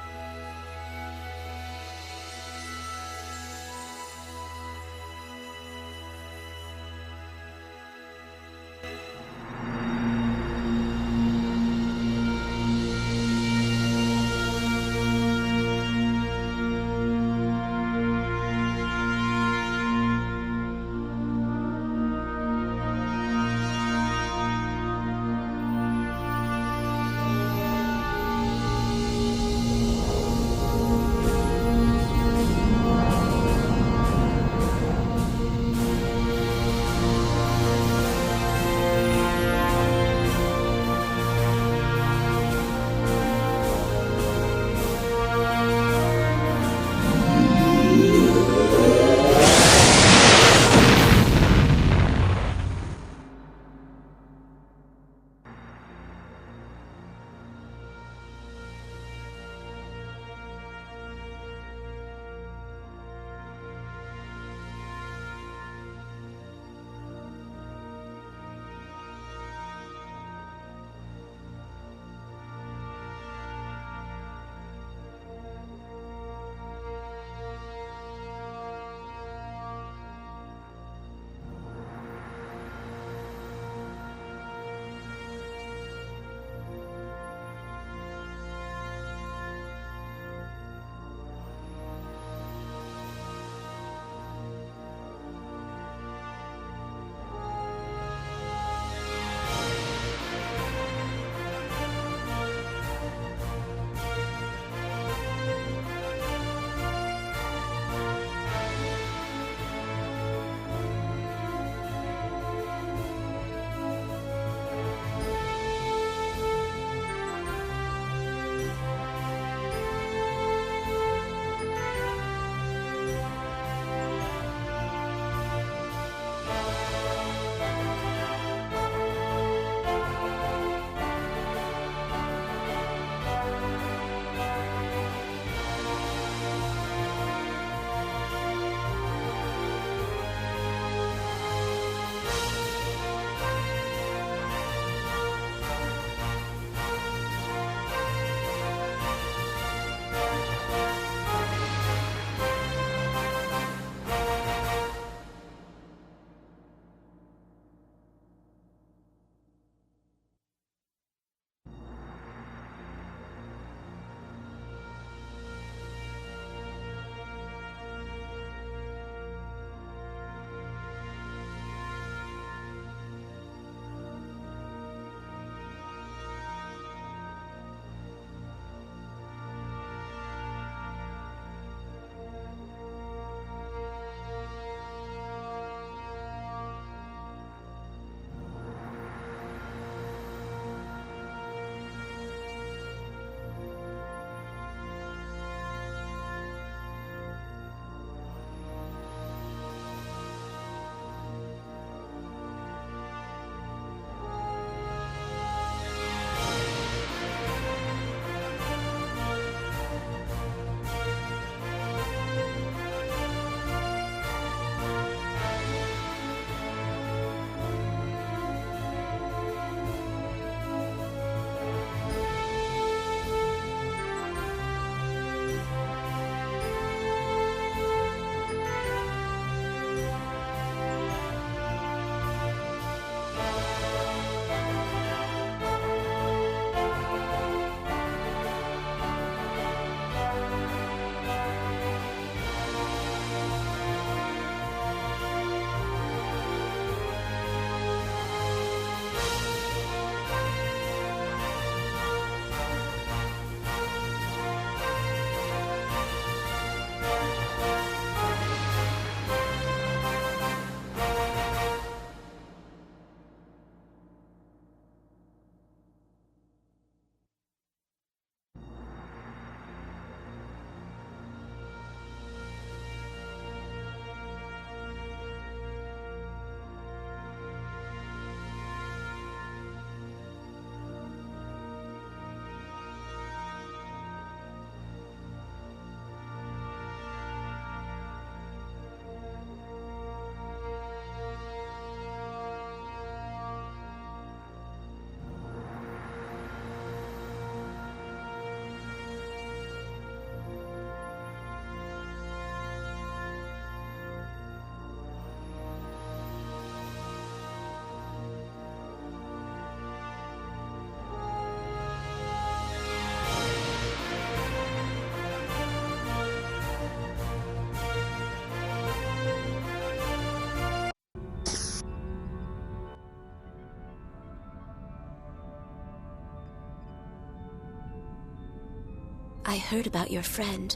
I heard about your friend.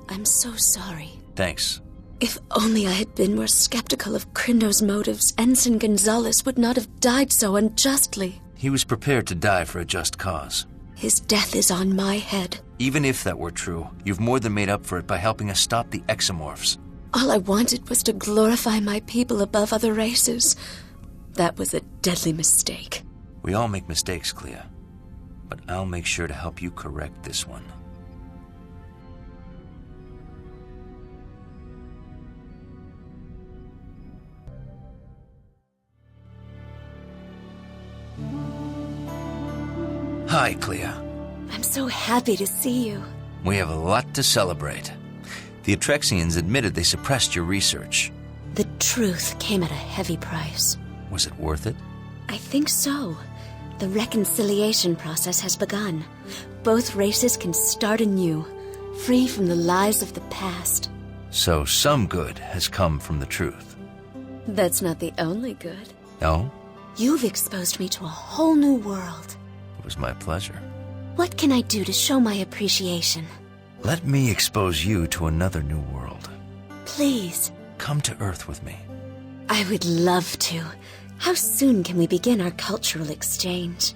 I'm so sorry. Thanks. If only I had been more skeptical of Crindo's motives, Ensign Gonzalez would not have died so unjustly. He was prepared to die for a just cause. His death is on my head. Even if that were true, you've more than made up for it by helping us stop the exomorphs. All I wanted was to glorify my people above other races. That was a deadly mistake. We all make mistakes, Clea. But I'll make sure to help you correct this one. Hi, Clea. I'm so happy to see you. We have a lot to celebrate. The Atrexians admitted they suppressed your research. The truth came at a heavy price. Was it worth it? I think so. The reconciliation process has begun. Both races can start anew, free from the lies of the past. So some good has come from the truth. That's not the only good. No? You've exposed me to a whole new world. It was my pleasure. What can I do to show my appreciation? Let me expose you to another new world. Please. Come to Earth with me. I would love to. How soon can we begin our cultural exchange?